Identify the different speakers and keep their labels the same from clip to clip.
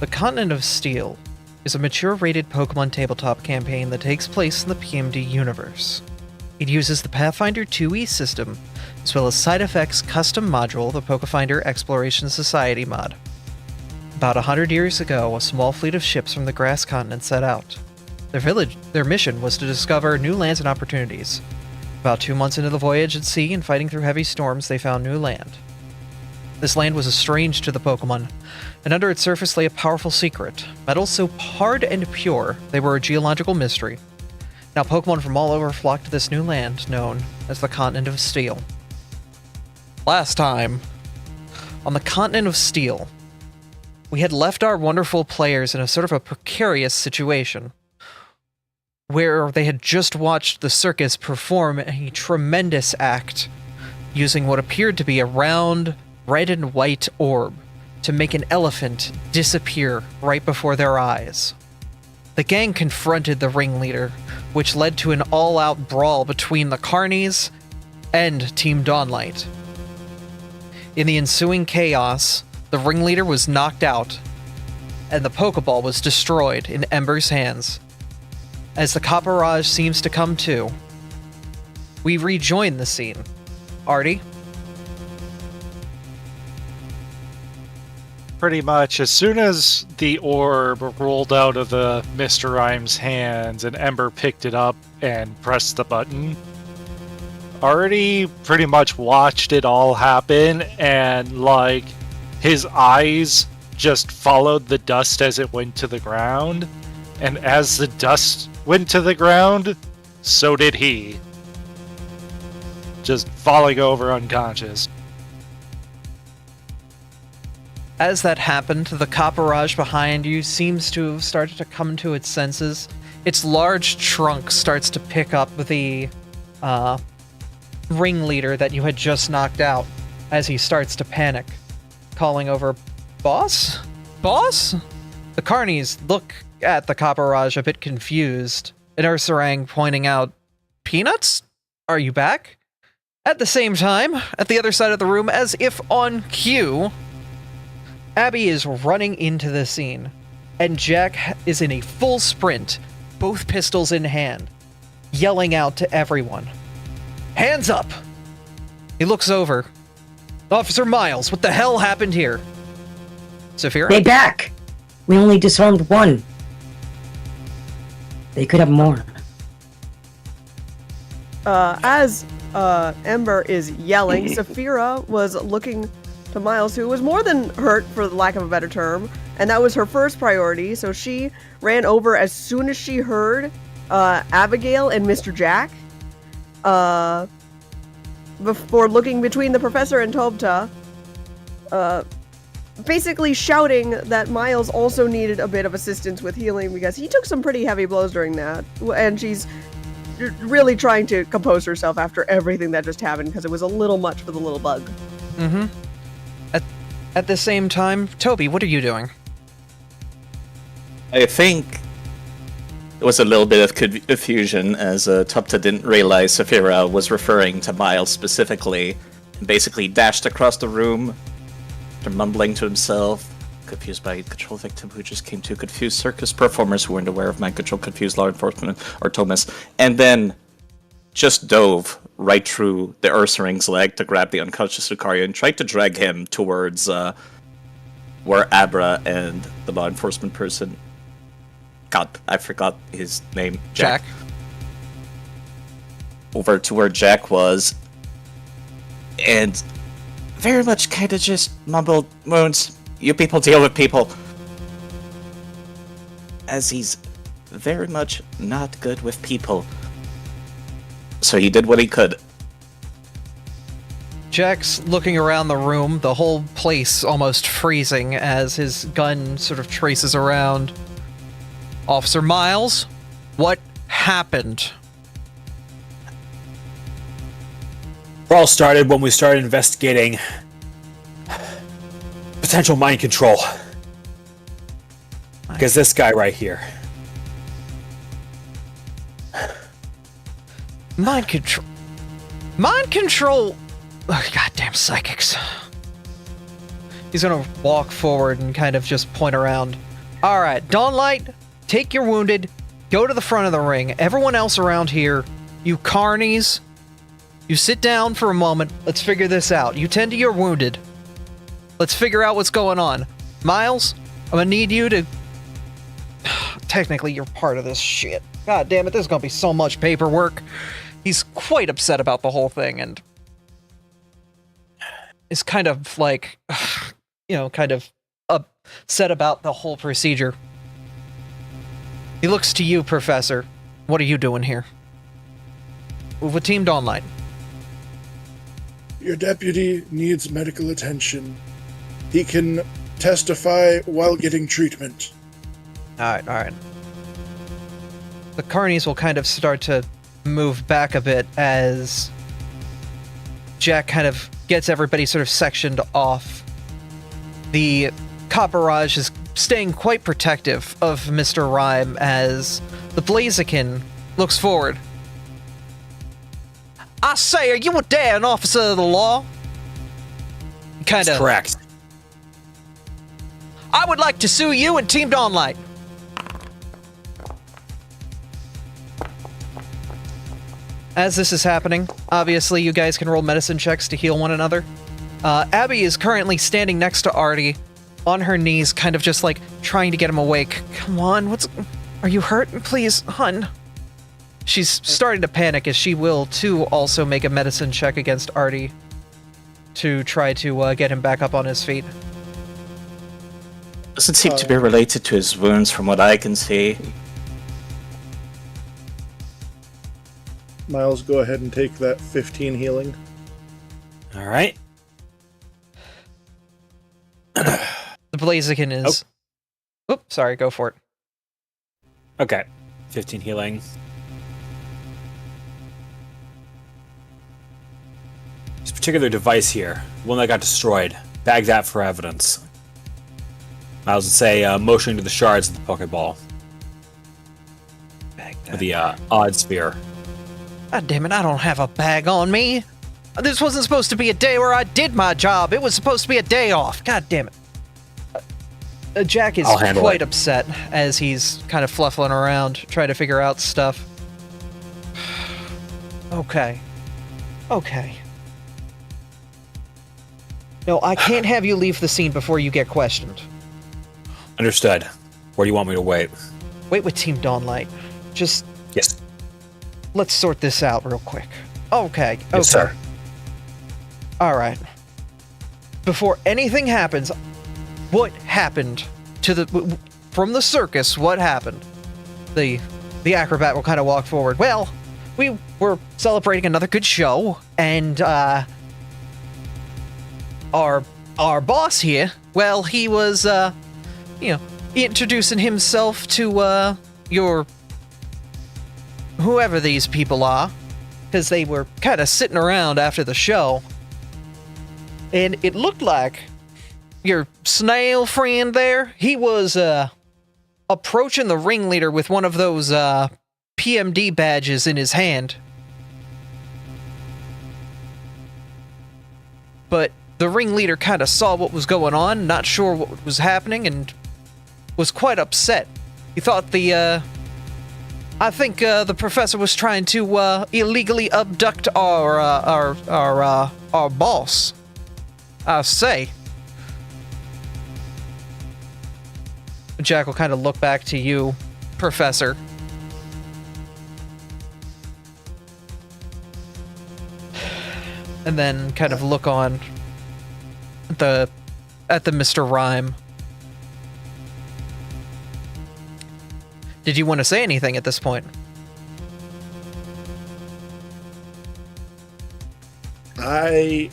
Speaker 1: The Continent of Steel is a mature-rated Pokemon tabletop campaign that takes place in the PMD universe. It uses the Pathfinder 2e system, as well as Side Effects custom module, the Pokefinder Exploration Society mod. About 100 years ago, a small fleet of ships from the Grass Continent set out. Their mission was to discover new lands and opportunities. About 2 months into the voyage at sea and fighting through heavy storms, they found new land. This land was strange to the Pokemon, and under its surface lay a powerful secret. Metals so hard and pure, they were a geological mystery. Now Pokemon from all over flocked to this new land, known as the Continent of Steel. Last time, on the Continent of Steel, we had left our wonderful players in a sort of a precarious situation, where they had just watched the circus perform a tremendous act, using what appeared to be a round, red and white orb to make an elephant disappear right before their eyes. The gang confronted the ringleader, which led to an all-out brawl between the Carnies and Team Dawnlight. In the ensuing chaos, the ringleader was knocked out, and the Pokeball was destroyed in Ember's hands. As the Copperage seems to come to, we rejoin the scene. Artie?
Speaker 2: Pretty much, as soon as the orb rolled out of the Mr. Rhymes' hands and Ember picked it up and pressed the button, already pretty much watched it all happen, and like his eyes just followed the dust as it went to the ground, and as the dust went to the ground, so did he. Just falling over unconscious.
Speaker 1: As that happened, the Copperage behind you seems to have started to come to its senses. Its large trunk starts to pick up the ringleader that you had just knocked out as he starts to panic, calling over, "Boss? Boss?" The Carnies look at the Copperage a bit confused, and Ursaring pointing out, "Peanuts? Are you back?" At the same time, at the other side of the room, as if on cue, Abby is running into the scene, and Jack is in a full sprint, both pistols in hand, yelling out to everyone, "Hands up!" He looks over. "Officer Miles, what the hell happened here?" Saphira?
Speaker 3: They back! We only disarmed one. They could have more.
Speaker 4: As Ember is yelling, Saphira was looking to Miles, who was more than hurt, for the lack of a better term, and that was her first priority, so she ran over as soon as she heard Abigail and Mr. Jack, before looking between the professor and Tobta, basically shouting that Miles also needed a bit of assistance with healing because he took some pretty heavy blows during that, and she's really trying to compose herself after everything that just happened because it was a little much for the little bug.
Speaker 1: Mm-hmm. At the same time, Toby, what are you doing?
Speaker 5: I think there was a little bit of confusion as Tupta didn't realize Saphira was referring to Miles specifically, and basically dashed across the room, after mumbling to himself, confused by control victim who just came to, confused circus performers who weren't aware of mind control, confused law enforcement, or Thomas, and then just dove right through the Ursaring's leg to grab the unconscious Lucario and tried to drag him towards where Abra and the law enforcement person, God, I forgot his name, Jack. Over to where Jack was, and very much kind of just mumbled, "Moons, you people deal with people," as he's very much not good with people. So he did what he could.
Speaker 1: Jack's looking around the room, the whole place almost freezing as his gun sort of traces around. "Officer Miles, what happened?"
Speaker 6: It all started when we started investigating potential mind control. Because this guy right here.
Speaker 1: Mind control. Mind control. Oh, goddamn psychics. He's gonna walk forward and kind of just point around. All right, Dawnlight, take your wounded, go to the front of the ring. Everyone else around here, you carnies, you sit down for a moment. Let's figure this out. You tend to your wounded. Let's figure out what's going on. Miles, I'm gonna need you to... Technically, you're part of this shit. God damn it, there's gonna be so much paperwork. He's quite upset about the whole thing, and is kind of like, kind of upset about the whole procedure. He looks to you, Professor. What are you doing here? Move with Team Dawnlight.
Speaker 7: Your deputy needs medical attention. He can testify while getting treatment.
Speaker 1: Alright. The carnies will kind of start to move back a bit as Jack kind of gets everybody sort of sectioned off. The cop barrage is staying quite protective of Mr. Rhyme as the Blaziken looks forward. I say, are you a damn officer of the law? Kind of.
Speaker 6: Correct.
Speaker 1: I would like to sue you and Team Dawnlight. As this is happening, obviously you guys can roll medicine checks to heal one another. Abby is currently standing next to Artie, on her knees, kind of just like trying to get him awake. Come on, are you hurt? Please, hun. She's starting to panic as she will too also make a medicine check against Artie to try to get him back up on his feet.
Speaker 5: Doesn't seem to be related to his wounds from what I can see.
Speaker 7: Miles, go ahead and take that 15 healing.
Speaker 6: All right.
Speaker 1: The Blaziken is... Oh. Oop, sorry, go for it.
Speaker 6: Okay. 15 healing. This particular device here, the one that got destroyed, bag that for evidence. I was to say, motioning to the shards of the Pokeball.
Speaker 1: Bag that.
Speaker 6: With the odd sphere.
Speaker 1: God damn it, I don't have a bag on me. This wasn't supposed to be a day where I did my job. It was supposed to be a day off. God damn it. Jack is quite upset as he's kind of fluffing around, trying to figure out stuff. Okay. No, I can't have you leave the scene before you get questioned.
Speaker 6: Understood. Where do you want me to wait?
Speaker 1: Wait with Team Dawnlight. Just...
Speaker 6: Yes.
Speaker 1: Let's sort this out real quick. Okay.
Speaker 6: Yes, sir.
Speaker 1: Alright. Before anything happens, what happened to from the circus, what happened? The acrobat will kind of walk forward. Well, we were celebrating another good show, and, our boss here, well, he was, introducing himself to, your... whoever these people are, because they were kind of sitting around after the show. And it looked like your snail friend there, he was approaching the ringleader with one of those PMD badges in his hand. But the ringleader kind of saw what was going on, not sure what was happening, and was quite upset. He thought I think the professor was trying to illegally abduct our boss. I say. Jack will kind of look back to you, Professor. And then kind of look on at the Mr. Rhyme. Did you want to say anything at this point?
Speaker 7: I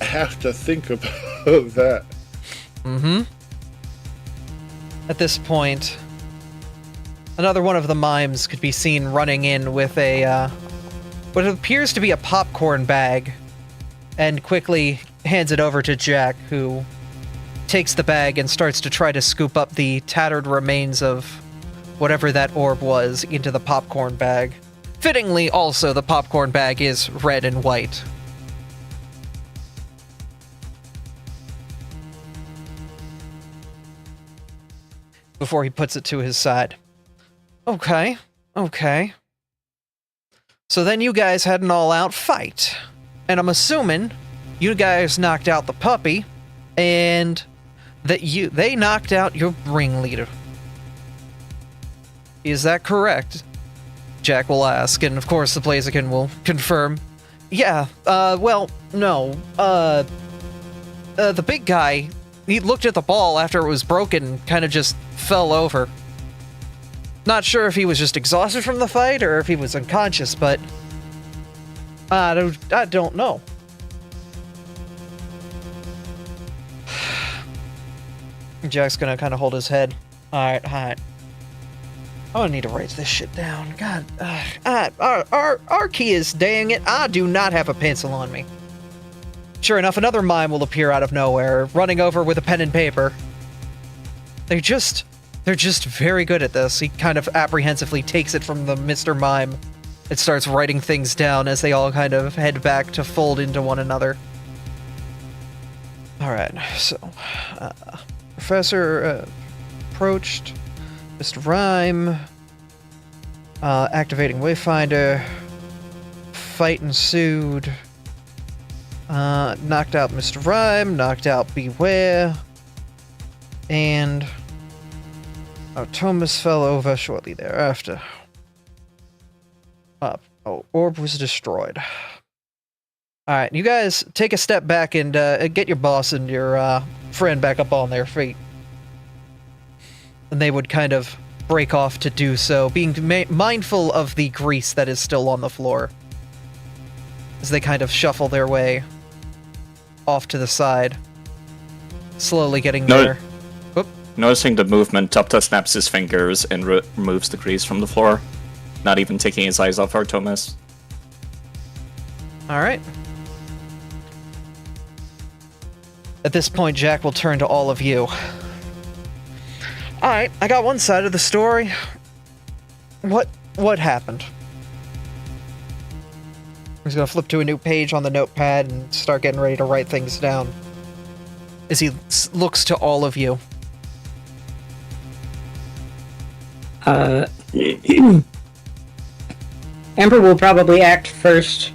Speaker 7: have to think about that.
Speaker 1: Mm-hmm. At this point, another one of the mimes could be seen running in with what appears to be a popcorn bag, and quickly hands it over to Jack, who takes the bag and starts to try to scoop up the tattered remains of whatever that orb was into the popcorn bag. Fittingly, also, the popcorn bag is red and white. before he puts it to his side. Okay. So then you guys had an all-out fight. And I'm assuming you guys knocked out the puppy, and that they knocked out your ringleader. Is that correct? Jack will ask, and of course the Blaziken will confirm. Yeah, well, no. The big guy, he looked at the ball after it was broken, kind of just fell over. Not sure if he was just exhausted from the fight or if he was unconscious, but I don't know. Jack's gonna kind of hold his head. Alright. I'm gonna need to write this shit down. God, our key is, dang it, I do not have a pencil on me. Sure enough, another mime will appear out of nowhere, running over with a pen and paper. They're just very good at this. He kind of apprehensively takes it from the Mr. Mime and starts writing things down as they all kind of head back to fold into one another. Alright, so, Professor approached Mr. Rhyme, activating Wayfinder, fight ensued, knocked out Mr. Rhyme, knocked out Beware, and Thomas fell over shortly thereafter. Orb was destroyed. Alright, you guys take a step back and get your boss and your friend back up on their feet. And they would kind of break off to do so, being mindful of the grease that is still on the floor. As they kind of shuffle their way off to the side. Slowly getting there.
Speaker 5: Noticing the movement, Tupta snaps his fingers and removes the grease from the floor, not even taking his eyes off Artomis.
Speaker 1: Alright. At this point, Jack will turn to all of you. Alright, I got one side of the story. What happened? He's gonna flip to a new page on the notepad and start getting ready to write things down. As he looks to all of you.
Speaker 3: Amber will probably act first.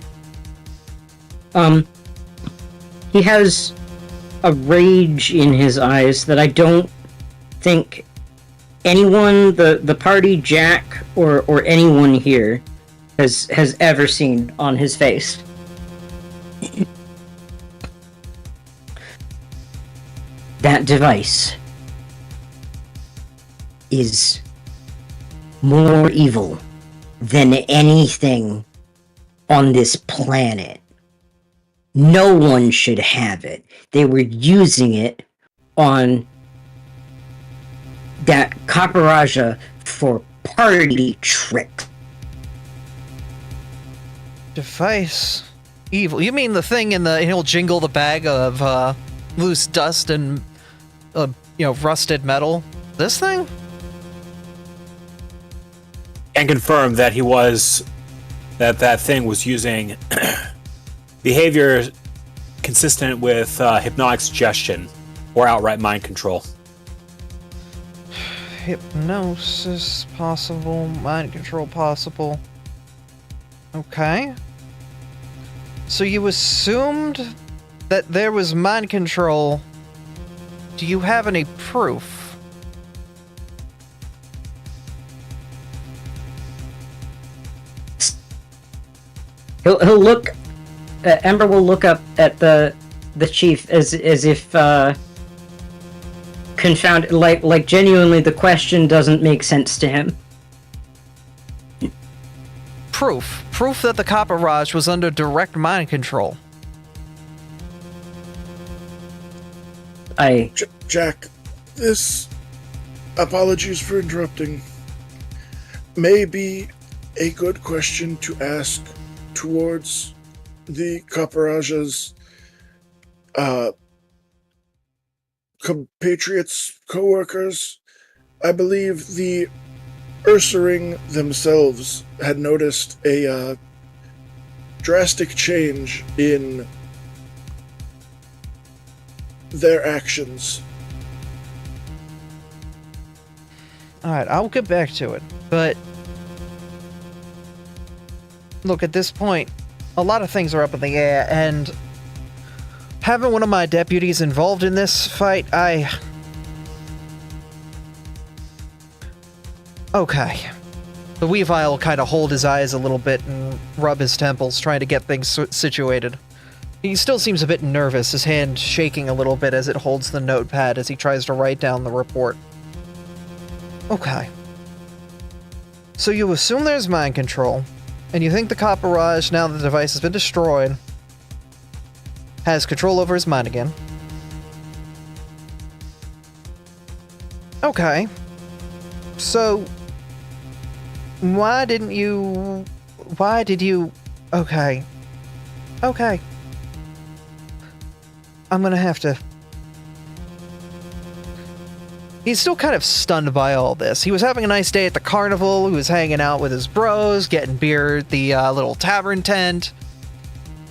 Speaker 3: He has a rage in his eyes that I don't think anyone, the party, Jack, or anyone here has ever seen on his face. That device is more evil than anything on this planet. No one should have it. They were using it on that Kaparaja for party tricks.
Speaker 1: Device. Evil. You mean the thing he'll jingle the bag of loose dust and rusted metal? This thing?
Speaker 6: And confirm that that thing was using behavior consistent with hypnotic suggestion or outright mind control.
Speaker 1: Hypnosis possible, mind control possible. Okay. So you assumed that there was mind control. Do you have any proof?
Speaker 3: He'll look. Ember will look up at the chief as if confounded, like genuinely the question doesn't make sense to him.
Speaker 1: Proof that the Kapparaj was under direct mind control.
Speaker 7: Jack, this, apologies for interrupting, may be a good question to ask towards the Kaparaja's compatriots, co-workers. I believe the Ursaring themselves had noticed a drastic change in their actions.
Speaker 1: Alright, I'll get back to it. But look, at this point, a lot of things are up in the air, and having one of my deputies involved in this fight, Okay. The Weavile will kind of hold his eyes a little bit and rub his temples, trying to get things situated. He still seems a bit nervous, his hand shaking a little bit as it holds the notepad as he tries to write down the report. Okay. So you assume there's mind control, and you think the Copperage, now the device has been destroyed, has control over his mind again. Okay. So, why did you... Okay. Okay. I'm gonna have to... He's still kind of stunned by all this. He was having a nice day at the carnival, he was hanging out with his bros, getting beer at the little tavern tent,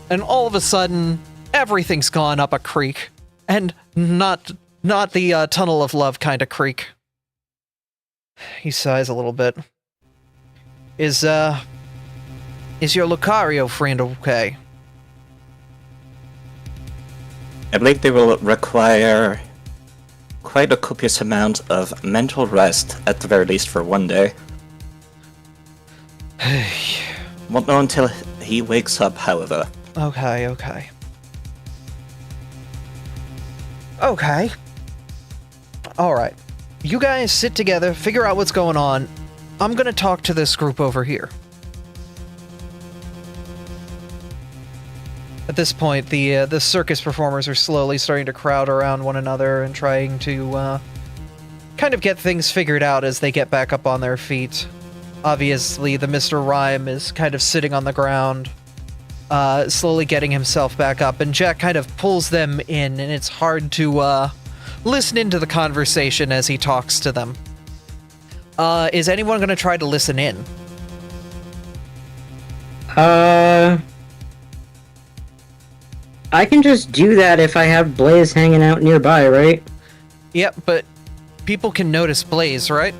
Speaker 1: and all of a sudden, everything's gone up a creek. And not the Tunnel of Love kind of creek. He sighs a little bit. Is your Lucario friend okay?
Speaker 5: I believe they will require quite a copious amount of mental rest, at the very least for one day. Won't know until he wakes up, however.
Speaker 1: Okay. Okay. Alright. You guys sit together, figure out what's going on. I'm gonna talk to this group over here. At this point, the circus performers are slowly starting to crowd around one another and trying to kind of get things figured out as they get back up on their feet. Obviously, the Mr. Rhyme is kind of sitting on the ground, slowly getting himself back up, and Jack kind of pulls them in, and it's hard to listen into the conversation as he talks to them. Is anyone going to try to listen in?
Speaker 3: I can just do that if I have Blaze hanging out nearby, right?
Speaker 1: Yep, but people can notice Blaze, right?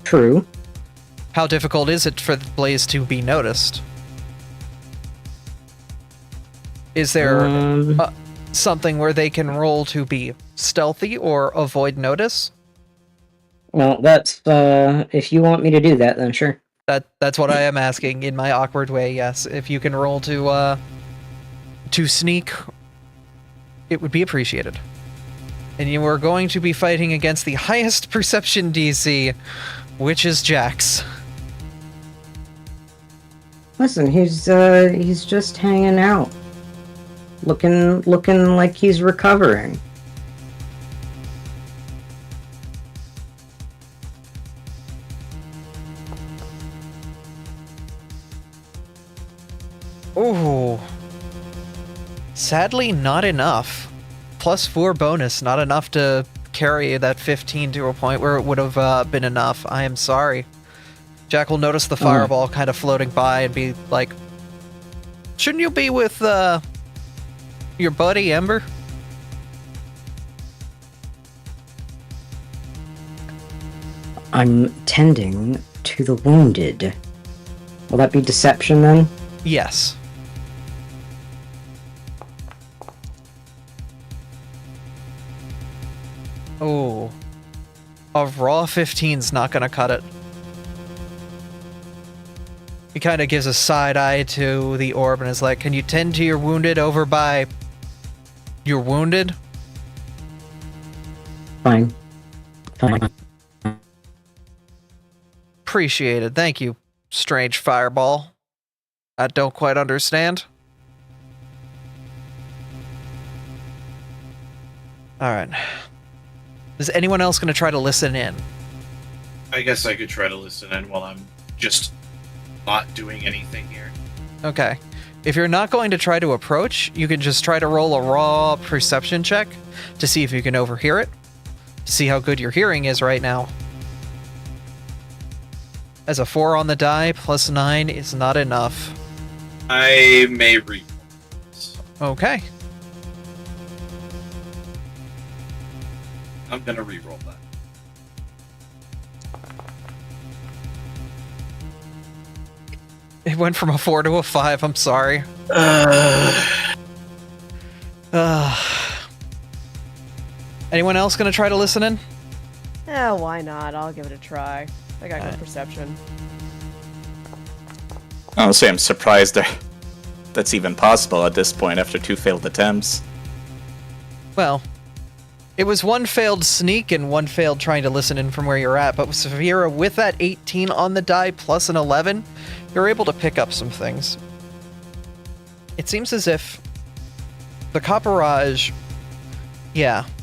Speaker 3: True.
Speaker 1: How difficult is it for Blaze to be noticed? Is there something where they can roll to be stealthy or avoid notice?
Speaker 3: Well, that's, if you want me to do that, then sure.
Speaker 1: That's what I am asking in my awkward way, yes. If you can roll to sneak, it would be appreciated. And you are going to be fighting against the highest perception DC, which is Jax.
Speaker 3: Listen, he's just hanging out. Looking like he's recovering.
Speaker 1: Ooh. Sadly, not enough. +4 bonus, not enough to carry that 15 to a point where it would have been enough. I am sorry. Jack will notice the fireball kind of floating by and be like, shouldn't you be with your buddy Ember?
Speaker 3: I'm tending to the wounded. Will that be deception then?
Speaker 1: Yes. Oh. A raw 15's not gonna cut it. He kind of gives a side eye to the orb and is like, can you tend to your wounded over by your wounded?
Speaker 3: Fine.
Speaker 1: Appreciated. Thank you, strange fireball. I don't quite understand. Alright. Is anyone else going to try to listen in?
Speaker 8: I guess I could try to listen in while I'm just not doing anything here.
Speaker 1: Okay. If you're not going to try to approach, you can just try to roll a raw perception check to see if you can overhear it. See how good your hearing is right now. As a 4 on the die, +9 is not enough.
Speaker 8: I may re-roll this.
Speaker 1: Okay.
Speaker 8: I'm gonna re-roll that.
Speaker 1: went from a 4 to a 5. I'm sorry. Anyone else gonna try to listen in?
Speaker 4: Why not? I'll give it a try. I got good
Speaker 1: Alright.
Speaker 4: perception.
Speaker 5: Honestly, I'm surprised that's even possible at this point after 2 failed attempts.
Speaker 1: Well, it was 1 failed sneak and 1 failed trying to listen in from where you're at, but with Saphira, with that 18 on the die plus an 11, you're able to pick up some things. It seems as if the Copperage,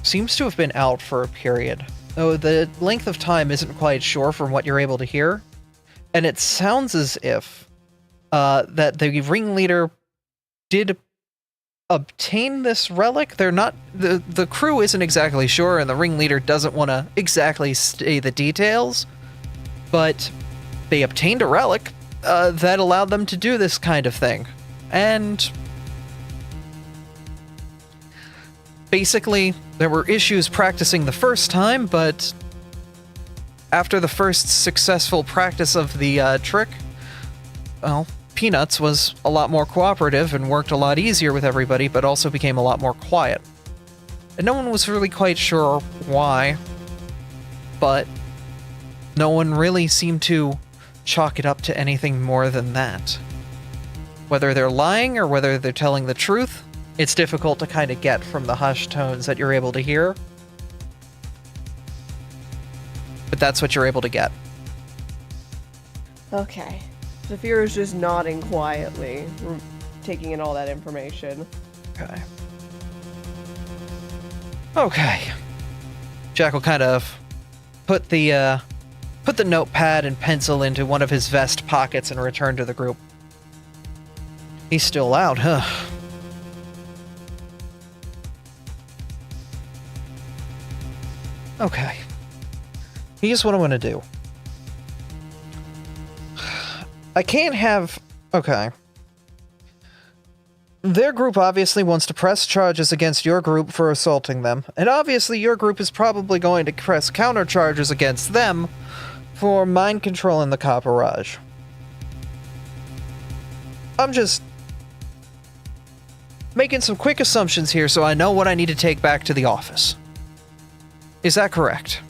Speaker 1: seems to have been out for a period. Though the length of time isn't quite sure from what you're able to hear, and it sounds as if that the ringleader did obtain this relic. They're not, the crew isn't exactly sure, and the ringleader doesn't want to exactly say the details, but they obtained a relic that allowed them to do this kind of thing. And basically, there were issues practicing the first time, but after the first successful practice of the trick, well, Peanuts was a lot more cooperative and worked a lot easier with everybody, but also became a lot more quiet. And no one was really quite sure why, but no one really seemed to chalk it up to anything more than that. Whether they're lying or whether they're telling the truth, it's difficult to kind of get from the hushed tones that you're able to hear. But that's what you're able to get.
Speaker 4: Okay. Saphira's just nodding quietly, taking in all that information.
Speaker 1: Okay. Okay. Jack will kind of put the notepad and pencil into one of his vest pockets and return to the group. He's still out, huh? Okay. Here's what I'm gonna do. I can't have... Okay. Their group obviously wants to press charges against your group for assaulting them, and obviously your group is probably going to press counter charges against them for mind controlling the Copperage. I'm just making some quick assumptions here so I know what I need to take back to the office. Is that correct?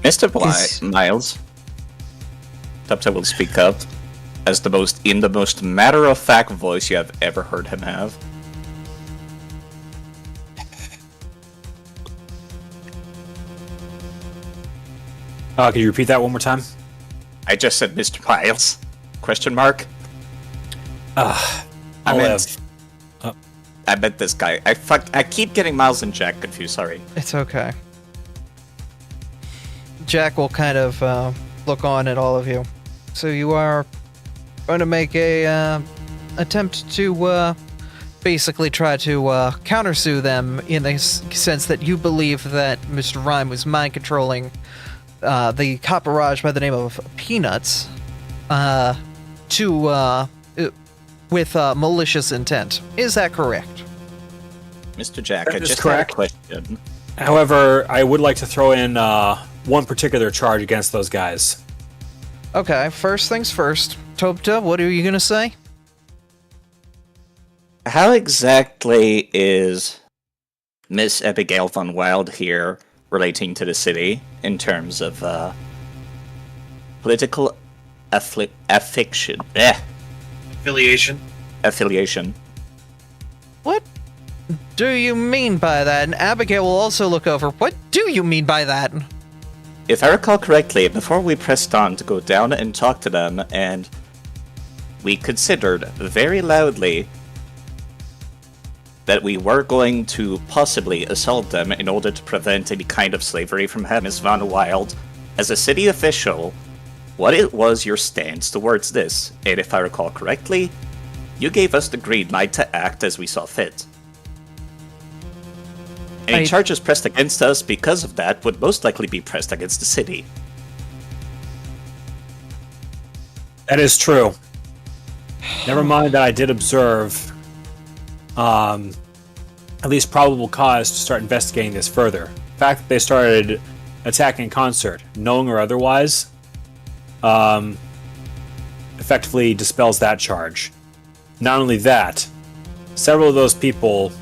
Speaker 5: Mr. Miles, Tupta will speak up as the most matter-of-fact voice you have ever heard him have.
Speaker 6: Can you repeat that one more time?
Speaker 5: I just said Mr. Miles? Question mark? I meant this guy. I keep getting Miles and Jack confused, sorry.
Speaker 1: It's okay. Jack will kind of look on at all of you. So you are going to make a attempt to basically try to countersue them in the sense that you believe that Mr. Rhyme was mind controlling the Copperage by the name of Peanuts with malicious intent. Is that correct?
Speaker 5: Mr. Jack,
Speaker 6: That
Speaker 5: I
Speaker 6: is
Speaker 5: just
Speaker 6: correct.
Speaker 5: had a question.
Speaker 6: However, I would like to throw in one particular charge against those guys.
Speaker 1: Okay, first things first. Topta, what are you going to say?
Speaker 5: How exactly is Miss Abigail von Wild here relating to the city in terms of political affiliation? Affiliation.
Speaker 1: What do you mean by that? And Abigail will also look over. What do you mean by that?
Speaker 5: If I recall correctly, before we pressed on to go down and talk to them, and we considered very loudly that we were going to possibly assault them in order to prevent any kind of slavery from Miss Von Wild, as a city official, what it was your stance towards this, and if I recall correctly, you gave us the green light to act as we saw fit. Any charges pressed against us because of that would most likely be pressed against the city.
Speaker 6: That is true. Never mind that I did observe at least probable cause to start investigating this further. The fact that they started attacking in concert, knowing or otherwise, effectively dispels that charge. Not only that, several of those people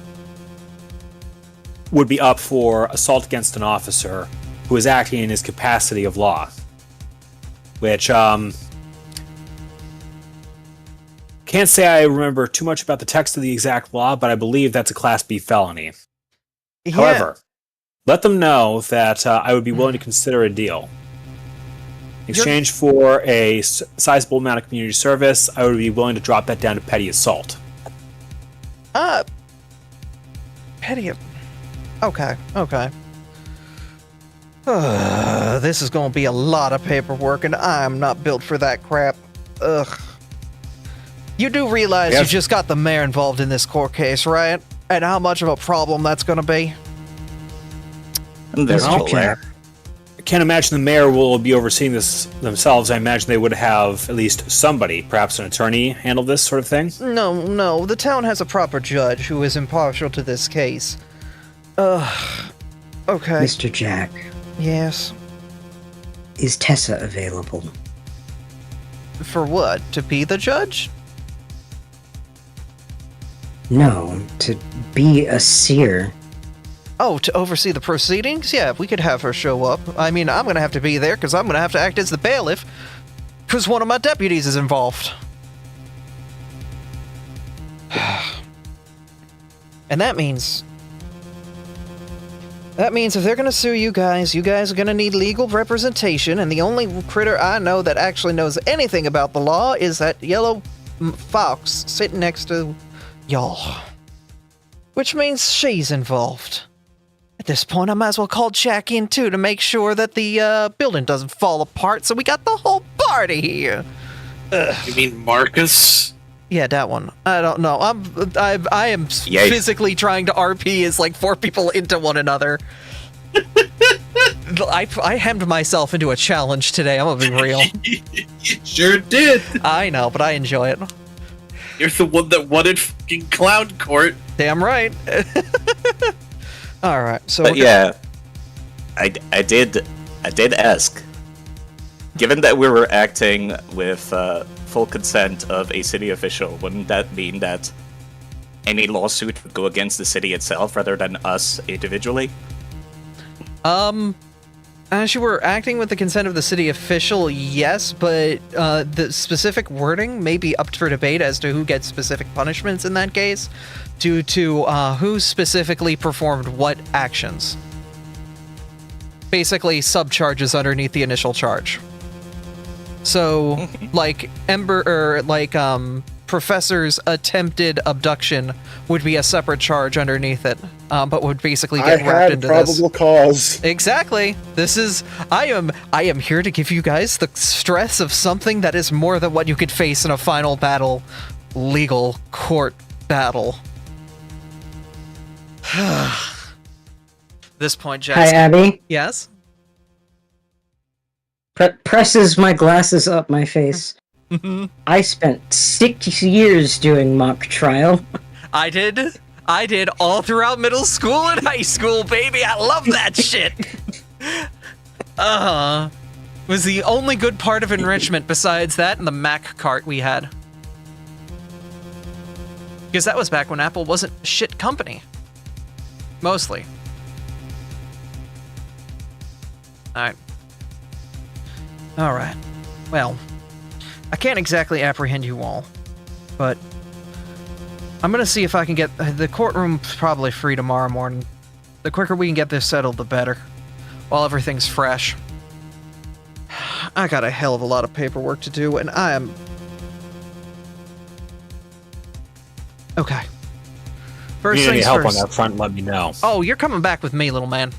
Speaker 6: would be up for assault against an officer who is acting in his capacity of law. Which, can't say I remember too much about the text of the exact law, but I believe that's a Class B felony.
Speaker 1: Yeah.
Speaker 6: However, let them know that I would be willing to consider a deal. In exchange for a sizable amount of community service, I would be willing to drop that down to petty assault.
Speaker 1: Petty. Okay. This is going to be a lot of paperwork, and I'm not built for that crap. Ugh. You do realize you just got the mayor involved in this court case, right? And how much of a problem that's going to be?
Speaker 5: And there's
Speaker 3: Mr.
Speaker 5: no
Speaker 3: Jack.
Speaker 6: I can't imagine the mayor will be overseeing this themselves. I imagine they would have at least somebody, perhaps an attorney, handle this sort of thing.
Speaker 1: No. The town has a proper judge who is impartial to this case. Okay.
Speaker 3: Mr. Jack,
Speaker 1: Yes.
Speaker 3: is Tessa available?
Speaker 1: For what? To be the judge?
Speaker 3: No, to be a seer.
Speaker 1: Oh, to oversee the proceedings? Yeah, we could have her show up. I mean, I'm gonna have to be there because I'm gonna have to act as the bailiff because one of my deputies is involved. And that means if they're gonna sue you guys are gonna need legal representation, and the only critter I know that actually knows anything about the law is that yellow fox sitting next to y'all. Which means she's involved. At this point, I might as well call Jack in too to make sure that the building doesn't fall apart, so we got the whole party here.
Speaker 8: You mean Marcus?
Speaker 1: Yeah, that one. I don't know. I am
Speaker 5: Yay.
Speaker 1: physically trying to RP as like 4 people into one another. I hemmed myself into a challenge today. I'm gonna be real.
Speaker 8: You sure did.
Speaker 1: I know, but I enjoy it.
Speaker 8: You're the one that wanted fucking clown court.
Speaker 1: Damn right. All right. So
Speaker 5: But yeah, I did ask. Given that we were acting with full consent of a city official, wouldn't that mean that any lawsuit would go against the city itself rather than us individually?
Speaker 1: As you were acting with the consent of the city official, yes, but the specific wording may be up for debate as to who gets specific punishments in that case, due to who specifically performed what actions. Basically, subcharges underneath the initial charge. So, like Professor's attempted abduction would be a separate charge underneath it, but would basically
Speaker 7: I
Speaker 1: get wrapped
Speaker 7: had
Speaker 1: into
Speaker 7: probable
Speaker 1: this.
Speaker 7: cause.
Speaker 1: Exactly. This is I am here to give you guys the stress of something that is more than what you could face in a final battle, legal court battle. This point,
Speaker 3: Hi,
Speaker 1: Jackson.
Speaker 3: Abby.
Speaker 1: Yes.
Speaker 3: Presses my glasses up my face. I spent 6 years doing mock trial.
Speaker 1: I did all throughout middle school and high school, baby. I love that shit. Was the only good part of enrichment besides that and the Mac cart we had. Because that was back when Apple wasn't a shit company. Mostly. Alright. Well, I can't exactly apprehend you all, but I'm gonna see if I can get the courtroom's probably free tomorrow morning. The quicker we can get this settled, the better. While everything's fresh. I got a hell of a lot of paperwork to do, and I am... Okay. First
Speaker 6: If you need any
Speaker 1: things
Speaker 6: help
Speaker 1: first.
Speaker 6: on that front, let me know.
Speaker 1: Oh, you're coming back with me, little man.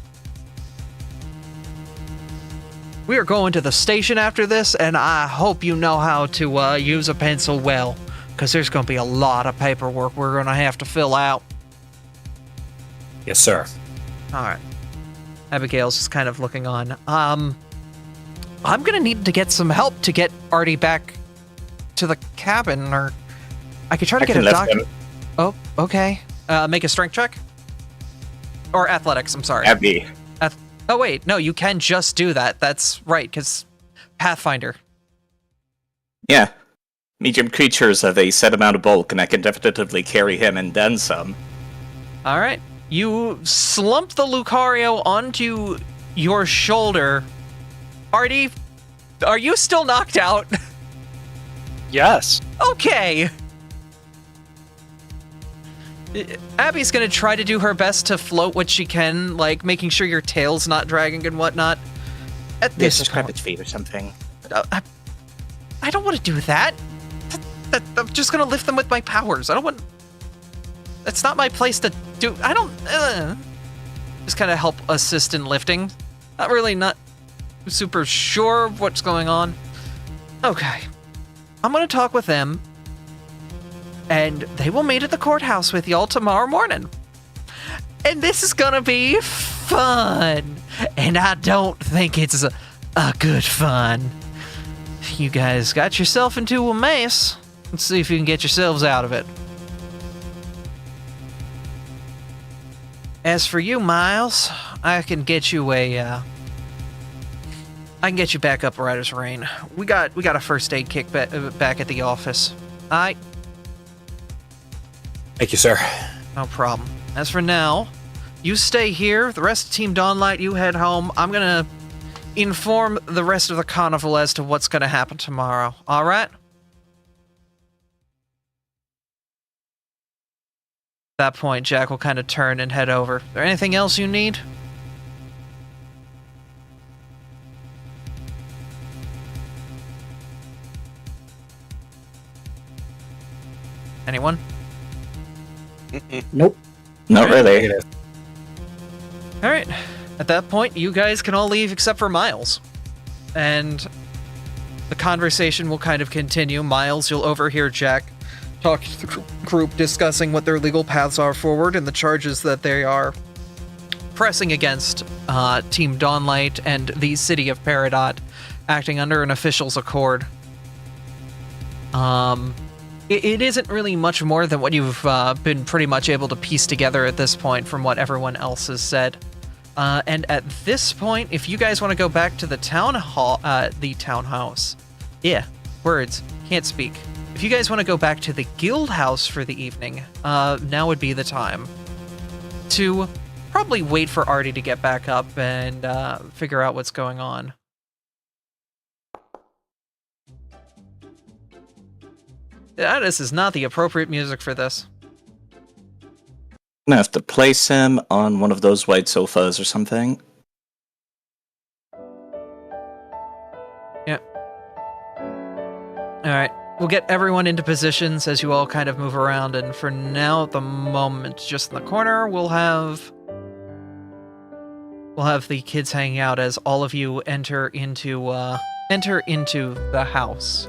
Speaker 1: We are going to the station after this, and I hope you know how to use a pencil well, because there's going to be a lot of paperwork we're going to have to fill out.
Speaker 6: Yes, sir.
Speaker 1: All right. Abigail's just kind of looking on. I'm going to need to get some help to get Artie back to the cabin, or I could try to get a doctor. Oh, okay. Make a strength check? Or athletics, I'm sorry.
Speaker 5: Abby.
Speaker 1: Oh, wait. No, you can just do that. That's right, because Pathfinder.
Speaker 5: Yeah. Medium creatures have a set amount of bulk, and I can definitively carry him and then some.
Speaker 1: All right. You slump the Lucario onto your shoulder. Artie, are you still knocked out?
Speaker 2: Yes.
Speaker 1: Okay. Abby's gonna try to do her best to float what she can, like making sure your tail's not dragging and whatnot. At
Speaker 5: Yes,
Speaker 1: this
Speaker 5: a rabbit
Speaker 1: point,
Speaker 5: feet or something.
Speaker 1: I don't want to do that. I'm just gonna lift them with my powers. I don't want. That's not my place to do. I don't. Just kind of help assist in lifting. Not super sure what's going on. Okay, I'm gonna talk with them, and they will meet at the courthouse with y'all tomorrow morning. And this is gonna be fun. And I don't think it's a good fun. You guys got yourself into a mess. Let's see if you can get yourselves out of it. As for you, Miles, I can get you I can get you back up right as rain. We got a first aid kit back at the office. Alright?
Speaker 6: Thank you, sir.
Speaker 1: No problem. As for now, you stay here. The rest of Team Dawnlight, you head home. I'm gonna inform the rest of the carnival as to what's gonna happen tomorrow. Alright? At that point, Jack will kind of turn and head over. Is there anything else you need? Anyone?
Speaker 3: Nope.
Speaker 5: Not really.
Speaker 6: Negative.
Speaker 1: Alright. At that point, you guys can all leave except for Miles. And the conversation will kind of continue. Miles, you'll overhear Jack talk to the group discussing what their legal paths are forward and the charges that they are pressing against Team Dawnlight and the City of Peridot, acting under an official's accord. It isn't really much more than what you've been pretty much able to piece together at this point from what everyone else has said. And at this point, if you guys want to go back to the townhouse, yeah, words, can't speak. If you guys want to go back to the guild house for the evening, now would be the time to probably wait for Artie to get back up and figure out what's going on. This is not the appropriate music for this.
Speaker 5: I'm gonna have to place him on one of those white sofas or something.
Speaker 1: Yeah. Alright. We'll get everyone into positions as you all kind of move around, and for now, at the moment, just in the corner, we'll have the kids hanging out as all of you enter into the house,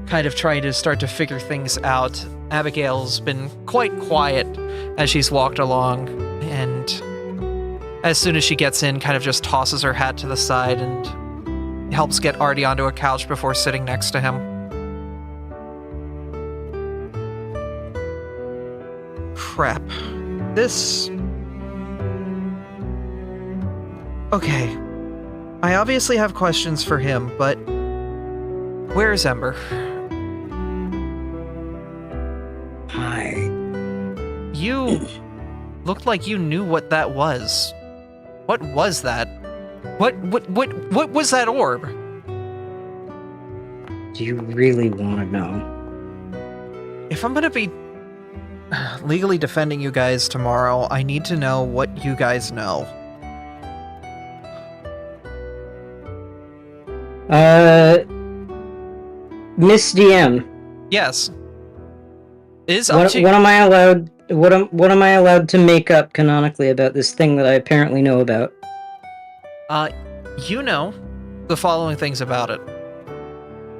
Speaker 1: kind of trying to start to figure things out. Abigail's been quite quiet as she's walked along, and as soon as she gets in, kind of just tosses her hat to the side and helps get Artie onto a couch before sitting next to him. Crap. This... Okay. I obviously have questions for him, but... Where's Ember?
Speaker 3: Hi.
Speaker 1: You looked like you knew what that was. What was that? What was that orb?
Speaker 3: Do you really want to know?
Speaker 1: If I'm gonna be legally defending you guys tomorrow, I need to know what you guys know.
Speaker 3: Miss DM.
Speaker 1: Yes. Is up
Speaker 3: What
Speaker 1: to
Speaker 3: am I allowed? What am I allowed to make up canonically about this thing that I apparently know about?
Speaker 1: you know the following things about it.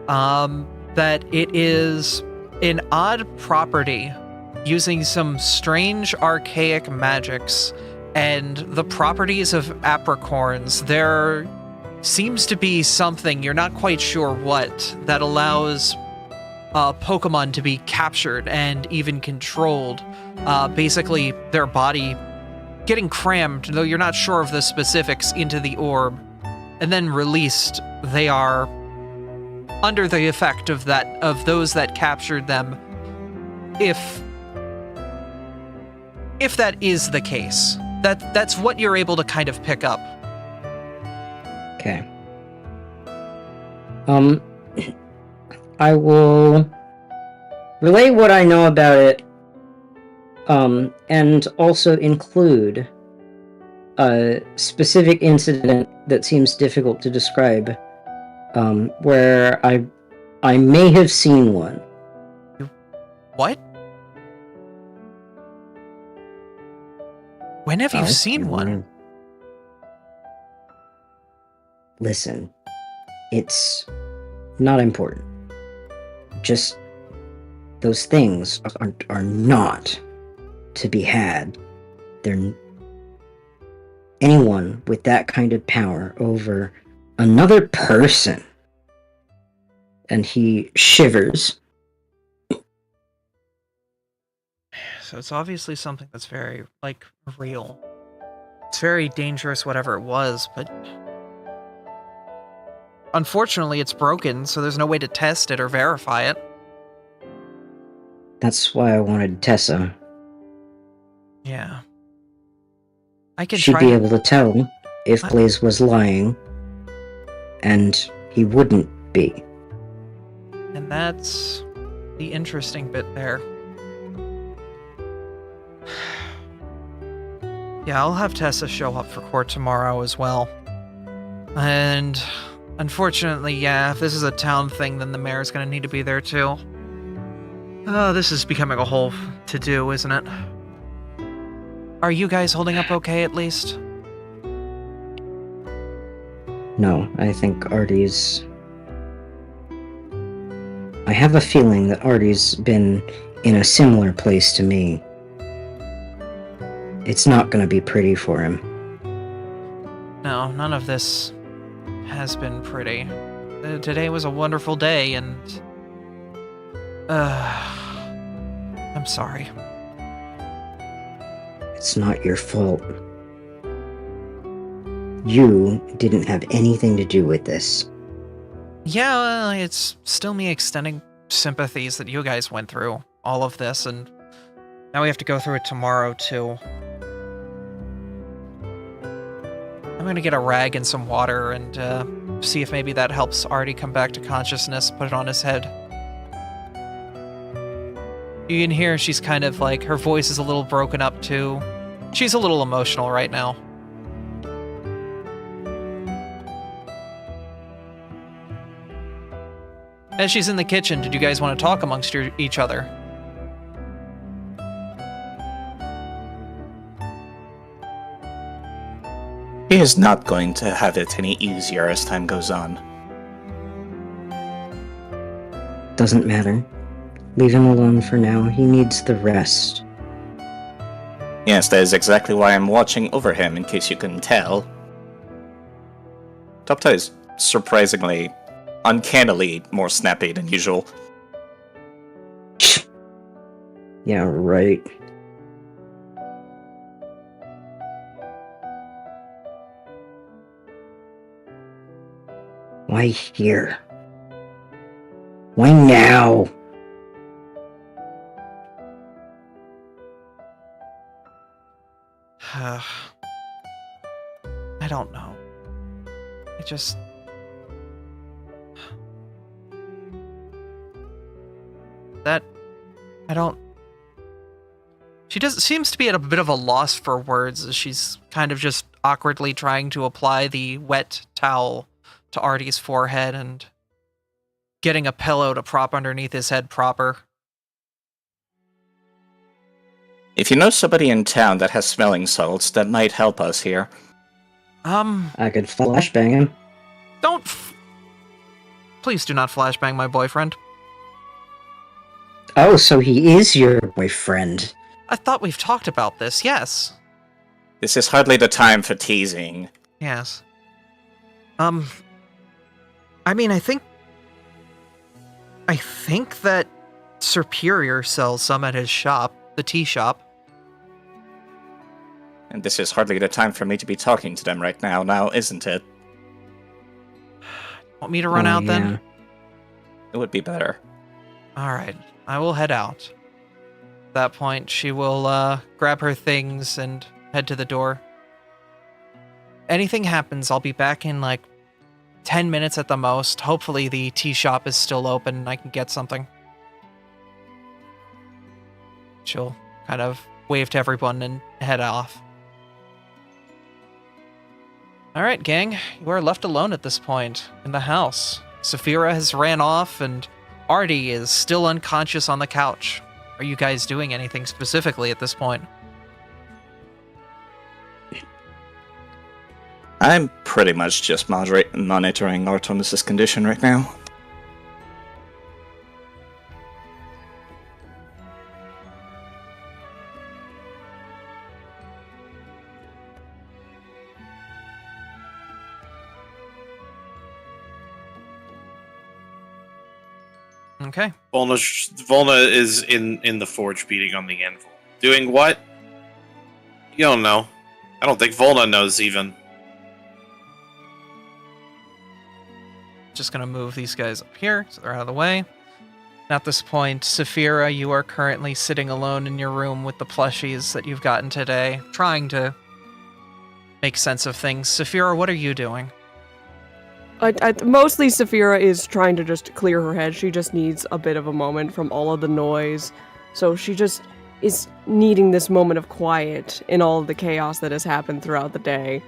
Speaker 1: That it is an odd property using some strange archaic magics and the properties of apricorns. There seems to be something, you're not quite sure what, that allows Pokemon to be captured and even controlled. Basically, their body getting crammed, though you're not sure of the specifics, into the orb, and then released. They are under the effect of those that captured them, if that is the case. That's what you're able to kind of pick up.
Speaker 3: Okay. I will relay what I know about it, and also include a specific incident that seems difficult to describe, where I may have seen one.
Speaker 1: What? When have you
Speaker 3: Oh,
Speaker 1: seen
Speaker 3: you
Speaker 1: one?
Speaker 3: wanna- Listen, it's not important. Just those things are not to be had. They're anyone with that kind of power over another person. And he shivers.
Speaker 1: So it's obviously something that's very, real. It's very dangerous, whatever it was, but unfortunately it's broken, so there's no way to test it or verify it.
Speaker 3: That's why I wanted Tessa.
Speaker 1: Yeah. I can
Speaker 3: She'd
Speaker 1: try
Speaker 3: be
Speaker 1: to...
Speaker 3: able to tell if Blaze was lying, and he wouldn't be.
Speaker 1: And that's the interesting bit there. Yeah, I'll have Tessa show up for court tomorrow as well. And unfortunately, yeah, if this is a town thing, then the mayor's gonna need to be there too. Oh, this is becoming a whole to-do, isn't it? Are you guys holding up okay, at least?
Speaker 3: No, I think Artie's... I have a feeling that Artie's been in a similar place to me. It's not gonna be pretty for him.
Speaker 1: No, none of this has been pretty. Today was a wonderful day, and... I'm sorry.
Speaker 3: It's not your fault. You didn't have anything to do with this.
Speaker 1: Yeah, well, it's still me extending sympathies that you guys went through all of this, and now we have to go through it tomorrow, too. I'm gonna get a rag and some water and see if maybe that helps Artie come back to consciousness, put it on his head. You can hear she's kind of her voice is a little broken up, too. She's a little emotional right now. As she's in the kitchen, did you guys want to talk amongst each other?
Speaker 5: He is not going to have it any easier as time goes on.
Speaker 3: Doesn't matter. Leave him alone for now. He needs the rest.
Speaker 5: Yes, that is exactly why I'm watching over him, in case you couldn't tell. Topta is surprisingly, uncannily more snappy than usual.
Speaker 3: Yeah, right. Why here? Why now?
Speaker 1: I don't know. It just... That... I don't... She seems to be at a bit of a loss for words as she's kind of just awkwardly trying to apply the wet towel to Artie's forehead and getting a pillow to prop underneath his head proper.
Speaker 5: If you know somebody in town that has smelling salts, that might help us here.
Speaker 3: I could flashbang him.
Speaker 1: Don't... Please do not flashbang my boyfriend.
Speaker 3: Oh, so he is your boyfriend.
Speaker 1: I thought we've talked about this, yes.
Speaker 5: This is hardly the time for teasing.
Speaker 1: Yes. I mean, I think that Superior sells some at his shop, the tea shop.
Speaker 5: And this is hardly the time for me to be talking to them right now, isn't it?
Speaker 1: Want me to run out then?
Speaker 5: It would be better.
Speaker 1: All right, I will head out. At that point, she will grab her things and head to the door. Anything happens, I'll be back in like 10 minutes at the most. Hopefully the tea shop is still open and I can get something. She'll kind of wave to everyone and head off. Alright, gang, you are left alone at this point in the house. Saphira has ran off and Artie is still unconscious on the couch. Are you guys doing anything specifically at this point?
Speaker 5: I'm pretty much just monitoring Artemis's condition right now.
Speaker 1: Okay.
Speaker 8: Volna is in the forge beating on the anvil. Doing what? You don't know. I don't think Volna knows even.
Speaker 1: Just gonna move these guys up here so they're out of the way. At this point, Saphira, you are currently sitting alone in your room with the plushies that you've gotten today, trying to make sense of things. Saphira, what are you doing?
Speaker 4: Mostly Saphira is trying to just clear her head. She just needs a bit of a moment from all of the noise. So she just is needing this moment of quiet in all of the chaos that has happened throughout the day.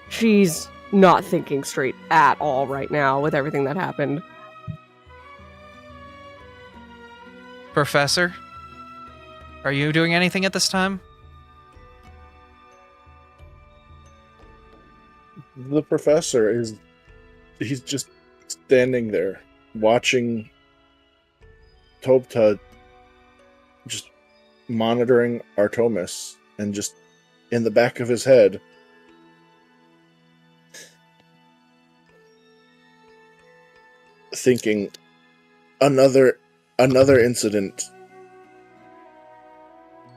Speaker 4: She's not thinking straight at all right now with everything that happened.
Speaker 1: Professor? Are you doing anything at this time?
Speaker 7: The professor he's just standing there, watching Tobta just monitoring Artemis, and just in the back of his head, thinking, another incident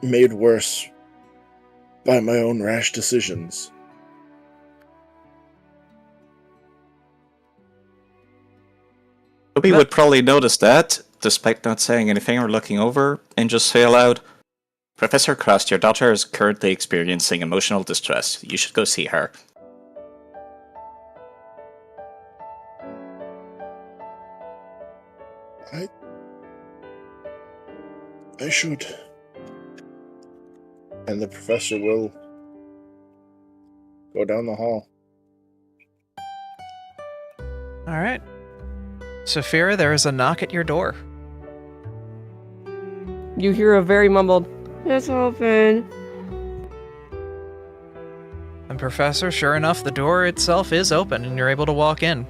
Speaker 7: made worse by my own rash decisions.
Speaker 5: Toby would probably notice that, despite not saying anything or looking over, and just say aloud, Professor Crust, your daughter is currently experiencing emotional distress. You should go see her.
Speaker 7: I should. And the professor will go down the hall.
Speaker 1: Alright. Saphira, there is a knock at your door.
Speaker 4: You hear a very mumbled, "It's open."
Speaker 1: And Professor, sure enough, the door itself is open and you're able to walk in.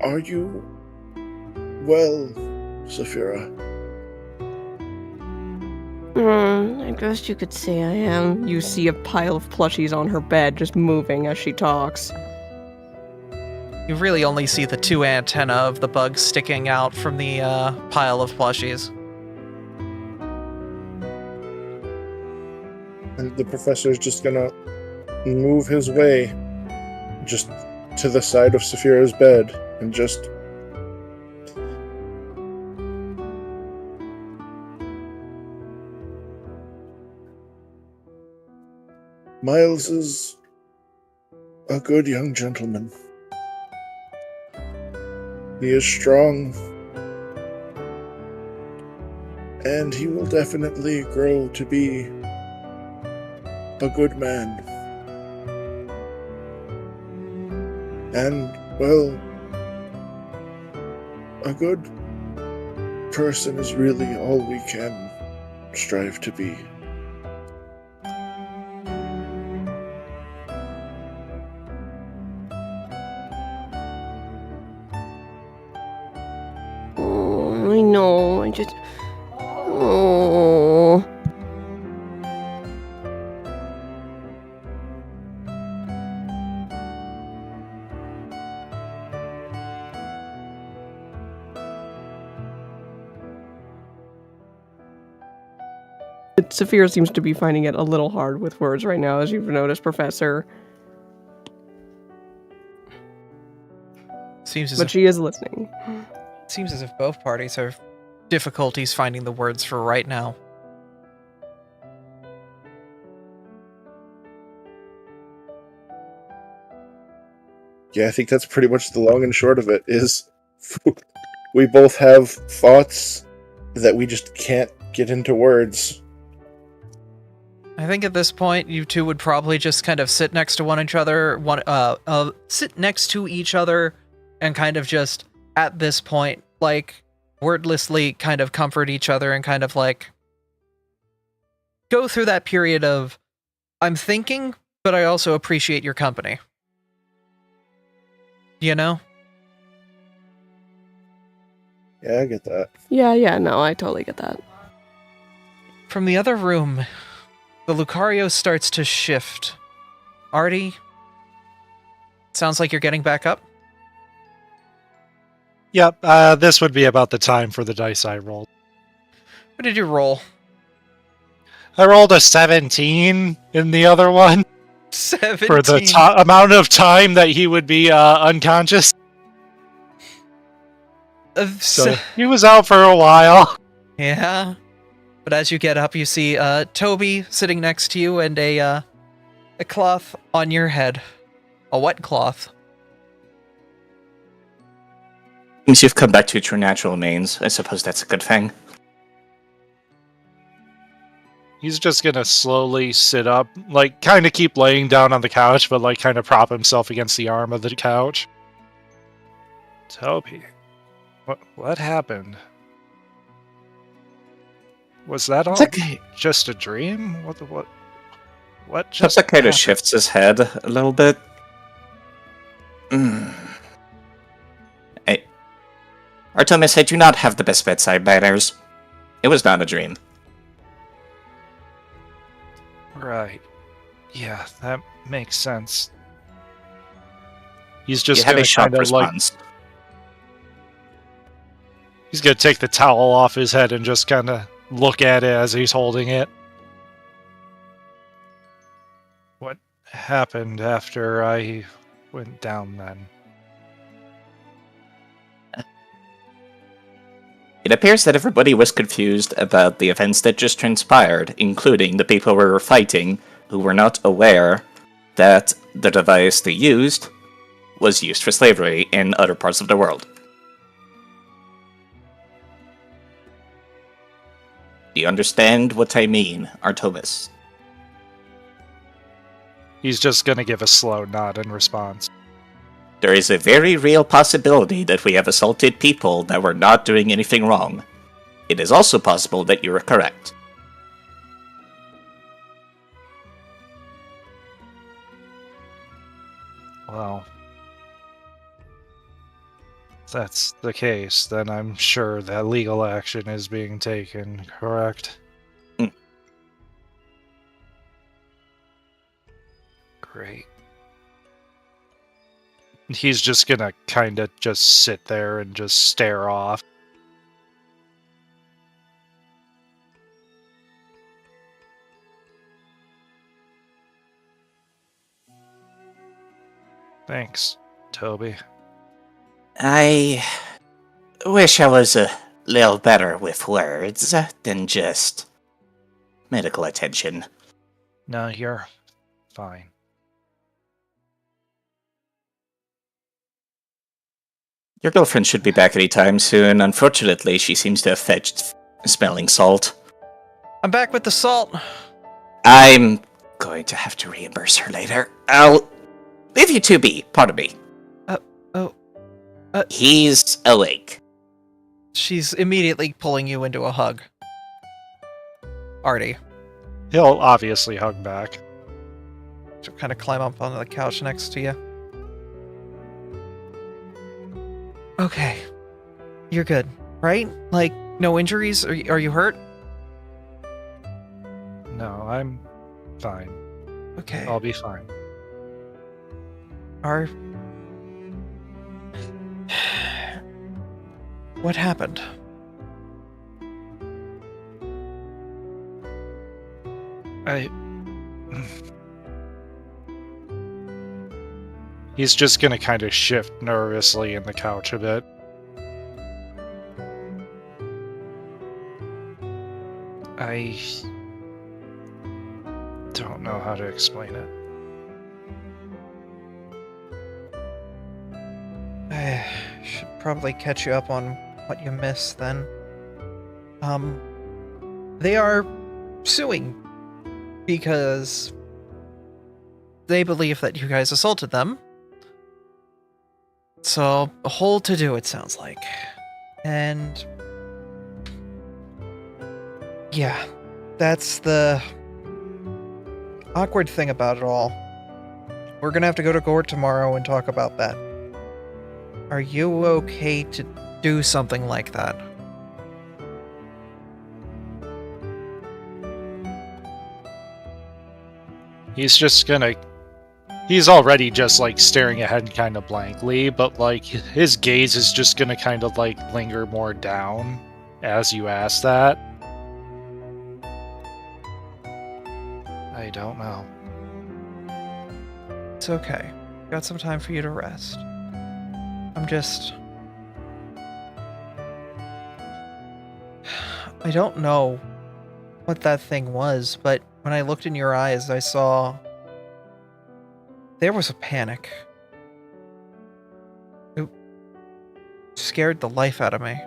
Speaker 7: Are you well, Saphira?
Speaker 4: I guess you could say I am. You see a pile of plushies on her bed just moving as she talks.
Speaker 1: You really only see the two antennae of the bug sticking out from the pile of plushies.
Speaker 7: And the professor's just gonna move his way just to the side of Saphira's bed and just Miles is a good young gentleman. He is strong, and he will definitely grow to be a good man. And, well, a good person is really all we can strive to be.
Speaker 4: Oh, I know. I just. Oh. Saphira seems to be finding it a little hard with words right now, as you've noticed, Professor. But she is listening.
Speaker 1: Seems as if both parties have difficulties finding the words for right now.
Speaker 7: Yeah, I think that's pretty much the long and short of it, is we both have thoughts that we just can't get into words.
Speaker 1: I think at this point, you two would probably just kind of sit next to sit next to each other, and kind of just, at this point, like, wordlessly kind of comfort each other and kind of, like, go through that period of, I'm thinking, but I also appreciate your company. You know?
Speaker 7: Yeah, I get that.
Speaker 4: Yeah, no, I totally get that.
Speaker 1: From the other room, the Lucario starts to shift. Artie, sounds like you're getting back up.
Speaker 2: Yep, this would be about the time for the dice I rolled.
Speaker 1: What did you roll?
Speaker 2: I rolled a 17 in the other one
Speaker 1: 17.
Speaker 2: for the amount of time that he would be unconscious. So he was out for a while.
Speaker 1: Yeah. But as you get up, you see Toby sitting next to you and a cloth on your head. A wet cloth.
Speaker 5: Since you've come back to your true natural means, I suppose that's a good thing.
Speaker 2: He's just gonna slowly sit up, like, kind of keep laying down on the couch, but, like, kind of prop himself against the arm of the couch. Toby, what happened? Was that all just a dream? What just
Speaker 5: That kind
Speaker 2: happened?
Speaker 5: of shifts his head a little bit. Artemis, I do not have the best bedside manners. It was not a dream.
Speaker 2: Right. Yeah, that makes sense. He's just
Speaker 5: You have
Speaker 2: gonna
Speaker 5: a sharp
Speaker 2: kind of like
Speaker 5: response.
Speaker 2: he's gonna take the towel off his head and just kind of look at it as he's holding it. What happened after I went down then?
Speaker 5: It appears that everybody was confused about the events that just transpired, including the people we were fighting, who were not aware that the device they used was used for slavery in other parts of the world. Do you understand what I mean, Artemis?
Speaker 2: He's just gonna give a slow nod in response.
Speaker 5: There is a very real possibility that we have assaulted people that were not doing anything wrong. It is also possible that you are correct.
Speaker 2: Well, if that's the case, then I'm sure that legal action is being taken, correct?
Speaker 5: Mm.
Speaker 2: Great. He's just gonna kind of just sit there and just stare off. Thanks, Toby.
Speaker 5: I wish I was a little better with words than just medical attention.
Speaker 2: No, you're fine.
Speaker 5: Your girlfriend should be back any time soon. Unfortunately, she seems to have fetched smelling salt.
Speaker 1: I'm back with the salt.
Speaker 5: I'm going to have to reimburse her later. I'll leave you two be. Pardon me. He's awake.
Speaker 1: She's immediately pulling you into a hug. Artie.
Speaker 2: He'll obviously hug back.
Speaker 1: She'll kind of climb up onto the couch next to you. Okay. You're good, right? Like, no injuries? Are you hurt?
Speaker 2: No, I'm fine.
Speaker 1: Okay.
Speaker 2: I'll be fine.
Speaker 1: What happened?
Speaker 2: He's just gonna kind of shift nervously in the couch a bit. I don't know how to explain it.
Speaker 1: I should probably catch you up on what you missed then. They are suing because they believe that you guys assaulted them. So, a whole to-do, it sounds like. And yeah, that's the awkward thing about it all. We're gonna have to go to court tomorrow and talk about that. Are you okay to do something like that?
Speaker 2: He's just gonna... He's already just, like, staring ahead kind of blankly, but, like, his gaze is just gonna kind of, like, linger more down as you ask that. I don't know.
Speaker 1: It's okay. Got some time for you to rest. I don't know what that thing was, but when I looked in your eyes, I saw there was a panic. It scared the life out of me.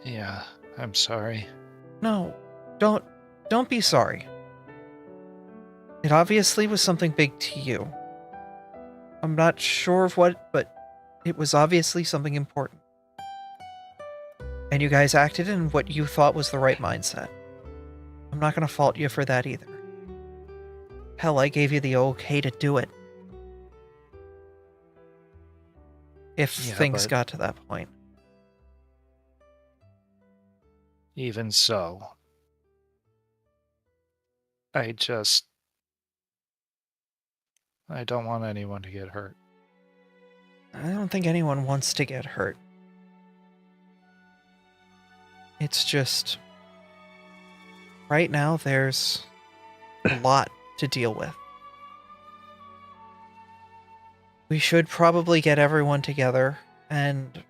Speaker 2: Yeah, I'm sorry.
Speaker 1: No, don't be sorry. It obviously was something big to you. I'm not sure of what, but it was obviously something important. And you guys acted in what you thought was the right mindset. I'm not gonna fault you for that either. Hell, I gave you the okay to do it. If
Speaker 2: Yeah,
Speaker 1: things
Speaker 2: but-
Speaker 1: got to that point.
Speaker 2: Even so, I don't want anyone to get hurt.
Speaker 1: I don't think anyone wants to get hurt. It's just... right now, there's a lot to deal with. We should probably get everyone together and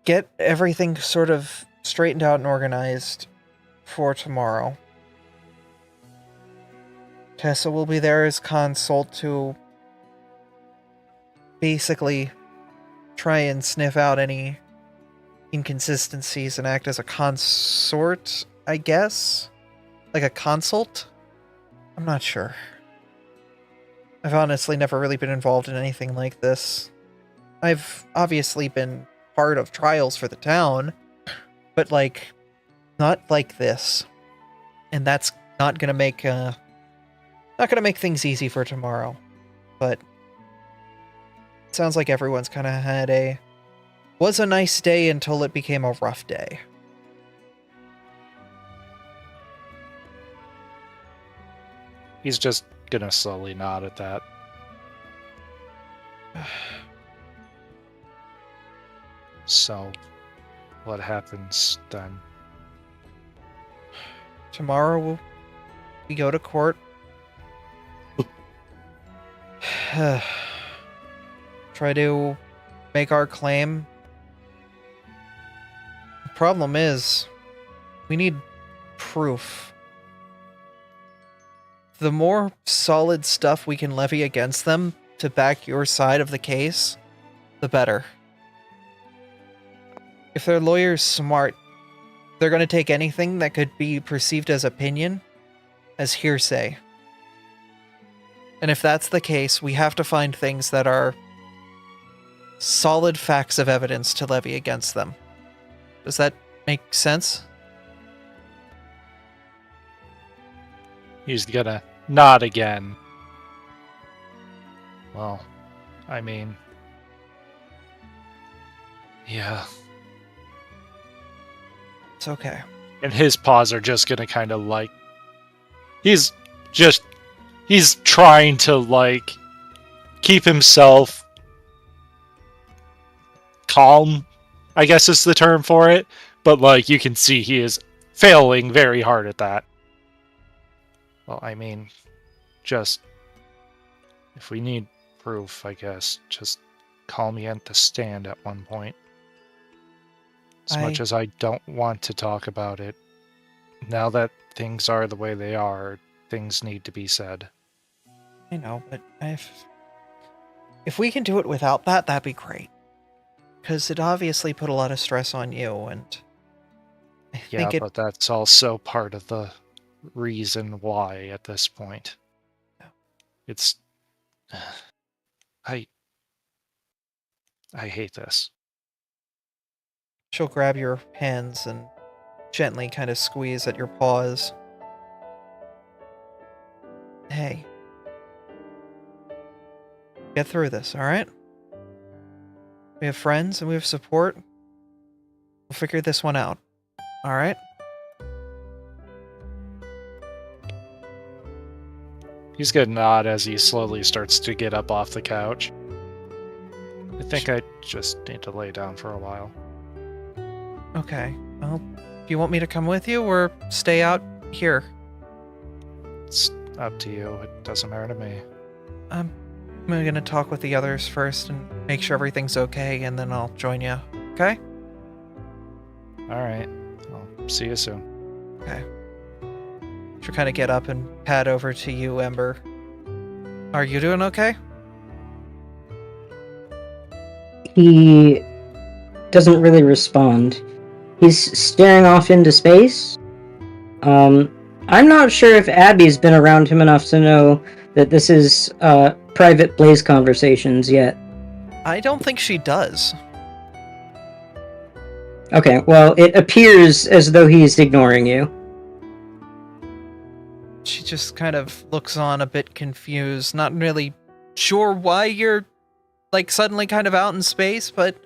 Speaker 1: get everything sort of straightened out and organized for tomorrow. Tessa will be there as consult to basically try and sniff out any inconsistencies and act as a consort, I guess? Like a consult? I'm not sure. I've honestly never really been involved in anything like this. I've obviously been part of trials for the town, but like, not like this. And that's not gonna make things easy for tomorrow. But it sounds like everyone's kind of had was a nice day until it became a rough day.
Speaker 2: He's just gonna slowly nod at that. So, what happens then?
Speaker 1: Tomorrow we go to court. Try to make our claim. The problem is, we need proof. The more solid stuff we can levy against them to back your side of the case, the better. If their lawyer's smart, they're going to take anything that could be perceived as opinion as hearsay. And if that's the case, we have to find things that are solid facts of evidence to levy against them. Does that make sense?
Speaker 2: He's gonna nod again. Well, I mean... yeah.
Speaker 1: It's okay.
Speaker 2: And his paws are just gonna kind of like... He's trying to, like, keep himself calm, I guess is the term for it. But, like, you can see he is failing very hard at that. Well, I mean, just... if we need proof, I guess, just call me at the stand at one point. As much as I don't want to talk about it, now that things are the way they are, things need to be said.
Speaker 1: I know, but if we can do it without that, that'd be great. Because it obviously put a lot of stress on you, and I
Speaker 2: Yeah,
Speaker 1: think
Speaker 2: but that's also part of the reason why at this point.
Speaker 1: Yeah.
Speaker 2: It's... I hate this.
Speaker 1: she'll grab your hands and gently kind of squeeze at your paws. Hey. Get through this, alright? We have friends and we have support. We'll figure this one out. Alright?
Speaker 2: He's gonna nod as he slowly starts to get up off the couch. I think I just need to lay down for a while.
Speaker 1: Okay. Well, do you want me to come with you or stay out here?
Speaker 2: It's up to you. It doesn't matter to me.
Speaker 1: I'm gonna talk with the others first and make sure everything's okay, and then I'll join you. Okay?
Speaker 2: Alright. I'll see you soon.
Speaker 1: Okay. She'll kind of get up and pad over to you, Ember. Are you doing okay?
Speaker 3: He doesn't really respond. He's staring off into space. I'm not sure if Abby's been around him enough to know that this is private Blaze conversations yet.
Speaker 1: I don't think she does.
Speaker 3: Okay, well, it appears as though he's ignoring you.
Speaker 1: She just kind of looks on a bit confused, not really sure why you're, like, suddenly kind of out in space, but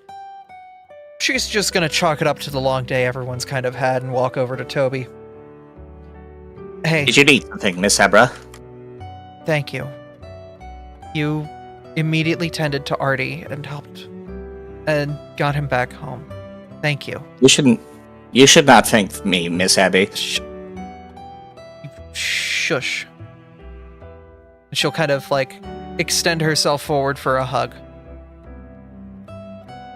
Speaker 1: she's just gonna chalk it up to the long day everyone's kind of had and walk over to Toby. Hey,
Speaker 5: Did you need something, Miss Abra?
Speaker 1: thank you. You immediately tended to Artie and helped and got him back home. Thank you.
Speaker 5: You should not thank me, Miss Abby.
Speaker 1: Shush. She'll kind of, like, extend herself forward for a hug.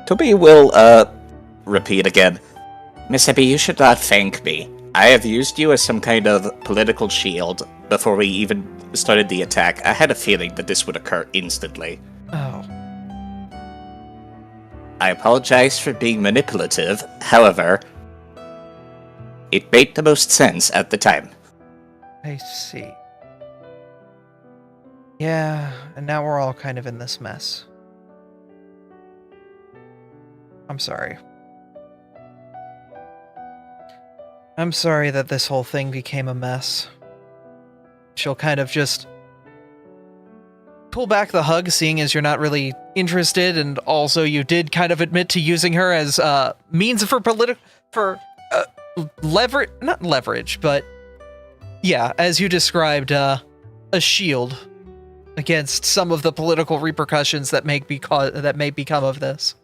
Speaker 5: Toby will, repeat again. Miss Abby, you should not thank me. I have used you as some kind of political shield before we even started the attack. I had a feeling that this would occur instantly.
Speaker 1: Oh.
Speaker 5: I apologize for being manipulative, however, it made the most sense at the time.
Speaker 1: I see. Yeah, and now we're all kind of in this mess. I'm sorry. I'm sorry that this whole thing became a mess. She'll kind of just pull back the hug, seeing as you're not really interested, and also you did kind of admit to using her as means for leverage, not leverage, but yeah, as you described, a shield against some of the political repercussions that may become of this.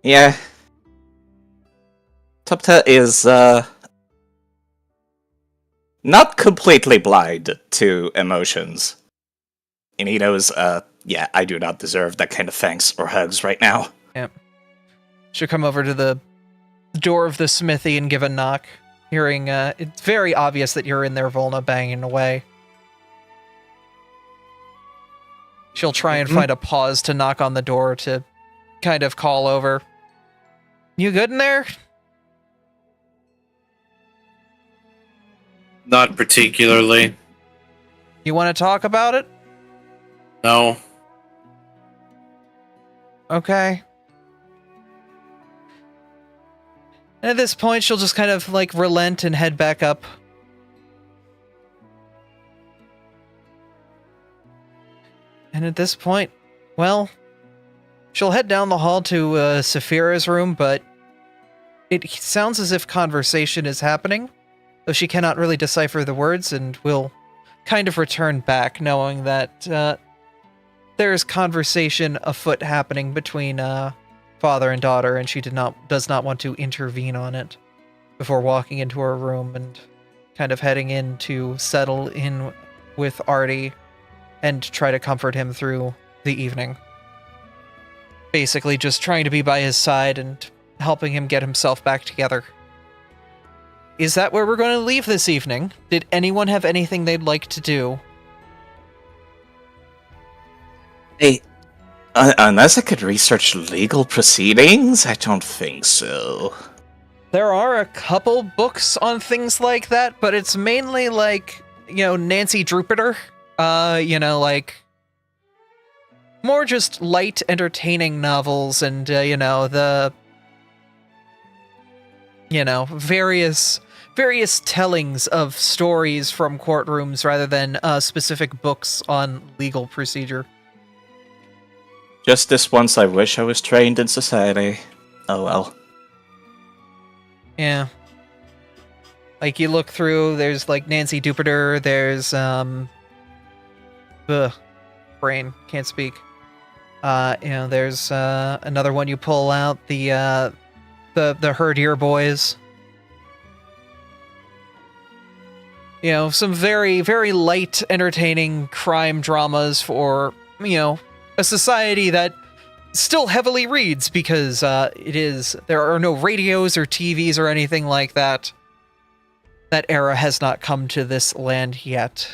Speaker 5: Yeah. Tupta is, not completely blind to emotions. And he knows, yeah, I do not deserve that kind of thanks or hugs right now.
Speaker 1: Yep. She'll come over to the door of the smithy and give a knock, hearing, it's very obvious that you're in there, Volna, banging away. She'll try and find a pause to knock on the door to kind of call over. You good in there?
Speaker 8: Not particularly.
Speaker 1: You want to talk about it?
Speaker 8: No.
Speaker 1: Okay. And at this point, she'll just kind of, like, relent and head back up. And at this point, well, she'll head down the hall to Saphira's room, but it sounds as if conversation is happening, though she cannot really decipher the words, and will kind of return back, knowing that there's conversation afoot happening between father and daughter, and she does not want to intervene on it before walking into her room and kind of heading in to settle in with Artie and try to comfort him through the evening. Basically just trying to be by his side and helping him get himself back together. Is that where we're going to leave this evening? Did anyone have anything they'd like to do?
Speaker 5: Hey, unless I could research legal proceedings, I don't think so.
Speaker 1: There are a couple books on things like that, but it's mainly like, Nancy Drupiter. Like more just light, entertaining novels and, various tellings of stories from courtrooms rather than specific books on legal procedure.
Speaker 5: Just this once I wish I was trained in society. Oh well.
Speaker 1: Yeah. Like, you look through, there's, like, Nancy Duperter, there's, brain, can't speak. There's, another one you pull out, the Herdier Boys. Some very, very light, entertaining crime dramas for, a society that still heavily reads because, there are no radios or TVs or anything like that. That era has not come to this land yet.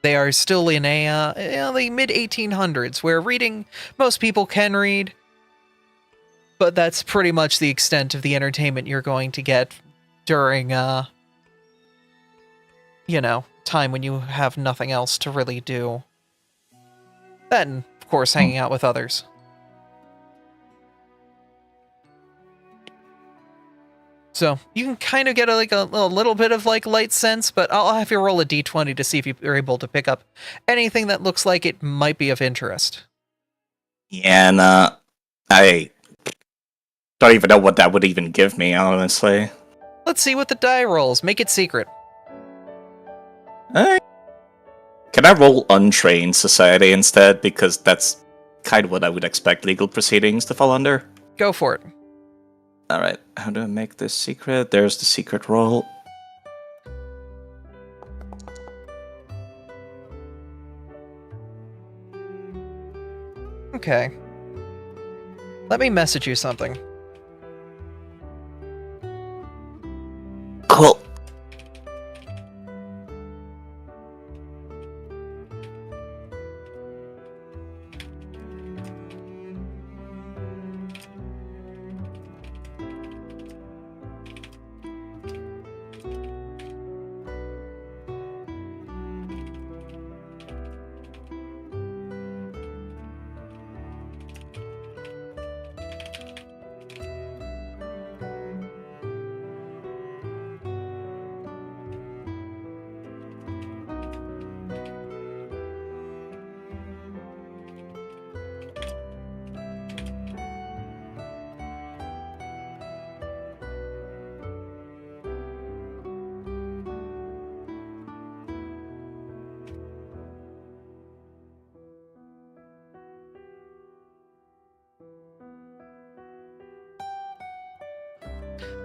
Speaker 1: They are still in the mid-1800s, where reading, most people can read, but that's pretty much the extent of the entertainment you're going to get during, time when you have nothing else to really do. Then, of course, hanging out with others. So, you can kind of get a little bit of, light sense, but I'll have you roll a d20 to see if you're able to pick up anything that looks like it might be of interest.
Speaker 5: Yeah, and, I don't even know what that would even give me, honestly.
Speaker 1: Let's see what the die rolls. Make it secret.
Speaker 5: Can I roll Untrained Society instead? Because that's kind of what I would expect legal proceedings to fall under.
Speaker 1: Go for it.
Speaker 5: Alright, how do I make this secret? There's the secret roll.
Speaker 1: Okay. Let me message you something.
Speaker 5: Cool.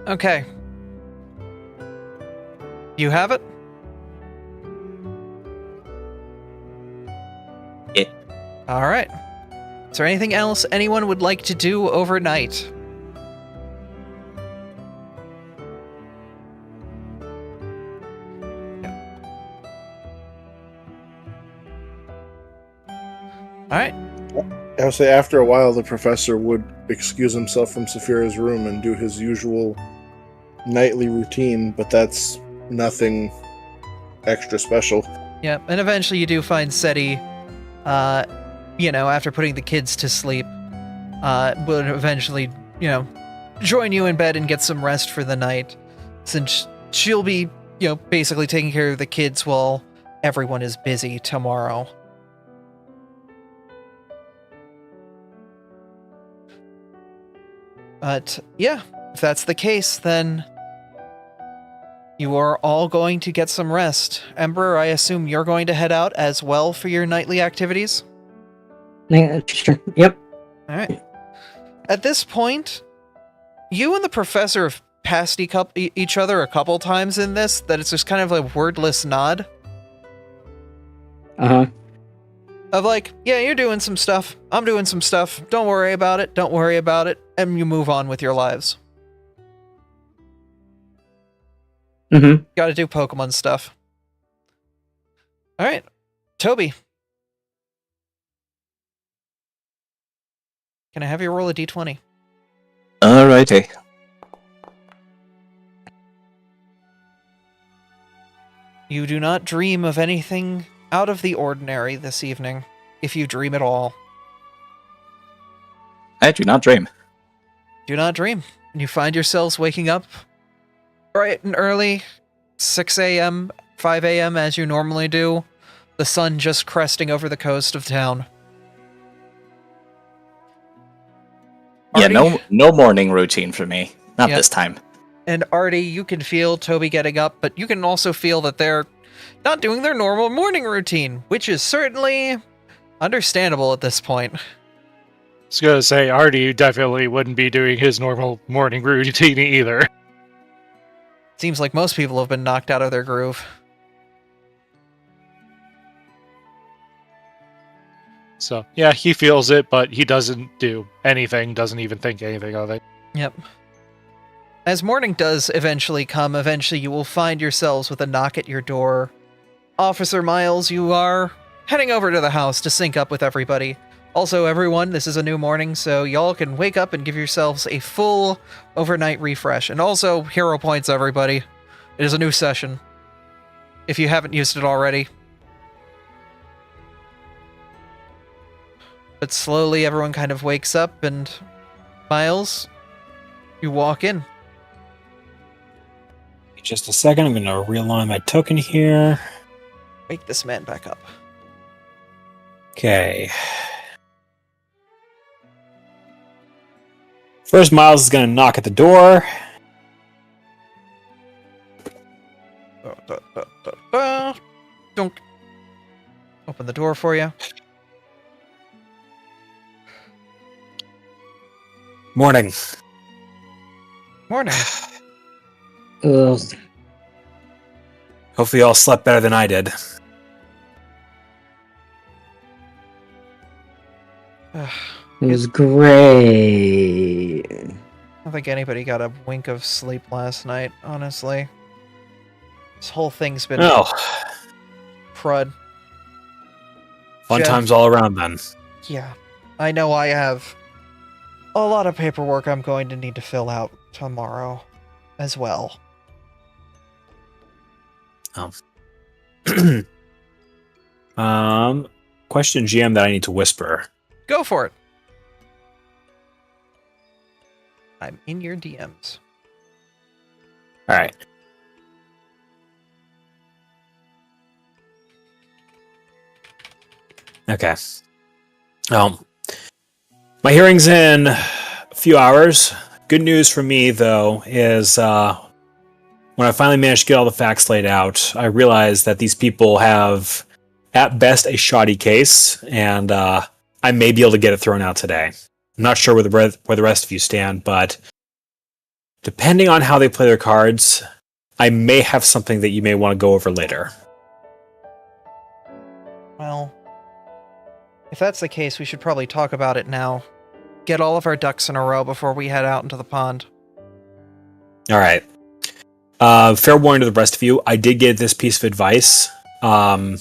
Speaker 1: Okay. You have it?
Speaker 5: Yeah.
Speaker 1: Alright. Is there anything else anyone would like to do overnight? Alright.
Speaker 7: I would say after a while, the professor would excuse himself from Saphira's room and do his usual nightly routine, but that's nothing extra special.
Speaker 1: Yeah, and eventually you do find Seti, after putting the kids to sleep, will eventually, join you in bed and get some rest for the night, since she'll be, basically taking care of the kids while everyone is busy tomorrow. But, yeah, if that's the case, then you are all going to get some rest. Ember, I assume you're going to head out as well for your nightly activities?
Speaker 3: Yeah, sure. Yep.
Speaker 1: Alright. At this point, you and the professor have passed each other a couple times in this, that it's just kind of a wordless nod.
Speaker 3: Uh-huh.
Speaker 1: Of like, yeah, you're doing some stuff. I'm doing some stuff. Don't worry about it. Don't worry about it. And you move on with your lives.
Speaker 3: Mm-hmm.
Speaker 1: Gotta do Pokemon stuff. Alright. Toby. Can I have you roll a d20?
Speaker 5: Alrighty.
Speaker 1: You do not dream of anything out of the ordinary this evening, if you dream at all.
Speaker 5: I do not dream.
Speaker 1: Do not dream. And you find yourselves waking up bright and early, 6 a.m., 5 a.m. as you normally do, the sun just cresting over the coast of town.
Speaker 5: Yeah,
Speaker 1: Artie-
Speaker 5: no morning routine for me. Not
Speaker 1: Yep.
Speaker 5: this time.
Speaker 1: And Artie, you can feel Toby getting up, but you can also feel that they're not doing their normal morning routine, which is certainly understandable at this point.
Speaker 2: I was gonna say, Artie definitely wouldn't be doing his normal morning routine either.
Speaker 1: Seems like most people have been knocked out of their groove.
Speaker 2: So, yeah, he feels it, but he doesn't do anything, doesn't even think anything of it.
Speaker 1: Yep. As morning does eventually come, eventually you will find yourselves with a knock at your door. Officer Miles, you are heading over to the house to sync up with everybody. Also, everyone, this is a new morning, so y'all can wake up and give yourselves a full overnight refresh. And also, hero points, everybody. It is a new session, if you haven't used it already. But slowly, everyone kind of wakes up, and Miles, you walk in.
Speaker 6: Just a second, I'm going to realign my token here.
Speaker 1: Wake this man back up.
Speaker 6: Okay. First, Miles is going to knock at the door.
Speaker 1: Don't open the door for you.
Speaker 6: Morning.
Speaker 1: Morning.
Speaker 3: Ugh.
Speaker 6: Hopefully you all slept better than I did.
Speaker 1: Ugh,
Speaker 3: It was great.
Speaker 1: I don't think anybody got a wink of sleep last night, honestly. This whole thing's been
Speaker 6: Oh,
Speaker 1: crud.
Speaker 6: fun
Speaker 1: Jeff.
Speaker 6: times all around then.
Speaker 1: Yeah, I know I have a lot of paperwork I'm going to need to fill out tomorrow as well.
Speaker 6: Question GM that I need to whisper.
Speaker 1: Go for it. I'm in your DMs.
Speaker 6: All right. Okay. My hearing's in a few hours. Good news for me, though, is when I finally managed to get all the facts laid out, I realized that these people have, at best, a shoddy case, and I may be able to get it thrown out today. I'm not sure where the rest of you stand, but depending on how they play their cards, I may have something that you may want to go over later.
Speaker 1: Well, if that's the case, we should probably talk about it now. Get all of our ducks in a row before we head out into the pond.
Speaker 6: All right. Fair warning to the rest of you, I did get this piece of advice. I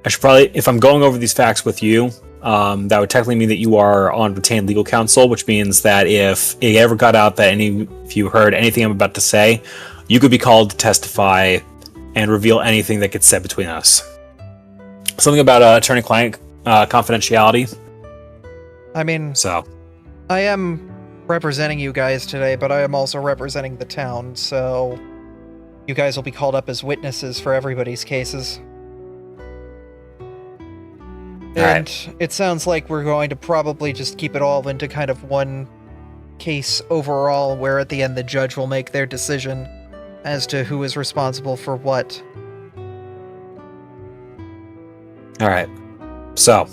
Speaker 6: should probably, if I'm going over these facts with you, that would technically mean that you are on retained legal counsel, which means that if it ever got out that any of you heard anything I'm about to say, you could be called to testify and reveal anything that gets said between us. Something about attorney-client confidentiality.
Speaker 1: I mean,
Speaker 6: So,
Speaker 1: I am representing you guys today, but I am also representing the town, so you guys will be called up as witnesses for everybody's cases. And it sounds like we're going to probably just keep it all into kind of one case overall, where at the end the judge will make their decision as to who is responsible for what.
Speaker 6: all right. So,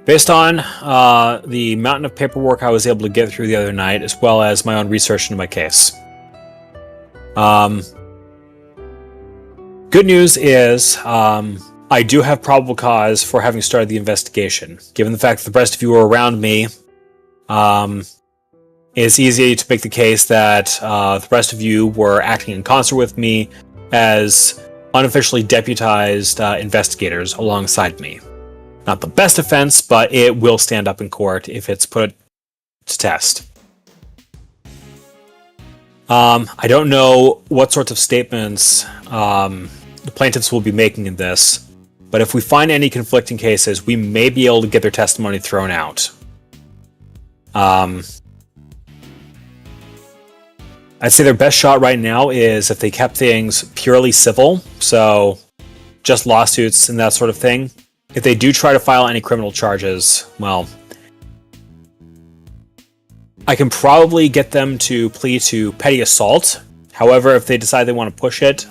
Speaker 6: Based on the mountain of paperwork I was able to get through the other night, as well as my own research into my case. Good news is I do have probable cause for having started the investigation. Given the fact that the rest of you were around me, it's easy to make the case that the rest of you were acting in concert with me as unofficially deputized investigators alongside me. Not the best offense, but it will stand up in court if it's put to test. I don't know what sorts of statements the plaintiffs will be making in this, but if we find any conflicting cases, we may be able to get their testimony thrown out. I'd say their best shot right now is if they kept things purely civil, so just lawsuits and that sort of thing. If they do try to file any criminal charges, well, I can probably get them to plead to petty assault. However, if they decide they want to push it,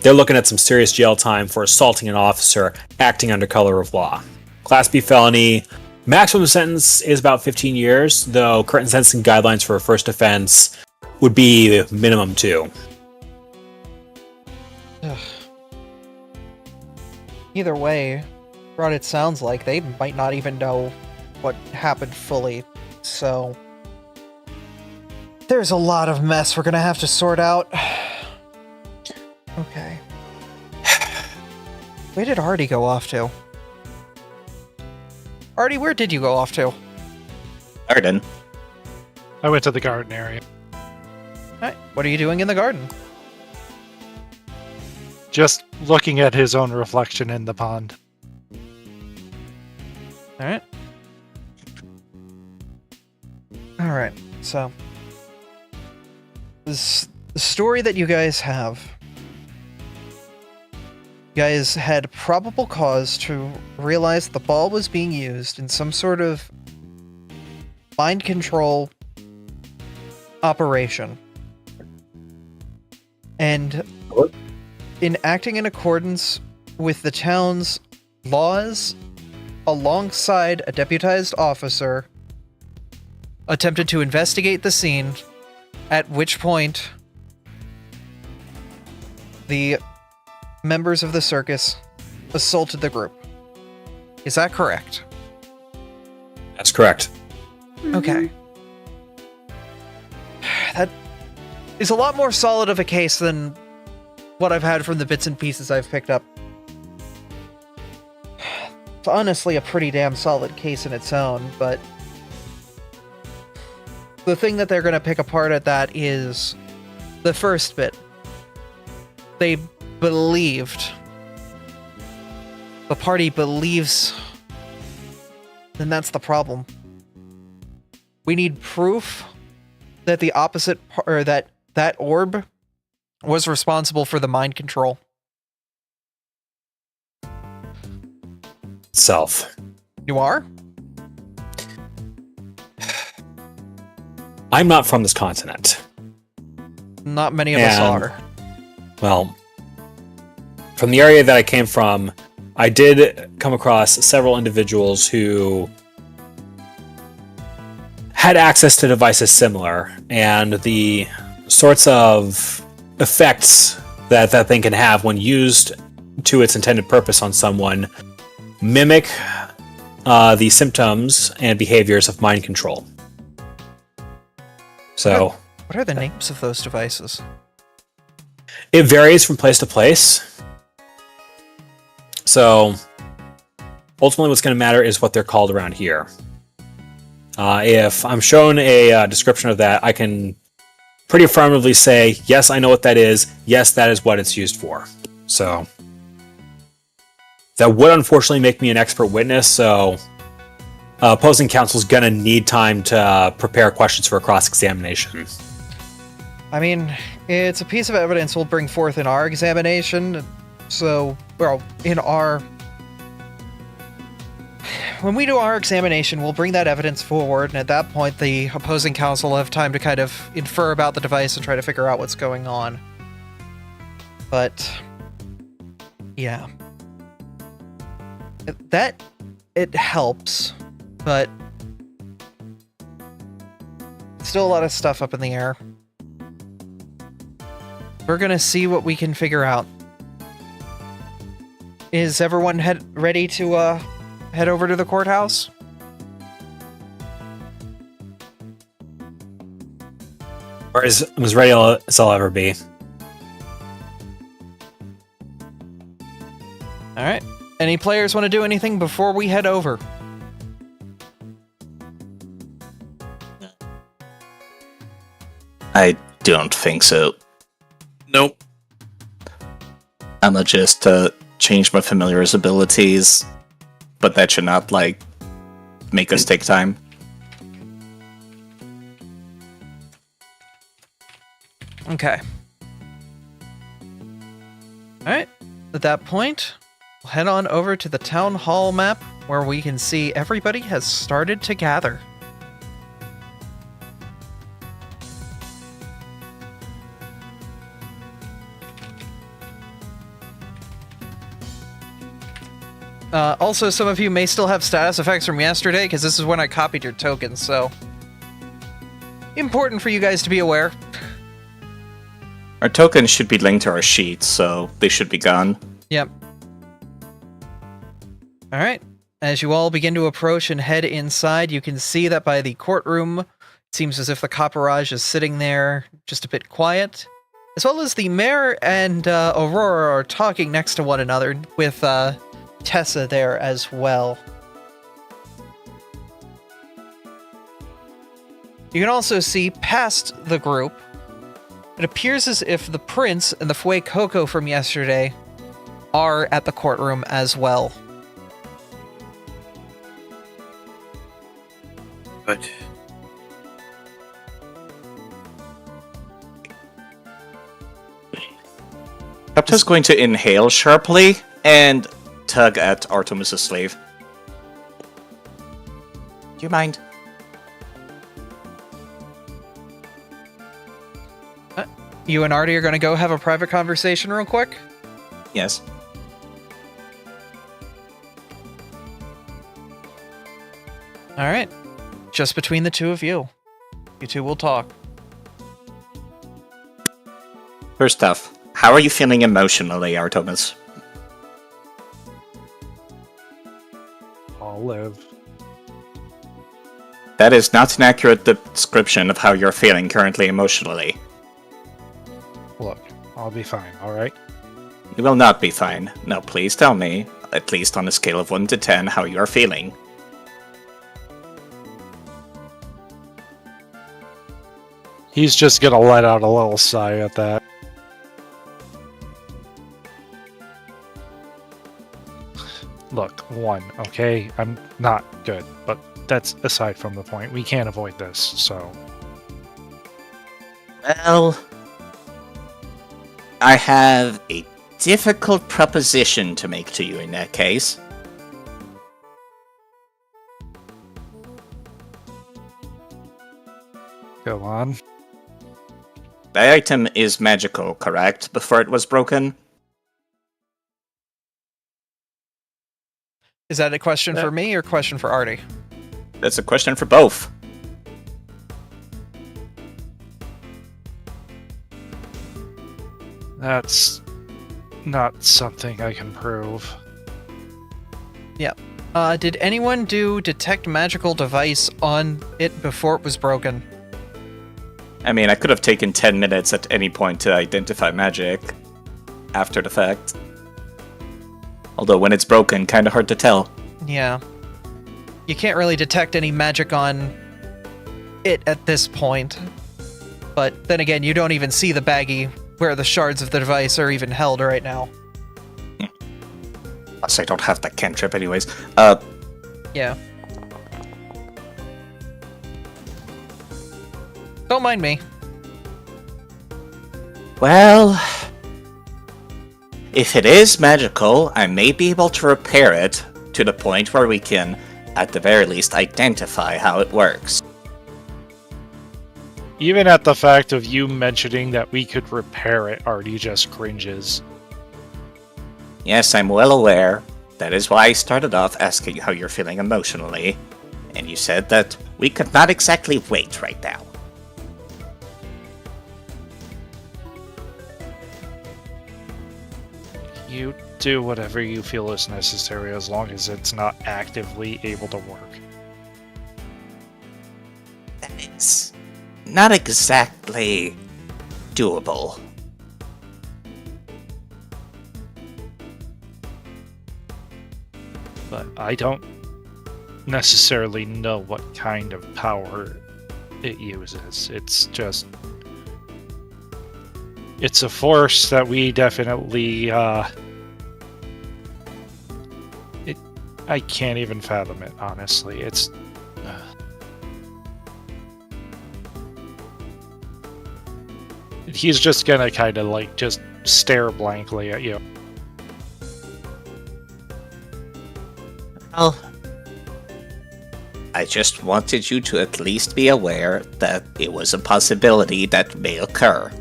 Speaker 6: they're looking at some serious jail time for assaulting an officer acting under color of law. Class B felony, maximum sentence is about 15 years, though current sentencing guidelines for a first offense would be minimum 2.
Speaker 1: Either way, what it sounds like, they might not even know what happened fully, so there's a lot of mess we're gonna have to sort out. Okay. Where did Artie go off to? Artie, where did you go off to?
Speaker 5: Garden.
Speaker 2: I went to the garden area.
Speaker 1: Alright, what are you doing in the garden?
Speaker 2: Just looking at his own reflection in the pond.
Speaker 1: Alright. Alright, so the story that you guys have. You guys had probable cause to realize the ball was being used in some sort of mind control operation. And in acting in accordance with the town's laws, alongside a deputized officer, attempted to investigate the scene, at which point the members of the circus assaulted the group. Is that correct?
Speaker 6: That's correct.
Speaker 1: Okay. That is a lot more solid of a case than what I've had from the bits and pieces I've picked up. It's honestly a pretty damn solid case in its own, but the thing that they're going to pick apart at that is the first bit. They believed. The party believes. Then that's the problem. We need proof that the opposite, or that orb was responsible for the mind control.
Speaker 6: Self.
Speaker 1: You are?
Speaker 6: I'm not from this continent.
Speaker 1: Not many of us are.
Speaker 6: Well, from the area that I came from, I did come across several individuals who had access to devices similar, and the sorts of effects that that thing can have when used to its intended purpose on someone mimic the symptoms and behaviors of mind control. So,
Speaker 1: what are the names of those devices?
Speaker 6: it varies from place to place. So, ultimately what's going to matter is what they're called around here. If I'm shown a description of that, I can pretty affirmatively say, yes, I know what that is. Yes, that is what it's used for. So, that would unfortunately make me an expert witness, so opposing counsel's going to need time to prepare questions for a cross-examination.
Speaker 1: I mean, it's a piece of evidence we'll bring forth in our examination, so, well, when we do our examination, we'll bring that evidence forward, and at that point, the opposing counsel will have time to kind of infer about the device and try to figure out what's going on. But, yeah. That it helps, but still a lot of stuff up in the air. We're gonna see what we can figure out. Is everyone ready to head over to the courthouse?
Speaker 6: Or as ready as I'll ever be.
Speaker 1: All right. Any players want to do anything before we head over?
Speaker 5: I don't think so.
Speaker 8: Nope.
Speaker 5: I'ma just change my familiar's abilities, but that should not, like, make us take time.
Speaker 1: Okay. Alright. At that point, we'll head on over to the town hall map where we can see everybody has started to gather. Also, some of you may still have status effects from yesterday, because this is when I copied your tokens, so... important for you guys to be aware.
Speaker 5: Our tokens should be linked to our sheets, so they should be gone.
Speaker 1: Yep. Alright. As you all begin to approach and head inside, you can see that by the courtroom, it seems as if the copperage is sitting there, just a bit quiet. As well as the mayor and Aurora are talking next to one another, with Tessa there as well. You can also see past the group, it appears as if the prince and the Fue Coco from yesterday are at the courtroom as well.
Speaker 8: Good.
Speaker 5: Capta's going to inhale sharply and tug at Artemis's sleeve. Do you mind?
Speaker 1: You and Artie are going to go have a private conversation real quick?
Speaker 5: Yes.
Speaker 1: Alright. Just between the two of you. You two will talk.
Speaker 5: First off, how are you feeling emotionally, Artemis?
Speaker 2: I'll live.
Speaker 5: That is not an accurate description of how you're feeling currently emotionally.
Speaker 2: Look, I'll be fine, alright?
Speaker 5: You will not be fine. Now please tell me, at least on a scale of 1 to 10, how you are feeling.
Speaker 2: He's just gonna let out a little sigh at that. Look, 1, okay? I'm not good, but that's aside from the point. We can't avoid this, so...
Speaker 5: Well, I have a difficult proposition to make to you in that case.
Speaker 2: Go on.
Speaker 5: The item is magical, correct? Before it was broken?
Speaker 1: Is that a question for me or a question for Artie?
Speaker 5: That's a question for both.
Speaker 2: That's not something I can prove.
Speaker 1: Yeah. Did anyone do detect magical device on it before it was broken?
Speaker 5: I mean, I could have taken 10 minutes at any point to identify magic after the fact. Although when it's broken, kind of hard to tell.
Speaker 1: Yeah. You can't really detect any magic on it at this point. But then again, you don't even see the baggie where the shards of the device are even held right now.
Speaker 5: Plus, I don't have that cantrip anyways.
Speaker 1: Yeah. Don't mind me.
Speaker 5: Well... if it is magical, I may be able to repair it to the point where we can, at the very least, identify how it works.
Speaker 2: Even at the fact of you mentioning that we could repair it, Artie just cringes.
Speaker 5: Yes, I'm well aware. That is why I started off asking how you're feeling emotionally, and you said that we could not exactly wait right now.
Speaker 2: You do whatever you feel is necessary as long as it's not actively able to work.
Speaker 5: That is not exactly doable.
Speaker 2: But I don't necessarily know what kind of power it uses. It's just... It's a force that we definitely, I can't even fathom it, honestly. It's... He's just gonna kind of, like, just stare blankly at you.
Speaker 5: Well, I just wanted you to at least be aware that it was a possibility that may occur.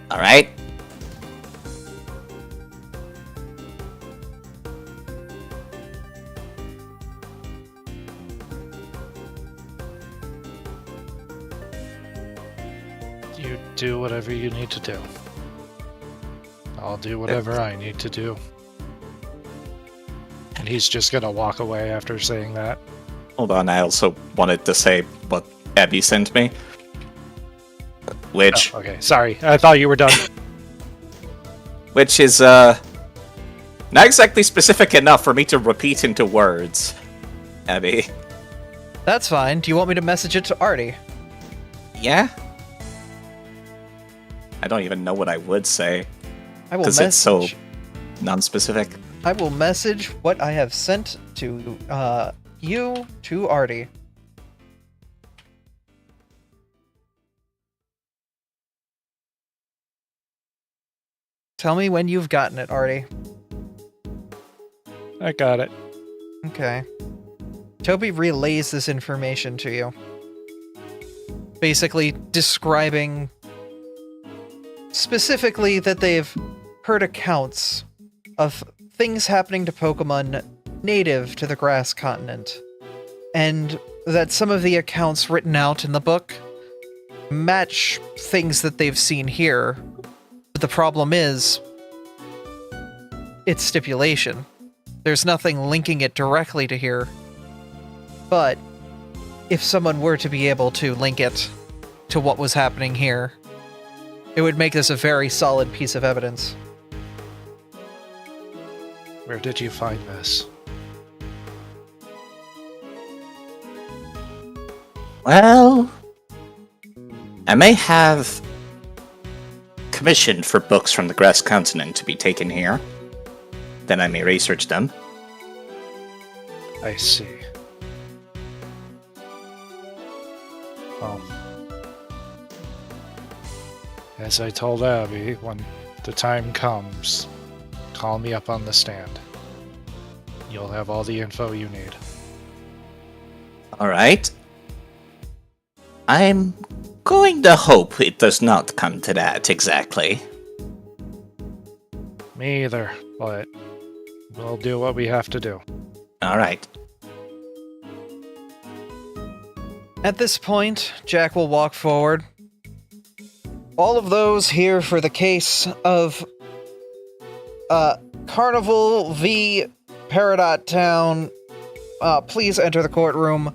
Speaker 5: Alright?
Speaker 2: You do whatever you need to do. I'll do whatever I need to do. And he's just gonna walk away after saying that.
Speaker 5: Hold on, I also wanted to say what Abby sent me. Which...
Speaker 2: Oh, okay, sorry. I thought you were done.
Speaker 5: Which is, not exactly specific enough for me to repeat into words. Abby.
Speaker 1: That's fine. Do you want me to message it to Artie?
Speaker 5: Yeah? I don't even know what I would say,
Speaker 1: I will
Speaker 5: because
Speaker 1: message.
Speaker 5: it's so non-specific.
Speaker 1: I will message what I have sent to you to Artie. Tell me when you've gotten it, Artie.
Speaker 2: I got it.
Speaker 1: Okay. Toby relays this information to you. Basically describing specifically that they've heard accounts of things happening to Pokemon native to the grass continent, and that some of the accounts written out in the book match things that they've seen here. But the problem is, it's stipulation. There's nothing linking it directly to here. But if someone were to be able to link it to what was happening here, it would make this a very solid piece of evidence.
Speaker 2: Where did you find this?
Speaker 5: Well, I may have commissioned for books from the Grass Continent to be taken here. Then I may research them.
Speaker 2: I see. Well, as I told Abby, when the time comes, call me up on the stand. You'll have all the info you need.
Speaker 5: Alright. I'm going to hope it does not come to that exactly.
Speaker 2: Me either, but we'll do what we have to do.
Speaker 5: Alright.
Speaker 1: At this point, Jack will walk forward. All of those here for the case of Carnival v. Peridot Town, please enter the courtroom.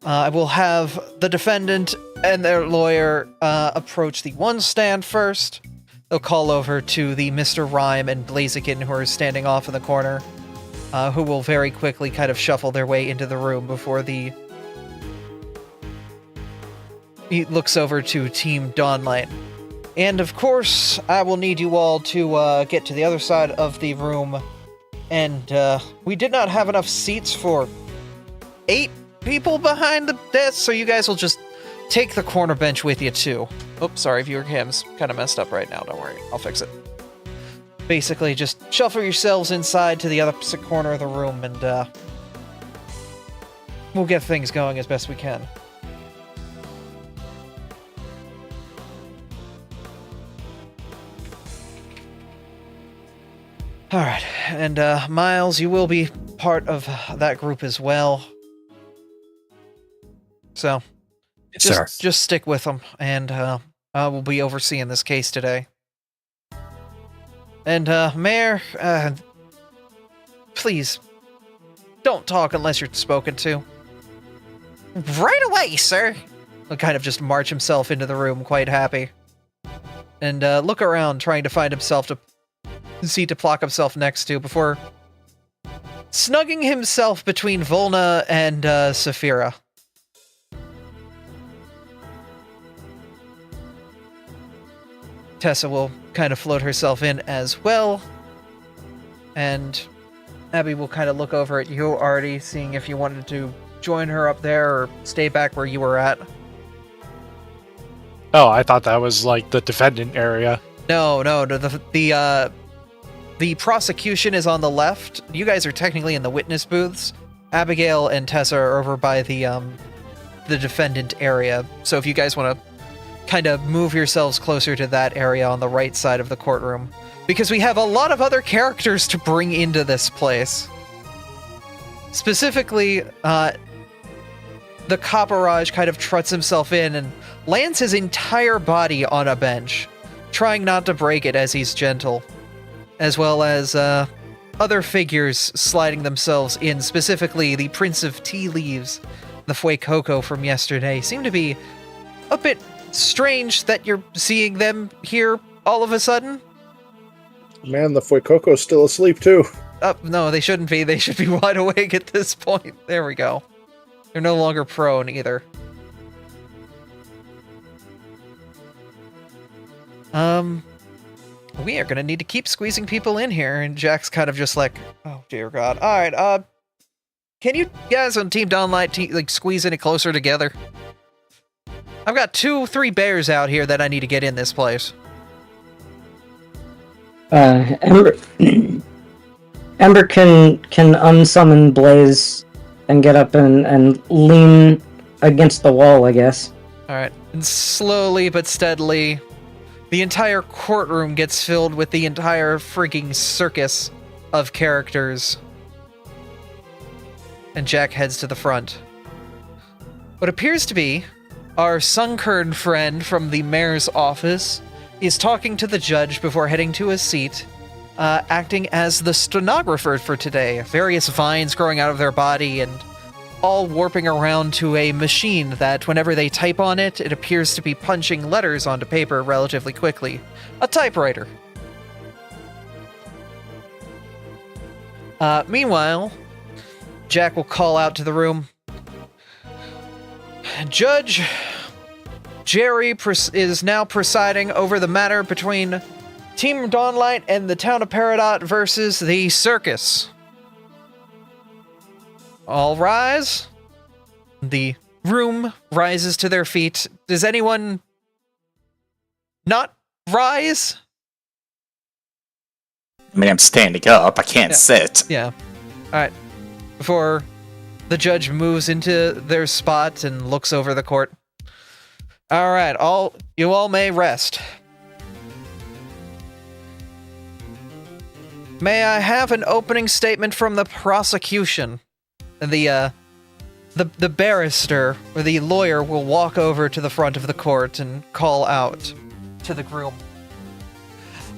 Speaker 1: I will have the defendant and their lawyer approach the one stand first. They'll call over to the Mr. Rhyme and Blaziken, who are standing off in the corner, who will very quickly kind of shuffle their way into the room before he looks over to Team Dawnlight. And of course, I will need you all to get to the other side of the room. And we did not have enough seats for 8 people behind the desk, so you guys will just take the corner bench with you too. Oops, sorry, viewer cam's kind of messed up right now. Don't worry, I'll fix it. Basically, just shuffle yourselves inside to the other corner of the room, and we'll get things going as best we can. All right, and Miles, you will be part of that group as well. So,
Speaker 6: Sir.
Speaker 1: just stick with them, and I will be overseeing this case today. And Mayor, please don't talk unless you're spoken to. Right away, sir. He'll kind of just march himself into the room, quite happy, and look around, trying to find himself to seat to plonk himself next to before snugging himself between Volna and Saphira. Tessa will kind of float herself in as well, and Abby will kind of look over at you already, seeing if you wanted to join her up there or stay back where you were at.
Speaker 2: Oh, I thought that was like the defendant area.
Speaker 1: No, the prosecution is on the left. You guys are technically in the witness booths. Abigail and Tessa are over by the defendant area. So if you guys want to kind of move yourselves closer to that area on the right side of the courtroom, because we have a lot of other characters to bring into this place. Specifically, the Copperage kind of struts himself in and lands his entire body on a bench, trying not to break it as he's gentle, as well as other figures sliding themselves in. Specifically, the Prince of Tea Leaves, the Fuecoco from yesterday, seem to be a bit strange that you're seeing them here all of a sudden.
Speaker 7: Man, the Fuecoco's still asleep too.
Speaker 1: No, they shouldn't be. They should be wide awake at this point. There we go. They're no longer prone either. We are gonna need to keep squeezing people in here, and Jack's kind of just like, oh dear God. All right, can you guys on Team Dawnlight like squeeze any closer together? I've got 2-3 bears out here that I need to get in this place.
Speaker 3: Ember can unsummon Blaze and get up and lean against the wall, I guess.
Speaker 1: All right, and slowly but steadily, the entire courtroom gets filled with the entire freaking circus of characters. And Jack heads to the front. What appears to be our Sunkern friend from the mayor's office is talking to the judge before heading to his seat, acting as the stenographer for today. Various vines growing out of their body and all warping around to a machine that, whenever they type on it, it appears to be punching letters onto paper relatively quickly. A typewriter. Meanwhile, Jack will call out to the room. Judge Jerry is now presiding over the matter between Team Dawnlight and the town of Peridot versus the circus. All rise. The room rises to their feet. Does anyone not rise?
Speaker 5: I mean, I'm standing up. I can't sit.
Speaker 1: Yeah. All right. Before the judge moves into their spot and looks over the court. All right, you all may rest. May I have an opening statement from the prosecution? The barrister or the lawyer will walk over to the front of the court and call out to the groom.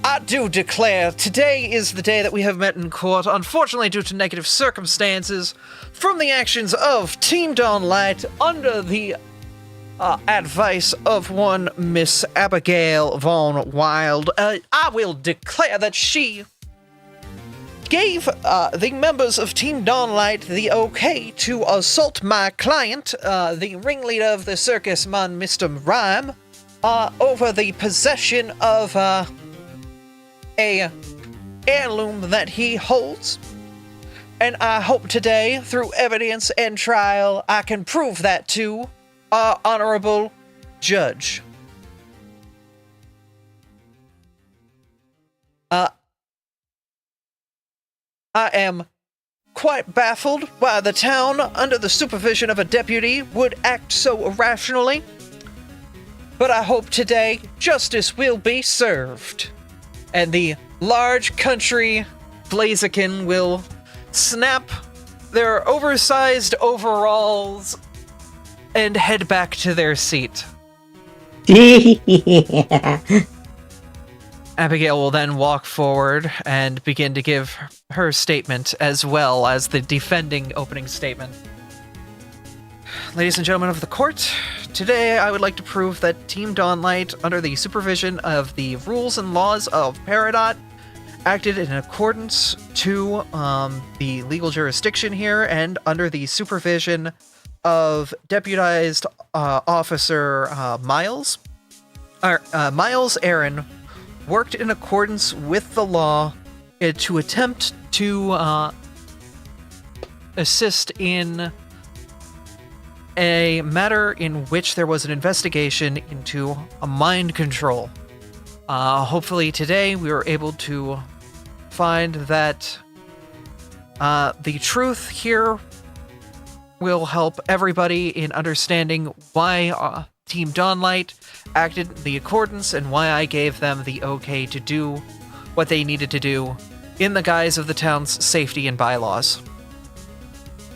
Speaker 1: I do declare today is the day that we have met in court, unfortunately due to negative circumstances from the actions of Team Dawnlight under the advice of one Miss Abigail Von Wild. I will declare that she gave the members of Team Dawnlight the okay to assault my client, the ringleader of the circus man, Mr. Rhyme, over the possession of a heirloom that he holds. And I hope today, through evidence and trial, I can prove that to our honorable judge. I am quite baffled why the town, under the supervision of a deputy, would act so irrationally. But I hope today justice will be served. And the large country Blaziken will snap their oversized overalls and head back to their seat. Abigail will then walk forward and begin to give her statement as well as the defending opening statement. Ladies and gentlemen of the court, today I would like to prove that Team Dawnlight, under the supervision of the rules and laws of Peridot, acted in accordance to the legal jurisdiction here and under the supervision of Deputized Officer Miles. Miles Aaron worked in accordance with the law to attempt to assist in a matter in which there was an investigation into a mind control. Hopefully today we were able to find that the truth here will help everybody in understanding why Team Dawnlight acted in the accordance and why I gave them the okay to do what they needed to do in the guise of the town's safety and bylaws.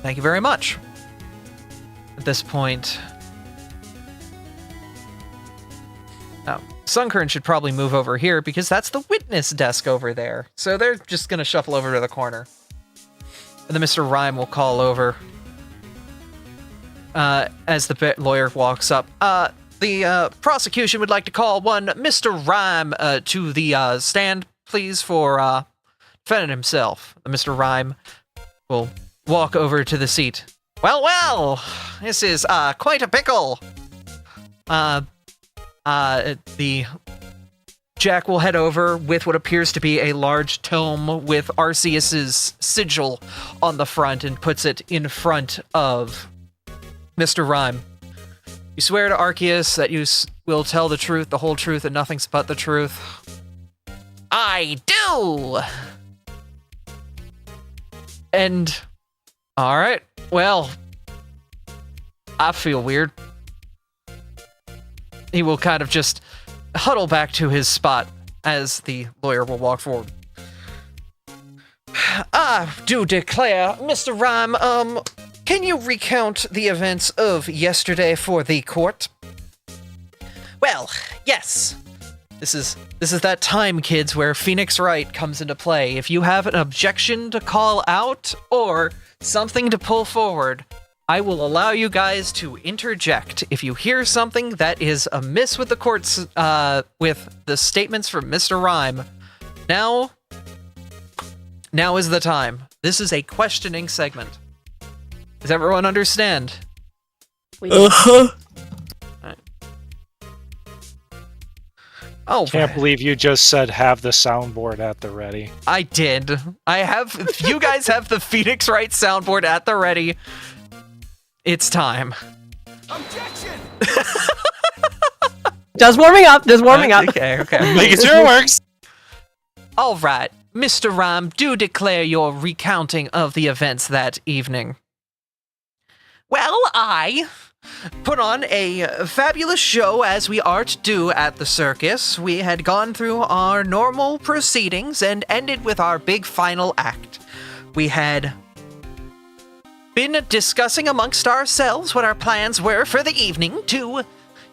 Speaker 1: Thank you very much. At this point, Sunkern should probably move over here because that's the witness desk over there. So they're just going to shuffle over to the corner. And then Mr. Rhyme will call over as the lawyer walks up. The prosecution would like to call one Mr. Rhyme to the stand, please, for defending himself. Mr. Rhyme will walk over to the seat. Well, this is quite a pickle. The Jack will head over with what appears to be a large tome with Arceus's sigil on the front and puts it in front of Mr. Rhyme. You swear to Arceus that you will tell the truth, the whole truth, and nothing but the truth? I do! And, alright, well, I feel weird. He will kind of just huddle back to his spot as the lawyer will walk forward. I do declare, Mr. Rhyme, can you recount the events of yesterday for the court? Well, yes. This is that time, kids, where Phoenix Wright comes into play. If you have an objection to call out or something to pull forward, I will allow you guys to interject if you hear something that is amiss with the courts, with the statements from Mr. Rhyme. Now is the time. This is a questioning segment. Does everyone understand?
Speaker 4: Uh-huh.
Speaker 1: Right. Oh,
Speaker 2: Can't believe you just said have the soundboard at the ready.
Speaker 1: I did. You guys have the Phoenix Wright soundboard at the ready. It's time.
Speaker 9: Objection!
Speaker 4: Just warming up.
Speaker 1: Okay.
Speaker 2: Making sure it works.
Speaker 1: All right, Mr. Rhyme, do declare your recounting of the events that evening. Well, I put on a fabulous show as we are to do at the circus. We had gone through our normal proceedings and ended with our big final act. We had been discussing amongst ourselves what our plans were for the evening to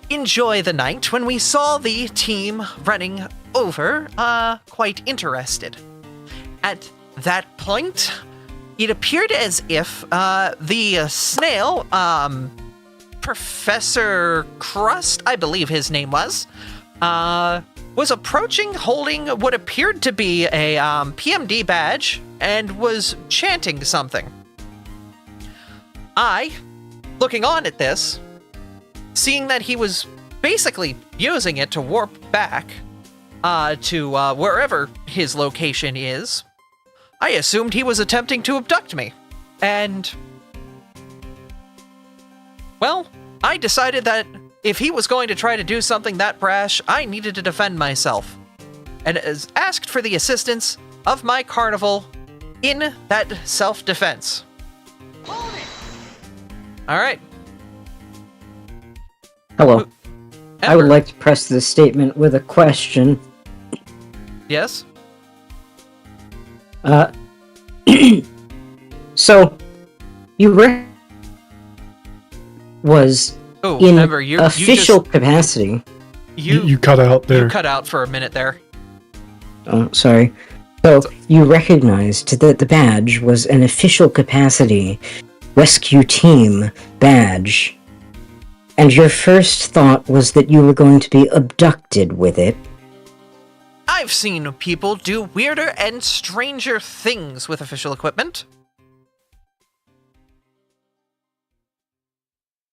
Speaker 1: enjoy the night when we saw the team running over, quite interested. At that point, it appeared as if the snail, Professor Crust, I believe his name was approaching holding what appeared to be a PMD badge and was chanting something. I, looking on at this, seeing that he was basically using it to warp back to wherever his location is, I assumed he was attempting to abduct me. And, well, I decided that if he was going to try to do something that brash, I needed to defend myself. And asked for the assistance of my carnival in that self-defense. All right.
Speaker 3: Hello. I would like to press this statement with a question.
Speaker 1: Yes?
Speaker 3: Uh, so, you was
Speaker 1: Oh,
Speaker 3: in
Speaker 1: Ember, you
Speaker 3: official capacity.
Speaker 10: You cut out there.
Speaker 1: You cut out for a minute there.
Speaker 3: Oh, sorry. So, you recognized that the badge was an official capacity rescue team badge. And your first thought was that you were going to be abducted with it.
Speaker 1: I've seen people do weirder and stranger things with official equipment.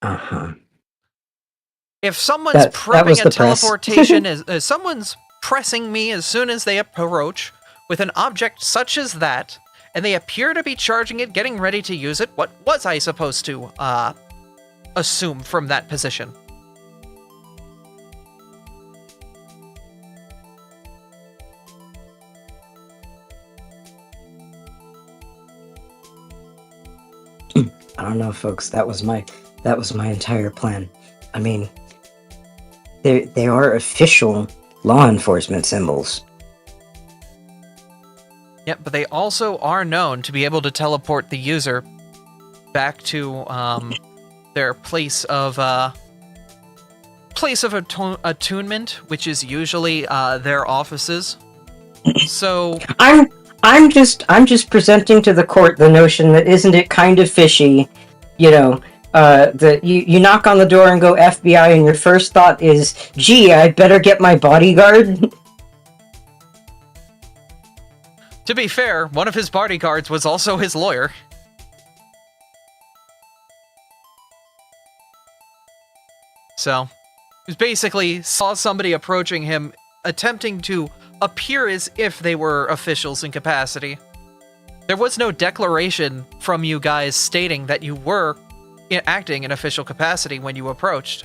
Speaker 3: Uh-huh.
Speaker 1: If someone's
Speaker 3: That was
Speaker 1: prepping a
Speaker 3: the press.
Speaker 1: teleportation, as someone's pressing me as soon as they approach with an object such as that, and they appear to be charging it, getting ready to use it, what was I supposed to, assume from that position?
Speaker 3: I don't know, folks. That was my entire plan. I mean, they are official law enforcement symbols.
Speaker 1: Yep, but they also are known to be able to teleport the user back to their place of attunement, which is usually their offices. So
Speaker 3: I'm just presenting to the court the notion that isn't it kind of fishy, that you knock on the door and go FBI and your first thought is, gee, I better get my bodyguard.
Speaker 1: to be fair, one of his bodyguards was also his lawyer. So, he basically saw somebody approaching him, attempting to appear as if they were officials in capacity. There was no declaration from you guys stating that you were acting in official capacity when you approached.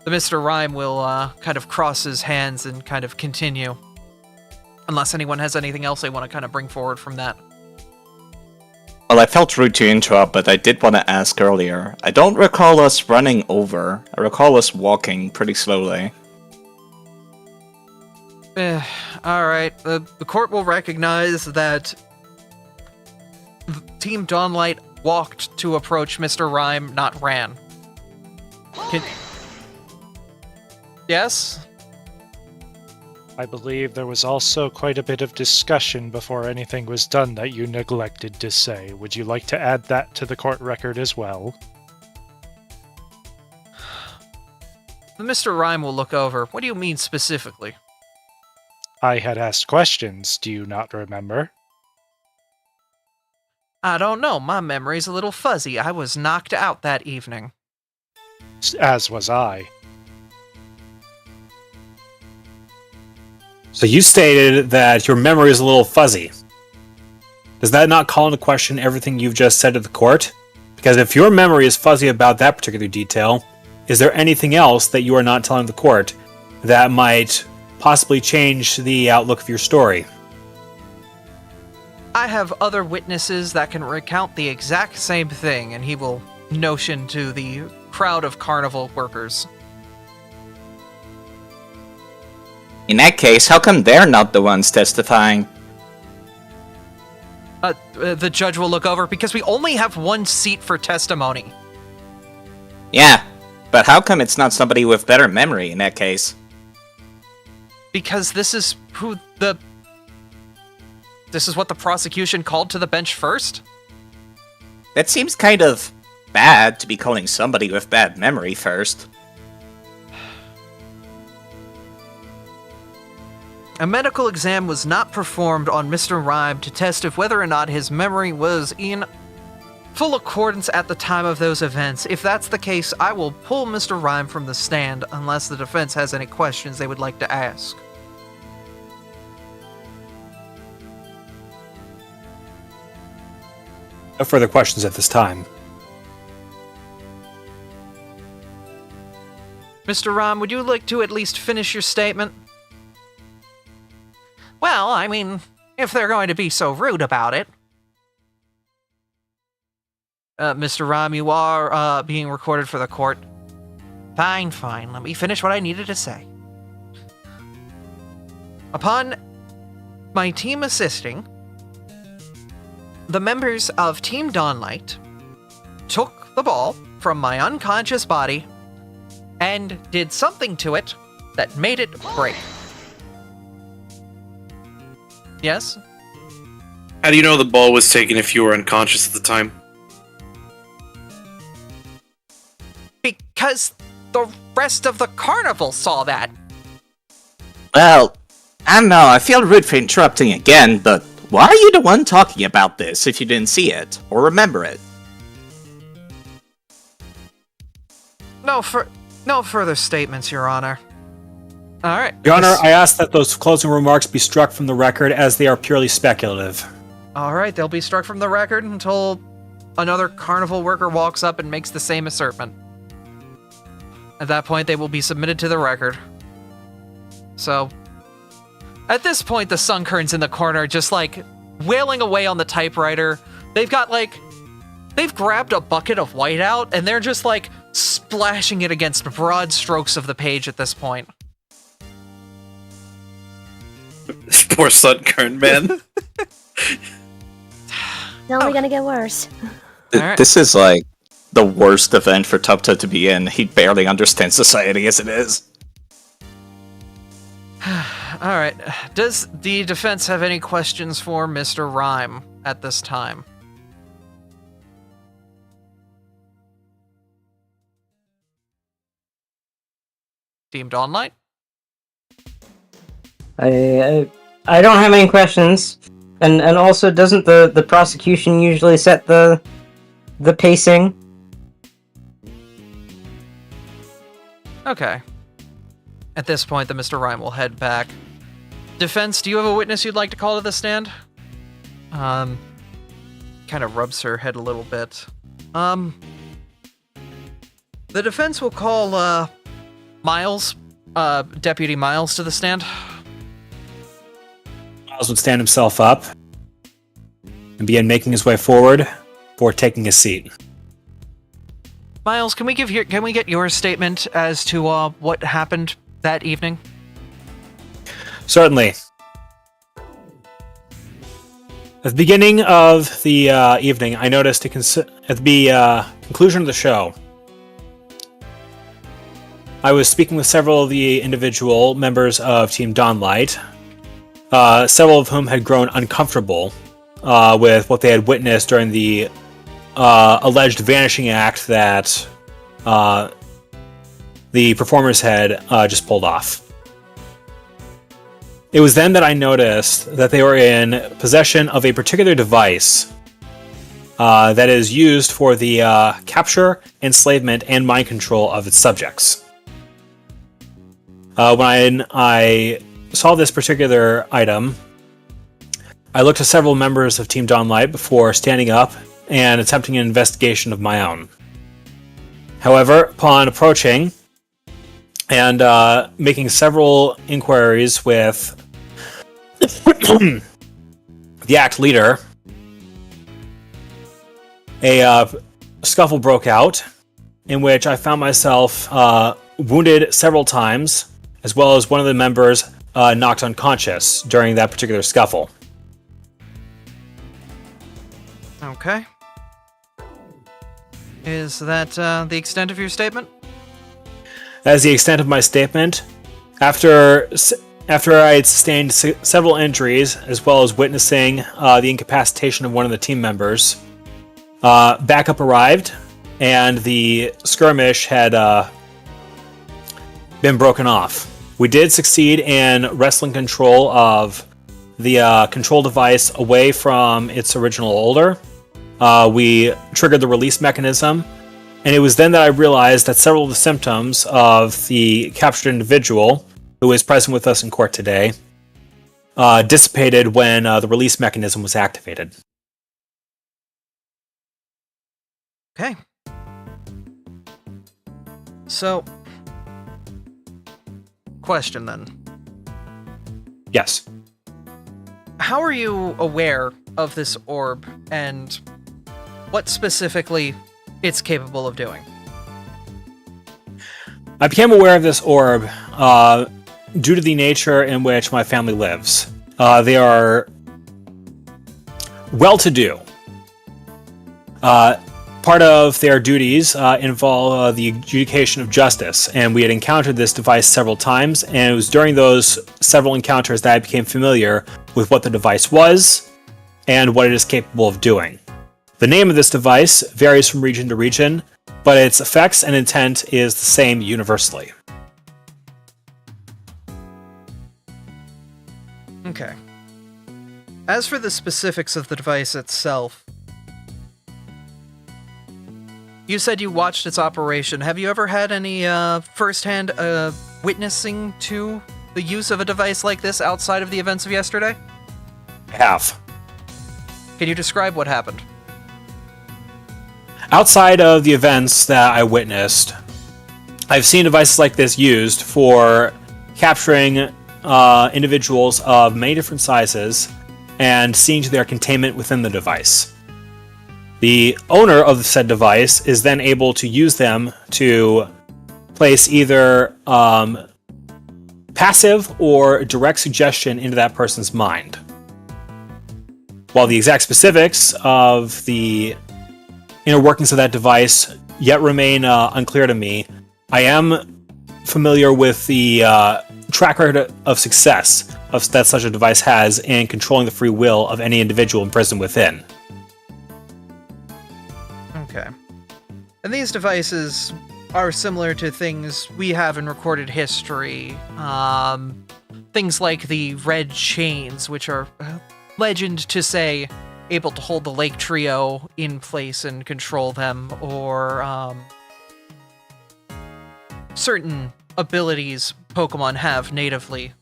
Speaker 1: The Mr. Rhyme will kind of cross his hands and kind of continue. Unless anyone has anything else they want to kind of bring forward from that.
Speaker 5: Well, I felt rude to interrupt, but I did want to ask earlier. I don't recall us running over. I recall us walking pretty slowly.
Speaker 1: Alright, the court will recognize that Team Dawnlight walked to approach Mr. Rhyme, not ran. Yes?
Speaker 2: I believe there was also quite a bit of discussion before anything was done that you neglected to say. Would you like to add that to the court record as well?
Speaker 1: Mr. Rhyme will look over. What do you mean specifically?
Speaker 2: I had asked questions. Do you not remember?
Speaker 1: I don't know. My memory's a little fuzzy. I was knocked out that evening.
Speaker 2: As was I.
Speaker 6: So you stated that your memory is a little fuzzy. Does that not call into question everything you've just said to the court? Because if your memory is fuzzy about that particular detail, is there anything else that you are not telling the court that might possibly change the outlook of your story?
Speaker 1: I have other witnesses that can recount the exact same thing, and he will notion to the crowd of carnival workers.
Speaker 5: In that case, how come they're not the ones testifying?
Speaker 1: The judge will look over because we only have one seat for testimony.
Speaker 5: Yeah, but how come it's not somebody with better memory in that case?
Speaker 1: Because this is what the prosecution called to the bench first?
Speaker 5: That seems kind of bad to be calling somebody with bad memory first.
Speaker 1: A medical exam was not performed on Mr. Rhyme to test if whether or not his memory was in full accordance at the time of those events. If that's the case, I will pull Mr. Rhyme from the stand unless the defense has any questions they would like to ask.
Speaker 6: No further questions at this time.
Speaker 1: Mr. Rhyme, would you like to at least finish your statement? Well, I mean, if they're going to be so rude about it. Mr. Rhyme, you are being recorded for the court. Fine. Let me finish what I needed to say. Upon my team assisting, the members of Team Dawnlight took the ball from my unconscious body and did something to it that made it break. Yes?
Speaker 8: How do you know the ball was taken if you were unconscious at the time?
Speaker 1: Because the rest of the carnival saw that.
Speaker 5: Well, I don't know, I feel rude for interrupting again, but why are you the one talking about this if you didn't see it, or remember it?
Speaker 1: No further statements, Your Honor. Alright.
Speaker 6: Your Honor, I ask that those closing remarks be struck from the record as they are purely speculative.
Speaker 1: Alright, they'll be struck from the record until another carnival worker walks up and makes the same assertion. At that point, they will be submitted to the record. So, at this point, the Sunkerns in the corner just, like, wailing away on the typewriter. They've grabbed a bucket of whiteout, and they're just, like, splashing it against broad strokes of the page at this point.
Speaker 8: Poor Sunkern, man.
Speaker 11: It's only gonna get worse.
Speaker 1: Alright.
Speaker 5: This is like the worst event for Tupta to be in. He barely understands society as it is.
Speaker 1: Alright, does the defense have any questions for Mr. Rhyme at this time? Team Dawnlight?
Speaker 3: I don't have any questions, and also doesn't the prosecution usually set the pacing?
Speaker 1: Okay. At this point, the Mr. Rhyme will head back. Defense, do you have a witness you'd like to call to the stand? Kind of rubs her head a little bit. The defense will call, Miles, Deputy Miles to the stand.
Speaker 6: Miles would stand himself up and begin making his way forward before taking a seat.
Speaker 1: Miles, can we get your statement as to, what happened that evening?
Speaker 6: Certainly. At the beginning of the evening, I noticed at the conclusion of the show, I was speaking with several of the individual members of Team Dawnlight, several of whom had grown uncomfortable with what they had witnessed during the alleged vanishing act that the performers had just pulled off. It was then that I noticed that they were in possession of a particular device that is used for the capture, enslavement, and mind control of its subjects. When I saw this particular item, I looked at several members of Team Dawnlight before standing up and attempting an investigation of my own. However, upon approaching and making several inquiries with the act leader, a scuffle broke out in which I found myself wounded several times, as well as one of the members knocked unconscious during that particular scuffle.
Speaker 1: Okay. Is that the extent of your statement?
Speaker 6: That is the extent of my statement. After I had sustained several injuries, as well as witnessing the incapacitation of one of the team members, backup arrived, and the skirmish had been broken off. We did succeed in wresting control of the control device away from its original holder. We triggered the release mechanism, and it was then that I realized that several of the symptoms of the captured individual, who is present with us in court today, dissipated when the release mechanism was activated.
Speaker 1: Okay. So, question then.
Speaker 6: Yes.
Speaker 1: How are you aware of this orb and what specifically it's capable of doing?
Speaker 6: I became aware of this orb due to the nature in which my family lives. They are well-to-do. Part of their duties involve the adjudication of justice, and we had encountered this device several times, and it was during those several encounters that I became familiar with what the device was and what it is capable of doing. The name of this device varies from region to region, but its effects and intent is the same universally.
Speaker 1: Okay. As for the specifics of the device itself, you said you watched its operation. Have you ever had any first-hand witnessing to the use of a device like this outside of the events of yesterday?
Speaker 6: I have.
Speaker 1: Can you describe what happened?
Speaker 6: Outside of the events that I witnessed, I've seen devices like this used for capturing individuals of many different sizes and seeing to their containment within the device. The owner of the said device is then able to use them to place either passive or direct suggestion into that person's mind. While the exact specifics of the inner workings of that device yet remain unclear to me, I am familiar with the track record of success that such a device has in controlling the free will of any individual imprisoned within.
Speaker 1: Okay. And these devices are similar to things we have in recorded history. Things like the red chains, which are legend to say able to hold the Lake Trio in place and control them, or certain abilities Pokemon have natively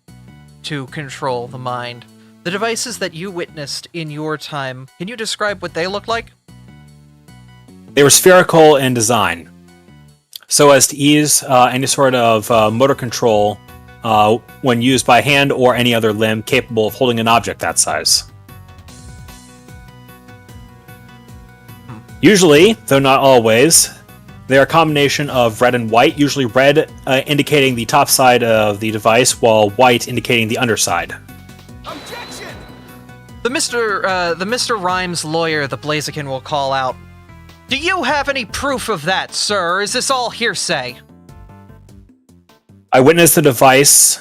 Speaker 1: to control the mind. The devices that you witnessed in your time, can you describe what they look like?
Speaker 6: They were spherical in design, so as to ease any sort of motor control when used by hand or any other limb capable of holding an object that size. Usually, though not always, they are a combination of red and white, usually red indicating the top side of the device, while white indicating the underside.
Speaker 9: Objection!
Speaker 1: The Mr. Rhymes lawyer, the Blaziken, will call out, "Do you have any proof of that, sir? Is this all hearsay?"
Speaker 6: I witnessed the device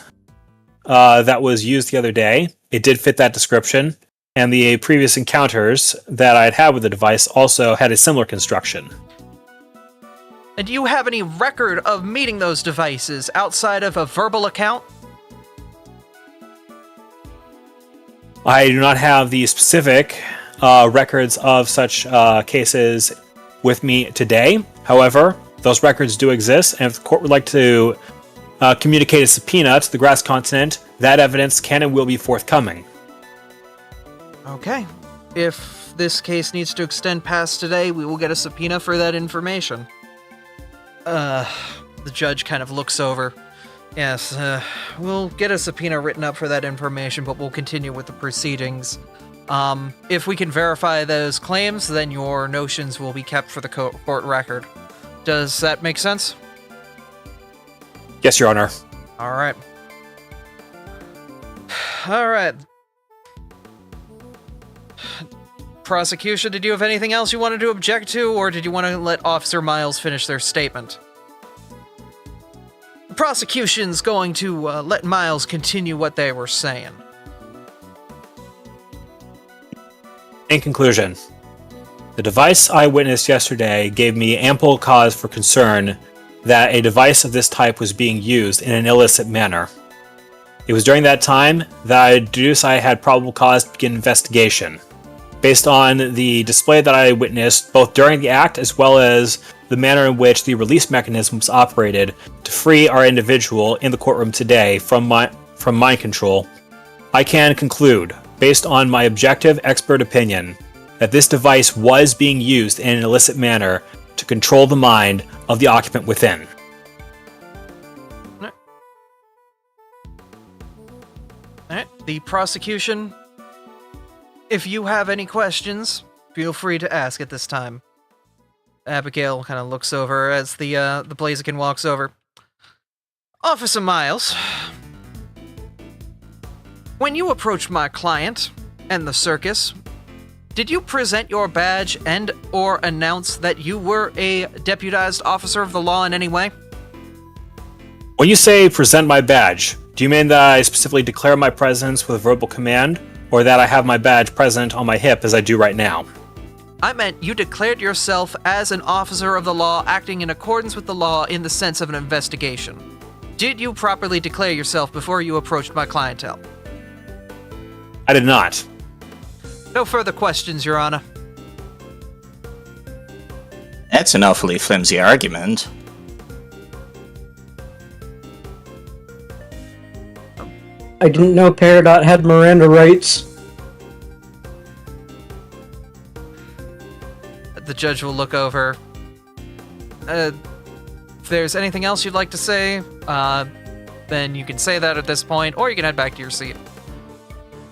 Speaker 6: that was used the other day. It did fit that description, and the previous encounters that I had had with the device also had a similar construction.
Speaker 1: And do you have any record of meeting those devices outside of a verbal account?
Speaker 6: I do not have the specific records of such cases with me today. However, those records do exist, and if the court would like to communicate a subpoena to the Grass Continent, that evidence can and will be forthcoming.
Speaker 1: Okay. If this case needs to extend past today, we will get a subpoena for that information. The judge kind of looks over. Yes, we'll get a subpoena written up for that information, but we'll continue with the proceedings. If we can verify those claims, then your notions will be kept for the court record. Does that make sense?
Speaker 6: Yes, Your Honor.
Speaker 1: Alright. Alright. Prosecution, did you have anything else you wanted to object to, or did you want to let Officer Miles finish their statement? The prosecution's going to let Miles continue what they were saying.
Speaker 6: In conclusion, the device I witnessed yesterday gave me ample cause for concern that a device of this type was being used in an illicit manner. It was during that time that I deduced I had probable cause to begin investigation, based on the display that I witnessed both during the act as well as the manner in which the release mechanism was operated to free our individual in the courtroom today from mind control. I can conclude, based on my objective expert opinion, that this device was being used in an illicit manner to control the mind of the occupant within.
Speaker 1: Alright, the prosecution, if you have any questions, feel free to ask at this time. Abigail kind of looks over as the Blaziken walks over. Officer Miles, When you approached my client and the circus, did you present your badge and or announce that you were a deputized officer of the law in any way?
Speaker 6: When you say present my badge, do you mean that I specifically declare my presence with verbal command, or that I have my badge present on my hip as I do right now?
Speaker 1: I meant you declared yourself as an officer of the law acting in accordance with the law in the sense of an investigation. Did you properly declare yourself before you approached my clientele?
Speaker 6: I did not.
Speaker 1: No further questions, Your Honor.
Speaker 5: That's an awfully flimsy argument.
Speaker 3: I didn't know Peridot had Miranda rights.
Speaker 1: The judge will look over. If there's anything else you'd like to say, then you can say that at this point, or you can head back to your seat.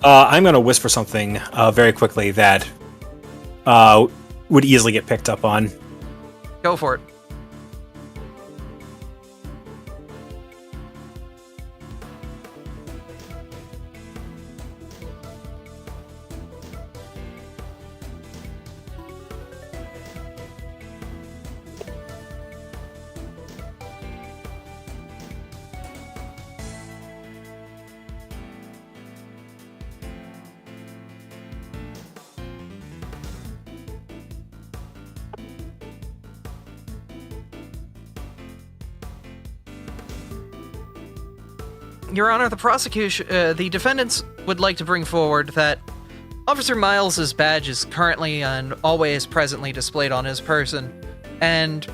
Speaker 6: I'm going to whisper something very quickly that would easily get picked up on.
Speaker 1: Go for it. Your Honor, the defendants would like to bring forward that Officer Miles's badge is currently and always presently displayed on his person, and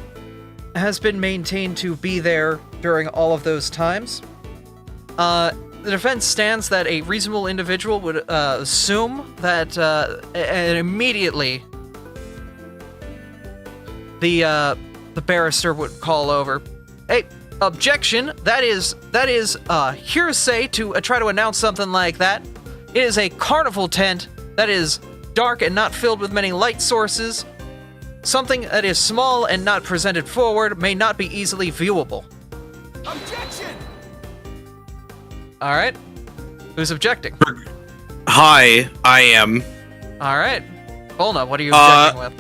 Speaker 1: has been maintained to be there during all of those times. The defense stands that a reasonable individual would assume that and immediately the barrister would call over, "Hey, objection! That is hearsay to try to announce something like that. It is a carnival tent that is dark and not filled with many light sources. Something that is small and not presented forward may not be easily viewable."
Speaker 9: Objection!
Speaker 1: All right. Who's objecting?
Speaker 8: Hi, I am.
Speaker 1: All right. Volna, what are you objecting with?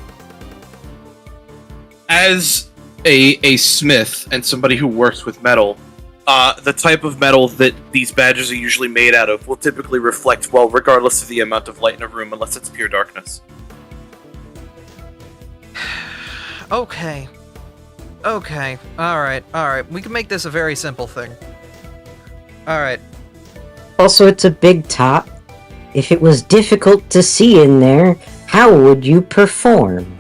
Speaker 8: As a smith and somebody who works with metal, the type of metal that these badges are usually made out of will typically reflect well regardless of the amount of light in a room, unless it's pure darkness.
Speaker 1: Okay. All right. We can make this a very simple thing. All right.
Speaker 3: Also, it's a big top. If it was difficult to see in there, how would you perform?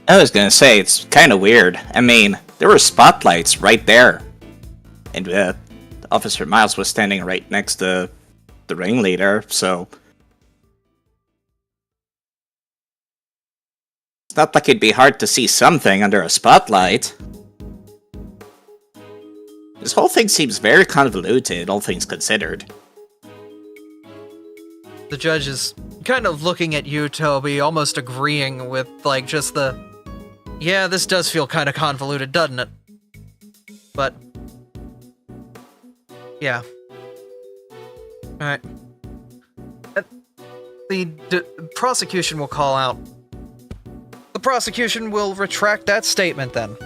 Speaker 5: I was gonna say, it's kind of weird. I mean, there were spotlights right there. And Officer Miles was standing right next to the ringleader, so... It's not like it'd be hard to see something under a spotlight. This whole thing seems very convoluted, all things considered.
Speaker 1: The judge is kind of looking at you, Toby, almost agreeing with, like, just the... Yeah, this does feel kind of convoluted, doesn't it? But... yeah. Alright. The prosecution will call out. The prosecution will retract that statement, then.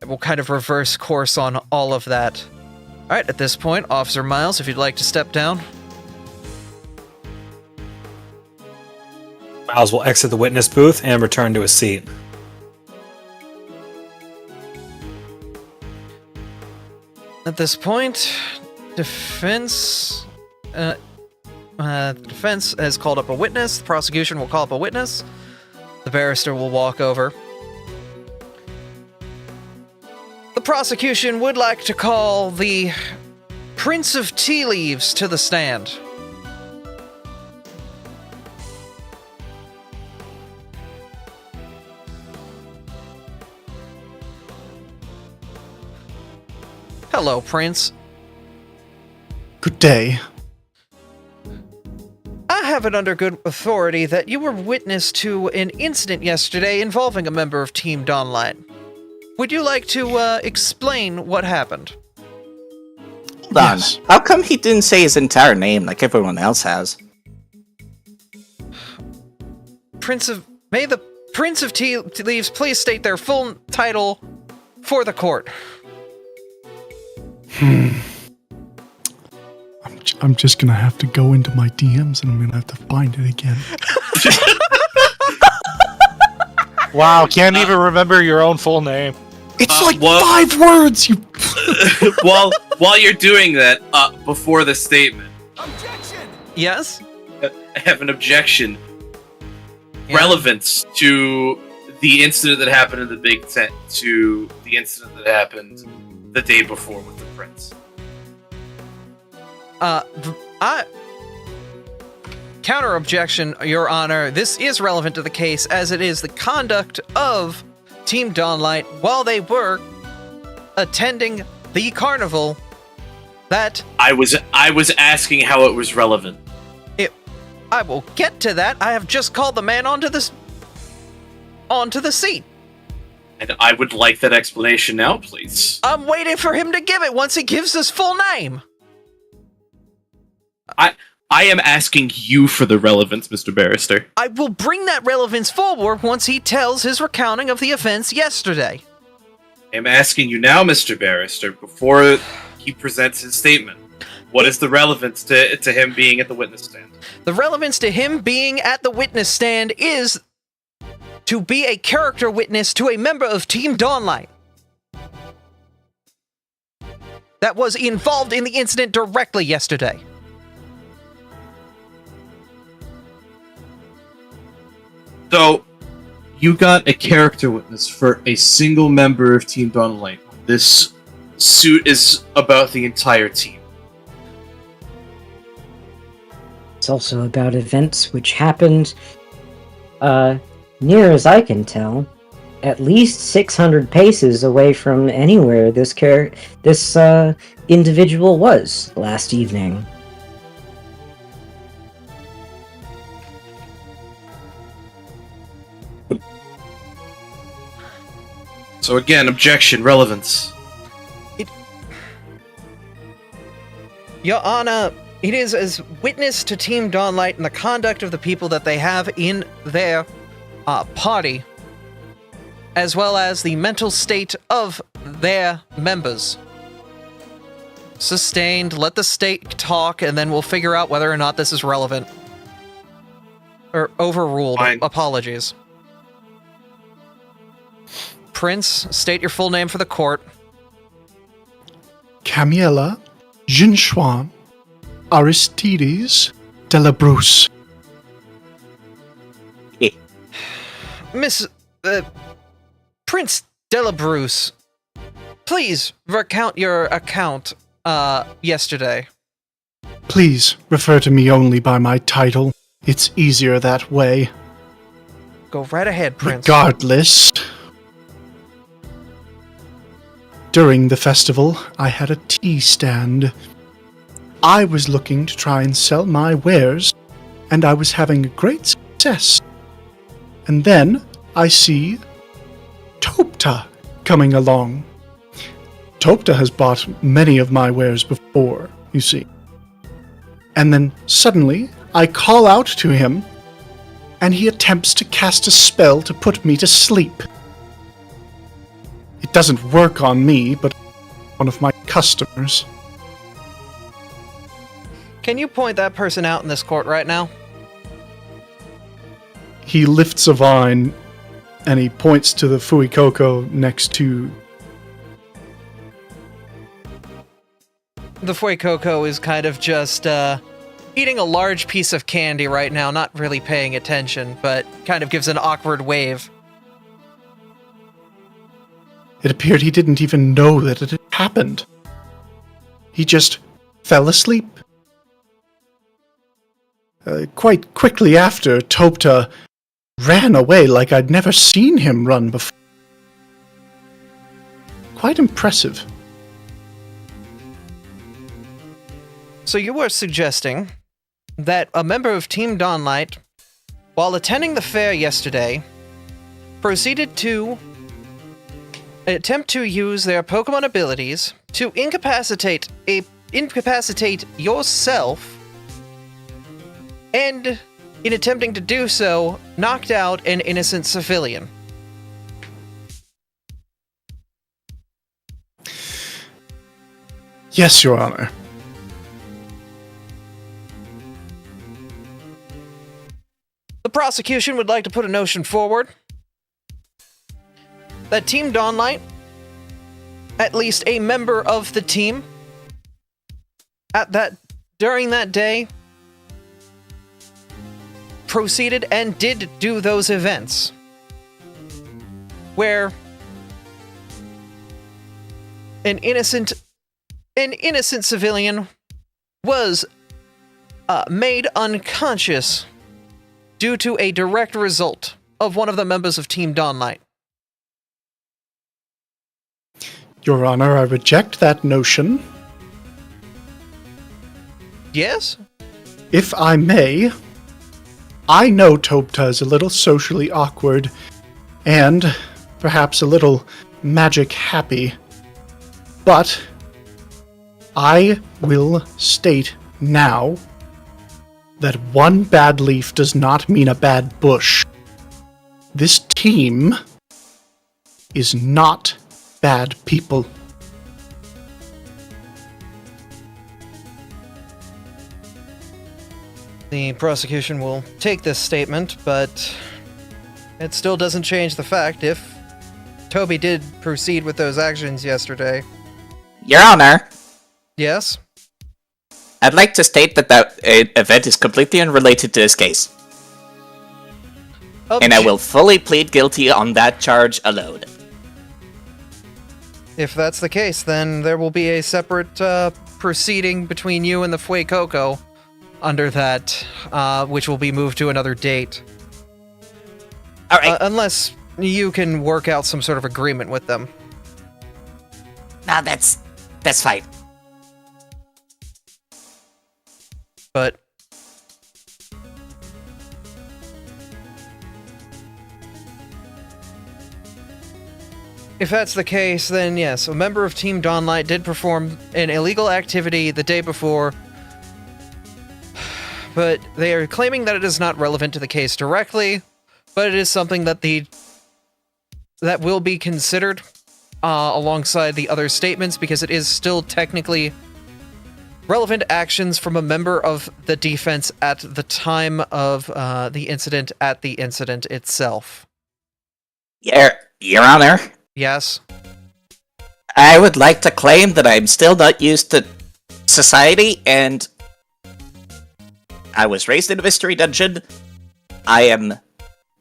Speaker 1: It will kind of reverse course on all of that. Alright, at this point, Officer Miles, if you'd like to step down.
Speaker 6: Miles will exit the witness booth and return to his seat.
Speaker 1: At this point, defense has called up a witness. The prosecution will call up a witness. The barrister will walk over. The prosecution would like to call the Prince of Tea Leaves to the stand. Hello, Prince.
Speaker 10: Good day.
Speaker 1: I have it under good authority that you were witness to an incident yesterday involving a member of Team Dawnlight. Would you like to explain what happened?
Speaker 5: Hold on.
Speaker 10: Yes.
Speaker 5: How come he didn't say his entire name like everyone else has?
Speaker 1: May the Prince of Tea Leaves please state their full title for the court.
Speaker 10: I'm just gonna have to go into my DMs and I'm gonna have to find it again.
Speaker 2: Wow, can't even remember your own full name.
Speaker 10: It's like
Speaker 8: well-
Speaker 10: 5 words, you...
Speaker 8: while you're doing that, before the statement,
Speaker 9: Objection!
Speaker 1: Yes?
Speaker 8: I have an objection.
Speaker 1: Yeah.
Speaker 8: Relevance to the incident that happened in the big tent to the incident that happened the day before with the prince.
Speaker 1: Counter objection, Your Honor. This is relevant to the case as it is the conduct of Team Dawnlight while they were attending the carnival that
Speaker 8: I was asking how it was relevant.
Speaker 1: I will get to that. I have just called the man onto the seat.
Speaker 8: And I would like that explanation now, please.
Speaker 1: I'm waiting for him to give it once he gives his full name.
Speaker 8: I am asking you for the relevance, Mr. Barrister.
Speaker 1: I will bring that relevance forward once he tells his recounting of the events yesterday.
Speaker 8: I'm asking you now, Mr. Barrister, before he presents his statement. What is the relevance to him being at the witness stand?
Speaker 1: The relevance to him being at the witness stand is to be a character witness to a member of Team Dawnlight that was involved in the incident directly yesterday.
Speaker 8: So, you got a character witness for a single member of Team Dawnlight. This suit is about the entire team.
Speaker 3: It's also about events which happened, near as I can tell, at least 600 paces away from anywhere this individual was last evening.
Speaker 8: So again, objection, relevance.
Speaker 1: Your Honor, it is as witness to Team Dawnlight and the conduct of the people that they have in their party, as well as the mental state of their members. Sustained, let the state talk, and then we'll figure out whether or not this is relevant. Or overruled.
Speaker 8: Fine.
Speaker 1: Apologies. Prince, state your full name for the court.
Speaker 10: Camiella Jinchuan Aristides Delabruce.
Speaker 1: Prince Delabruce, please recount your account yesterday.
Speaker 10: Please refer to me only by my title. It's easier that way.
Speaker 1: Go right ahead, Prince.
Speaker 10: Regardless, during the festival, I had a tea stand. I was looking to try and sell my wares, and I was having a great success. And then I see Topta coming along. Topta has bought many of my wares before, you see. And then suddenly, I call out to him, and he attempts to cast a spell to put me to sleep. It doesn't work on me, but one of my customers.
Speaker 1: Can you point that person out in this court right now?
Speaker 10: He lifts a vine, and he points to the Fuikoko next to...
Speaker 1: The Fuikoko is kind of just eating a large piece of candy right now, not really paying attention, but kind of gives an awkward wave.
Speaker 10: It appeared he didn't even know that it had happened. He just fell asleep. Quite quickly after, Topta ran away like I'd never seen him run before. Quite impressive.
Speaker 1: So you were suggesting that a member of Team Dawnlight, while attending the fair yesterday, proceeded to attempt to use their Pokemon abilities to incapacitate a incapacitate yourself, and in attempting to do so, knocked out an innocent civilian.
Speaker 10: Yes, Your Honor.
Speaker 1: The prosecution would like to put a notion forward that Team Dawnlight, at least a member of the team, during that day, proceeded and did do those events where an innocent civilian was made unconscious due to a direct result of one of the members of Team Dawnlight.
Speaker 10: Your Honor, I reject that notion.
Speaker 1: Yes?
Speaker 10: If I may, I know Tobta is a little socially awkward and perhaps a little magic happy, but I will state now that one bad leaf does not mean a bad bush. This team is not bad people.
Speaker 1: The prosecution will take this statement, but it still doesn't change the fact if Toby did proceed with those actions yesterday.
Speaker 5: Your Honor,
Speaker 1: Yes?
Speaker 5: I'd like to state that event is completely unrelated to this case, and I will fully plead guilty on that charge alone.
Speaker 1: If that's the case, then there will be a separate proceeding between you and the Fue Coco under that, which will be moved to another date.
Speaker 5: Alright.
Speaker 1: Unless you can work out some sort of agreement with them.
Speaker 5: Nah, that's fine.
Speaker 1: But if that's the case, then yes, a member of Team Dawnlight did perform an illegal activity the day before, but they are claiming that it is not relevant to the case directly, but it is something that that will be considered alongside the other statements, because it is still technically relevant actions from a member of the defense at the time of the incident itself.
Speaker 5: Your Honor,
Speaker 1: Yes?
Speaker 5: I would like to claim that I'm still not used to society, and I was raised in a mystery dungeon.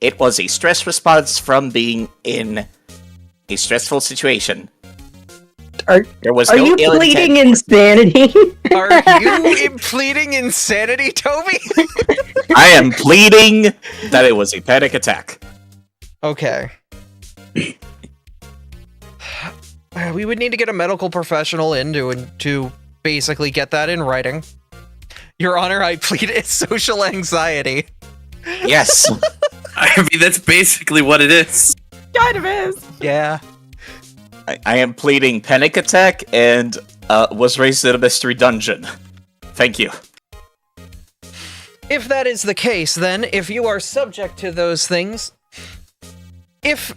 Speaker 5: It was a stress response from being in a stressful situation.
Speaker 3: Are you pleading insanity?
Speaker 1: Are you pleading insanity, Toby?
Speaker 5: I am pleading that it was a panic attack.
Speaker 1: Okay. We would need to get a medical professional in to basically get that in writing. Your Honor, I plead it's social anxiety.
Speaker 5: Yes.
Speaker 8: I mean, that's basically what it is.
Speaker 4: Kind of is.
Speaker 1: Yeah.
Speaker 5: I am pleading panic attack and was raised in a mystery dungeon. Thank you.
Speaker 1: If that is the case, then, if you are subject to those things, if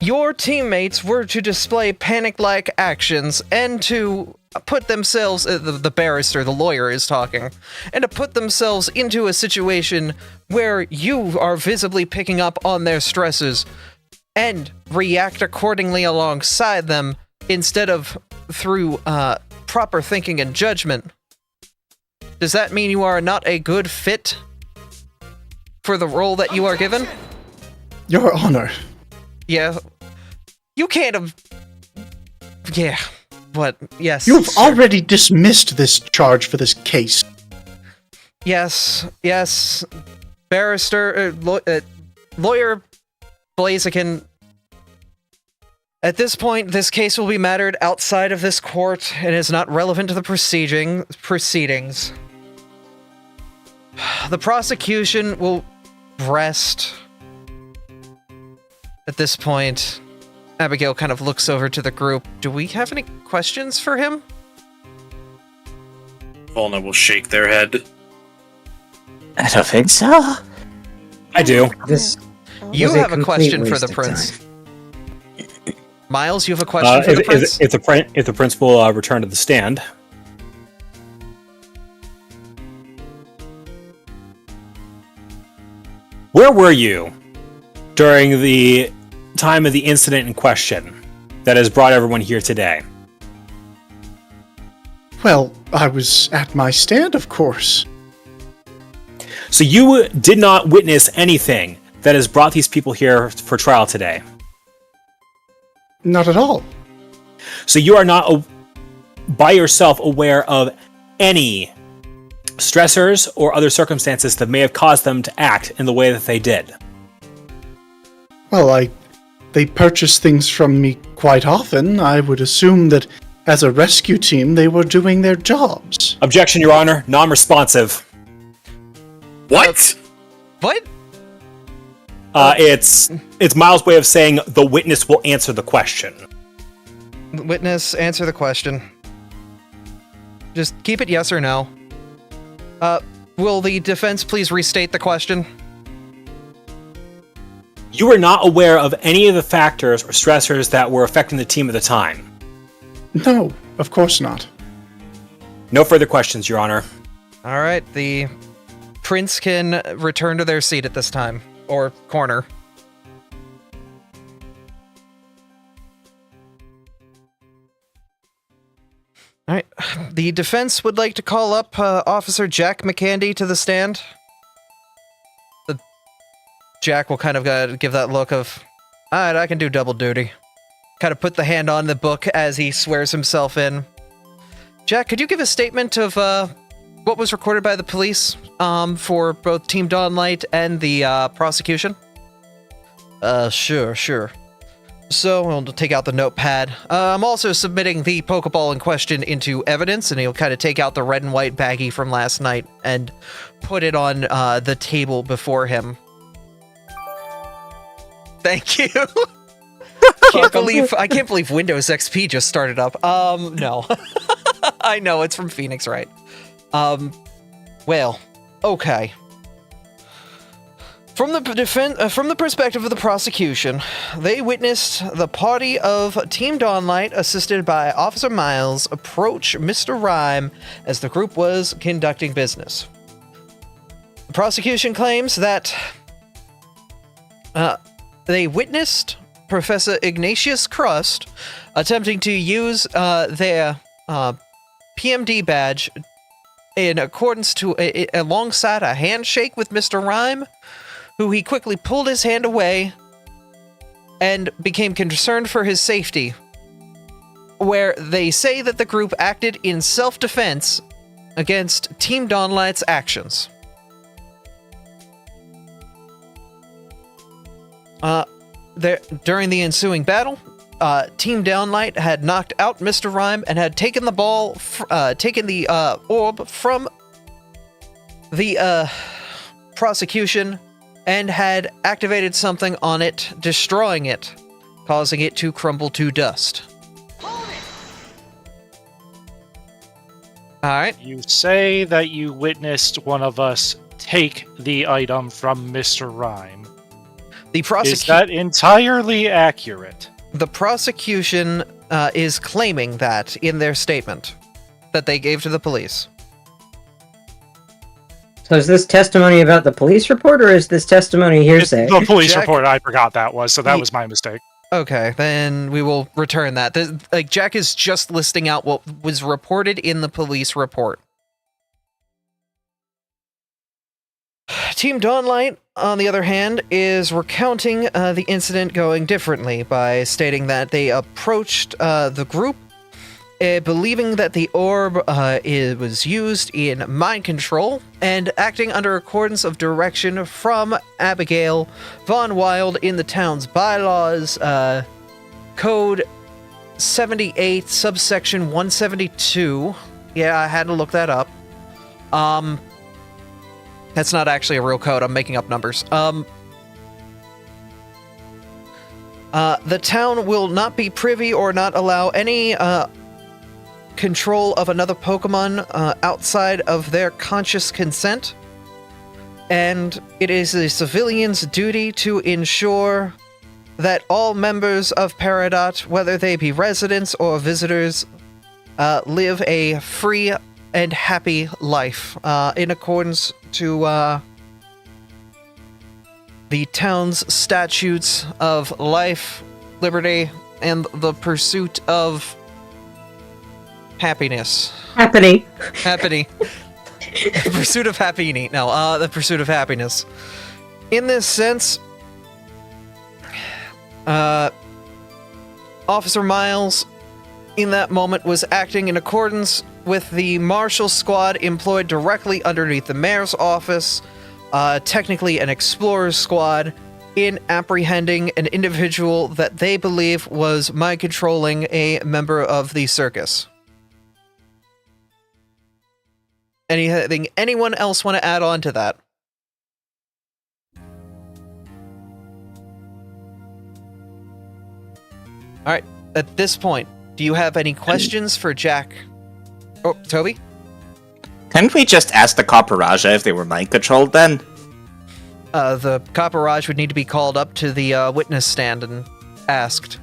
Speaker 1: your teammates were to display panic-like actions and to put themselves, the barrister, the lawyer is talking, and to put themselves into a situation where you are visibly picking up on their stresses and react accordingly alongside them instead of through proper thinking and judgment, does that mean you are not a good fit for the role that you are given?
Speaker 10: Your Honor.
Speaker 1: Yeah. You can't have... Yeah. But, yes.
Speaker 10: You've
Speaker 1: sir.
Speaker 10: already dismissed this charge for this case.
Speaker 1: Yes. Barrister... Lawyer Blaziken... At this point, this case will be mattered outside of this court and is not relevant to the proceedings. The prosecution will rest. At this point, Abigail kind of looks over to the group. Do we have any questions for him?
Speaker 8: Volna will shake their head.
Speaker 5: I don't think so.
Speaker 6: I do.
Speaker 3: This
Speaker 1: You
Speaker 3: was
Speaker 1: have a
Speaker 3: complete
Speaker 1: question for
Speaker 3: waste
Speaker 1: the
Speaker 3: of
Speaker 1: prince.
Speaker 3: time.
Speaker 1: Miles, you have a question for the prince?
Speaker 6: If the prince will return to the stand. Where were you during the time of the incident in question that has brought everyone here today?
Speaker 10: Well, I was at my stand, of course.
Speaker 6: So you did not witness anything that has brought these people here for trial today?
Speaker 10: Not at all.
Speaker 6: So you are not by yourself aware of any stressors or other circumstances that may have caused them to act in the way that they did?
Speaker 10: Well, they purchase things from me quite often. I would assume that as a rescue team, they were doing their jobs.
Speaker 6: Objection, Your Honor. Non-responsive.
Speaker 8: What?
Speaker 1: What?
Speaker 6: It's Miles' way of saying the witness will answer the question.
Speaker 1: Witness, answer the question. Just keep it yes or no. Will the defense please restate the question?
Speaker 6: You were not aware of any of the factors or stressors that were affecting the team at the time?
Speaker 10: No, of course not.
Speaker 6: No further questions, Your Honor.
Speaker 1: All right, the prince can return to their seat at this time, or corner. All right, the defense would like to call up Officer Jack McCandy to the stand. Jack will kind of give that look of, all right, I can do double duty. Kind of put the hand on the book as he swears himself in. Jack, could you give a statement of what was recorded by the police for both Team Dawnlight and the prosecution? Sure. So we'll take out the notepad. I'm also submitting the Pokeball in question into evidence, and he'll kind of take out the red and white baggie from last night and put it on the table before him. Thank you. I can't believe Windows XP just started up. No. I know, it's from Phoenix, right? Well, okay. From the perspective of the prosecution, they witnessed the party of Team Dawnlight, assisted by Officer Miles, approach Mr. Rhyme as the group was conducting business. The prosecution claims that they witnessed Professor Ignatius Crust attempting to use their PMD badge in accordance to alongside a handshake with Mr. Rhyme, who he quickly pulled his hand away and became concerned for his safety, where they say that the group acted in self-defense against Team Dawnlight's actions. During the ensuing battle, Team Downlight had knocked out Mr. Rhyme and had taken the orb from the prosecution and had activated something on it, destroying it, causing it to crumble to dust. Alright.
Speaker 2: You say that you witnessed one of us take the item from Mr. Rhyme. Is that entirely accurate?
Speaker 1: The prosecution is claiming that in their statement that they gave to the police.
Speaker 3: So is this testimony about the police report, or is this testimony hearsay?
Speaker 2: The police
Speaker 1: Jack,
Speaker 2: report, I forgot that was, so that was my mistake.
Speaker 1: Okay, then we will return that. Jack is just listing out what was reported in the police report. Team Dawnlight, on the other hand, is recounting the incident going differently by stating that they approached the group believing that the orb was used in mind control and acting under accordance of direction from Abigail Von Wild in the town's bylaws, code 78, subsection 172. Yeah, I had to look that up. That's not actually a real code. I'm making up numbers. The town will not be privy or not allow any control of another Pokemon outside of their conscious consent, and it is a civilian's duty to ensure that all members of Peridot, whether they be residents or visitors, live a free and happy life in accordance to the town's statutes of life, liberty, and the pursuit of happiness.
Speaker 3: Happening.
Speaker 1: The pursuit of happiness. No, the pursuit of happiness. In this sense, Officer Miles, in that moment, was acting in accordance with the marshal squad employed directly underneath the mayor's office, technically an explorer's squad, in apprehending an individual that they believe was mind-controlling a member of the circus. Anything anyone else want to add on to that? Alright, at this point, do you have any questions for Jack? Oh, Toby?
Speaker 5: Couldn't we just ask the Copperaja if they were mind-controlled then?
Speaker 1: The Copperage would need to be called up to the witness stand and asked.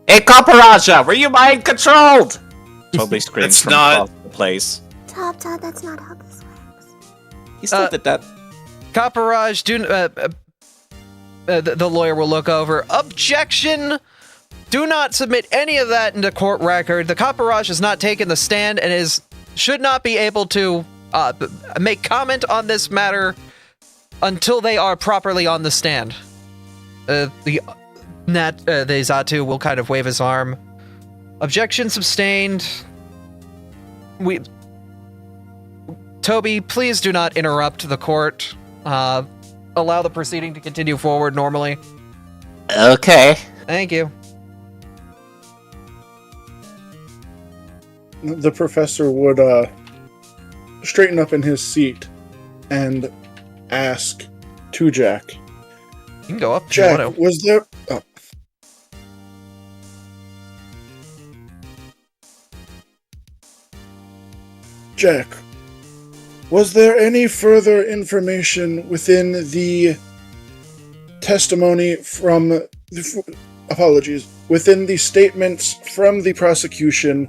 Speaker 5: Hey, Copperaja, were you mind-controlled? Toby screams
Speaker 8: That's
Speaker 5: from
Speaker 8: not-
Speaker 5: across the place.
Speaker 11: Top, that's not how this works.
Speaker 5: He still did that.
Speaker 1: Copperage, the lawyer will look over. Objection! Do not submit any of that into court record. The Copperage has not taken the stand and should not be able to make comment on this matter until they are properly on the stand. The Zatu will kind of wave his arm. Objection sustained. Toby, please do not interrupt the court. Allow the proceeding to continue forward normally.
Speaker 5: Okay.
Speaker 1: Thank you.
Speaker 7: The professor would straighten up in his seat and ask to Jack.
Speaker 1: You can go up if
Speaker 7: Jack,
Speaker 1: you want to.
Speaker 7: was there... Oh. Jack, was there any further information within the testimony from... within the statements from the prosecution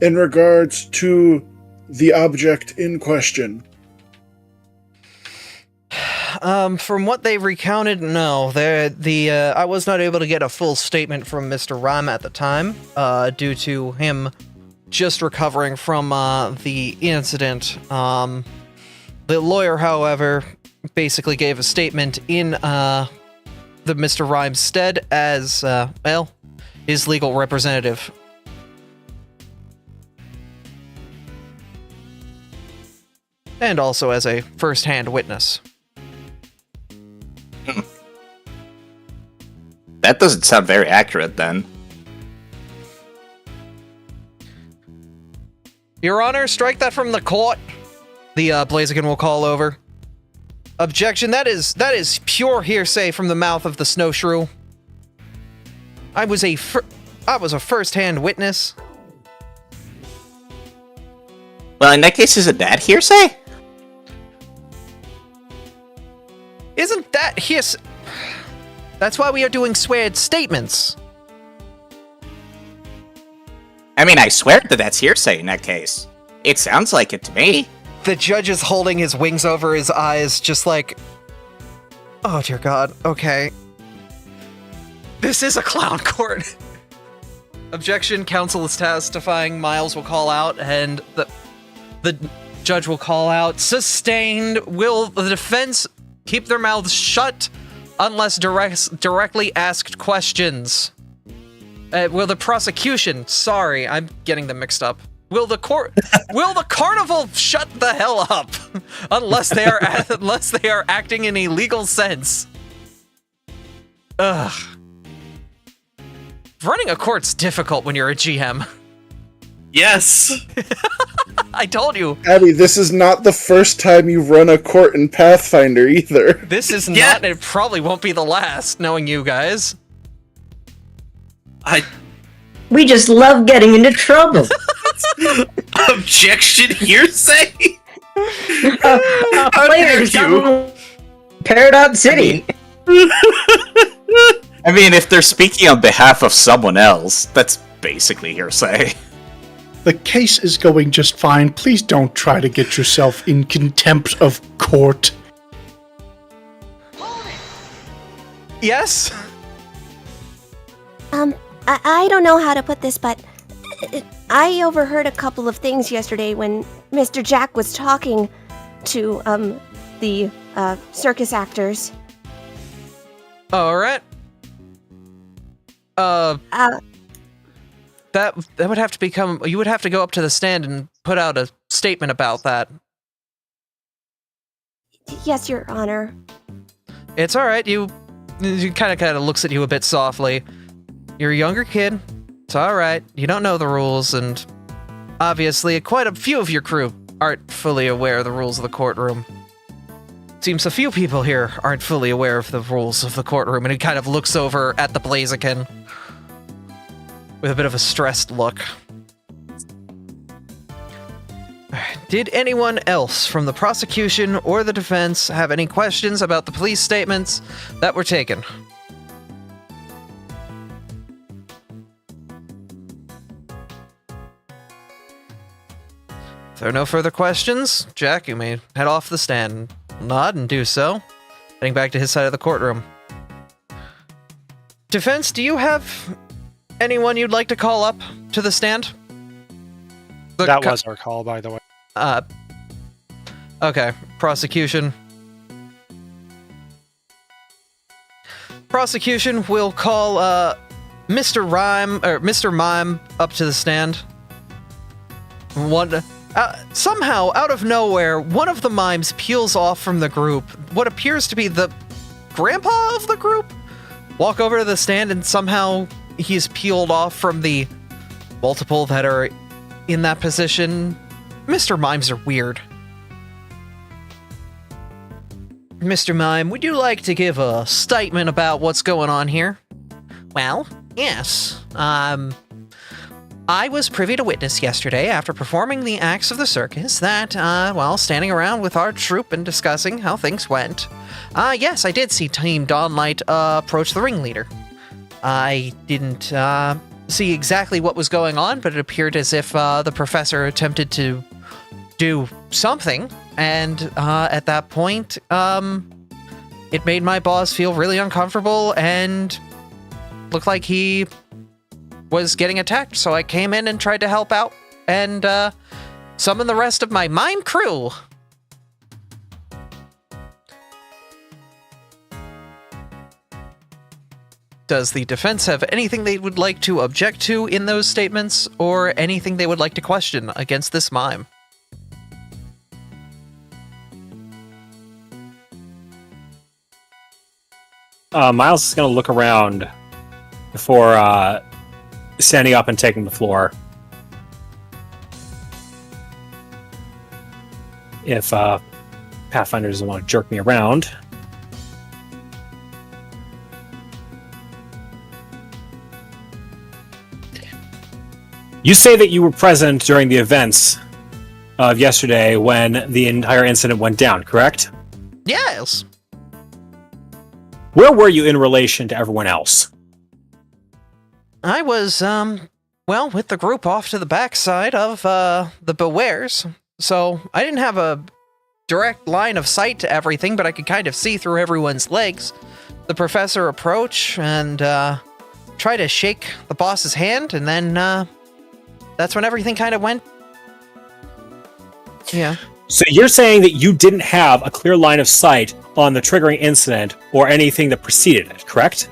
Speaker 7: in regards to the object in question?
Speaker 1: From what they recounted, no. I was not able to get a full statement from Mr. Ram at the time, due to him just recovering from the incident. The lawyer, however, basically gave a statement in the Mr. Rhymes' stead as, his legal representative. And also as a first-hand witness.
Speaker 5: That doesn't sound very accurate then.
Speaker 1: Your Honor, strike that from the court. The Blaziken will call over. Objection, that is pure hearsay from the mouth of the snowshrew. I was a first-hand witness.
Speaker 5: Well, in that case, is it that hearsay?
Speaker 1: Isn't that hearsay? That's why we are doing sweared statements.
Speaker 5: I mean, I swear that that's hearsay in that case. It sounds like it to me.
Speaker 1: The judge is holding his wings over his eyes, just like, oh dear God, okay. This is a clown court. Objection, counsel is testifying, Miles will call out, and the judge will call out, sustained. Will the defense keep their mouths shut unless directly asked questions? Will the prosecution, sorry, I'm getting them mixed up. Will the carnival shut the hell up unless they are acting in a legal sense? Ugh. Running a court's difficult when you're a GM.
Speaker 8: Yes.
Speaker 1: I told you.
Speaker 7: Abby, this is not the first time you run a court in Pathfinder either.
Speaker 1: This is not, and it probably won't be the last, knowing you guys.
Speaker 3: We just love getting into trouble.
Speaker 8: Objection, hearsay?
Speaker 3: Players
Speaker 8: you?
Speaker 3: Paradox City.
Speaker 5: I mean, if they're speaking on behalf of someone else, that's basically hearsay.
Speaker 10: The case is going just fine. Please don't try to get yourself in contempt of court.
Speaker 1: Yes?
Speaker 11: I don't know how to put this, but I overheard a couple of things yesterday when Mr. Jack was talking to, the, circus actors.
Speaker 1: All right. That would have to become. You would have to go up to the stand and put out a statement about that.
Speaker 11: Yes, Your Honor.
Speaker 1: It's all right. You kind of looks at you a bit softly. You're a younger kid. It's all right. You don't know the rules, and obviously, quite a few of your crew aren't fully aware of the rules of the courtroom. Seems a few people here aren't fully aware of the rules of the courtroom, and he kind of looks over at the Blaziken with a bit of a stressed look. Did anyone else from the prosecution or the defense have any questions about the police statements that were taken? If there are no further questions, Jack, you may head off the stand. Nod and do so, heading back to his side of the courtroom. Defense, do you have anyone you'd like to call up to the stand?
Speaker 2: That was our call, by the way.
Speaker 1: Okay. Prosecution. Prosecution will call, Mr. Mime up to the stand. Somehow, out of nowhere, one of the mimes peels off from the group. What appears to be the grandpa of the group? Walk over to the stand and somehow he's peeled off from the multiple that are in that position. Mr. Mimes are weird. Mr. Mime, would you like to give a statement about what's going on here? Well, yes. I was privy to witness yesterday after performing the acts of the circus that, while standing around with our troupe and discussing how things went, yes, I did see Team Dawnlight approach the ringleader. I didn't see exactly what was going on, but it appeared as if the professor attempted to do something, and at that point, it made my boss feel really uncomfortable and looked like he was getting attacked, so I came in and tried to help out and summon the rest of my mime crew. Does the defense have anything they would like to object to in those statements, or anything they would like to question against this mime?
Speaker 6: Miles is going to look around before standing up and taking the floor. If Pathfinder doesn't want to jerk me around. You say that you were present during the events of yesterday when the entire incident went down, correct?
Speaker 1: Yes.
Speaker 6: Where were you in relation to everyone else?
Speaker 1: I was, well, with the group off to the backside of, the Bewares, so I didn't have a direct line of sight to everything, but I could kind of see through everyone's legs. The professor approach and, try to shake the boss's hand, and then, that's when everything kind of went. Yeah.
Speaker 6: So you're saying that you didn't have a clear line of sight on the triggering incident or anything that preceded it, correct?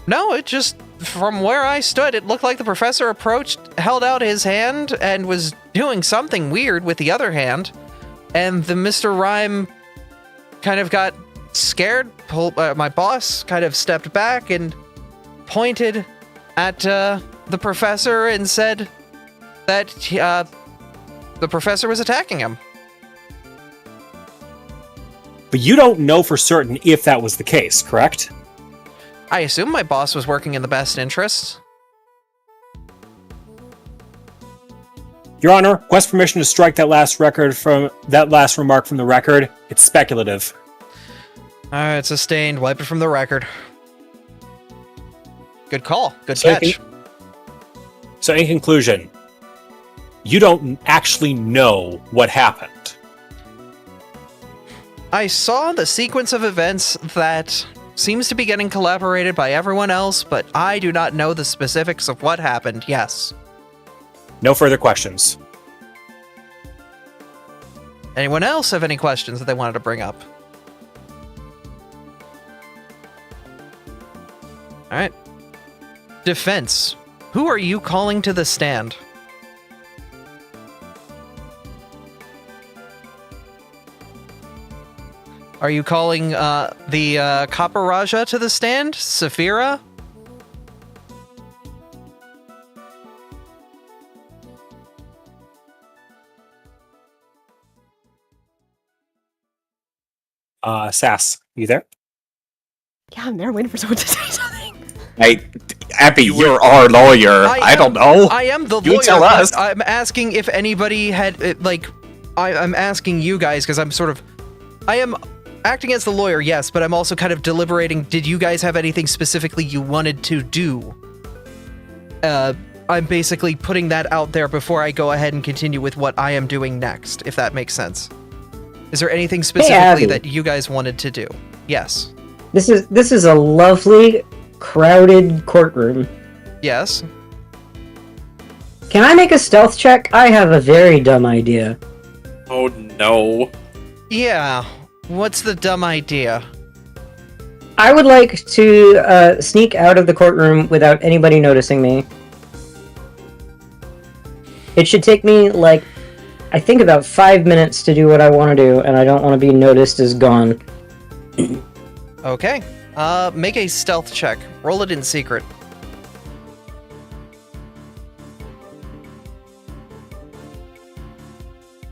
Speaker 1: No, it just, from where I stood, it looked like the professor approached, held out his hand, and was doing something weird with the other hand. And the Mr. Rhyme kind of got scared. My boss kind of stepped back and pointed at the professor and said that the professor was attacking him.
Speaker 6: But you don't know for certain if that was the case, correct?
Speaker 1: I assume my boss was working in the best interests.
Speaker 6: Your Honor, request permission to strike that last remark from the record. It's speculative.
Speaker 1: Alright, sustained. Wipe it from the record. Good call. Good catch.
Speaker 6: So in conclusion, you don't actually know what happened.
Speaker 1: I saw the sequence of events that seems to be getting collaborated by everyone else, but I do not know the specifics of what happened, yes.
Speaker 6: No further questions.
Speaker 1: Anyone else have any questions that they wanted to bring up? Alright. Defense. Who are you calling to the stand? Are you calling the Copper Raja to the stand? Saphira?
Speaker 6: Sass, you there?
Speaker 4: Yeah, I'm there waiting for someone to say something.
Speaker 5: Hey, Abby, you're our lawyer. I don't know.
Speaker 1: I am the
Speaker 5: You
Speaker 1: lawyer.
Speaker 5: tell us.
Speaker 1: But I'm asking if anybody had, I'm asking you guys because I am acting as the lawyer, yes, but I'm also kind of deliberating. Did you guys have anything specifically you wanted to do? I'm basically putting that out there before I go ahead and continue with what I am doing next, if that makes sense. Is there anything specifically that you guys wanted to do? Yes.
Speaker 3: This is a lovely, crowded courtroom.
Speaker 1: Yes.
Speaker 3: Can I make a stealth check? I have a very dumb idea.
Speaker 8: Oh no.
Speaker 1: Yeah. What's the dumb idea?
Speaker 3: I would like to sneak out of the courtroom without anybody noticing me. It should take me, I think about 5 minutes to do what I want to do, and I don't want to be noticed as gone.
Speaker 1: Okay. Make a stealth check. Roll it in secret.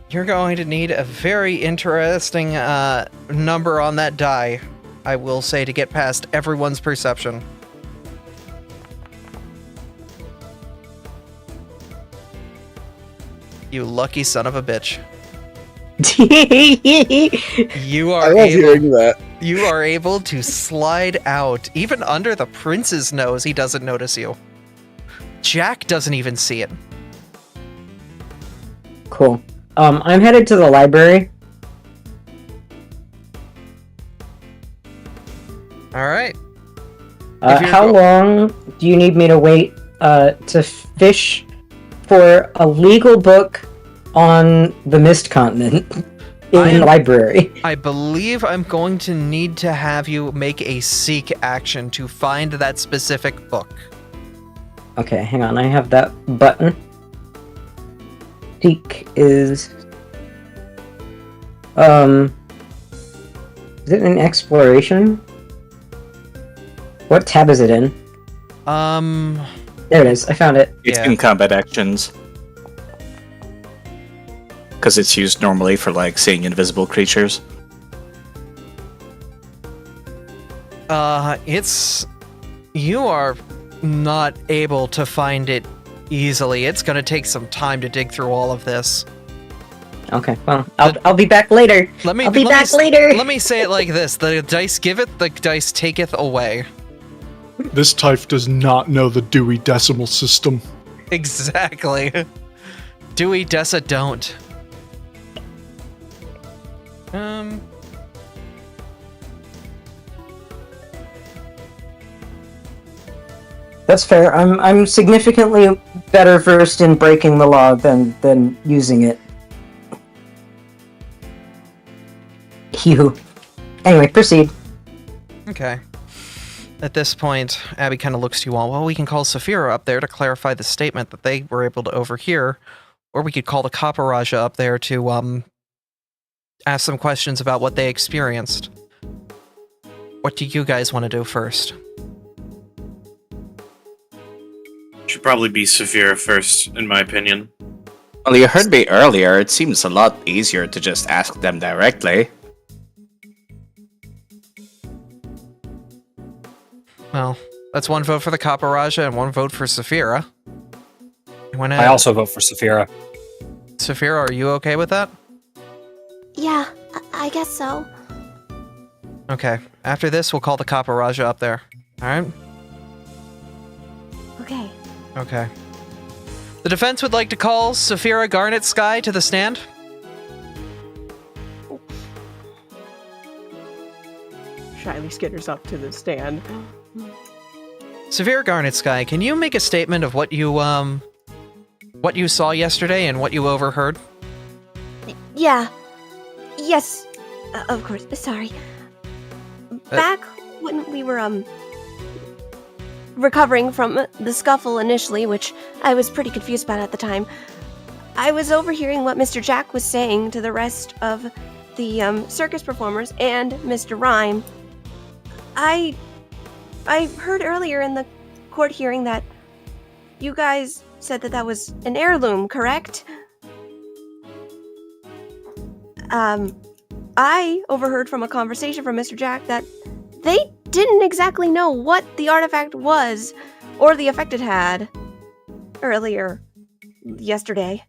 Speaker 1: You're going to need a very interesting number on that die, I will say, to get past everyone's perception. You lucky son of a bitch. You
Speaker 7: I
Speaker 1: are
Speaker 7: love hearing
Speaker 1: able,
Speaker 7: that.
Speaker 1: you are able to slide out. Even under the prince's nose, he doesn't notice you. Jack doesn't even see it.
Speaker 3: Cool. I'm headed to the library.
Speaker 1: Alright.
Speaker 3: How long do you need me to wait to fish for a legal book on the Mist Continent in the library?
Speaker 1: I believe I'm going to need to have you make a seek action to find that specific book.
Speaker 3: Okay, hang on. I have that button. Seek is... Is it in exploration? What tab is it in? There it is. I found it.
Speaker 5: It's in combat actions. Because it's used normally for, seeing invisible creatures.
Speaker 1: You are not able to find it easily. It's gonna take some time to dig through all of this.
Speaker 3: Okay, well, I'll be back later. I'll be back later.
Speaker 1: Let me say it like this: the dice giveth, the dice taketh away.
Speaker 10: This type does not know the Dewey Decimal System.
Speaker 1: Exactly. Dewey Dessa don't.
Speaker 3: That's fair. I'm significantly better versed in breaking the law than using it. Phew. Anyway, proceed.
Speaker 1: Okay. At this point, Abby kind of looks to you all. Well, we can call Saphira up there to clarify the statement that they were able to overhear, or we could call the Copper Raja up there to ask some questions about what they experienced. What do you guys want to do first?
Speaker 8: Should probably be Saphira first, in my opinion.
Speaker 5: Well, you heard me earlier. It seems a lot easier to just ask them directly.
Speaker 1: Well, that's one vote for the Copper Raja and one vote for Saphira.
Speaker 6: I also vote for Saphira.
Speaker 1: Saphira, are you okay with that?
Speaker 11: Yeah, I guess so.
Speaker 1: Okay. After this, we'll call the Kaparaja up there. Alright?
Speaker 11: Okay.
Speaker 1: Okay. The defense would like to call Saphira Garnet Sky to the stand.
Speaker 4: Shyly skitters up to the stand.
Speaker 1: Saphira Garnet Sky, can you make a statement of what you saw yesterday and what you overheard?
Speaker 11: Yeah. Yes. Of course. Sorry. Back when we were, recovering from the scuffle initially, which I was pretty confused about at the time, I was overhearing what Mr. Jack was saying to the rest of the, circus performers and Mr. Rhyme. I heard earlier in the court hearing that you guys said that was an heirloom, correct? I overheard from a conversation from Mr. Jack that they didn't exactly know what the artifact was or the effect it had earlier yesterday.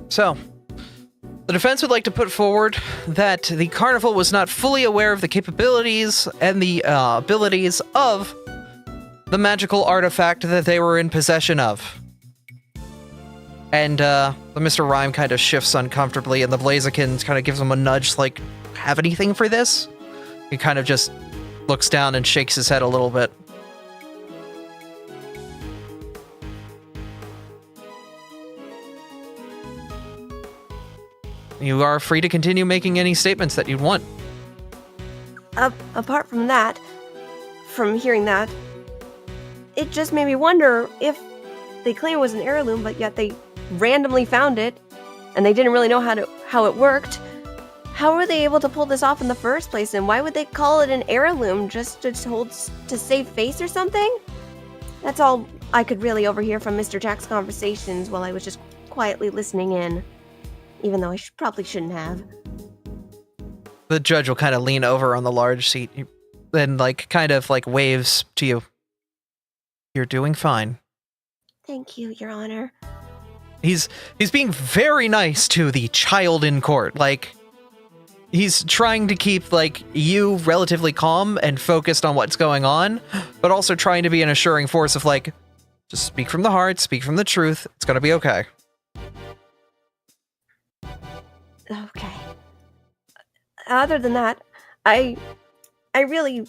Speaker 1: So, the defense would like to put forward that the carnival was not fully aware of the capabilities and the abilities of the magical artifact that they were in possession of. And the Mr. Rhyme kind of shifts uncomfortably, and the Blaziken kind of gives him a nudge, like, have anything for this? He kind of just looks down and shakes his head a little bit. You are free to continue making any statements that you'd want.
Speaker 11: Apart from that, from hearing that, it just made me wonder if they claim it was an heirloom, but yet they randomly found it, and they didn't really know how it worked. How were they able to pull this off in the first place, and why would they call it an heirloom? Just to hold to save face or something? That's all I could really overhear from Mr. Jack's conversations while I was just quietly listening in, even though I probably shouldn't have.
Speaker 1: The judge will kind of lean over on the large seat, then kind of waves to you. You're doing fine.
Speaker 11: Thank you, Your Honor.
Speaker 1: He's being very nice to the child in court. He's trying to keep you relatively calm and focused on what's going on, but also trying to be an assuring force of just speak from the heart, speak from the truth. It's gonna be okay.
Speaker 11: Okay. Other than that, I really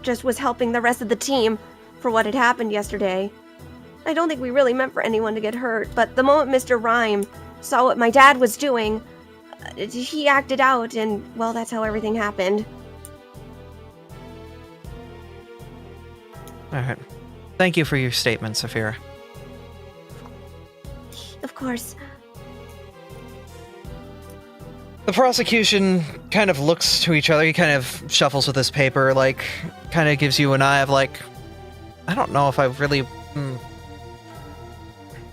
Speaker 11: just was helping the rest of the team for what had happened yesterday. I don't think we really meant for anyone to get hurt, but the moment Mr. Rhyme saw what my dad was doing, he acted out, and, well, that's how everything happened.
Speaker 1: Alright. Thank you for your statement, Saphira.
Speaker 11: Of course.
Speaker 1: The prosecution kind of looks to each other. He kind of shuffles with his paper, kind of gives you an eye of I don't know if I really...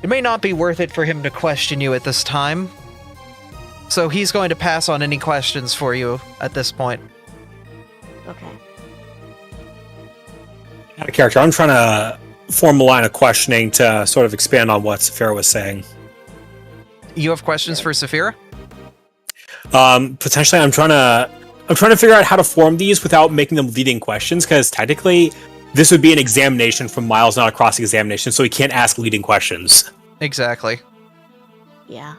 Speaker 1: It may not be worth it for him to question you at this time. So he's going to pass on any questions for you at this point.
Speaker 11: Okay.
Speaker 6: Out of character, I'm trying to form a line of questioning to sort of expand on what Saphira was saying.
Speaker 1: You have questions for Saphira?
Speaker 6: Potentially, I'm trying to figure out how to form these without making them leading questions, because technically, this would be an examination from Miles, not a cross-examination, so he can't ask leading questions.
Speaker 1: Exactly.
Speaker 11: Yeah.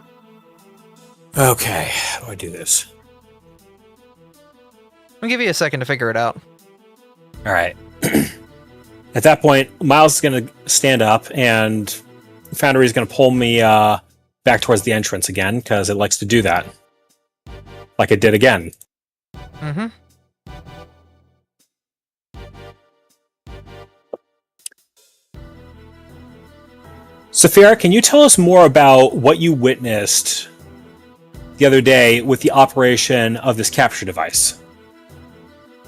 Speaker 6: Okay, how do I do this?
Speaker 1: I'll give you a second to figure it out.
Speaker 6: All right. At that point, Miles is going to stand up, and Foundry is going to pull me back towards the entrance again, because it likes to do that. Like it did again.
Speaker 1: Mm-hmm.
Speaker 6: Saphira, can you tell us more about what you witnessed the other day with the operation of this capture device?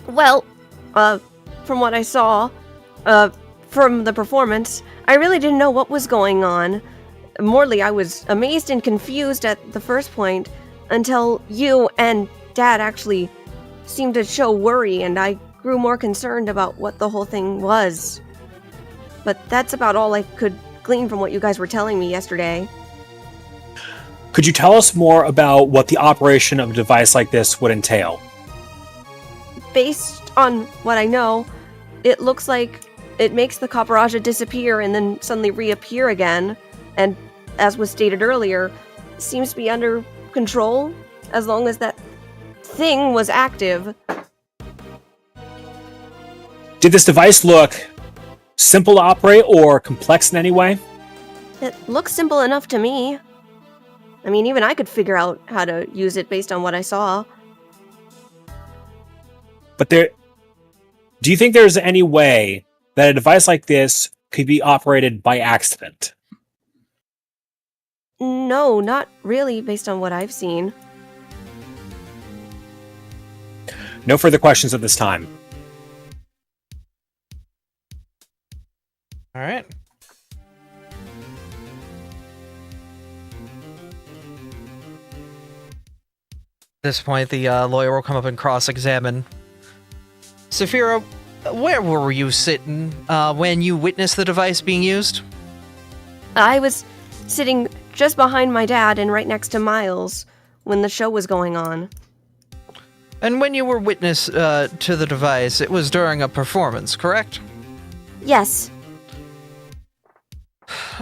Speaker 11: Well, from what I saw, from the performance, I really didn't know what was going on. Morley, I was amazed and confused at the first point until you and Dad actually seemed to show worry, and I grew more concerned about what the whole thing was. but that's about all I could glean from what you guys were telling me yesterday.
Speaker 6: Could you tell us more about what the operation of a device like this would entail?
Speaker 11: Based on what I know, it looks like it makes the Kaparaja disappear and then suddenly reappear again, and as was stated earlier, seems to be under control as long as that thing was active.
Speaker 6: Did this device look simple to operate or complex in any way?
Speaker 11: It looks simple enough to me. I mean, even I could figure out how to use it based on what I saw.
Speaker 6: But do you think there's any way that a device like this could be operated by accident?
Speaker 11: No, not really, based on what I've seen.
Speaker 6: No further questions at this time.
Speaker 1: All right. At this point, the lawyer will come up and cross-examine. Saphira, where were you sitting when you witnessed the device being used?
Speaker 11: I was sitting just behind my dad and right next to Miles when the show was going on.
Speaker 1: And when you were witness to the device, it was during a performance, correct?
Speaker 11: Yes.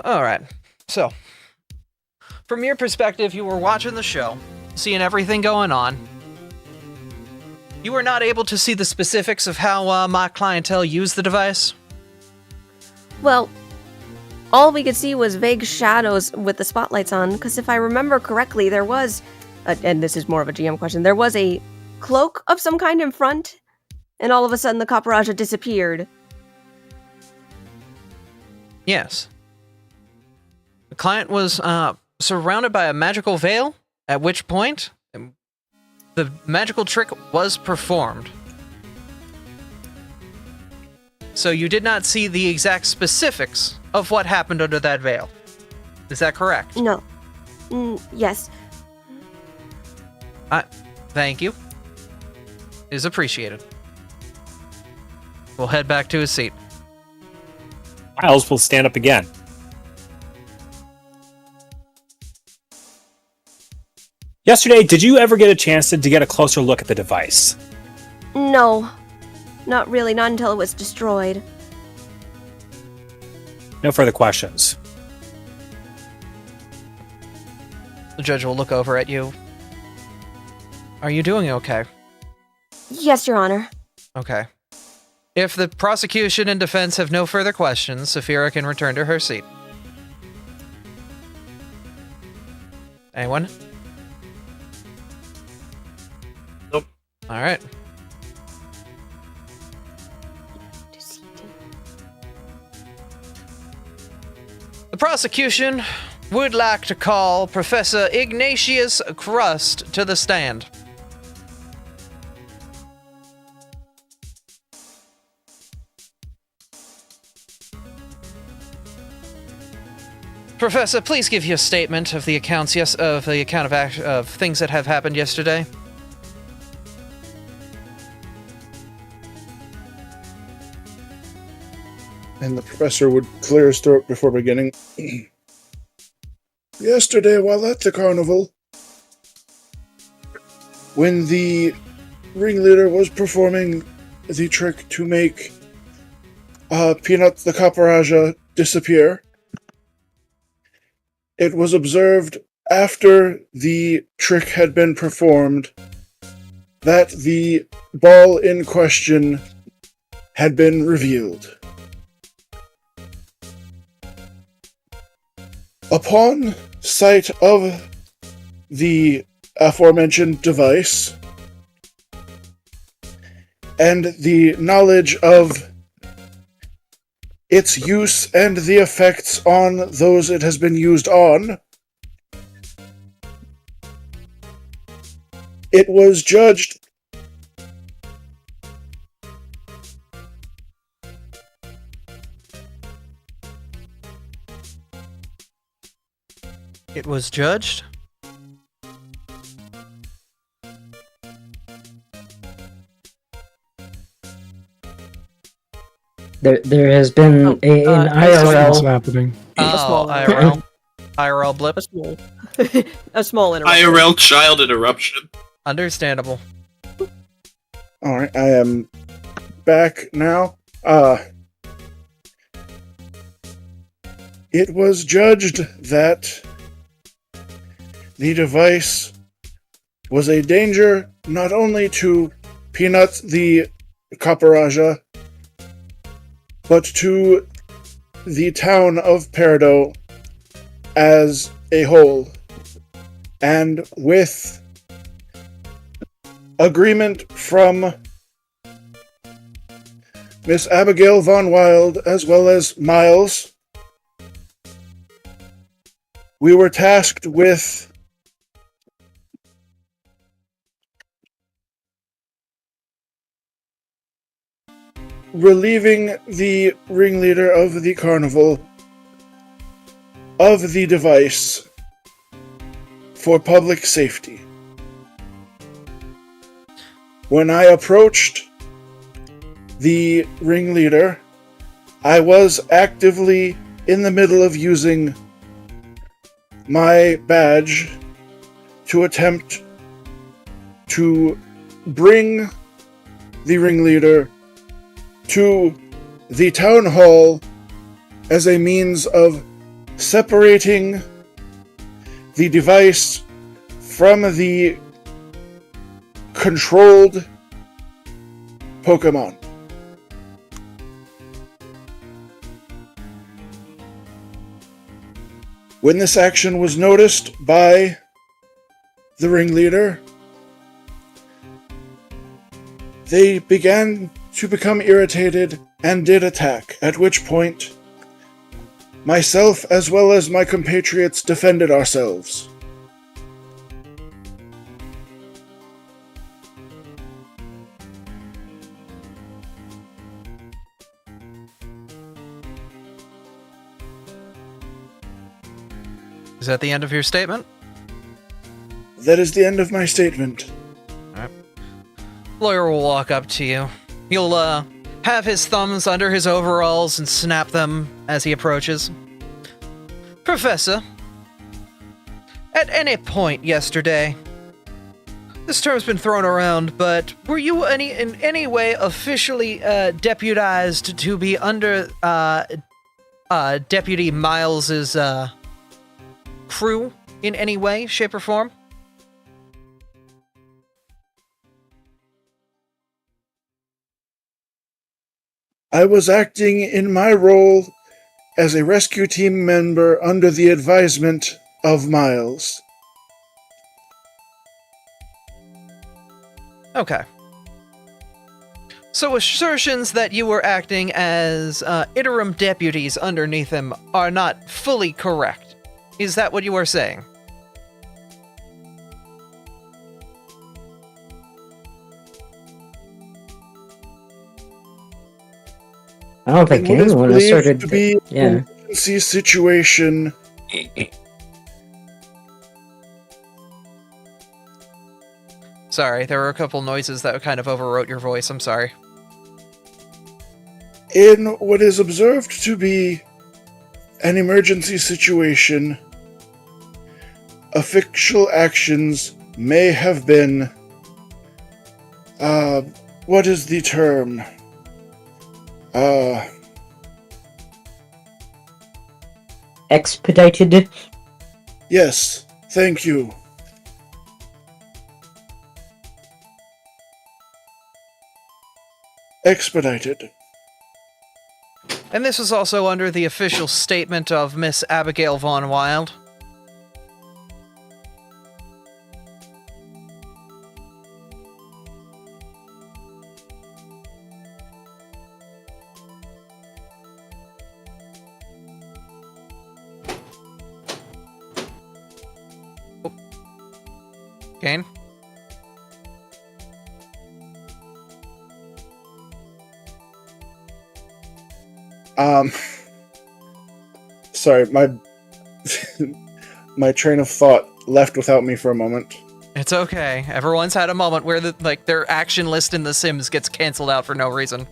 Speaker 1: All right. So, from your perspective, you were watching the show, seeing everything going on. You were not able to see the specifics of how my clientele used the device?
Speaker 11: Well, all we could see was vague shadows with the spotlights on, because if I remember correctly, there was, and this is more of a GM question, there was a cloak of some kind in front, and all of a sudden the Kaparaja disappeared.
Speaker 1: Yes. The client was surrounded by a magical veil, at which point the magical trick was performed. So you did not see the exact specifics of what happened under that veil. Is that correct?
Speaker 11: No. Yes.
Speaker 1: Thank you. Is appreciated. We'll head back to his seat.
Speaker 6: Miles will stand up again. Yesterday, did you ever get a chance to get a closer look at the device?
Speaker 11: No. Not really, not until it was destroyed.
Speaker 6: No further questions.
Speaker 1: The judge will look over at you. Are you doing okay?
Speaker 11: Yes, Your Honor.
Speaker 1: Okay. If the prosecution and defense have no further questions, Saphira can return to her seat. Anyone?
Speaker 8: Nope.
Speaker 1: All right. The prosecution would like to call Professor Ignatius Crust to the stand. Professor, please give your statement of the accounts of things that have happened yesterday.
Speaker 7: And the professor would clear his throat before beginning. Yesterday, while at the carnival, when the ringleader was performing the trick to make Peanut the Kaparaja disappear, it was observed after the trick had been performed that the ball in question had been revealed. Upon sight of the aforementioned device, and the knowledge of its use and the effects on those it has been used on, it was judged
Speaker 1: It was judged.
Speaker 3: There has been
Speaker 4: Oh,
Speaker 3: an
Speaker 10: What's
Speaker 3: IRL.
Speaker 10: happening?
Speaker 1: Oh,
Speaker 4: small
Speaker 1: IRL. IRL blip.
Speaker 4: A small, a small interruption.
Speaker 8: IRL child interruption.
Speaker 1: Understandable.
Speaker 7: Alright, I am back now. It was judged that the device was a danger not only to Peanut the Caparaja, but to the town of Peridot as a whole. And with agreement from Miss Abigail Von Wild as well as Miles, we were tasked with relieving the ringleader of the carnival of the device for public safety. When I approached the ringleader, I was actively in the middle of using my badge to attempt to bring the ringleader to the town hall as a means of separating the device from the controlled Pokemon. When this action was noticed by the ringleader, they began to become irritated and did attack, at which point myself as well as my compatriots defended ourselves.
Speaker 1: Is that the end of your statement?
Speaker 7: That is the end of my statement.
Speaker 1: Lawyer will walk up to you. He'll, have his thumbs under his overalls and snap them as he approaches. Professor, at any point yesterday, this term's been thrown around, but were you in any way officially deputized to be under Deputy Miles's crew in any way, shape, or form?
Speaker 7: I was acting in my role as a rescue team member under the advisement of Miles.
Speaker 1: Okay. So assertions that you were acting as interim deputies underneath him are not fully correct. Is that what you are saying?
Speaker 3: I don't think
Speaker 7: It was
Speaker 3: anyone
Speaker 7: believed
Speaker 3: asserted.
Speaker 7: to be
Speaker 3: Yeah.
Speaker 7: an emergency situation.
Speaker 1: Sorry, there were a couple noises that kind of overwrote your voice. I'm sorry.
Speaker 7: In what is observed to be an emergency situation, official actions may have been, what is the term?
Speaker 3: Expedited.
Speaker 7: Yes, thank you. Expedited.
Speaker 1: And this was also under the official statement of Miss Abigail Von Wild. Kane?
Speaker 7: Sorry, my my train of thought left without me for a moment.
Speaker 1: It's okay. Everyone's had a moment where their action list in The Sims gets canceled out for no reason.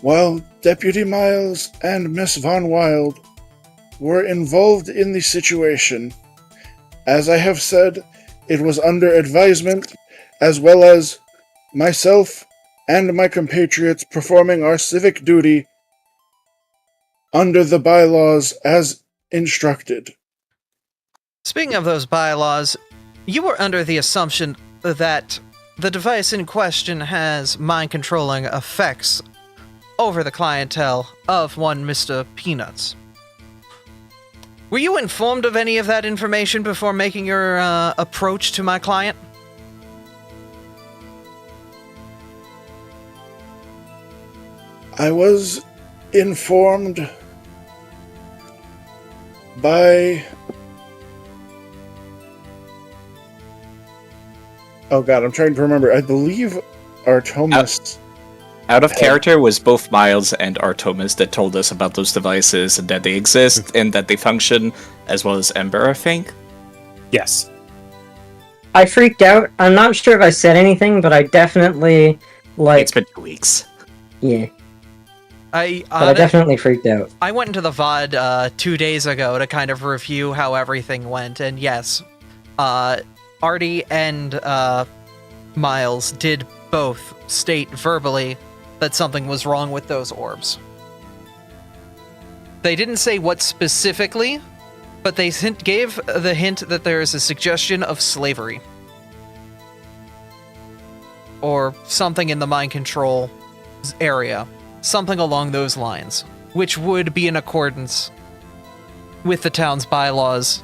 Speaker 7: While Deputy Miles and Miss Von Wild were involved in the situation, as I have said, it was under advisement, as well as myself and my compatriots performing our civic duty under the bylaws as instructed.
Speaker 1: Speaking of those bylaws, you were under the assumption that the device in question has mind-controlling effects over the clientele of one Mr. Peanuts. Were you informed of any of that information before making your approach to my client?
Speaker 7: I was informed by... Oh god, I'm trying to remember. I believe Artomis...
Speaker 5: Out of character was both Miles and Artomis that told us about those devices and that they exist and that they function, as well as Ember, I think.
Speaker 6: Yes.
Speaker 3: I freaked out. I'm not sure if I said anything, but I definitely,
Speaker 5: It's been 2 weeks.
Speaker 3: Yeah.
Speaker 1: I
Speaker 3: definitely freaked out.
Speaker 1: I went into the VOD 2 days ago to kind of review how everything went, and yes, Artie and Miles did both state verbally that something was wrong with those orbs. They didn't say what specifically, but they gave the hint that there is a suggestion of slavery. Or something in the mind control area. Something along those lines. Which would be in accordance with the town's bylaws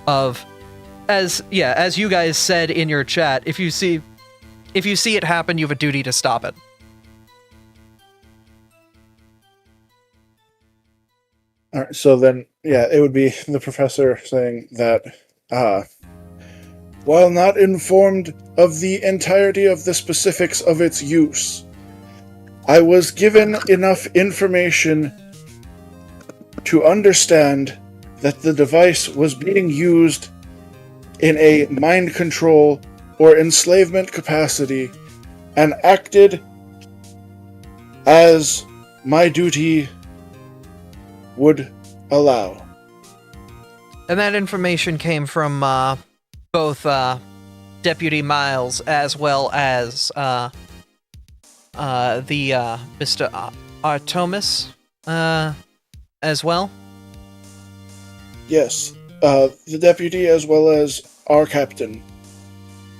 Speaker 1: of... As you guys said in your chat, if you see it happen, you have a duty to stop it.
Speaker 7: Alright, so then, it would be the professor saying that, while not informed of the entirety of the specifics of its use, I was given enough information to understand that the device was being used in a mind control or enslavement capacity and acted as my duty would allow.
Speaker 1: And that information came from both Deputy Miles as well as the Mr. Artomis as well?
Speaker 7: Yes, the deputy as well as our captain.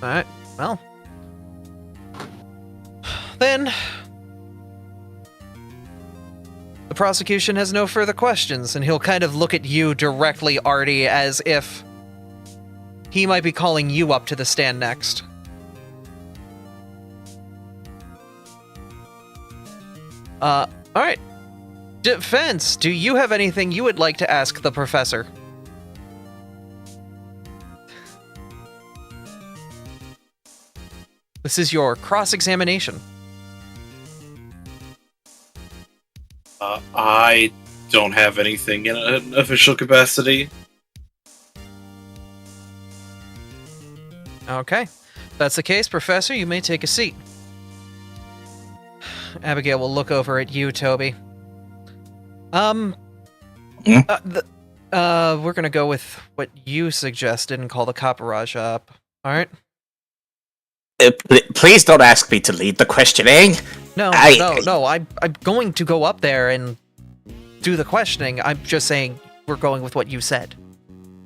Speaker 1: Alright, well. Then... the prosecution has no further questions, and he'll kind of look at you directly, Artie, as if he might be calling you up to the stand next. Alright. Defense, do you have anything you would like to ask the professor? This is your cross-examination.
Speaker 8: I don't have anything in an official capacity.
Speaker 1: Okay. If that's the case, Professor, you may take a seat. Abigail will look over at you, Toby. We're gonna go with what you suggested and call the Caparaj up. Alright?
Speaker 5: Please don't ask me to lead the questioning.
Speaker 1: No, I'm going to go up there and do the questioning. I'm just saying we're going with what you said.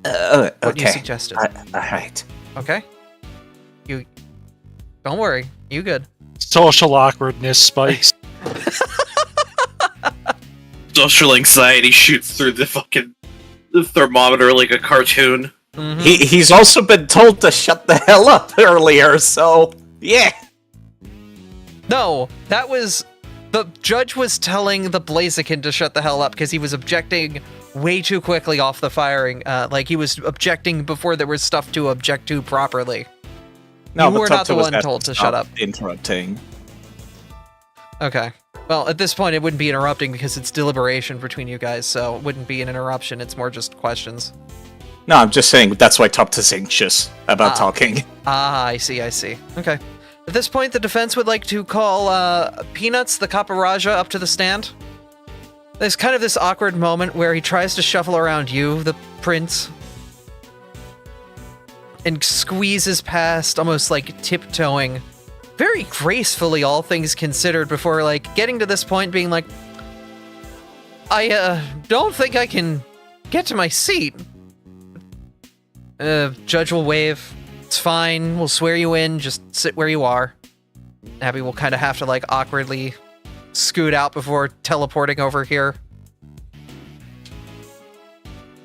Speaker 5: Okay.
Speaker 1: What you suggested.
Speaker 5: Alright.
Speaker 1: Okay? You... Don't worry. You good.
Speaker 2: Social awkwardness spikes.
Speaker 8: Social anxiety shoots through the fucking thermometer like a cartoon.
Speaker 1: Mm-hmm.
Speaker 5: He's also been told to shut the hell up earlier, so yeah.
Speaker 1: No, that was... The judge was telling the Blaziken to shut the hell up because he was objecting way too quickly off the firing. Like, he was objecting before there was stuff to object to properly.
Speaker 5: No,
Speaker 1: you were not the one told to shut up.
Speaker 5: Interrupting.
Speaker 1: Okay. Well, at this point, it wouldn't be interrupting because it's deliberation between you guys, so it wouldn't be an interruption. It's more just questions.
Speaker 5: No, I'm just saying that's why Topta's anxious about talking.
Speaker 1: Ah, I see. Okay. At this point, the defense would like to call Peanuts, the Caparaja, up to the stand. There's kind of this awkward moment where he tries to shuffle around you, the prince, and squeezes past, almost like tiptoeing, very gracefully, all things considered, before like getting to this point being like, I don't think I can get to my seat. Judge will wave. It's fine. We'll swear you in. Just sit where you are. Abby will kind of have to like awkwardly scoot out before teleporting over here.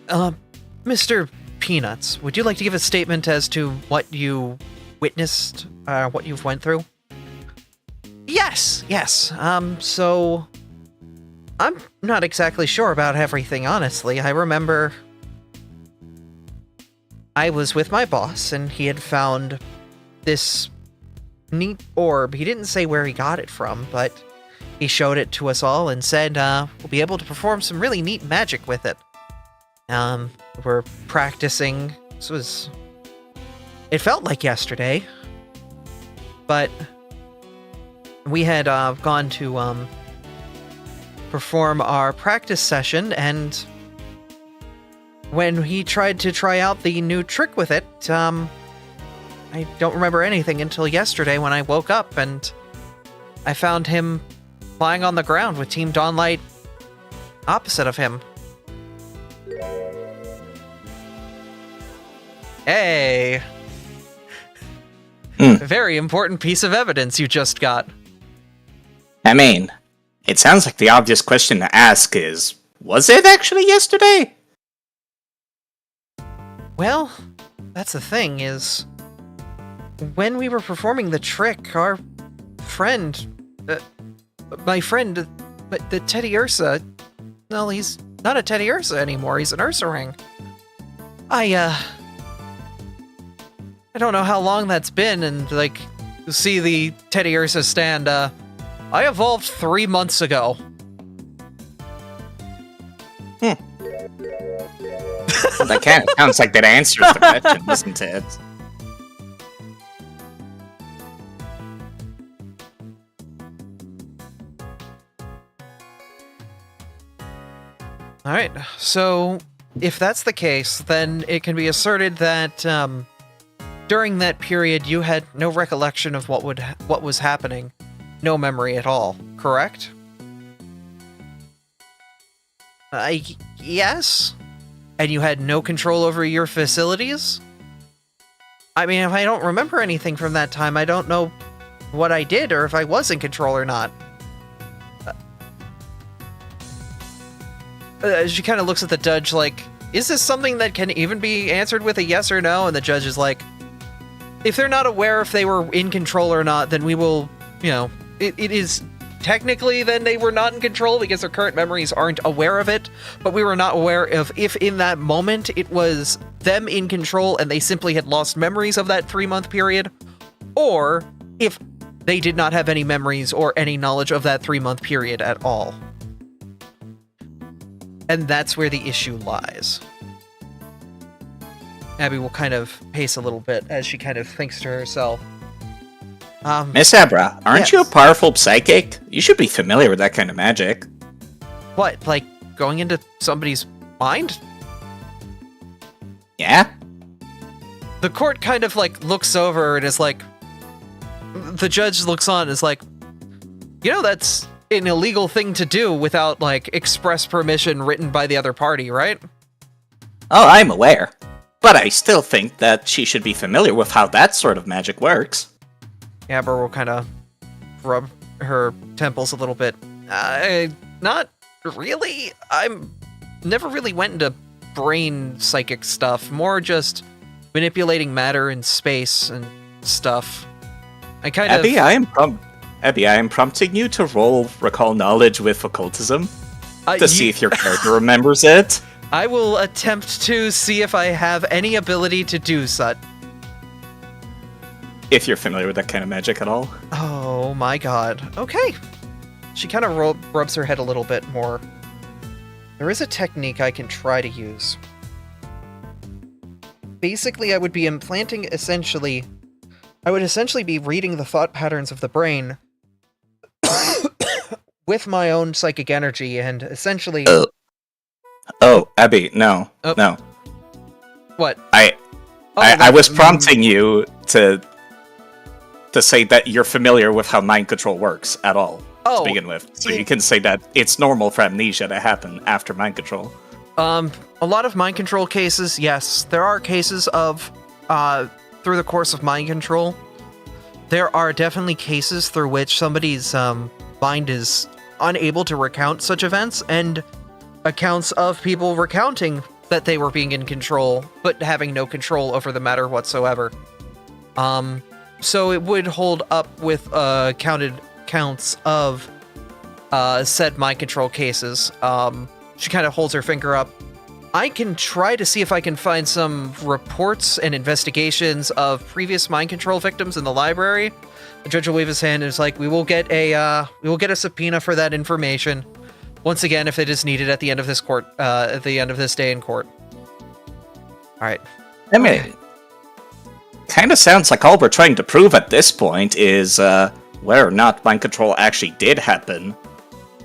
Speaker 1: Mr. Peanuts, would you like to give a statement as to what you witnessed, what you've went through? Yes. So I'm not exactly sure about everything, honestly. I remember I was with my boss, and he had found this neat orb. He didn't say where he got it from, but he showed it to us all and said, we'll be able to perform some really neat magic with it. We're practicing. It felt like yesterday, but we had gone to perform our practice session, and when he tried to try out the new trick with it, I don't remember anything until yesterday when I woke up and I found him lying on the ground with Team Dawnlight opposite of him. Hey! A very important piece of evidence you just got.
Speaker 5: I mean, it sounds like the obvious question to ask is, was it actually yesterday?
Speaker 1: Well, that's the thing, is when we were performing the trick, our friend, my friend, the Teddy Ursa, well, he's not a Teddy Ursa anymore, he's an Ursa Ring. I don't know how long that's been, and, like, you see the Teddy Ursa stand, I evolved 3 months ago.
Speaker 5: Well, that kind of sounds like that answers the question, doesn't it?
Speaker 1: Alright, so if that's the case, then it can be asserted that during that period you had no recollection of what was happening, no memory at all, correct? Yes? And you had no control over your facilities? I mean, if I don't remember anything from that time, I don't know what I did or if I was in control or not. She kind of looks at the judge like, is this something that can even be answered with a yes or no? And the judge is like, if they're not aware if they were in control or not, then we will, it is technically then they were not in control because their current memories aren't aware of it, but we were not aware of if in that moment it was them in control and they simply had lost memories of that 3-month period, or if they did not have any memories or any knowledge of that 3-month period at all. And that's where the issue lies. Abby will kind of pace a little bit as she kind of thinks to herself.
Speaker 5: Miss Abra, aren't
Speaker 1: yes.
Speaker 5: you a powerful psychic? You should be familiar with that kind of magic.
Speaker 1: What, like going into somebody's mind?
Speaker 5: Yeah?
Speaker 1: The court kind of like looks over and is like, the judge looks on and is like, that's an illegal thing to do without like express permission written by the other party, right?
Speaker 5: Oh, I'm aware. But I still think that she should be familiar with how that sort of magic works.
Speaker 1: Abra will kind of rub her temples a little bit. Not really. I'm never really went into brain psychic stuff. More just manipulating matter in space and stuff.
Speaker 5: Abby, I am prompting you to roll recall knowledge with occultism to see if your character remembers it.
Speaker 1: I will attempt to see if I have any ability to do such.
Speaker 5: If you're familiar with that kind of magic at all.
Speaker 1: Oh my god. Okay. She kind of rubs her head a little bit more. There is a technique I can try to use. Basically, I would be implanting essentially I would essentially be reading the thought patterns of the brain with my own psychic energy and essentially...
Speaker 5: Oh, Abby, no.
Speaker 1: Oh.
Speaker 5: No.
Speaker 1: What?
Speaker 5: I was prompting you to say that you're familiar with how mind control works at all to begin with. So you can say that it's normal for amnesia to happen after mind control.
Speaker 1: A lot of mind control cases, yes. There are cases of, through the course of mind control, there are definitely cases through which somebody's mind is unable to recount such events, and accounts of people recounting that they were being in control, but having no control over the matter whatsoever. So it would hold up with counted counts of said mind control cases. She kind of holds her finger up. I can try to see if I can find some reports and investigations of previous mind control victims in the library. The judge will wave his hand and is like, "We will get a subpoena for that information. Once again, if it is needed at the end of this court, at the end of this day in court." All right.
Speaker 5: I mean, kind of sounds like all we're trying to prove at this point is whether or not mind control actually did happen.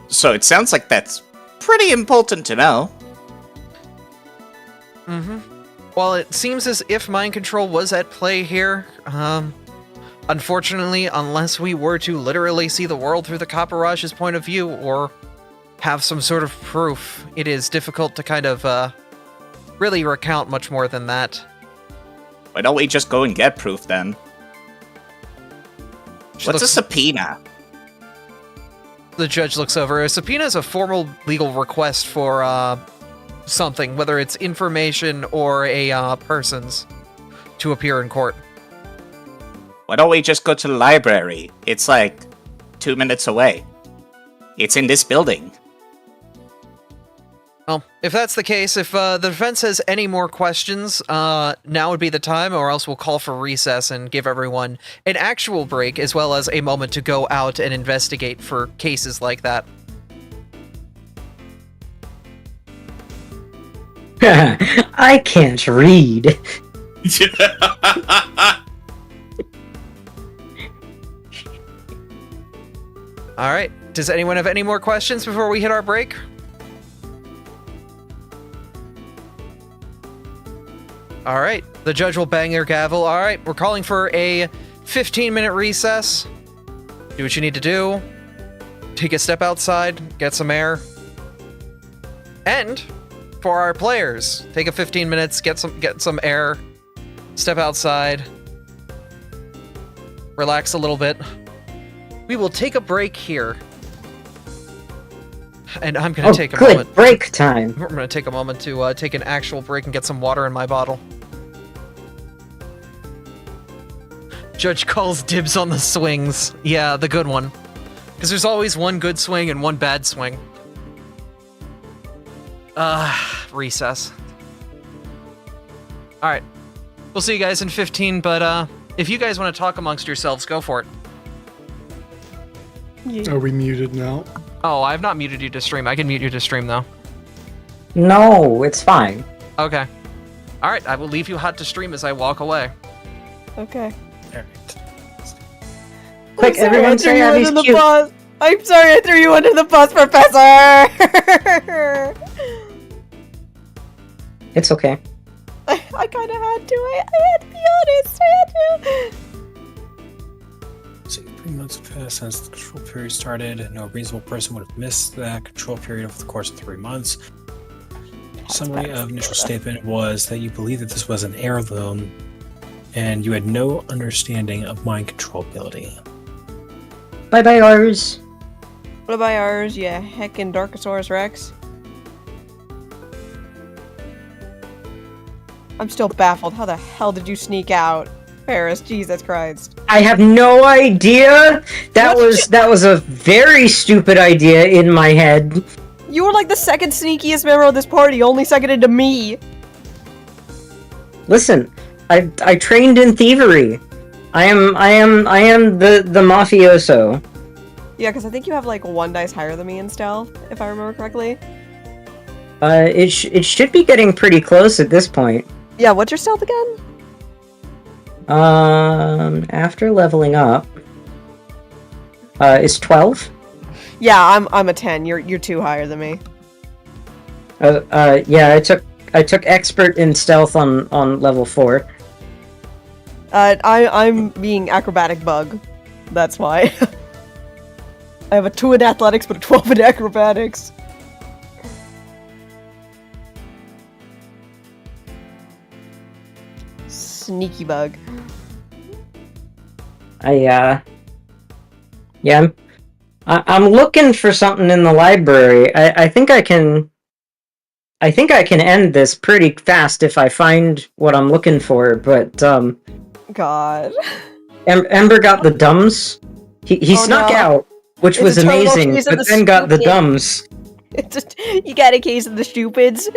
Speaker 5: So it sounds like that's pretty important to know.
Speaker 1: Well, it seems as if mind control was at play here. Unfortunately, unless we were to literally see the world through the Copperage's point of view, or have some sort of proof, it is difficult to kind of really recount much more than that.
Speaker 5: Why don't we just go and get proof then? What's a subpoena?
Speaker 1: The judge looks over. A subpoena is a formal legal request for something, whether it's information or a person's, to appear in court.
Speaker 5: Why don't we just go to the library? It's like 2 minutes away. It's in this building.
Speaker 1: Well, if that's the case, if the defense has any more questions, now would be the time, or else we'll call for recess and give everyone an actual break, as well as a moment to go out and investigate for cases like that.
Speaker 3: I can't read.
Speaker 1: All right. Does anyone have any more questions before we hit our break? All right. The judge will bang their gavel. All right. We're calling for a 15-minute recess. Do what you need to do. Take a step outside. Get some air. And for our players, take a 15 minutes. Get some air. Step outside. Relax a little bit. We will take a break here. And I'm going to take a moment.
Speaker 3: Break time.
Speaker 1: We're going to take a moment to take an actual break and get some water in my bottle. Judge calls dibs on the swings. Yeah, the good one. Because there's always one good swing and one bad swing. Recess. Alright. We'll see you guys in 15, but if you guys want to talk amongst yourselves, go for it.
Speaker 10: Are we muted now?
Speaker 1: Oh, I have not muted you to stream. I can mute you to stream, though.
Speaker 3: No, it's fine.
Speaker 1: Okay. Alright, I will leave you hot to stream as I walk away.
Speaker 4: Okay.
Speaker 3: Quick, everyone say Abby's cute.
Speaker 4: Bus. I'm sorry I threw you under the bus, Professor!
Speaker 3: It's okay.
Speaker 4: I kind of had to. I had to be honest. I had to.
Speaker 6: So 3 months have passed since the control period started. No reasonable person would have missed that control period over the course of 3 months. Summary of initial statement was that you believed that this was an heirloom, and you had no understanding of mind control ability.
Speaker 3: Bye-bye, ours.
Speaker 4: What about ours? Yeah, heckin' Darkosaurus Rex. I'm still baffled. How the hell did you sneak out? Paris, Jesus Christ.
Speaker 3: I have no idea. That was a very stupid idea in my head.
Speaker 4: You were like the second sneakiest member of this party, only seconded to me.
Speaker 3: Listen, I trained in thievery. I am the mafioso.
Speaker 4: Yeah, because I think you have like 1 dice higher than me in stealth, if I remember correctly.
Speaker 3: It should be getting pretty close at this point.
Speaker 4: Yeah, what's your stealth again?
Speaker 3: After leveling up, is 12.
Speaker 4: Yeah, I'm a 10. You're 2 higher than me.
Speaker 3: Yeah, I took expert in stealth on level 4.
Speaker 4: I'm being acrobatic bug. That's why. I have a 2 in athletics, but a 12 in acrobatics. Sneaky bug.
Speaker 3: Yeah, I'm looking for something in the library. I think I can end this pretty fast if I find what I'm looking for. But
Speaker 4: God.
Speaker 3: Ember got the dumbs. He
Speaker 4: Oh,
Speaker 3: snuck
Speaker 4: no.
Speaker 3: out, which
Speaker 4: It's
Speaker 3: was
Speaker 4: a total
Speaker 3: amazing.
Speaker 4: case of
Speaker 3: But
Speaker 4: the
Speaker 3: then got the
Speaker 4: stupid.
Speaker 3: dumbs.
Speaker 4: It's just, you got a case of the stupids.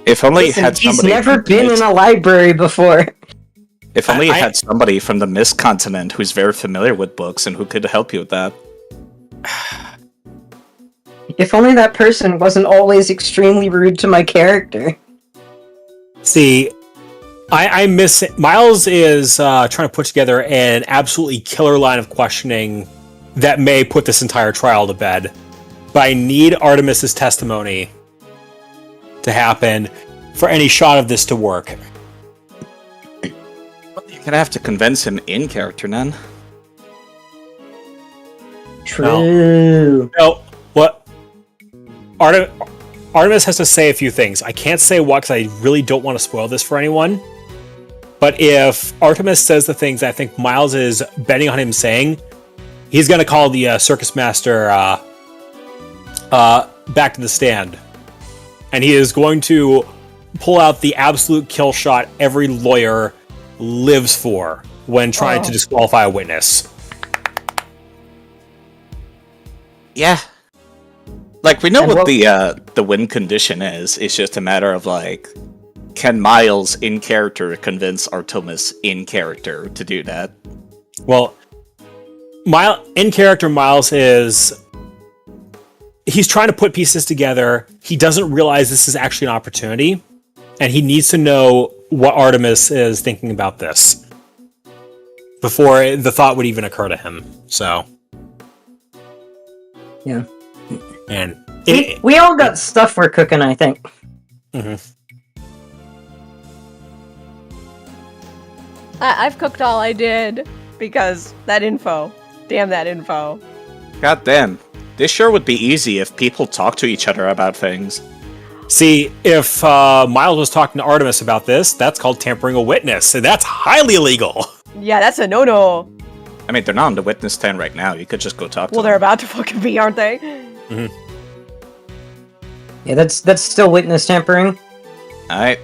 Speaker 5: If only you
Speaker 3: Listen,
Speaker 5: had
Speaker 3: he's
Speaker 5: somebody.
Speaker 3: never
Speaker 5: from the
Speaker 3: been
Speaker 5: Mist-
Speaker 3: in a library before.
Speaker 5: If only you
Speaker 6: I-
Speaker 5: had somebody from the Mist continent who's very familiar with books and who could help you with that.
Speaker 3: If only that person wasn't always extremely rude to my character.
Speaker 6: See, I miss it. Miles is trying to put together an absolutely killer line of questioning that may put this entire trial to bed. But I need Artemis's testimony to happen for any shot of this to work.
Speaker 5: You're gonna have to convince him in character, Nan.
Speaker 3: True.
Speaker 6: No, what? Artemis has to say a few things. I can't say what because I really don't want to spoil this for anyone. But if Artemis says the things I think Miles is betting on him saying, he's going to call the circus master back to the stand. And he is going to pull out the absolute kill shot every lawyer lives for when trying to disqualify a witness.
Speaker 5: Yeah. Like, we know
Speaker 3: And
Speaker 5: what
Speaker 3: what-
Speaker 5: the win condition is. It's just a matter of, like, can Miles in character convince Artemis in character to do that?
Speaker 6: Well, in character, Miles is... He's trying to put pieces together. He doesn't realize this is actually an opportunity. And he needs to know what Artemis is thinking about this before the thought would even occur to him. So...
Speaker 3: Yeah.
Speaker 6: And
Speaker 3: We all got stuff we're cooking, I think.
Speaker 4: I've cooked all I did because that info. Damn that info.
Speaker 5: God damn. This sure would be easy if people talk to each other about things.
Speaker 6: see, if Miles was talking to Artemis about this, that's called tampering a witness, and that's highly illegal.
Speaker 4: Yeah, that's a no-no.
Speaker 5: I mean, they're not on the witness stand right now. You could just go talk to
Speaker 4: Well,
Speaker 5: them.
Speaker 4: they're about to fucking be, aren't they?
Speaker 3: Yeah, that's still witness tampering.
Speaker 5: Alright.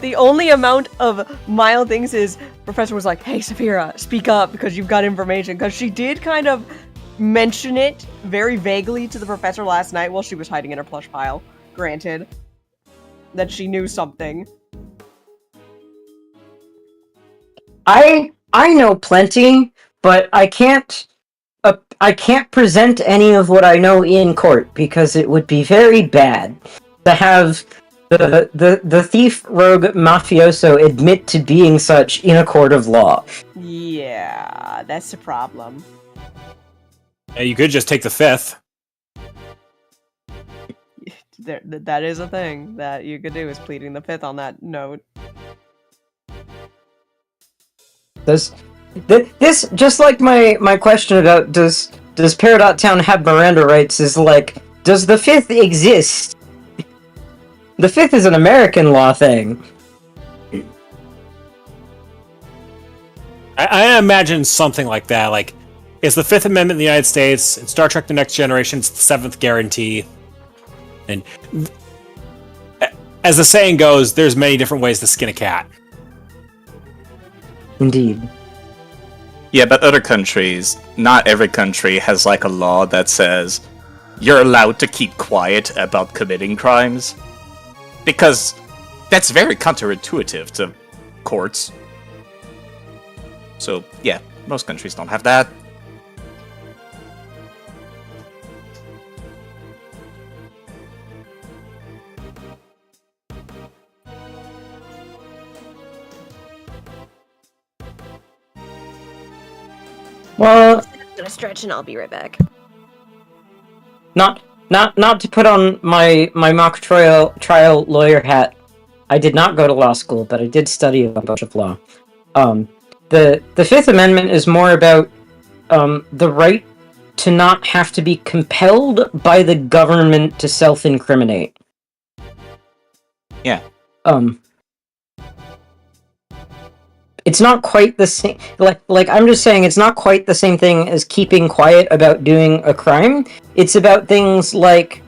Speaker 4: The only amount of mild things is Professor was like, hey, Saphira, speak up because you've got information. Because she did kind of mention it very vaguely to the professor last night while she was hiding in her plush pile. Granted. That she knew something.
Speaker 3: I know plenty, but I can't present any of what I know in court because it would be very bad to have the thief rogue mafioso admit to being such in a court of law.
Speaker 4: Yeah, that's the problem.
Speaker 6: Yeah, you could just take the fifth.
Speaker 4: That is a thing that you could do, is pleading the fifth on that note.
Speaker 3: This just like my question about does Peridot Town have Miranda rights is like, does the fifth exist? The fifth is an American law thing.
Speaker 6: I imagine something like that. Like, it's the Fifth Amendment in the United States. In Star Trek: The Next Generation, it's the seventh guarantee. And as the saying goes, there's many different ways to skin a cat.
Speaker 3: Indeed.
Speaker 5: Yeah, but other countries, not every country has like a law that says you're allowed to keep quiet about committing crimes. Because that's very counterintuitive to courts. So, yeah, most countries don't have that.
Speaker 3: Well,
Speaker 11: I'm gonna stretch and I'll be right back.
Speaker 3: not to put on my mock trial lawyer hat. I did not go to law school, but I did study a bunch of law. The Fifth Amendment is more about the right to not have to be compelled by the government to self-incriminate.
Speaker 5: Yeah.
Speaker 3: It's not quite the same. Like I'm just saying, it's not quite the same thing as keeping quiet about doing a crime. It's about things like,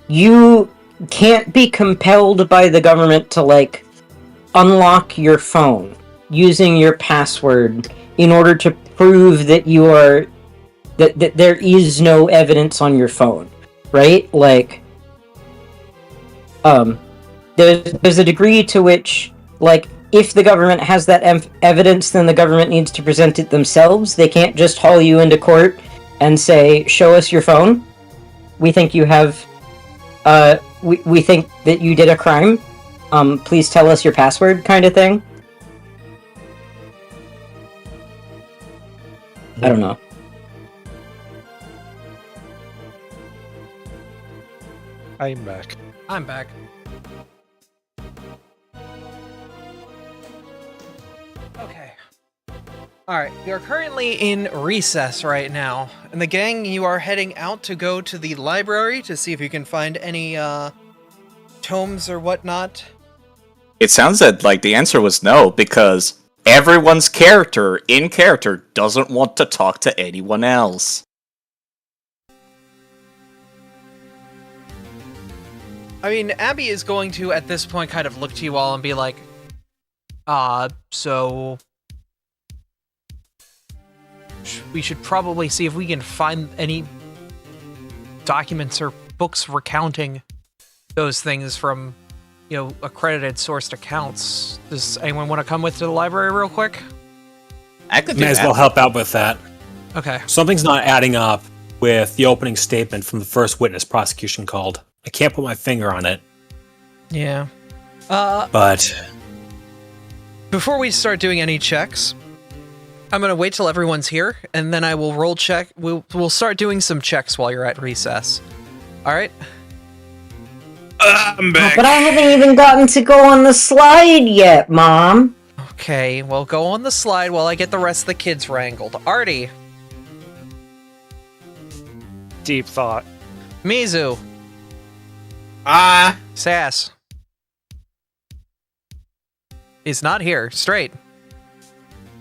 Speaker 3: you can't be compelled by the government to, like, unlock your phone using your password in order to prove that you are that there is no evidence on your phone, right? Like, there's a degree to which, like, if the government has that evidence, then the government needs to present it themselves. They can't just haul you into court and say, "Show us your phone. We think you have, we think that you did a crime. Please tell us your password," kind of thing. I don't know.
Speaker 2: I'm back.
Speaker 1: I'm back. Okay. Alright, we are currently in recess right now. And the gang, you are heading out to go to the library to see if you can find any, tomes or whatnot.
Speaker 5: It sounds like the answer was no, because everyone's character doesn't want to talk to anyone else.
Speaker 1: I mean, Abby is going to, at this point, kind of look to you all and be like, so... we should probably see if we can find any documents or books recounting those things from, you know, accredited sourced accounts. Does anyone want to come with to the library real quick?
Speaker 5: I could do
Speaker 6: May as
Speaker 5: that.
Speaker 6: well help out with that.
Speaker 1: Okay.
Speaker 6: Something's not adding up with the opening statement from the first witness prosecution called. I can't put my finger on it.
Speaker 1: Yeah.
Speaker 6: But
Speaker 1: Before we start doing any checks, I'm gonna wait till everyone's here, and then I will roll check. We'll start doing some checks while you're at recess. All right.
Speaker 8: I'm back.
Speaker 3: But I haven't even gotten to go on the slide yet, Mom.
Speaker 1: Okay. Well, go on the slide while I get the rest of the kids wrangled. Artie,
Speaker 2: Deep thought.
Speaker 1: Mizu, Sass is not here. Straight.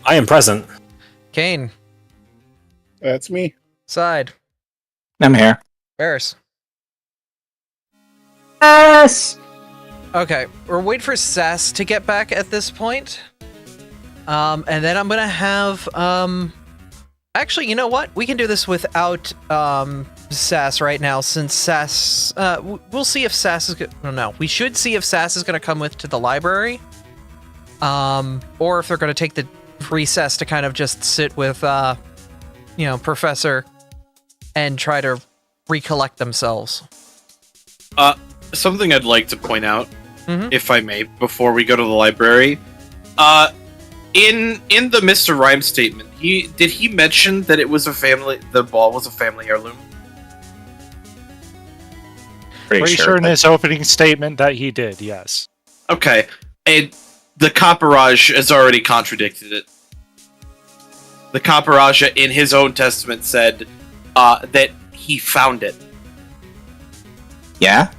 Speaker 6: I am present.
Speaker 1: Kane,
Speaker 7: That's me.
Speaker 1: Side,
Speaker 5: I'm here.
Speaker 1: Barris.
Speaker 3: Yes.
Speaker 1: Okay, we're waiting for Sass to get back at this point. And then I'm gonna have, actually, you know what? We can do this without, Sass right now, since Sass, we'll see if Sass is no, we should see if Sass is gonna come with to the library. Or if they're gonna take the recess to kind of just sit with, you know, Professor and try to recollect themselves.
Speaker 8: Something I'd like to point out,
Speaker 1: Mhm.
Speaker 8: if I may, before we go to the library. In the Mr. Rhyme statement, did he mention that it was the ball was a family heirloom?
Speaker 5: Pretty
Speaker 2: sure
Speaker 5: sure.
Speaker 2: in his opening statement that he did, yes.
Speaker 8: Okay, and the Copperage has already contradicted it. The Copperage in his own testament said that he found it.
Speaker 5: Yeah?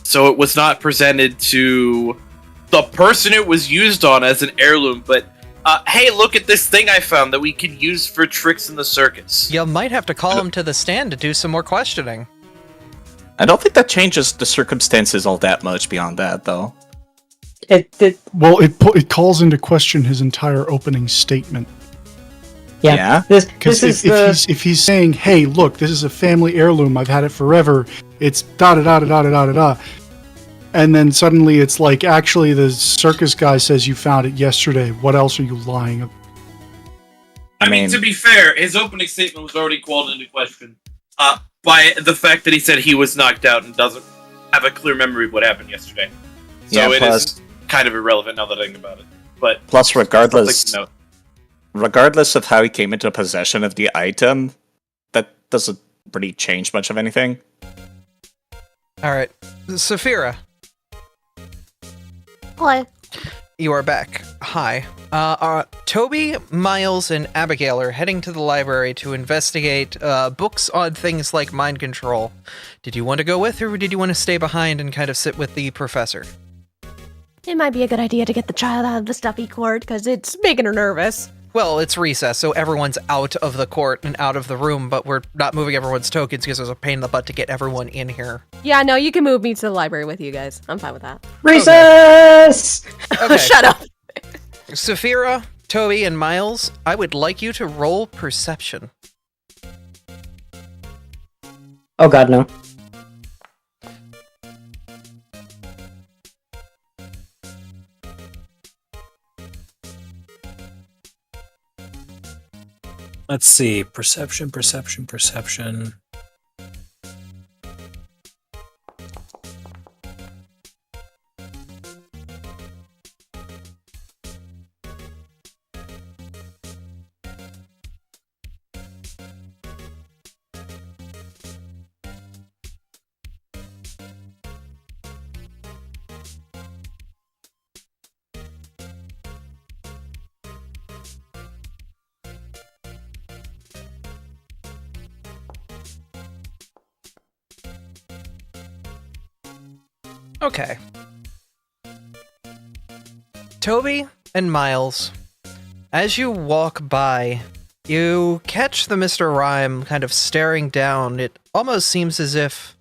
Speaker 8: So it was not presented to the person it was used on as an heirloom, but hey, look at this thing I found that we can use for tricks in the circus.
Speaker 1: You might have to call him to the stand to do some more questioning.
Speaker 5: I don't think that changes the circumstances all that much beyond that, though.
Speaker 10: Well, it calls into question his entire opening statement.
Speaker 5: Yeah?
Speaker 3: This
Speaker 10: Because
Speaker 3: is the
Speaker 10: if he's saying, "Hey, look, this is a family heirloom. I've had it forever. It's da da da da da da da da," and then suddenly it's like, actually, the circus guy says you found it yesterday. What else are you lying about?
Speaker 8: I mean, to be fair, his opening statement was already called into question by the fact that he said he was knocked out and doesn't have a clear memory of what happened yesterday. So
Speaker 5: Yeah,
Speaker 8: it
Speaker 5: plus-
Speaker 8: is kind of irrelevant now that I think about it. But
Speaker 5: Plus, regardless
Speaker 8: something to note.
Speaker 5: regardless of how he came into possession of the item, that doesn't really change much of anything.
Speaker 1: All right, Saphira,
Speaker 11: Hello.
Speaker 1: you are back. Hi. Toby, Miles, and Abigail are heading to the library to investigate books on things like mind control. Did you want to go with, or did you want to stay behind and kind of sit with the professor?
Speaker 11: It might be a good idea to get the child out of the stuffy court, because it's
Speaker 4: Making her nervous.
Speaker 1: Well, it's recess, so everyone's out of the court and out of the room, but we're not moving everyone's tokens because there's a pain in the butt to get everyone in here.
Speaker 4: Yeah, no, you can move me to the library with you guys. I'm fine with that.
Speaker 3: Recess!
Speaker 1: Okay.
Speaker 4: Shut up.
Speaker 1: Saphira, Toby, and Miles, I would like you to roll perception.
Speaker 3: Oh god, no.
Speaker 6: Let's see. Perception.
Speaker 1: Okay. Toby and Miles, as you walk by, you catch the Mr. Rhyme kind of staring down. It almost seems as if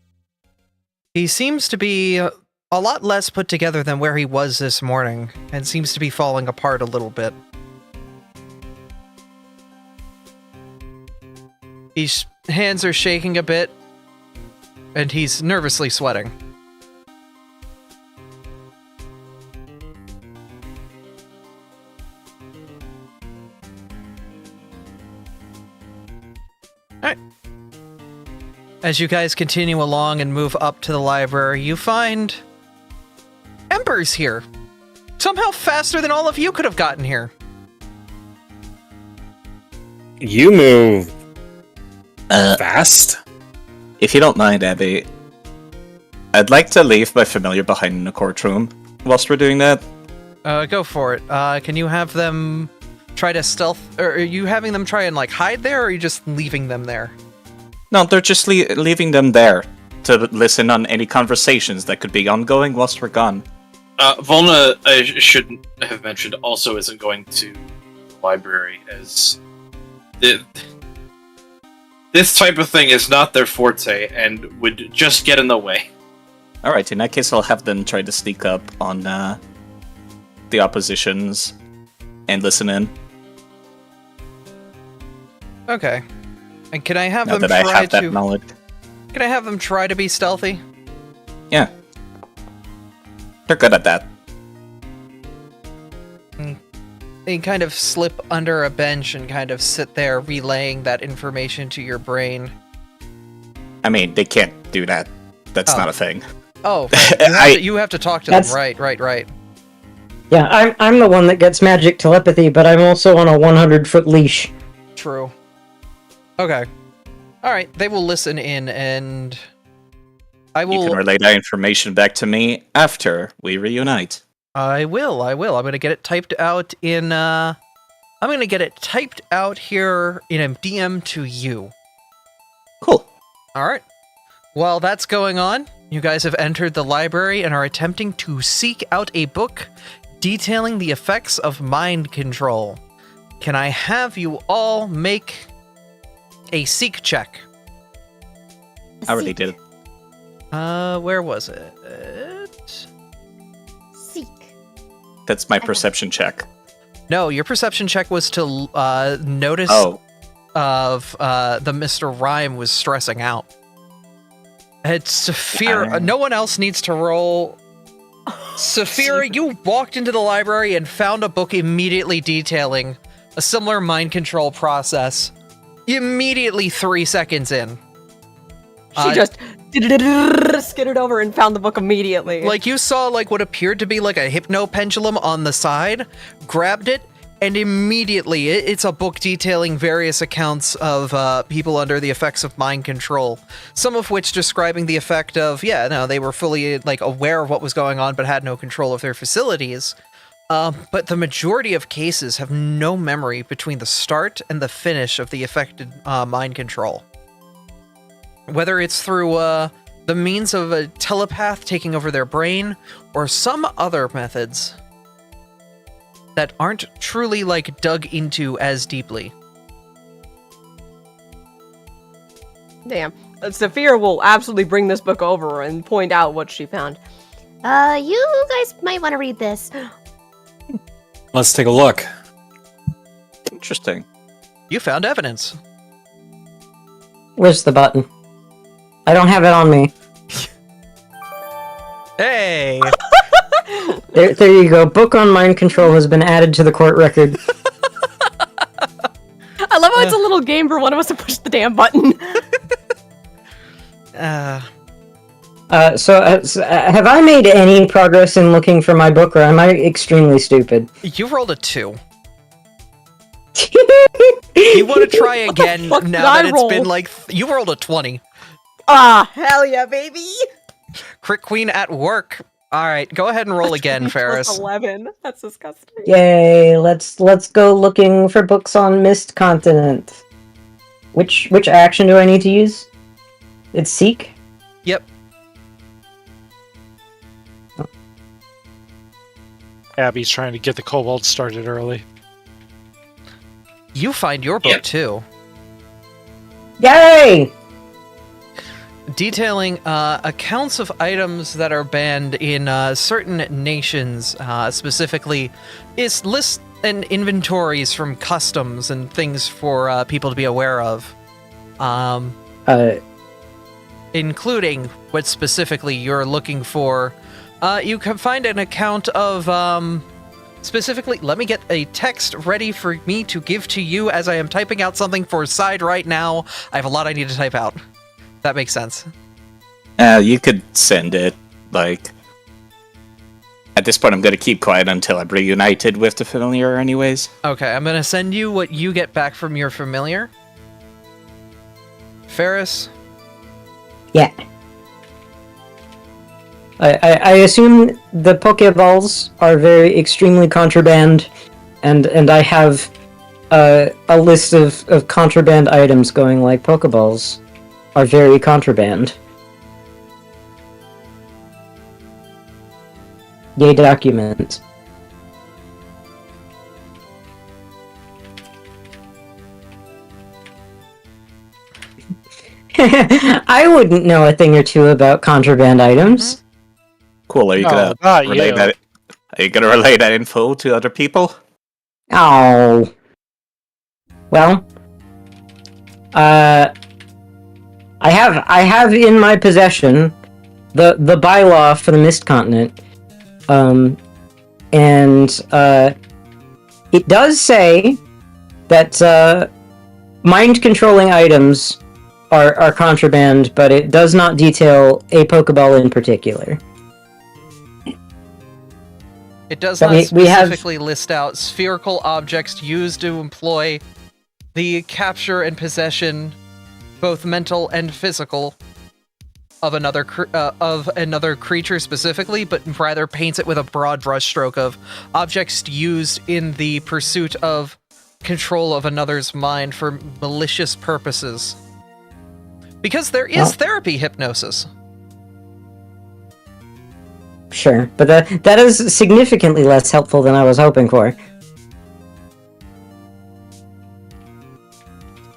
Speaker 1: he seems to be a lot less put together than where he was this morning, and seems to be falling apart a little bit. His hands are shaking a bit, and he's nervously sweating. Alright. As you guys continue along and move up to the library, you find Ember's here. Somehow faster than all of you could have gotten here.
Speaker 6: You move
Speaker 5: Uh,
Speaker 6: fast.
Speaker 5: if you don't mind, Abby, I'd like to leave my familiar behind in the courtroom whilst we're doing that.
Speaker 1: Go for it. Can you have them try to stealth, or are you having them try and like hide there, or are you just leaving them there?
Speaker 5: No, they're just leaving them there to listen on any conversations that could be ongoing whilst we're gone.
Speaker 8: Volna, I should have mentioned, also isn't going to the library, as this type of thing is not their forte and would just get in the way.
Speaker 5: Alright, in that case I'll have them try to sneak up on the oppositions and listen in.
Speaker 1: Okay. And can I have
Speaker 5: Now
Speaker 1: them
Speaker 5: that I
Speaker 1: try
Speaker 5: have that
Speaker 1: to?
Speaker 5: knowledge.
Speaker 1: Can I have them try to be stealthy?
Speaker 5: Yeah. They're good at that.
Speaker 1: They kind of slip under a bench and kind of sit there relaying that information to your brain.
Speaker 5: I mean, they can't do that. That's
Speaker 1: Oh.
Speaker 5: not a thing.
Speaker 1: Oh, right. You have to talk to them.
Speaker 3: That's-
Speaker 1: Right.
Speaker 3: Yeah, I'm the one that gets magic telepathy, but I'm also on a 100-foot leash.
Speaker 1: True. Okay. All right. They will listen in, and I
Speaker 5: You
Speaker 1: will.
Speaker 5: can relay that information back to me after we reunite.
Speaker 1: I will. I'm gonna get it typed out in. I'm gonna get it typed out here in a DM to you.
Speaker 5: Cool.
Speaker 1: All right. While that's going on, you guys have entered the library and are attempting to seek out a book detailing the effects of mind control. Can I have you all make a seek check?
Speaker 5: I already did.
Speaker 1: Where was it?
Speaker 11: Seek.
Speaker 5: That's my perception check.
Speaker 1: No, your perception check was to notice
Speaker 5: Oh,
Speaker 1: of the Mr. Rhyme was stressing out. It's Saphira. No one else needs to roll. Saphira, you walked into the library and found a book immediately detailing a similar mind control process. Immediately 3 seconds in.
Speaker 4: She just skittered over and found the book immediately.
Speaker 1: Like, you saw, like, what appeared to be, like, a hypno pendulum on the side, grabbed it, and immediately, it's a book detailing various accounts of people under the effects of mind control. Some of which describing the effect of, they were fully, like, aware of what was going on, but had no control of their facilities. But the majority of cases have no memory between the start and the finish of the affected mind control. Whether it's through the means of a telepath taking over their brain, or some other methods that aren't truly, like, dug into as deeply.
Speaker 4: Damn. Saphira will absolutely bring this book over and point out what she found.
Speaker 11: You guys might want to read this.
Speaker 6: Let's take a look.
Speaker 5: Interesting.
Speaker 1: You found evidence.
Speaker 3: Where's the button? I don't have it on me.
Speaker 1: Hey!
Speaker 3: There you go. Book on mind control has been added to the court record.
Speaker 4: I love how it's a little game for one of us to push the damn button.
Speaker 3: So have I made any progress in looking for my book, or am I extremely stupid?
Speaker 1: You rolled a 2. You want to try again
Speaker 4: fuck
Speaker 1: now that
Speaker 4: did I
Speaker 1: it's
Speaker 4: roll?
Speaker 1: been like... you rolled a 20.
Speaker 4: Ah, hell yeah, baby!
Speaker 1: Crit Queen at work. Alright, go ahead and roll again,
Speaker 4: Plus
Speaker 1: Ferris.
Speaker 4: 11. That's disgusting.
Speaker 3: Yay! Let's go looking for books on Mist Continent. Which action do I need to use? It's seek.
Speaker 1: Yep.
Speaker 2: Abby's trying to get the kobold started early.
Speaker 1: You find your book, too.
Speaker 3: Yay!
Speaker 1: Detailing accounts of items that are banned in certain nations, specifically is lists and inventories from customs and things for people to be aware of. Including what specifically you're looking for. You can find an account of, specifically, let me get a text ready for me to give to you as I am typing out something for Side right now. I have a lot I need to type out. That makes sense.
Speaker 5: You could send it, like... At this point, I'm going to keep quiet until I'm reunited with the familiar anyways.
Speaker 1: Okay, I'm going to send you what you get back from your familiar. Ferris?
Speaker 3: Yeah. I assume the Pokeballs are very extremely contraband, and I have a list of contraband items going like Pokeballs are very contraband. Yay, document. I wouldn't know a thing or two about contraband items.
Speaker 5: Cool, are you
Speaker 2: No,
Speaker 5: gonna
Speaker 2: not
Speaker 5: relay
Speaker 2: you.
Speaker 5: that? Are you gonna relay that info to other people?
Speaker 3: Oh. Well, I have in my possession the bylaw for the Mist Continent, and it does say that mind controlling items are contraband, but it does not detail a Pokeball in particular.
Speaker 1: It does
Speaker 3: But
Speaker 1: not
Speaker 3: we have-
Speaker 1: specifically list out spherical objects used to employ the capture and possession, both mental and physical, of another creature specifically, but rather paints it with a broad brushstroke of objects used in the pursuit of control of another's mind for malicious purposes. Because there is therapy hypnosis.
Speaker 3: Sure, but that is significantly less helpful than I was hoping for.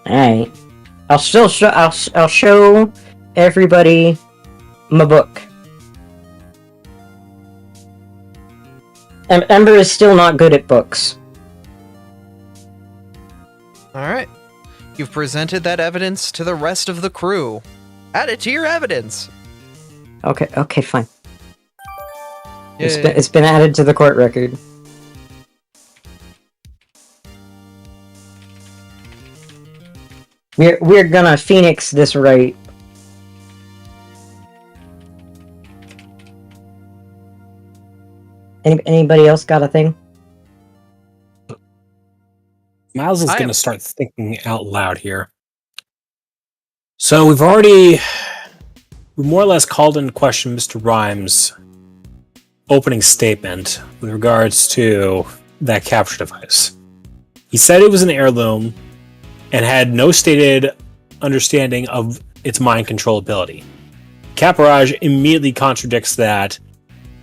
Speaker 3: Alright. I'll still I'll show everybody my book. Ember is still not good at books.
Speaker 1: Alright. You've presented that evidence to the rest of the crew. Add it to your evidence.
Speaker 3: Okay, fine.
Speaker 1: Yay.
Speaker 3: It's been added to the court record. We're gonna phoenix this right. Anybody else got a thing?
Speaker 6: Miles is
Speaker 1: I
Speaker 6: going
Speaker 1: am-
Speaker 6: to start thinking out loud here. So we've more or less called into question Mr. Rhymes' opening statement with regards to that capture device. He said it was an heirloom and had no stated understanding of its mind control ability. Caparage immediately contradicts that,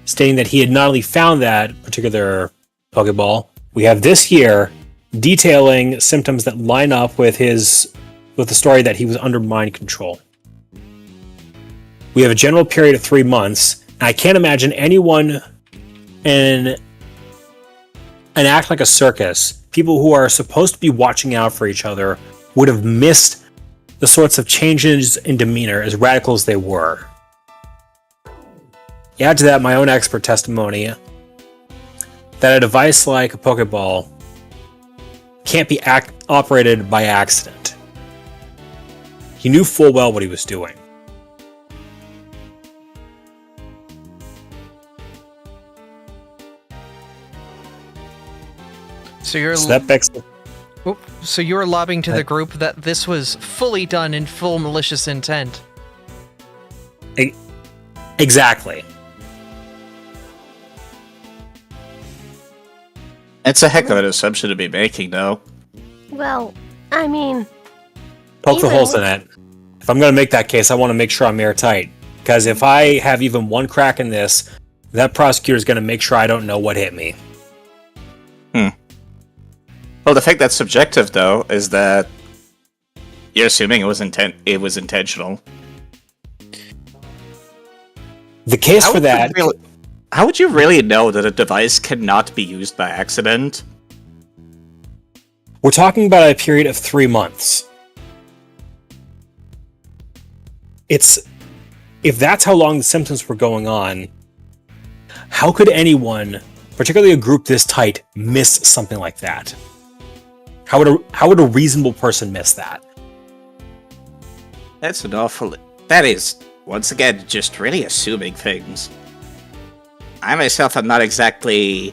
Speaker 6: stating that he had not only found that particular Pokeball, we have this here detailing symptoms that line up with the story that he was under mind control. We have a general period of 3 months, and I can't imagine anyone in an act like a circus, people who are supposed to be watching out for each other, would have missed the sorts of changes in demeanor, as radical as they were. You add to that my own expert testimony that a device like a Pokeball can't be operated by accident. He knew full well what he was doing.
Speaker 1: So you're
Speaker 6: So that begs the
Speaker 1: so you're lobbing to the group that this was fully done in full malicious intent.
Speaker 6: Exactly.
Speaker 5: It's a heck of an assumption to be making, though.
Speaker 11: Well, I mean,
Speaker 6: Poke the
Speaker 11: Even-
Speaker 6: holes in it. If I'm going to make that case, I want to make sure I'm airtight. Because if I have even one crack in this, that prosecutor is going to make sure I don't know what hit me.
Speaker 5: Well, the fact that's subjective, though, is that you're assuming it was intentional.
Speaker 6: The case for that...
Speaker 5: How would you really know that a device cannot be used by accident?
Speaker 6: We're talking about a period of 3 months. If that's how long the symptoms were going on, how could anyone, particularly a group this tight, miss something like that? How would a reasonable person miss that?
Speaker 5: That's an awful... That is, once again, just really assuming things. I myself am not exactly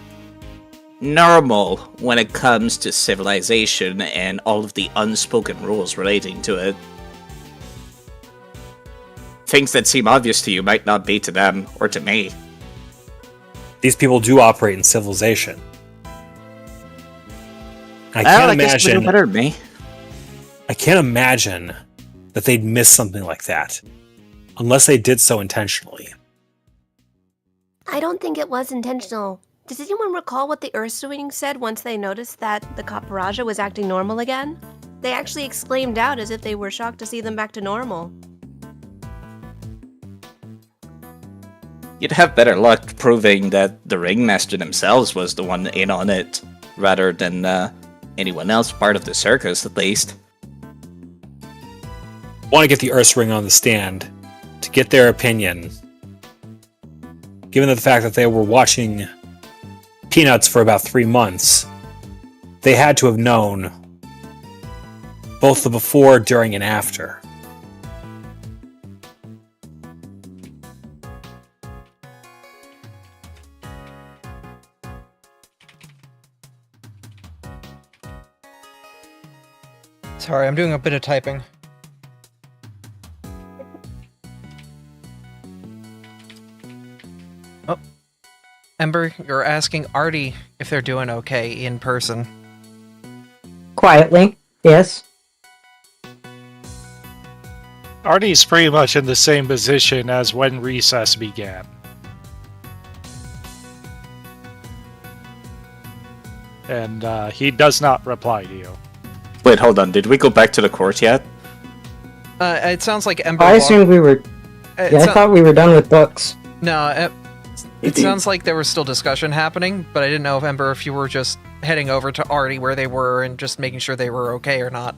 Speaker 5: normal when it comes to civilization and all of the unspoken rules relating to it. Things that seem obvious to you might not be to them or to me.
Speaker 6: These people do operate in civilization. I
Speaker 5: guess they know better than me.
Speaker 6: I can't imagine that they'd miss something like that, unless they did so intentionally.
Speaker 11: I don't think it was intentional. Does anyone recall what the Earthwing said once they noticed that the Caparaja was acting normal again? They actually exclaimed out as if they were shocked to see them back to normal.
Speaker 5: You'd have better luck proving that the ringmaster themselves was the one in on it, rather than anyone else part of the circus, at least.
Speaker 6: I want to get the Earthwing on the stand to get their opinion. Given the fact that they were watching Peanuts for about 3 months, they had to have known both the before, during, and after.
Speaker 1: Sorry, I'm doing a bit of typing. Oh. Ember, you're asking Artie if they're doing okay in person.
Speaker 3: Quietly, yes.
Speaker 2: Artie's pretty much in the same position as when recess began. And he does not reply to you.
Speaker 5: Wait, hold on. Did we go back to the court yet?
Speaker 1: It sounds like Ember.
Speaker 3: I assumed we were. Yeah, I thought we were done with books.
Speaker 1: No, it sounds like there was still discussion happening, but I didn't know if Ember, if you were just heading over to Artie where they were and just making sure they were okay or not.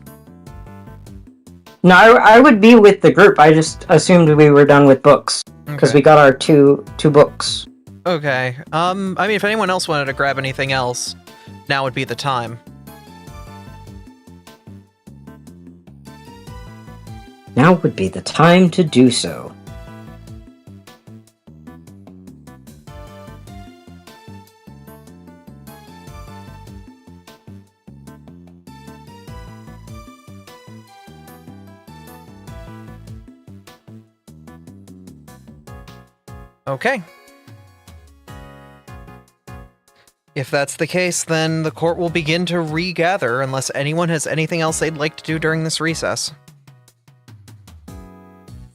Speaker 3: No, I would be with the group. I just assumed we were done with books because we got our two books.
Speaker 1: Okay. I mean, if anyone else wanted to grab anything else, now would be the time.
Speaker 3: Now would be the time to do so.
Speaker 1: Okay. If that's the case, then the court will begin to regather unless anyone has anything else they'd like to do during this recess.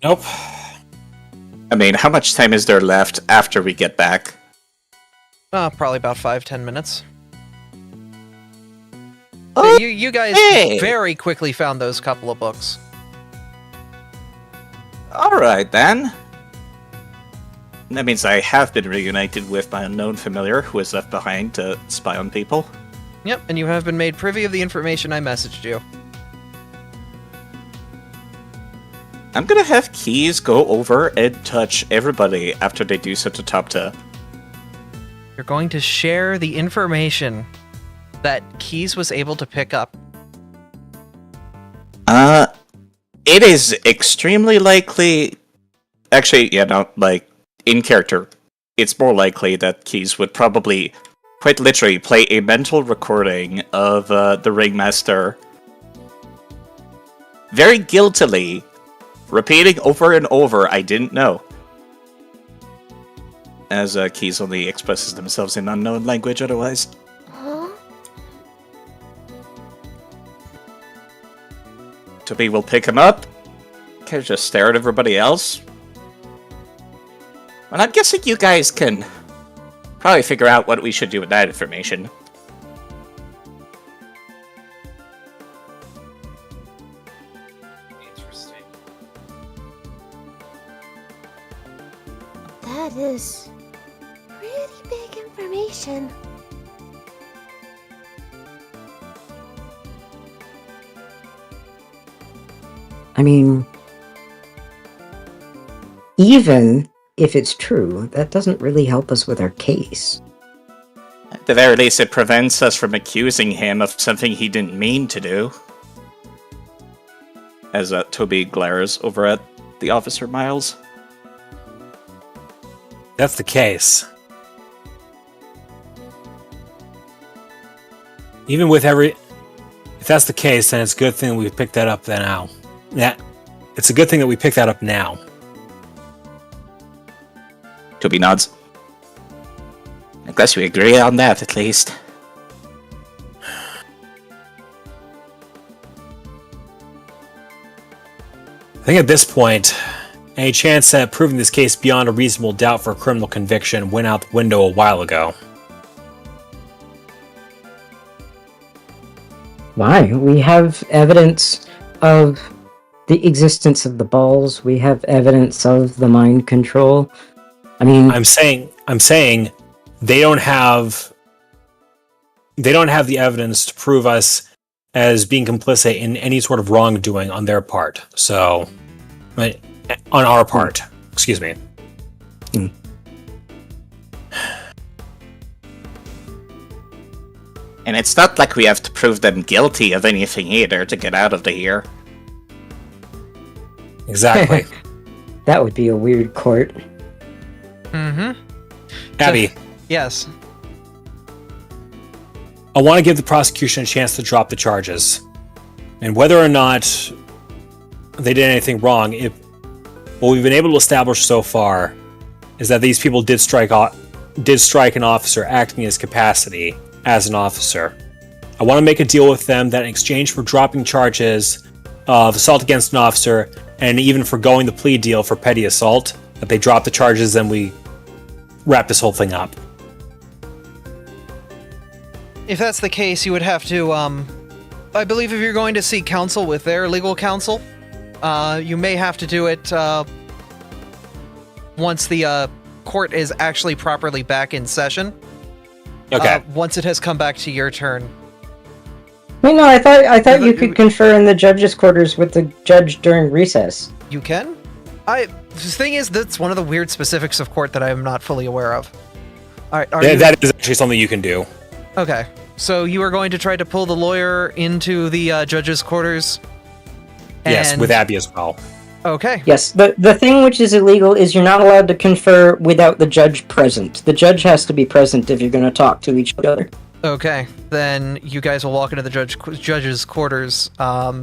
Speaker 6: Nope.
Speaker 5: I mean, how much time is there left after we get back?
Speaker 1: Probably about 5-10 minutes.
Speaker 5: Oh,
Speaker 1: You guys
Speaker 5: hey!
Speaker 1: very quickly found those couple of books.
Speaker 5: Alright then. That means I have been reunited with my unknown familiar who was left behind to spy on people.
Speaker 1: Yep, and you have been made privy of the information I messaged you.
Speaker 5: I'm gonna have Keys go over and touch everybody after they do such a Topta.
Speaker 1: You're going to share the information that Keys was able to pick up.
Speaker 5: It is extremely likely... Actually, yeah, no, like, in character, it's more likely that Keys would probably, quite literally, play a mental recording of the Ringmaster very guiltily, repeating over and over, "I didn't know." As Keys only expresses themselves in unknown language otherwise.
Speaker 11: Huh?
Speaker 5: Toby will pick him up, kind of just stare at everybody else. And I'm guessing you guys can probably figure out what we should do with that information.
Speaker 8: Interesting.
Speaker 11: That is pretty big information.
Speaker 3: I mean, even if it's true, that doesn't really help us with our case.
Speaker 5: At the very least, it prevents us from accusing him of something he didn't mean to do. As Toby glares over at the officer Miles.
Speaker 6: That's the case. Even with if that's the case, then it's a good thing we picked that up now. Yeah, it's a good thing that we picked that up now.
Speaker 5: Toby nods. I guess we agree on that, at least.
Speaker 6: I think at this point, any chance at proving this case beyond a reasonable doubt for a criminal conviction went out the window a while ago.
Speaker 3: Why? We have evidence of the existence of the balls. We have evidence of the mind control. I mean,
Speaker 6: I'm saying they don't have the evidence to prove us as being complicit in any sort of wrongdoing on their part. So, on our part, excuse me.
Speaker 5: And it's not like we have to prove them guilty of anything either to get out of here.
Speaker 6: Exactly.
Speaker 3: that would be a weird court.
Speaker 1: Mm-hmm.
Speaker 6: Abby,
Speaker 1: Yes.
Speaker 6: I want to give the prosecution a chance to drop the charges. And whether or not they did anything wrong, what we've been able to establish so far is that these people did strike an officer acting in his capacity as an officer. I want to make a deal with them that in exchange for dropping charges of assault against an officer and even forgoing the plea deal for petty assault, that they drop the charges and we wrap this whole thing up.
Speaker 1: If that's the case, you would have to, I believe if you're going to seek counsel with their legal counsel, you may have to do it, once the, court is actually properly back in session.
Speaker 6: Okay.
Speaker 1: Once it has come back to your turn.
Speaker 3: Wait, no, I thought you could confer in the judge's quarters with the judge during recess.
Speaker 1: You can? The thing is, that's one of the weird specifics of court that I am not fully aware of. Alright,
Speaker 6: that is actually something you can do.
Speaker 1: Okay, so you are going to try to pull the lawyer into the judge's quarters?
Speaker 6: Yes, with Abby as well.
Speaker 1: Okay.
Speaker 3: Yes, the thing which is illegal is you're not allowed to confer without the judge present. The judge has to be present if you're going to talk to each other.
Speaker 1: Okay, then you guys will walk into the judge's quarters.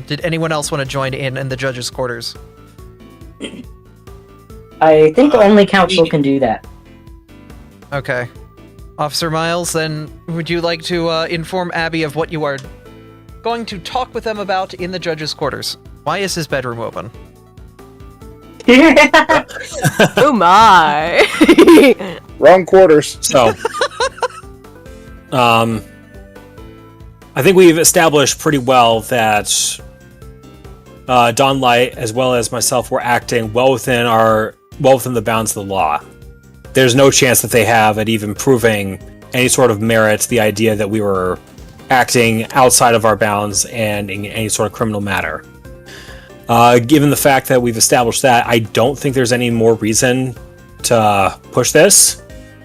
Speaker 1: Did anyone else want to join in the judge's quarters?
Speaker 3: I think only council can do that.
Speaker 1: Okay. Officer Miles, then would you like to inform Abby of what you are going to talk with them about in the judge's quarters? Why is his bedroom open?
Speaker 11: Oh my!
Speaker 7: Wrong quarters.
Speaker 6: So, I think we've established pretty well that Don Light, as well as myself, were acting well within the bounds of the law. There's no chance that they have at even proving any sort of merit to the idea that we were acting outside of our bounds and in any sort of criminal matter. Given the fact that we've established that, I don't think there's any more reason to push this.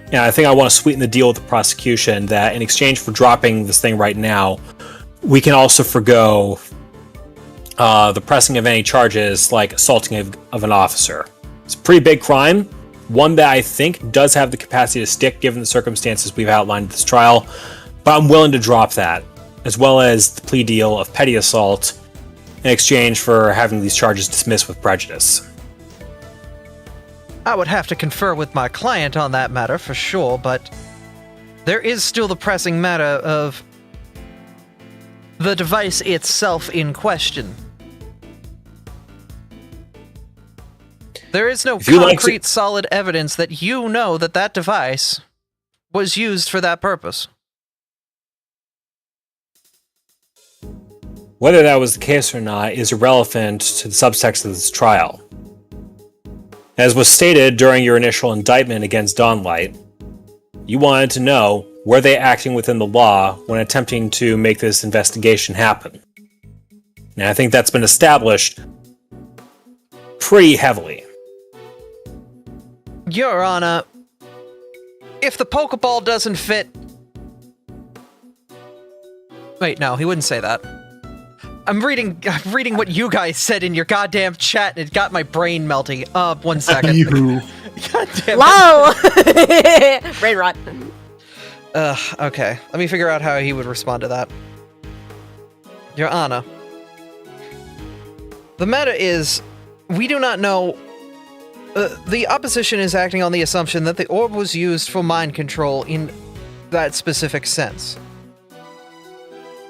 Speaker 6: And I think I want to sweeten the deal with the prosecution that in exchange for dropping this thing right now, we can also forgo the pressing of any charges like assaulting of an officer. It's a pretty big crime, one that I think does have the capacity to stick given the circumstances we've outlined in this trial, but I'm willing to drop that, as well as the plea deal of petty assault in exchange for having these charges dismissed with prejudice.
Speaker 1: I would have to confer with my client on that matter for sure, but there is still the pressing matter of the device itself in question. There is no concrete, solid evidence that you know that that device was used for that purpose.
Speaker 6: Whether that was the case or not is irrelevant to the subtext of this trial. As was stated during your initial indictment against Dawnlight, you wanted to know, were they acting within the law when attempting to make this investigation happen? And I think that's been established pretty heavily.
Speaker 1: Your Honor, if the Pokeball doesn't fit... Wait, no, he wouldn't say that. I'm reading what you guys said in your goddamn chat, and it got my brain melting. 1 second.
Speaker 10: You.
Speaker 1: God damn it.
Speaker 11: Low! Brain rot.
Speaker 1: Okay. Let me figure out how he would respond to that. Your Honor, the matter is, we do not know... the opposition is acting on the assumption that the orb was used for mind control in that specific sense.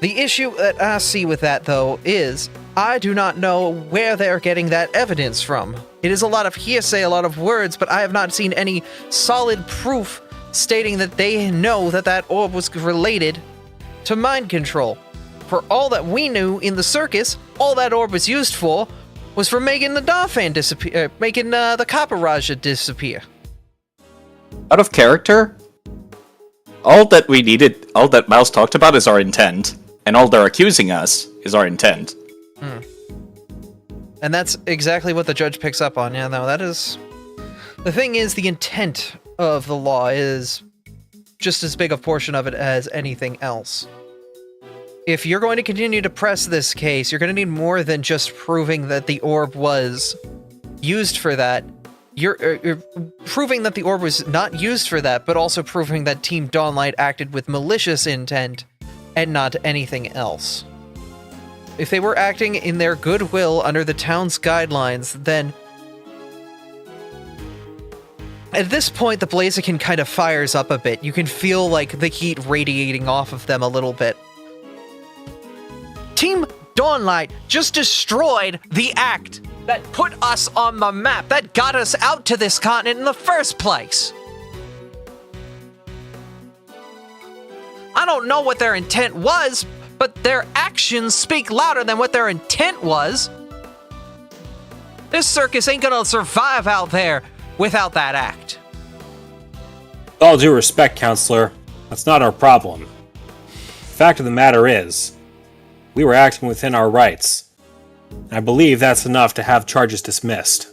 Speaker 1: The issue that I see with that, though, is I do not know where they're getting that evidence from. It is a lot of hearsay, a lot of words, but I have not seen any solid proof stating that they know that that orb was related to mind control. For all that we knew in the circus, all that orb was used for was for making the Darfan disappear, making the Kaparaja disappear.
Speaker 5: Out of character, all that Miles talked about is our intent, and all they're accusing us is our intent.
Speaker 1: And that's exactly what the judge picks up on. Yeah, no, that is... The thing is, the intent of the law is just as big a portion of it as anything else. If you're going to continue to press this case, you're going to need more than just proving that the orb was used for that. You're proving that the orb was not used for that, but also proving that Team Dawnlight acted with malicious intent and not anything else. If they were acting in their goodwill under the town's guidelines, then... At this point, the Blaziken kind of fires up a bit. You can feel, like, the heat radiating off of them a little bit. Team Dawnlight just destroyed the act that put us on the map, that got us out to this continent in the first place. I don't know what their intent was, but their actions speak louder than what their intent was. This circus ain't gonna survive out there without that act.
Speaker 6: With all due respect, Counselor, that's not our problem. The fact of the matter is, we were acting within our rights. And I believe that's enough to have charges dismissed.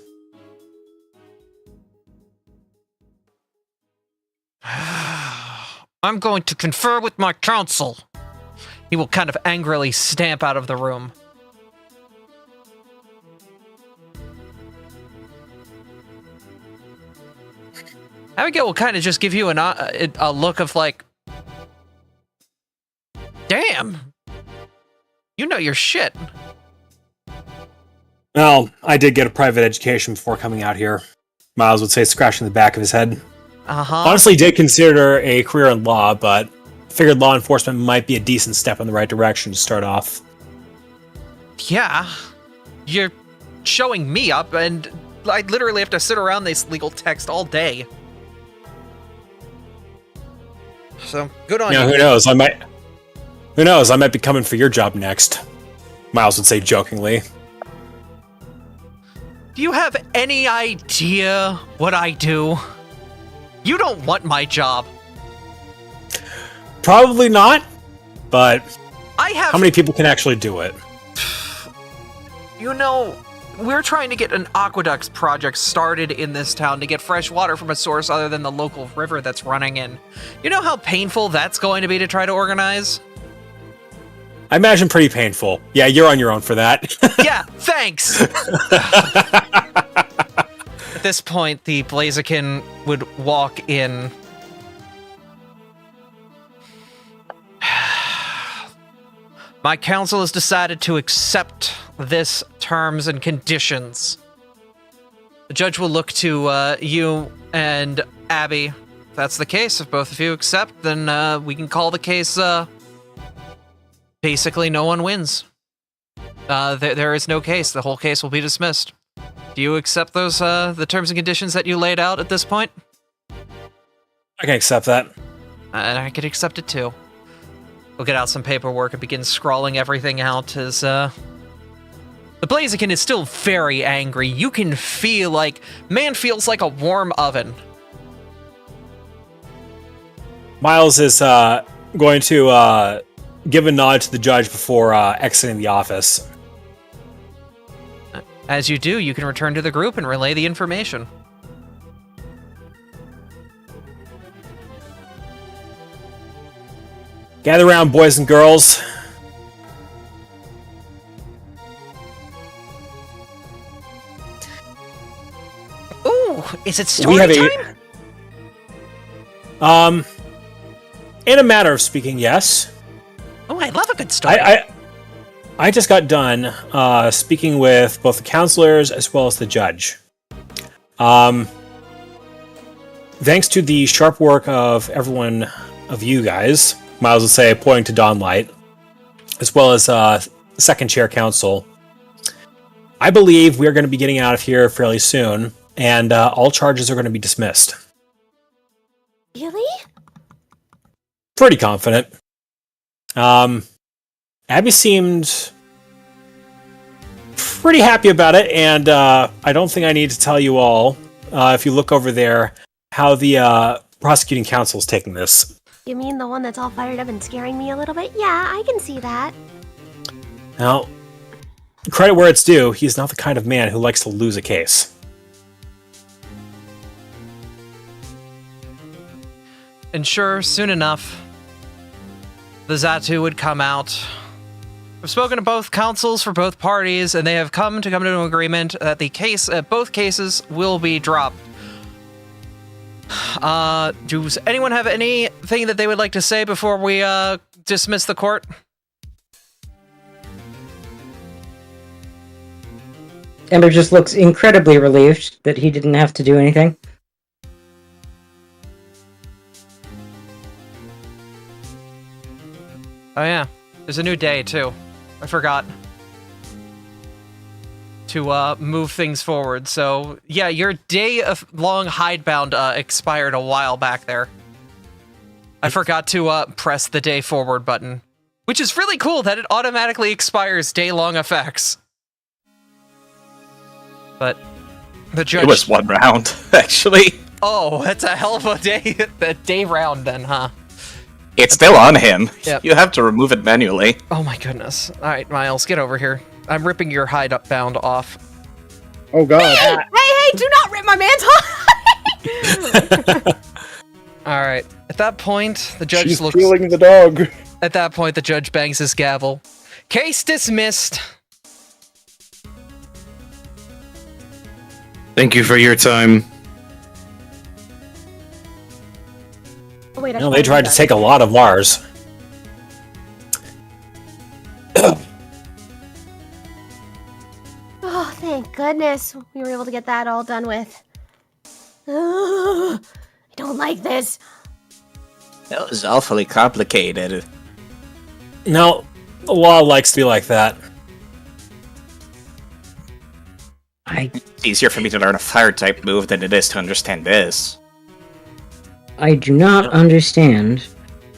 Speaker 1: I'm going to confer with my counsel. He will kind of angrily stamp out of the room. Abigail will kind of just give you a look of like, damn, you know your shit.
Speaker 6: Well, I did get a private education before coming out here. Miles would say, scratching the back of his head.
Speaker 1: Uh-huh.
Speaker 6: Honestly, did consider a career in law, but figured law enforcement might be a decent step in the right direction to start off.
Speaker 1: Yeah. You're showing me up, and I literally have to sit around this legal text all day. So, good on you.
Speaker 6: Who knows? I might be coming for your job next. Miles would say jokingly.
Speaker 1: Do you have any idea what I do? You don't want my job.
Speaker 6: Probably not, but
Speaker 1: how
Speaker 6: many people can actually do it?
Speaker 1: You know, we're trying to get an aqueducts project started in this town to get fresh water from a source other than the local river that's running in. You know how painful that's going to be to try to organize?
Speaker 6: I imagine pretty painful. Yeah, you're on your own for that.
Speaker 1: Yeah, thanks! At this point, the Blaziken would walk in. My council has decided to accept this terms and conditions. The judge will look to you and Abby. If that's the case, if both of you accept, then we can call the case, basically no one wins. There is no case. The whole case will be dismissed. Do you accept those, the terms and conditions that you laid out at this point?
Speaker 6: I can accept that.
Speaker 1: And I could accept it too. We'll get out some paperwork and begin scrawling everything out as, The Blaziken is still very angry. You can feel like... Man feels like a warm oven.
Speaker 6: Miles is, going to, give a nod to the judge before, exiting the office.
Speaker 1: As you do, you can return to the group and relay the information.
Speaker 6: Gather around, boys and girls.
Speaker 1: Ooh, is it story time?
Speaker 6: In a matter of speaking, yes.
Speaker 1: Oh, I love a good story.
Speaker 6: I just got done speaking with both the counselors as well as the judge. Thanks to the sharp work of everyone of you guys, Miles would say, pointing to Dawnlight, as well as second chair counsel, I believe we're going to be getting out of here fairly soon, and all charges are going to be dismissed.
Speaker 11: Really?
Speaker 6: Pretty confident. Abby seemed pretty happy about it, and I don't think I need to tell you all, if you look over there, how the prosecuting counsel is taking this.
Speaker 11: You mean the one that's all fired up and scaring me a little bit? Yeah, I can see that.
Speaker 6: Now, credit where it's due, he's not the kind of man who likes to lose a case.
Speaker 1: And sure, soon enough, the Zatu would come out. I've spoken to both counsels for both parties, and they have come to an agreement that the case, both cases, will be dropped. Does anyone have anything that they would like to say before we dismiss the court?
Speaker 3: Ember just looks incredibly relieved that he didn't have to do anything.
Speaker 1: Oh yeah, there's a new day too. I forgot to move things forward. So yeah, your day of long hidebound expired a while back there. I forgot to press the day forward button, which is really cool that it automatically expires day-long effects. But the judge...
Speaker 5: It was one round, actually.
Speaker 1: Oh, that's a hell of a day, a day round then, huh?
Speaker 5: It's still on him.
Speaker 1: Yep.
Speaker 5: You have to remove it manually.
Speaker 1: Oh my goodness. All right, Miles, get over here. I'm ripping your hidebound off.
Speaker 7: Oh god.
Speaker 4: Hey, do not rip my man's hide!
Speaker 1: All right. At that point, the judge
Speaker 7: She's
Speaker 1: looks...
Speaker 7: feeling the dog.
Speaker 1: At that point, the judge bangs his gavel. Case dismissed.
Speaker 8: Thank you for your time.
Speaker 11: Oh, wait, I
Speaker 6: No,
Speaker 11: should
Speaker 6: they tried
Speaker 11: do
Speaker 6: to
Speaker 11: that.
Speaker 6: take a lot of Mars.
Speaker 11: Oh, thank goodness we were able to get that all done with. I don't like this.
Speaker 5: That was awfully complicated.
Speaker 6: No, the law likes to be like that.
Speaker 5: It's easier for me to learn a fire type move than it is to understand this.
Speaker 3: I do not understand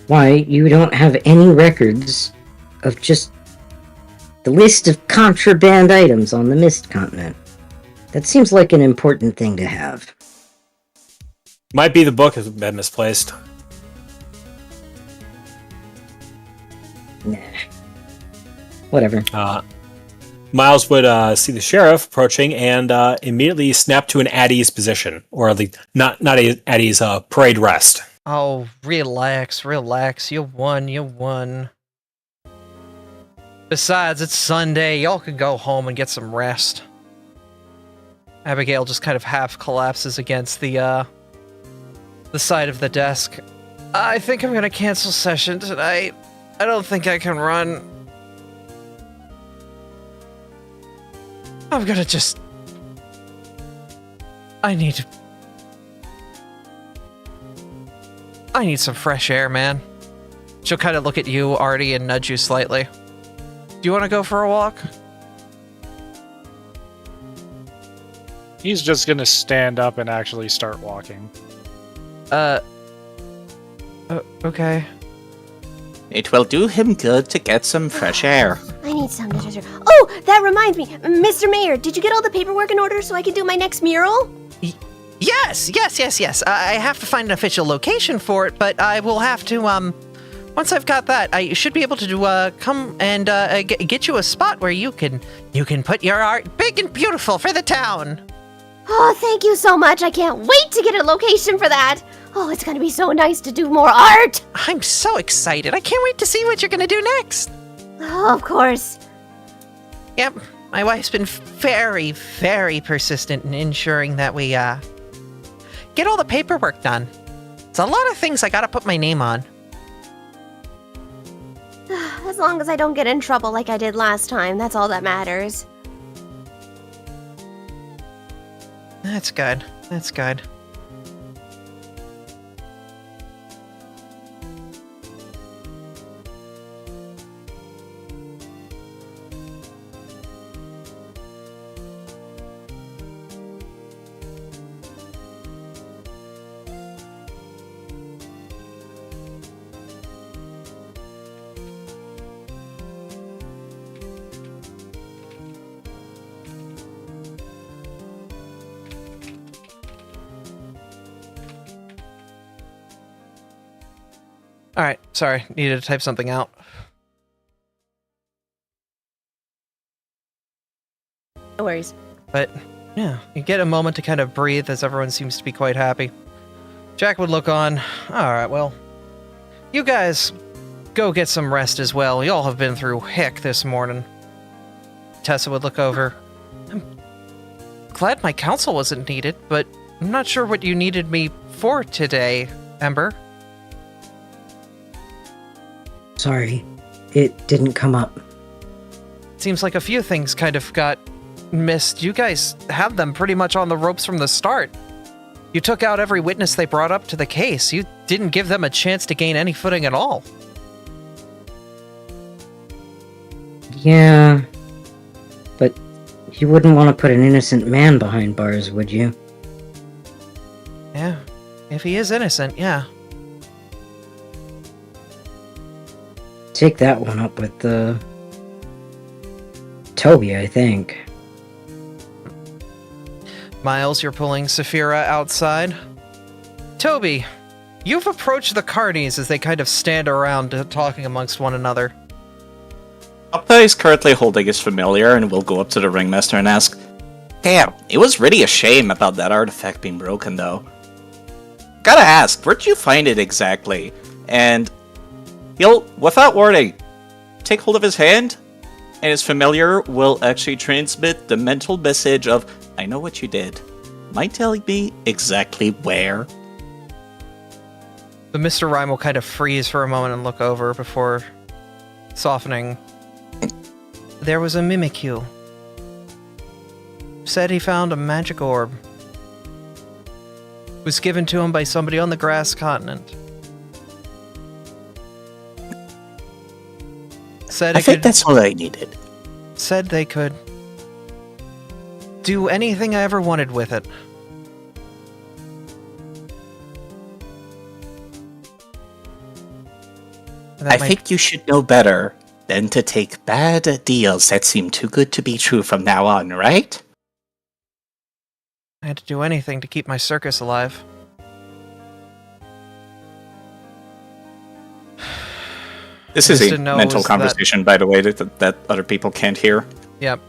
Speaker 3: why you don't have any records of just the list of contraband items on the Mist Continent. That seems like an important thing to have.
Speaker 6: Might be the book has been misplaced.
Speaker 3: Nah. Whatever.
Speaker 6: Miles would see the sheriff approaching and immediately snap to an at ease position, or at least not at ease, parade rest.
Speaker 1: Oh, relax. You won. Besides, it's Sunday. Y'all can go home and get some rest. Abigail just kind of half collapses against the side of the desk. I think I'm gonna cancel session tonight. I don't think I can run. I'm gonna just... I need some fresh air, man. She'll kind of look at you, Artie, and nudge you slightly. Do you want to go for a walk?
Speaker 2: He's just gonna stand up and actually start walking.
Speaker 1: Okay.
Speaker 5: It will do him good to get some fresh air.
Speaker 11: I need some. Oh, that reminds me. Mr. Mayor, did you get all the paperwork in order so I can do my next mural?
Speaker 1: Yes. I have to find an official location for it, but I will have to, once I've got that, I should be able to, come and, get you a spot where you can put your art big and beautiful for the town.
Speaker 11: Oh, thank you so much. I can't wait to get a location for that. Oh, it's gonna be so nice to do more art.
Speaker 1: I'm so excited. I can't wait to see what you're gonna do next.
Speaker 11: Oh, of course.
Speaker 1: Yep. My wife's been very, very persistent in ensuring that we, get all the paperwork done. It's a lot of things I gotta put my name on.
Speaker 11: As long as I don't get in trouble like I did last time, that's all that matters.
Speaker 1: That's good. Alright, sorry. Needed to type something out.
Speaker 11: No worries.
Speaker 1: But, yeah, you get a moment to kind of breathe as everyone seems to be quite happy. Jack would look on. Alright, well, you guys go get some rest as well. Y'all have been through heck this morning. Tessa would look over. I'm glad my counsel wasn't needed, but I'm not sure what you needed me for today, Ember.
Speaker 3: Sorry, it didn't come up.
Speaker 1: Seems like a few things kind of got missed. You guys had them pretty much on the ropes from the start. You took out every witness they brought up to the case. You didn't give them a chance to gain any footing at all.
Speaker 3: Yeah, but you wouldn't want to put an innocent man behind bars, would you?
Speaker 1: Yeah, if he is innocent, yeah.
Speaker 3: Take that one up with, Toby, I think.
Speaker 1: Miles, you're pulling Saphira outside. Toby, you've approached the Carnies as they kind of stand around talking amongst one another.
Speaker 5: Opta is currently holding his familiar and will go up to the ringmaster and ask, "Damn, it was really a shame about that artifact being broken, though. Gotta ask, where'd you find it exactly? And he'll, without warning, take hold of his hand, and his familiar will actually transmit the mental message of, I know what you did. Mind telling me exactly where?"
Speaker 1: The Mr. Rhyme will kind of freeze for a moment and look over before softening. There was a Mimikyu. Said he found a magic orb. was given to him by somebody on the grass continent. Said
Speaker 5: I think that's all I needed.
Speaker 1: Said they could do anything I ever wanted with it.
Speaker 5: I think you should know better than to take bad deals that seem too good to be true from now on, right?
Speaker 1: I had to do anything to keep my circus alive.
Speaker 5: This
Speaker 1: I
Speaker 5: is
Speaker 1: just
Speaker 5: a
Speaker 1: didn't know
Speaker 5: mental
Speaker 1: was
Speaker 5: conversation, by the way, that other people can't hear.
Speaker 1: Yep.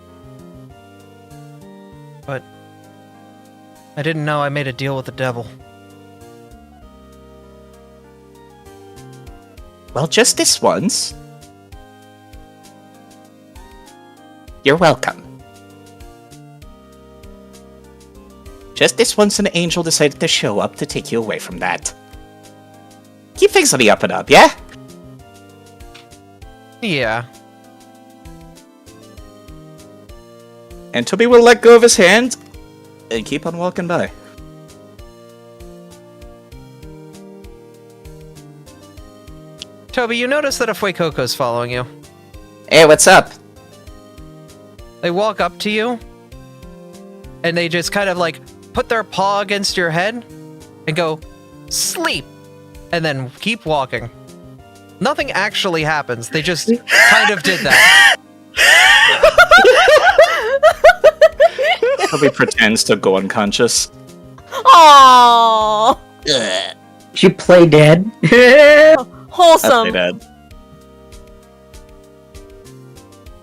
Speaker 1: But I didn't know I made a deal with the devil.
Speaker 5: Well, just this once. You're welcome. Just this once an angel decided to show up to take you away from that. Keep things on the up and up, yeah?
Speaker 1: Yeah.
Speaker 5: And Toby will let go of his hand and keep on walking by.
Speaker 1: Toby, you notice that a Fuecoco's following you.
Speaker 5: Hey, what's up?
Speaker 1: They walk up to you, and they just kind of like put their paw against your head and go, sleep, and then keep walking. Nothing actually happens. They just kind of did that.
Speaker 5: Toby pretends to go unconscious.
Speaker 11: Aww.
Speaker 3: Did you play dead?
Speaker 5: I
Speaker 11: Wholesome.
Speaker 5: play dead.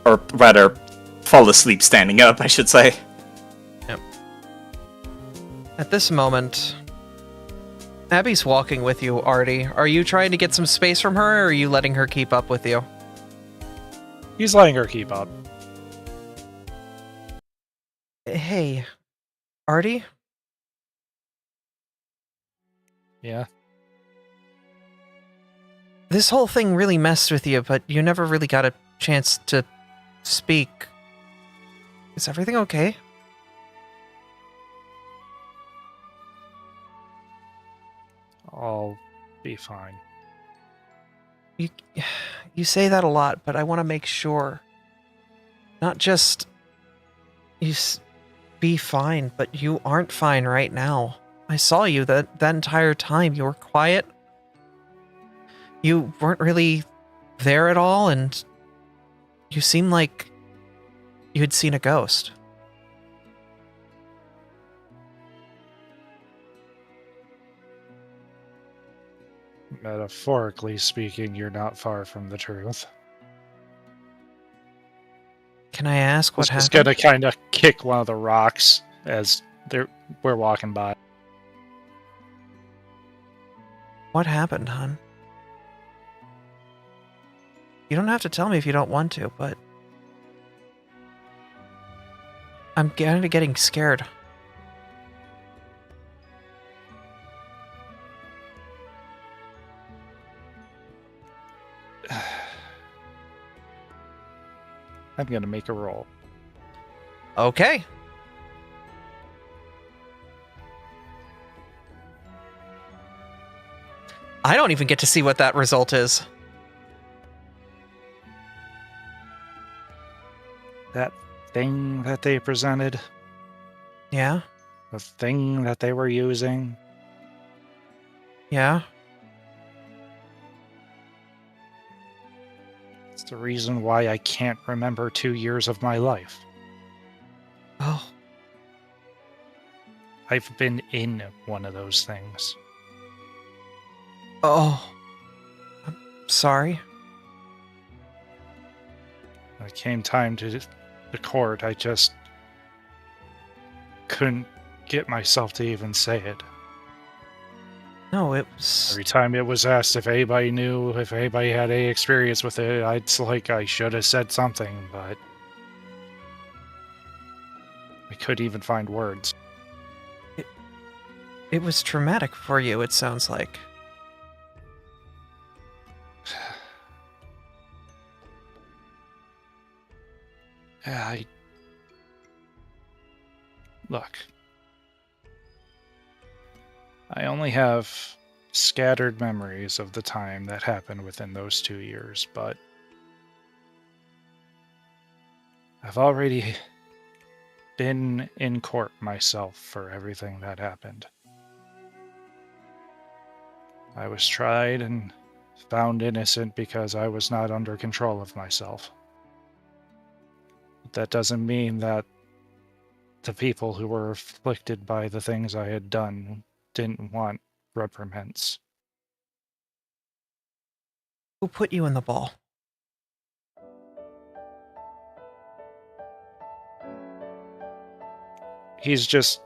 Speaker 5: Or rather, fall asleep standing up, I should say.
Speaker 1: Yep. At this moment, Abby's walking with you, Artie. Are you trying to get some space from her, or are you letting her keep up with you?
Speaker 2: He's letting her keep up.
Speaker 1: Hey, Artie?
Speaker 2: Yeah.
Speaker 1: This whole thing really messed with you, but you never really got a chance to speak. Is everything okay?
Speaker 2: I'll be fine.
Speaker 1: You say that a lot, but I want to make sure. Not just be fine, but you aren't fine right now. I saw you that entire time. You were quiet. You weren't really there at all, and you seemed like you had seen a ghost.
Speaker 2: Metaphorically speaking, you're not far from the truth.
Speaker 1: Can I ask what
Speaker 2: I was
Speaker 1: happened?
Speaker 2: just gonna kind of kick one of the rocks as we're walking by.
Speaker 1: What happened, hon? You don't have to tell me if you don't want to, but I'm kind of getting scared.
Speaker 2: I'm gonna make a roll.
Speaker 1: Okay. I don't even get to see what that result is.
Speaker 2: That thing that they presented,
Speaker 1: Yeah?
Speaker 2: the thing that they were using,
Speaker 1: Yeah?
Speaker 2: it's the reason why I can't remember 2 years of my life.
Speaker 1: Oh.
Speaker 2: I've been in one of those things.
Speaker 1: Oh. I'm sorry.
Speaker 2: When it came time to the court, I just couldn't get myself to even say it.
Speaker 1: No, it was...
Speaker 2: Every time it was asked if anybody knew, if anybody had any experience with it, it's like I should have said something, but I couldn't even find words.
Speaker 1: It was traumatic for you, it sounds like.
Speaker 2: Yeah, Look. I only have scattered memories of the time that happened within those 2 years, but I've already been in court myself for everything that happened. I was tried and found innocent because I was not under control of myself. But that doesn't mean that the people who were afflicted by the things I had done didn't want reprimands.
Speaker 1: Who put you in the ball?
Speaker 2: He's just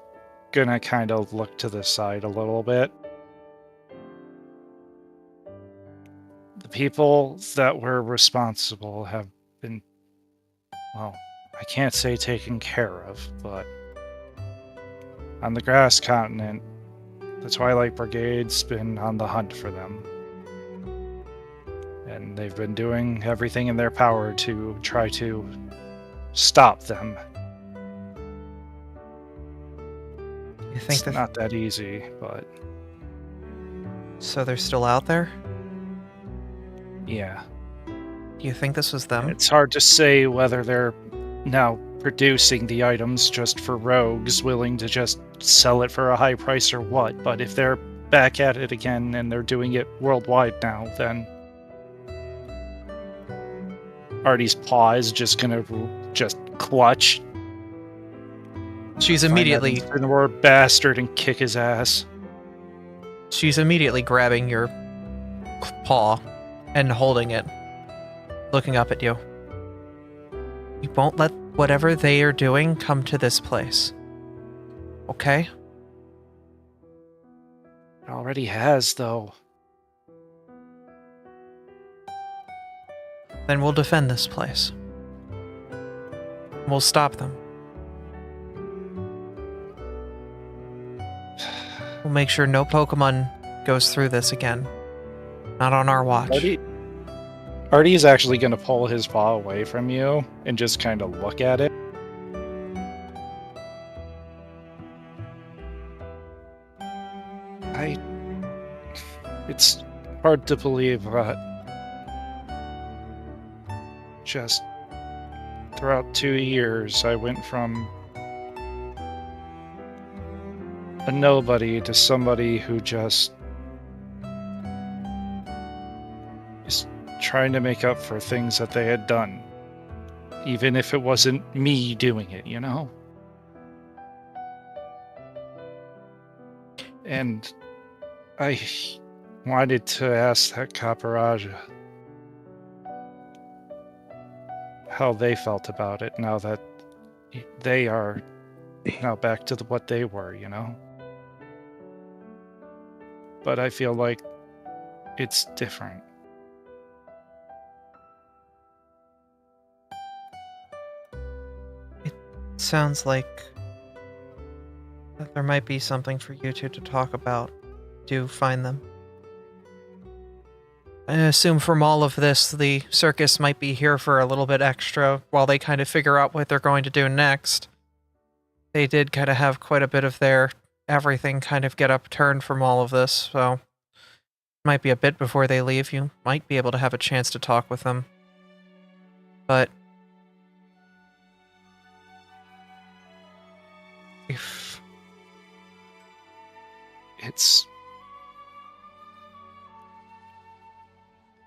Speaker 2: gonna kind of look to the side a little bit. The people that were responsible have been, well, I can't say taken care of, but on the Grass Continent, the Twilight Brigade's been on the hunt for them. And they've been doing everything in their power to try to stop them.
Speaker 1: You think
Speaker 2: It's not that easy, but
Speaker 1: so they're still out there?
Speaker 2: yeah.
Speaker 1: Do you think this was them?
Speaker 2: It's hard to say whether they're now producing the items just for rogues willing to just sell it for a high price or what, but if they're back at it again and they're doing it worldwide now, then Artie's paw is just gonna just clutch.
Speaker 1: She's immediately
Speaker 2: find that word bastard and kick his ass.
Speaker 1: She's immediately grabbing your paw and holding it, looking up at you. You won't let whatever they are doing come to this place. Okay?
Speaker 2: It already has, though.
Speaker 1: Then we'll defend this place. We'll stop them. We'll make sure no Pokemon goes through this again. Not on our watch.
Speaker 2: Artie's actually going to pull his paw away from you and just kind of look at it. It's hard to believe that just throughout 2 years I went from a nobody to somebody who just is trying to make up for things that they had done, even if it wasn't me doing it, you know? And I wanted to ask that Caparaja how they felt about it now that they are now back to what they were, you know? But I feel like it's different.
Speaker 1: It sounds like that there might be something for you two to talk about. Do find them. I assume from all of this, the circus might be here for a little bit extra while they kind of figure out what they're going to do next. They did kind of have quite a bit of their everything kind of get upturned from all of this, so it might be a bit before they leave. You might be able to have a chance to talk with them. But if
Speaker 2: it's...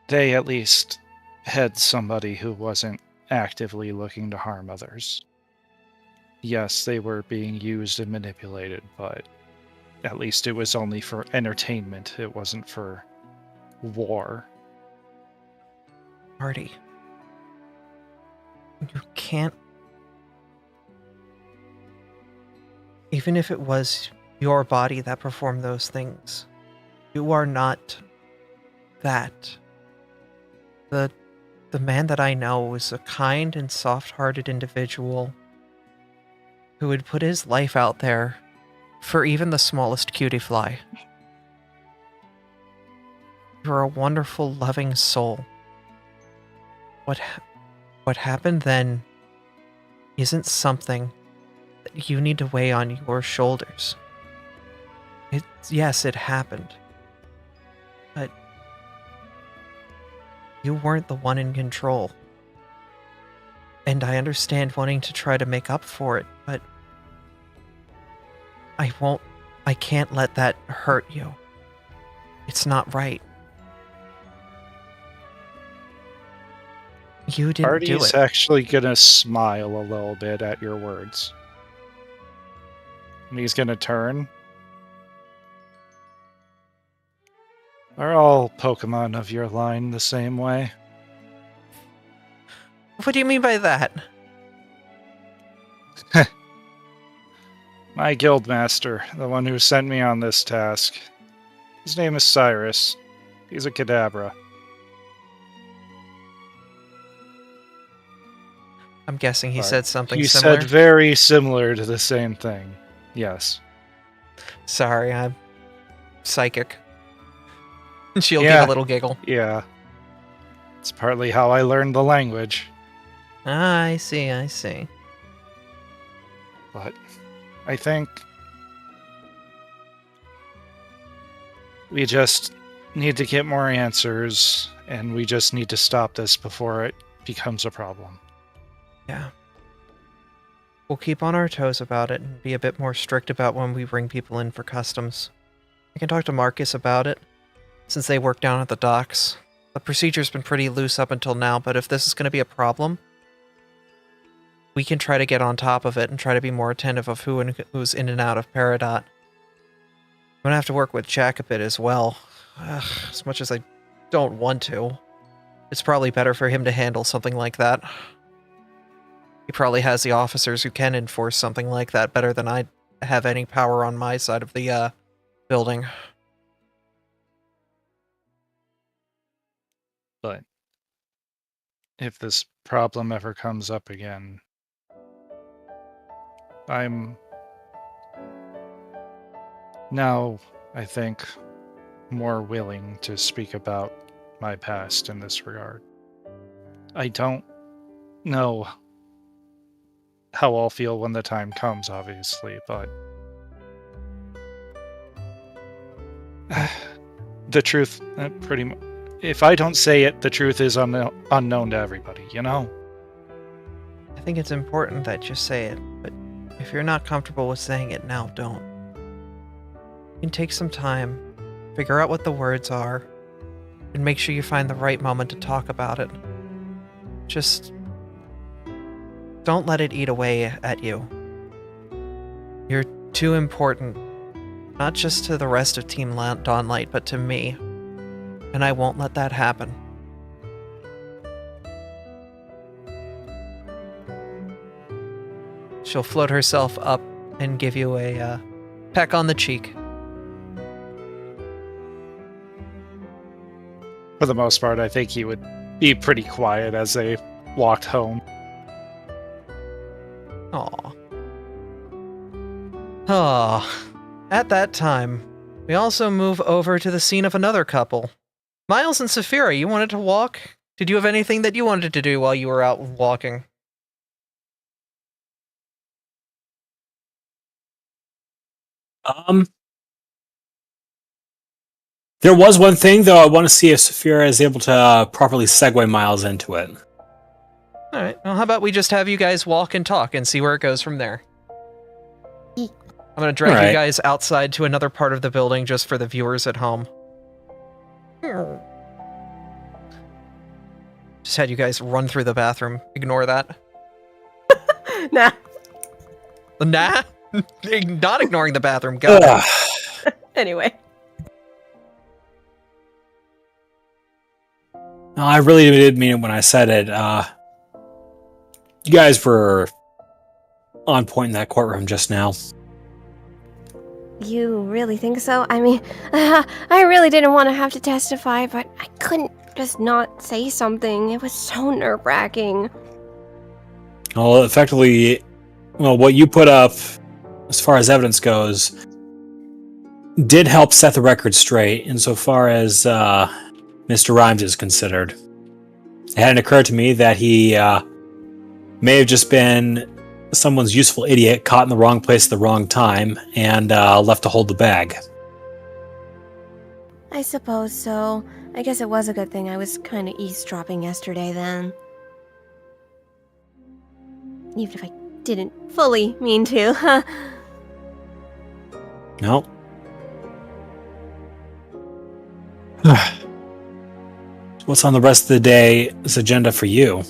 Speaker 2: They at least had somebody who wasn't actively looking to harm others. Yes, they were being used and manipulated, but at least it was only for entertainment. It wasn't for war.
Speaker 1: Marty, you can't... Even if it was your body that performed those things, you are not that. The man that I know is a kind and soft-hearted individual who would put his life out there for even the smallest cutie fly. You're a wonderful, loving soul. What happened then isn't something that you need to weigh on your shoulders. Yes, it happened. But you weren't the one in control. And I understand wanting to try to make up for it, but I can't let that hurt you. It's not right. You didn't do
Speaker 2: Artie's
Speaker 1: it.
Speaker 2: actually gonna smile a little bit at your words. And he's gonna turn. Are all Pokemon of your line the same way?
Speaker 1: What do you mean by that?
Speaker 2: My guildmaster, the one who sent me on this task. His name is Cyrus. He's a Kadabra.
Speaker 1: I'm guessing he
Speaker 2: But
Speaker 1: said something
Speaker 2: he
Speaker 1: similar.
Speaker 2: said very similar to the same thing. Yes.
Speaker 1: Sorry, I'm psychic. She'll
Speaker 2: Yeah.
Speaker 1: give a little giggle.
Speaker 2: Yeah. It's partly how I learned the language.
Speaker 1: Ah, I see.
Speaker 2: But I think we just need to get more answers, and we just need to stop this before it becomes a problem.
Speaker 1: Yeah. We'll keep on our toes about it and be a bit more strict about when we bring people in for customs. I can talk to Marcus about it, since they work down at the docks. The procedure's been pretty loose up until now, but if this is going to be a problem, we can try to get on top of it and try to be more attentive of who's in and out of Peridot. I'm going to have to work with Jack a bit as well. As much as I don't want to. It's probably better for him to handle something like that. He probably has the officers who can enforce something like that better than I have any power on my side of the building.
Speaker 2: But if this problem ever comes up again, I'm now, I think, more willing to speak about my past in this regard. I don't know how I'll feel when the time comes, obviously, but the truth, pretty much, if I don't say it, the truth is unknown to everybody, you know?
Speaker 1: I think it's important that you say it, but if you're not comfortable with saying it now, don't. You can take some time, figure out what the words are, and make sure you find the right moment to talk about it. Just don't let it eat away at you. You're too important, not just to the rest of Team Dawnlight, but to me, and I won't let that happen. She'll float herself up and give you a peck on the cheek.
Speaker 2: For the most part, I think he would be pretty quiet as they walked home.
Speaker 1: Aw. Ah. At that time, we also move over to the scene of another couple. Miles and Saphira, you wanted to walk? Did you have anything that you wanted to do while you were out walking?
Speaker 6: There was one thing, though. I want to see if Saphira is able to properly segue Miles into it.
Speaker 1: Alright, well, how about we just have you guys walk and talk and see where it goes from there? I'm gonna drag you guys outside to another part of the building just for the viewers at home. Just had you guys run through the bathroom. Ignore that.
Speaker 4: Nah.
Speaker 1: Nah? Not ignoring the bathroom. Got it.
Speaker 4: Anyway.
Speaker 6: No, I really did mean it when I said it. You guys were on point in that courtroom just now.
Speaker 11: You really think so? I mean, I really didn't want to have to testify, but I couldn't just not say something. It was so nerve-wracking.
Speaker 6: Well, effectively, what you put up, as far as evidence goes, did help set the record straight insofar as Mr. Rhymes is considered. It hadn't occurred to me that he may have just been someone's useful idiot caught in the wrong place at the wrong time and left to hold the bag.
Speaker 11: I suppose so. I guess it was a good thing I was kind of eavesdropping yesterday then. Even if I didn't fully mean to, huh?
Speaker 6: No. What's on the rest of the day's agenda for you?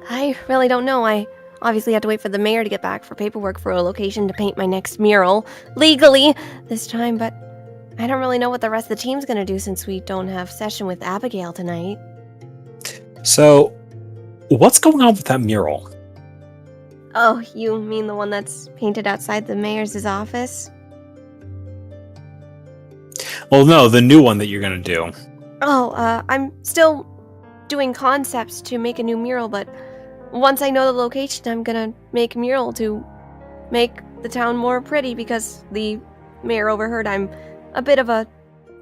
Speaker 11: I really don't know. I obviously have to wait for the mayor to get back for paperwork for a location to paint my next mural. Legally, this time, but I don't really know what the rest of the team's gonna do since we don't have session with Abigail tonight.
Speaker 6: So, what's going on with that mural?
Speaker 11: Oh, you mean the one that's painted outside the mayor's office?
Speaker 6: Well, no, the new one that you're gonna do.
Speaker 11: Oh, I'm still doing concepts to make a new mural, but once I know the location, I'm gonna make a mural to make the town more pretty because the mayor overheard I'm a bit of a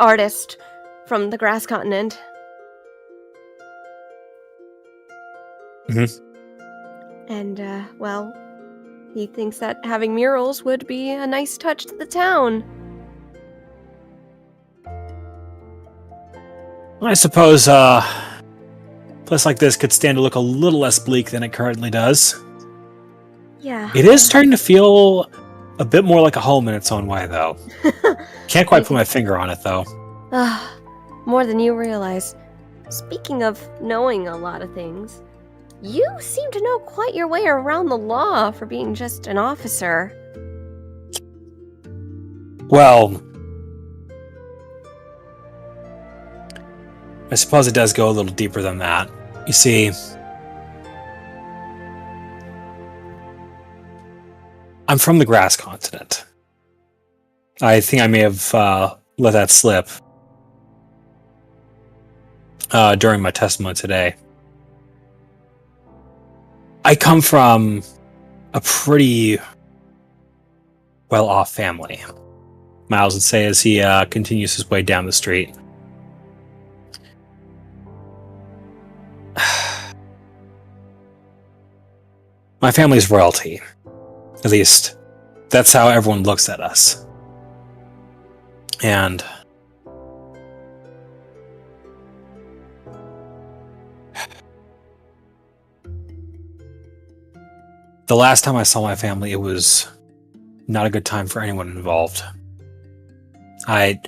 Speaker 11: artist from the grass continent. And, well, he thinks that having murals would be a nice touch to the town.
Speaker 6: I suppose, a place like this could stand to look a little less bleak than it currently does.
Speaker 11: Yeah.
Speaker 6: It is starting to feel a bit more like a home in its own way, though. Can't quite put my finger on it, though.
Speaker 11: More than you realize. Speaking of knowing a lot of things, you seem to know quite your way around the law for being just an officer.
Speaker 6: Well, I suppose it does go a little deeper than that. You see, I'm from the grass continent. I think I may have let that slip during my testimony today. I come from a pretty well-off family, Miles would say as he continues his way down the street. My family's royalty. At least, that's how everyone looks at us. And the last time I saw my family, it was not a good time for anyone involved. I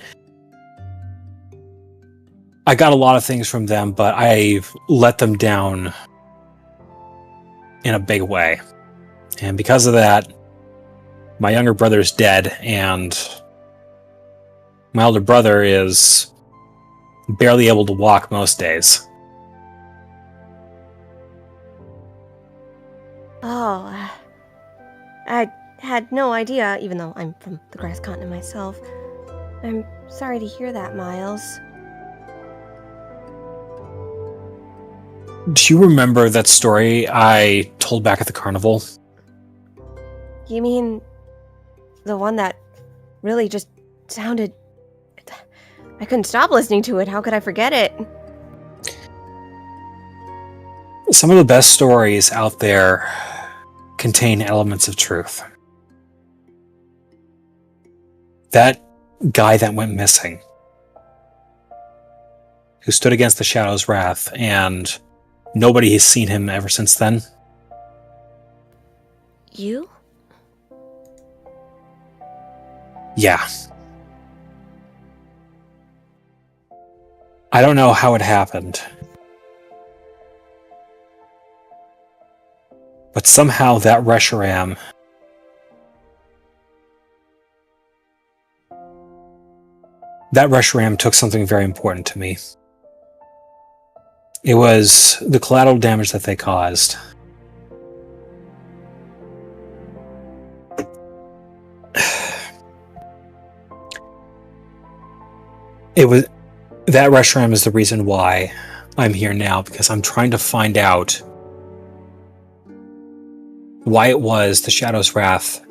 Speaker 6: got a lot of things from them, but I let them down in a big way. And because of that, my younger brother's dead, and my older brother is barely able to walk most days.
Speaker 11: Oh, I had no idea, even though I'm from the grass continent myself. I'm sorry to hear that, Miles.
Speaker 6: Do you remember that story I told back at the carnival?
Speaker 11: You mean the one that really just sounded... I couldn't stop listening to it. How could I forget it?
Speaker 6: Some of the best stories out there contain elements of truth. That guy that went missing, who stood against the Shadow's wrath, and nobody has seen him ever since then.
Speaker 11: You?
Speaker 6: Yeah. I don't know how it happened, but somehow that Reshiram took something very important to me. It was the collateral damage that they caused. That Reshiram is the reason why I'm here now, because I'm trying to find out why it was the Shadow's Wrath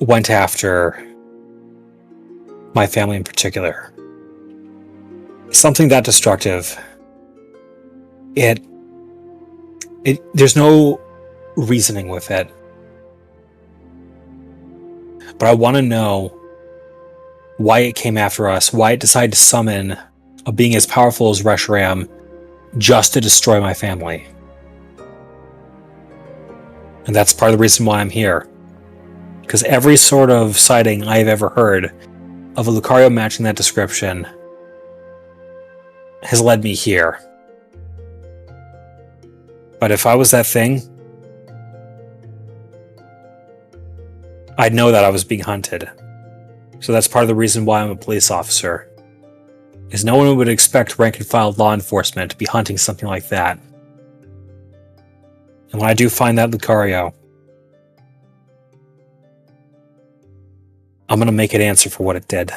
Speaker 6: went after my family in particular. Something that destructive. There's no reasoning with it. But I want to know why it came after us, why it decided to summon a being as powerful as Reshiram just to destroy my family. And that's part of the reason why I'm here. Because every sort of sighting I've ever heard of a Lucario matching that description has led me here. But if I was that thing, I'd know that I was being hunted. So that's part of the reason why I'm a police officer. Is no one would expect rank-and-file law enforcement to be hunting something like that. And when I do find that Lucario, I'm going to make it answer for what it did.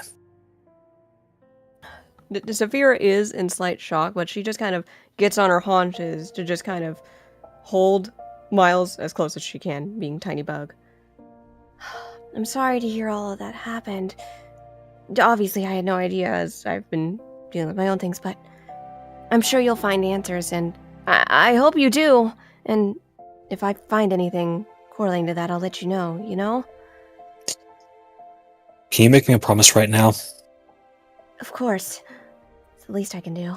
Speaker 4: Saphira is in slight shock, but she just kind of gets on her haunches to just kind of hold Miles as close as she can, being Tiny Bug.
Speaker 11: I'm sorry to hear all of that happened. Obviously, I had no idea as I've been dealing with my own things, but I'm sure you'll find answers, and I hope you do. And if I find anything correlating to that, I'll let you know, you know?
Speaker 6: Can you make me a promise right now?
Speaker 11: Of course. It's the least I can do.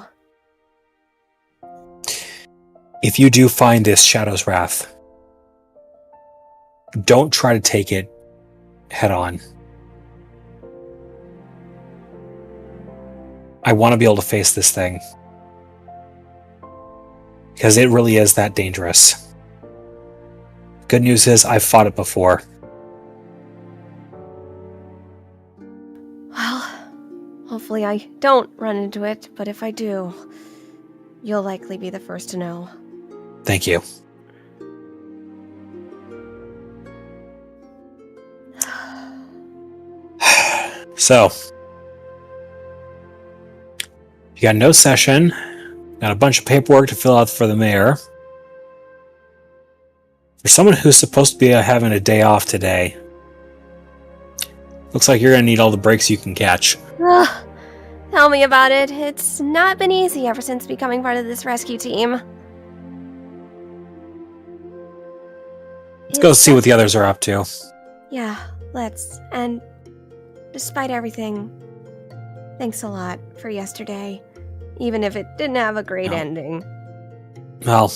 Speaker 6: If you do find this Shadow's Wrath, don't try to take it head on. I want to be able to face this thing. Because it really is that dangerous. Good news is, I've fought it before.
Speaker 11: Well, hopefully I don't run into it, but if I do, you'll likely be the first to know.
Speaker 6: Thank you. So, you got no session, got a bunch of paperwork to fill out for the mayor. For someone who's supposed to be having a day off today, looks like you're going to need all the breaks you can catch.
Speaker 11: Ugh, tell me about it. It's not been easy ever since becoming part of this rescue team.
Speaker 6: Let's go see what the others are up to.
Speaker 11: Yeah, let's. And despite everything, thanks a lot for yesterday. Even if it didn't have a great ending.
Speaker 6: Well,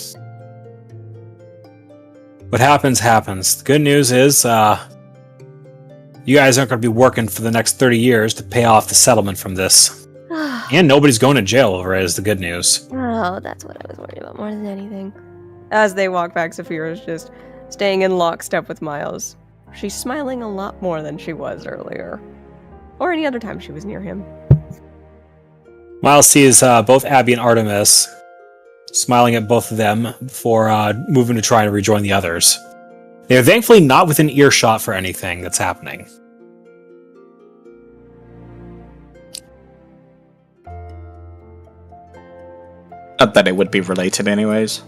Speaker 6: what happens, happens. The good news is, you guys aren't going to be working for the next 30 years to pay off the settlement from this. And nobody's going to jail over it, is the good news.
Speaker 11: Oh, that's what I was worried about more than anything.
Speaker 4: As they walk back, Saphira is just staying in lockstep with Miles. She's smiling a lot more than she was earlier. Or any other time she was near him.
Speaker 6: Miles sees both Abby and Artemis smiling at both of them before moving to try and rejoin the others. They are thankfully not within earshot for anything that's happening.
Speaker 5: Not that it would be related anyways.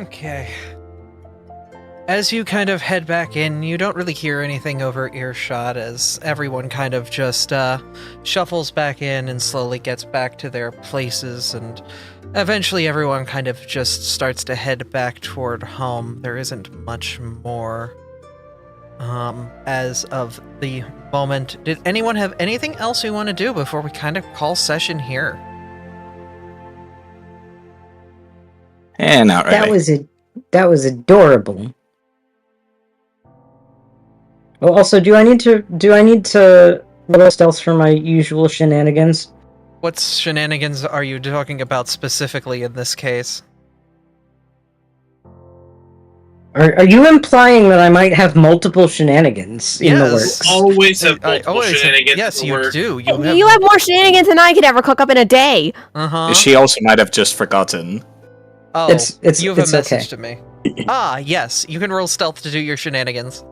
Speaker 1: Okay. As you kind of head back in, you don't really hear anything over earshot as everyone kind of just shuffles back in and slowly gets back to their places, and eventually everyone kind of just starts to head back toward home. There isn't much more as of the moment. Did anyone have anything else we want to do before we kind of call session here?
Speaker 5: And not really.
Speaker 3: That was adorable. Well, also, do I need to roll stealth for my usual shenanigans?
Speaker 1: What shenanigans are you talking about specifically in this case?
Speaker 3: Are you implying that I might have multiple shenanigans in the works?
Speaker 8: Always have multiple shenanigans.
Speaker 1: Yes,
Speaker 8: in the
Speaker 1: you
Speaker 8: works.
Speaker 1: do.
Speaker 11: You have more shenanigans than I could ever cook up in a day.
Speaker 1: Uh-huh.
Speaker 5: She also might have just forgotten.
Speaker 1: Oh, you have a message to me. Ah, yes, you can roll stealth to do your shenanigans.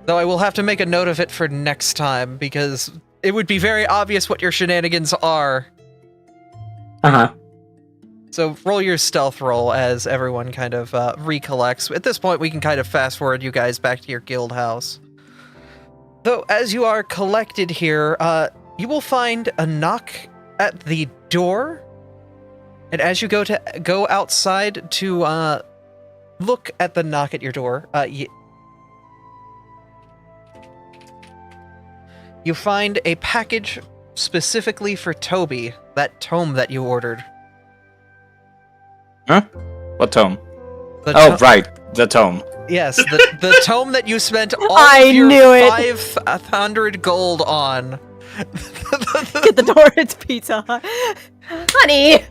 Speaker 1: Though I will have to make a note of it for next time, because it would be very obvious what your shenanigans are.
Speaker 3: Uh-huh.
Speaker 1: So roll your stealth roll as everyone kind of recollects. At this point, we can kind of fast forward you guys back to your guild house. Though, as you are collected here, you will find a knock at the door. And as you go outside to look at the knock at your door, you find a package specifically for Toby, that tome that you ordered.
Speaker 5: Huh? What tome?
Speaker 1: The
Speaker 5: Right, the tome.
Speaker 1: Yes, the tome that you spent all
Speaker 4: I
Speaker 1: of your
Speaker 4: knew it.
Speaker 1: 500 gold on.
Speaker 4: Get the door, it's Pizza Hut. Honey!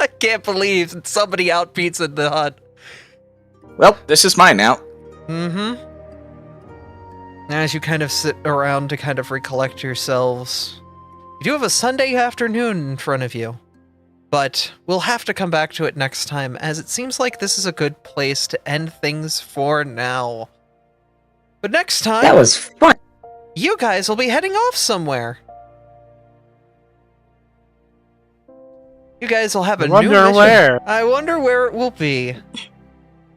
Speaker 1: I can't believe somebody out pizzaed the hut.
Speaker 5: Well, this is mine now.
Speaker 1: Mm-hmm. As you kind of sit around to kind of recollect yourselves, you do have a Sunday afternoon in front of you. But we'll have to come back to it next time, as it seems like this is a good place to end things for now. But next time,
Speaker 3: That was fun.
Speaker 1: you guys will be heading off somewhere. You guys will have a new mission. I wonder where it will be.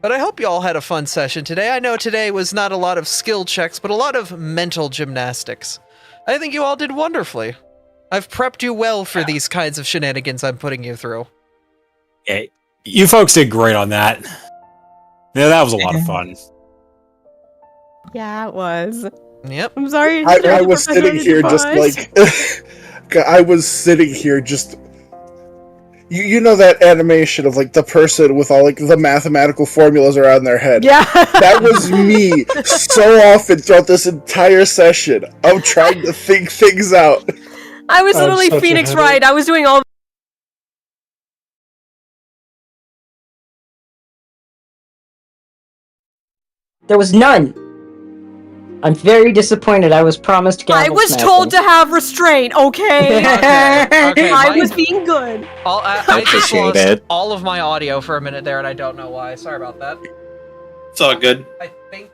Speaker 1: But I hope you all had a fun session today. I know today was not a lot of skill checks, but a lot of mental gymnastics. I think you all did wonderfully. I've prepped you well for these kinds of shenanigans I'm putting you through.
Speaker 6: Yeah, you folks did great on that. Yeah, that was a lot of fun.
Speaker 4: Yeah, it was.
Speaker 1: Yep.
Speaker 4: I'm sorry.
Speaker 7: I was sitting here just like I was sitting here just you know that animation of like the person with all like the mathematical formulas around their head.
Speaker 4: Yeah.
Speaker 7: That was me so often throughout this entire session of trying to think things out.
Speaker 4: I was literally
Speaker 10: such a
Speaker 4: Phoenix
Speaker 10: headache.
Speaker 4: Wright. I was doing all.
Speaker 3: There was none. I'm very disappointed. I was promised
Speaker 4: I
Speaker 3: gavel
Speaker 4: was
Speaker 3: smashing.
Speaker 4: told to have restraint, okay?
Speaker 1: Okay,
Speaker 4: I
Speaker 1: my-
Speaker 4: was being good.
Speaker 1: I just
Speaker 5: Appreciate
Speaker 1: lost
Speaker 5: it.
Speaker 1: all of my audio for a minute there, and I don't know why. Sorry about that.
Speaker 8: It's all good.
Speaker 1: I think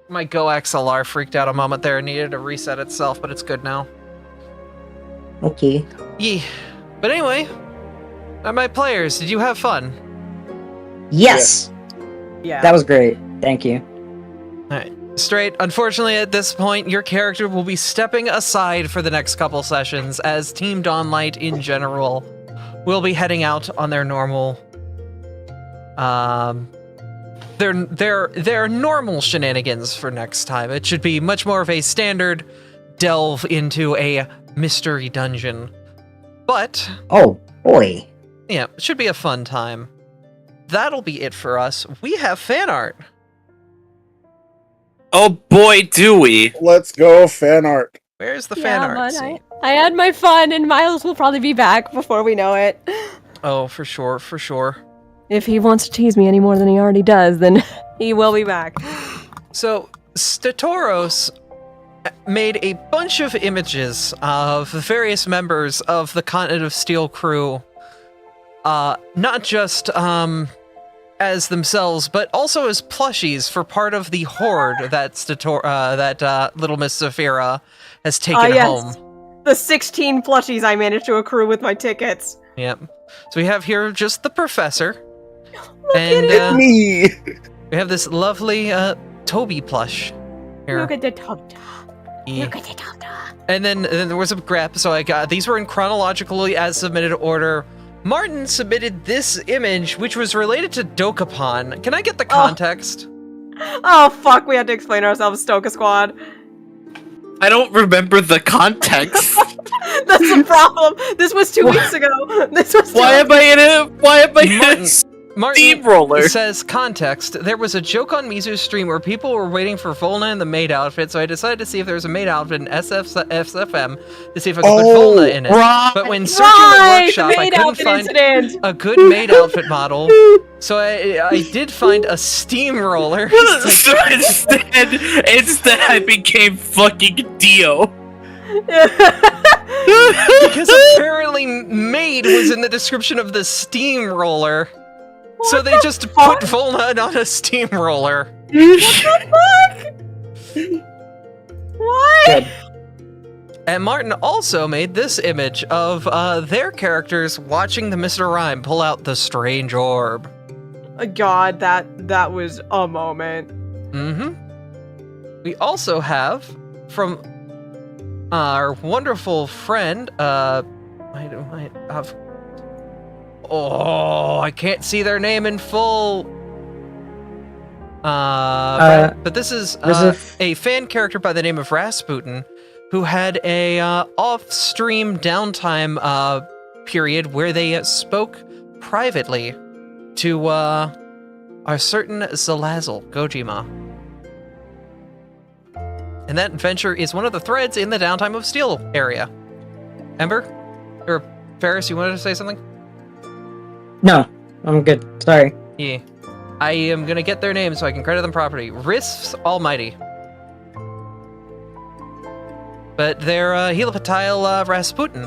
Speaker 1: my Go XLR freaked out a moment there and needed to reset itself, but it's good now.
Speaker 3: Okay.
Speaker 1: Yeah. But anyway, my players, did you have fun?
Speaker 3: Yes.
Speaker 4: Yeah.
Speaker 3: That was great. Thank you.
Speaker 1: Alright. Straight, unfortunately at this point, your character will be stepping aside for the next couple sessions, as Team Dawnlight in general will be heading out on their normal their normal shenanigans for next time. It should be much more of a standard delve into a mystery dungeon. But
Speaker 3: Oh, boy.
Speaker 1: yeah, it should be a fun time. That'll be it for us. We have fan art.
Speaker 8: Oh boy, do we!
Speaker 7: Let's go fan art.
Speaker 1: Where's the fan art?
Speaker 4: but
Speaker 1: scene?
Speaker 4: I had my fun, and Miles will probably be back before we know it.
Speaker 1: Oh, for sure, for sure.
Speaker 4: If he wants to tease me any more than he already does, then he will be back.
Speaker 1: So, Statoros made a bunch of images of the various members of the Continent of Steel crew, not just as themselves, but also as plushies for part of the horde that Little Miss Zafira has taken
Speaker 4: Yes.
Speaker 1: home.
Speaker 4: The 16 plushies I managed to accrue with my tickets.
Speaker 1: Yep. So we have here just the professor,
Speaker 4: Look
Speaker 1: and
Speaker 4: at it.
Speaker 7: Me.
Speaker 1: we have this lovely Toby plush here.
Speaker 4: Look at the top.
Speaker 1: Yeah.
Speaker 4: Look at the top.
Speaker 1: And then there was a grep, so I got these were in chronologically as submitted order. Martin submitted this image, which was related to Dokapon. Can I get the context?
Speaker 4: Oh, fuck, we had to explain ourselves, Stoka Squad.
Speaker 8: I don't remember the context.
Speaker 4: That's the problem. This was 2 weeks ago. This was
Speaker 8: Why am I in a
Speaker 1: Martin
Speaker 8: steamroller?
Speaker 1: says, context, there was a joke on Mizu's stream where people were waiting for Volna in the maid outfit, so I decided to see if there was a maid outfit in SFM to see if I could put Volna in it.
Speaker 8: right.
Speaker 1: But when searching the workshop, I
Speaker 4: maid
Speaker 1: couldn't
Speaker 4: outfit
Speaker 1: find
Speaker 4: incident.
Speaker 1: a good maid outfit model, so I did find a steamroller.
Speaker 8: So instead I became fucking Dio.
Speaker 1: Because apparently maid was in the description of the steamroller. So they just put Volna on a steamroller.
Speaker 4: What?
Speaker 3: Good.
Speaker 1: And Martin also made this image of their characters watching the Mr. Rhyme pull out the strange orb.
Speaker 4: God, that was a moment.
Speaker 1: Mm-hmm. We also have from our wonderful friend, Oh, I can't see their name in full. But this is a fan character by the name of Rasputin, who had a off-stream downtime period where they spoke privately to a certain Zalazel Gojima. And that adventure is one of the threads in the Downtime of Steel area. Ember? Or Ferris, you wanted to say something?
Speaker 3: No, I'm good. Sorry.
Speaker 1: Yeah. I am gonna get their names so I can credit them properly. Riffs Almighty. But they're Helopatile Rasputin.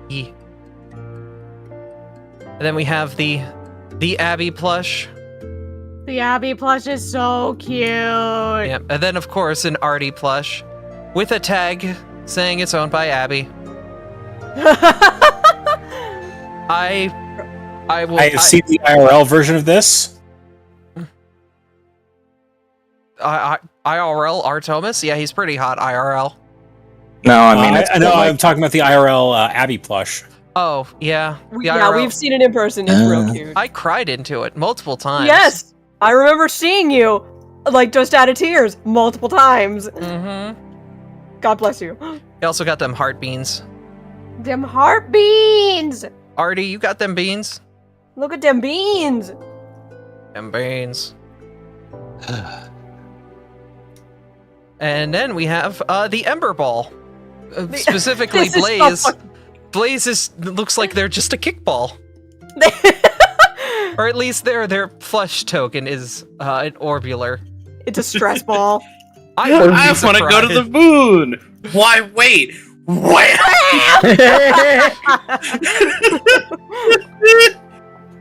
Speaker 1: Yeah. And then we have the Abby plush.
Speaker 11: The Abby plush is so cute.
Speaker 1: Yeah. And then of course an Artie plush with a tag saying it's owned by Abby. I have
Speaker 6: seen the IRL version of this.
Speaker 1: IRL Artemis? Yeah, he's pretty hot IRL.
Speaker 5: No, I mean,
Speaker 6: I know. I'm talking about the IRL Abby plush.
Speaker 1: Oh, yeah.
Speaker 4: Yeah, we've seen it in person. It's real cute.
Speaker 1: I cried into it multiple times.
Speaker 4: Yes! I remember seeing you, like, just out of tears multiple times.
Speaker 1: Mm-hmm.
Speaker 4: God bless you.
Speaker 1: You also got them heart beans.
Speaker 4: Them heart beans!
Speaker 1: Artie, you got them beans?
Speaker 4: Look at them beans!
Speaker 1: Them beans. And then we have the Ember Ball. Specifically Blaze. Blaze looks like they're just a kickball. Or at least their flush token is an orbular.
Speaker 4: It's a stress ball.
Speaker 8: I want to go to the moon! Why, wait!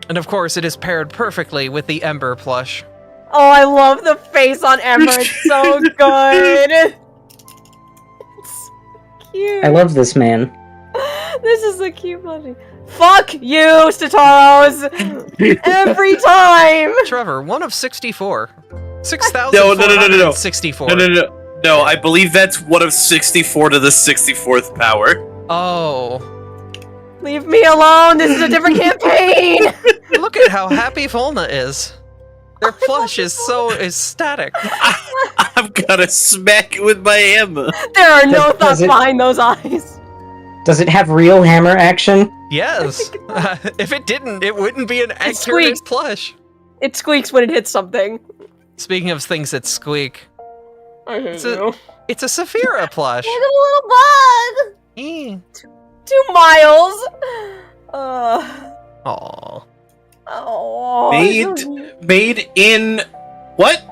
Speaker 1: And of course, it is paired perfectly with the Ember plush.
Speaker 4: Oh, I love the face on Ember. It's so good. It's cute.
Speaker 3: I love this man.
Speaker 4: This is a cute plushie. Fuck you, Stataros! Every time!
Speaker 1: Trevor, 1 of 64. 6,464.
Speaker 8: No, I believe that's 1 of 64 to the 64th power.
Speaker 1: Oh.
Speaker 4: Leave me alone! This is a different campaign!
Speaker 1: Look at how happy Volna is. Their plush is so static.
Speaker 8: I'm gonna smack it with my hammer.
Speaker 4: There are no thoughts behind those eyes.
Speaker 3: Does it have real hammer action?
Speaker 1: Yes. If it didn't, it wouldn't be an accurate plush.
Speaker 4: It squeaks when it hits something.
Speaker 1: Speaking of things that squeak,
Speaker 4: I hate you.
Speaker 1: it's a Saphira plush.
Speaker 4: Look at a little bug! 2 miles!
Speaker 1: Aww.
Speaker 4: Oh.
Speaker 8: Made in what?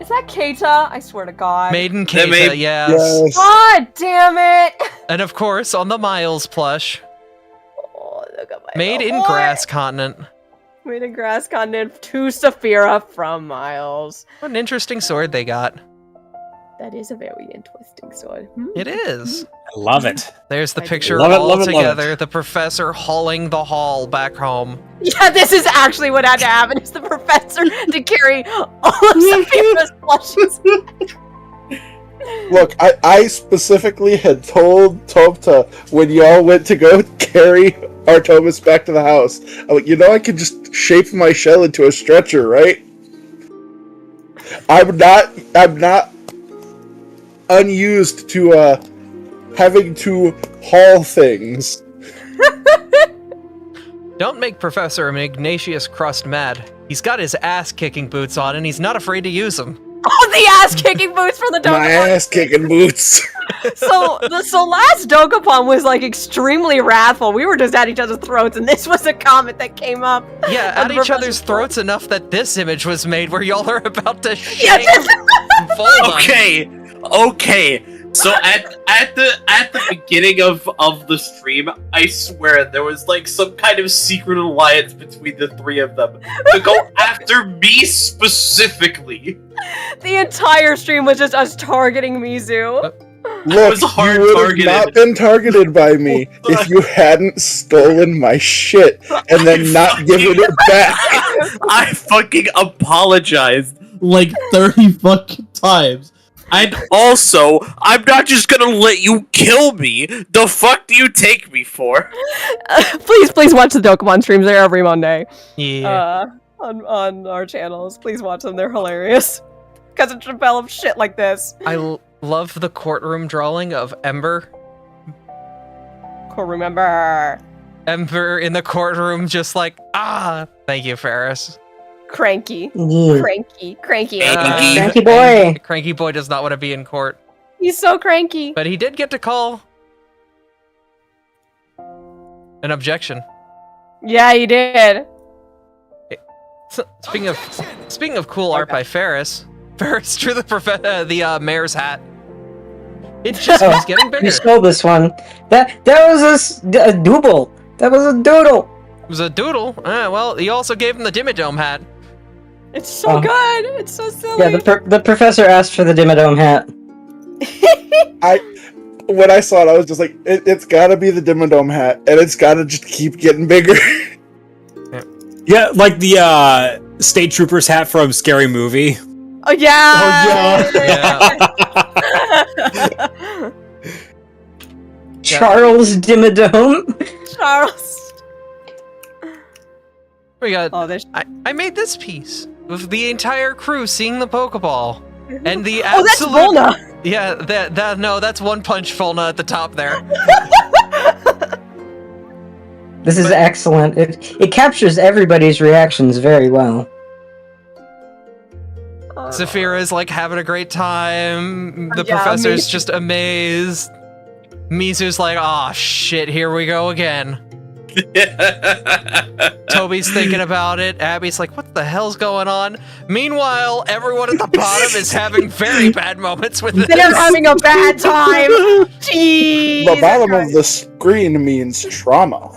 Speaker 4: Is that Keita? I swear to God.
Speaker 1: Made in Keita, yes.
Speaker 4: God damn it!
Speaker 1: And of course, on the Miles plush.
Speaker 4: Oh, look at my
Speaker 1: Made in
Speaker 4: boy.
Speaker 1: Grass Continent.
Speaker 4: Made in Grass Continent to Saphira from Miles.
Speaker 1: What an interesting sword they got.
Speaker 4: That is a very interesting sword.
Speaker 1: It is.
Speaker 6: I love it.
Speaker 1: There's the picture
Speaker 6: Love it,
Speaker 1: all
Speaker 6: love it, love
Speaker 1: together.
Speaker 6: it.
Speaker 1: The professor hauling the haul back home.
Speaker 4: Yeah, this is actually what had to happen. Is the professor to carry all of Saphira's plushies.
Speaker 7: Look, I specifically had told Topta when y'all went to go carry Artemis back to the house, I'm like, I could just shape my shell into a stretcher, right? I'm not unused to having to haul things.
Speaker 1: Don't make Professor Ignatius Crust mad. He's got his ass-kicking boots on, and he's not afraid to use them.
Speaker 4: Oh, the ass-kicking boots from the Dokapon!
Speaker 7: My ass-kicking boots!
Speaker 4: So last Dokapon was, like, extremely wrathful. We were just at each other's throats, and this was a comment that came up.
Speaker 1: Yeah, at each other's throats enough that this image was made where y'all are about to shake.
Speaker 8: Okay. So at the beginning of the stream, I swear there was like some kind of secret alliance between the 3 of them to go after me specifically.
Speaker 4: The entire stream was just us targeting Mizu.
Speaker 7: Look, you would have not been targeted by me if you hadn't stolen my shit and then not given it back.
Speaker 8: I fucking apologized like 30 fucking times And also, I'm not just gonna let you kill me. The fuck do you take me for?
Speaker 4: Please watch the Dokemon streams. They're every Monday.
Speaker 1: Yeah.
Speaker 4: On our channels. Please watch them. They're hilarious. Because it develops shit like this.
Speaker 1: I love the courtroom drawing of Ember.
Speaker 4: Cool, remember.
Speaker 1: Ember in the courtroom, just like, thank you, Ferris.
Speaker 4: Cranky.
Speaker 3: Yeah.
Speaker 4: Cranky.
Speaker 8: Cranky.
Speaker 3: Cranky boy.
Speaker 1: Cranky boy does not want to be in court.
Speaker 4: He's so cranky.
Speaker 1: But he did get to call an objection.
Speaker 4: Yeah, he did.
Speaker 1: So, speaking of cool art by Ferris drew the mayor's hat. It just keeps getting bigger.
Speaker 3: You stole this one. That was a doodle. That was a doodle.
Speaker 1: It was a doodle. Well, he also gave him the Dimmadome hat.
Speaker 4: It's so good. It's so silly.
Speaker 3: Yeah, the professor asked for the Dimmadome hat.
Speaker 7: When I saw it, I was just like, it's gotta be the Dimmadome hat, and it's gotta just keep getting bigger.
Speaker 6: Yeah, like the state trooper's hat from Scary Movie.
Speaker 4: Oh yeah.
Speaker 1: Yeah.
Speaker 3: Charles Dimmadome.
Speaker 4: Charles.
Speaker 1: We got.
Speaker 4: Oh, this.
Speaker 1: I made this piece with the entire crew seeing the Pokeball, and the
Speaker 4: Oh, that's
Speaker 1: absolute.
Speaker 4: Volna.
Speaker 1: Yeah, that's One Punch Volna at the top there.
Speaker 3: This is excellent. It captures everybody's reactions very well.
Speaker 1: Zafira's like having a great time. The
Speaker 4: Yeah,
Speaker 1: professor's
Speaker 4: Mizu.
Speaker 1: just amazed. Mizu's like, "Aw, shit, here we go again." Toby's thinking about it. Abby's like, "What the hell's going on?" Meanwhile, everyone at the bottom is having very bad moments with this.
Speaker 4: They're having a bad time. Jeez.
Speaker 7: The bottom of the screen means trauma.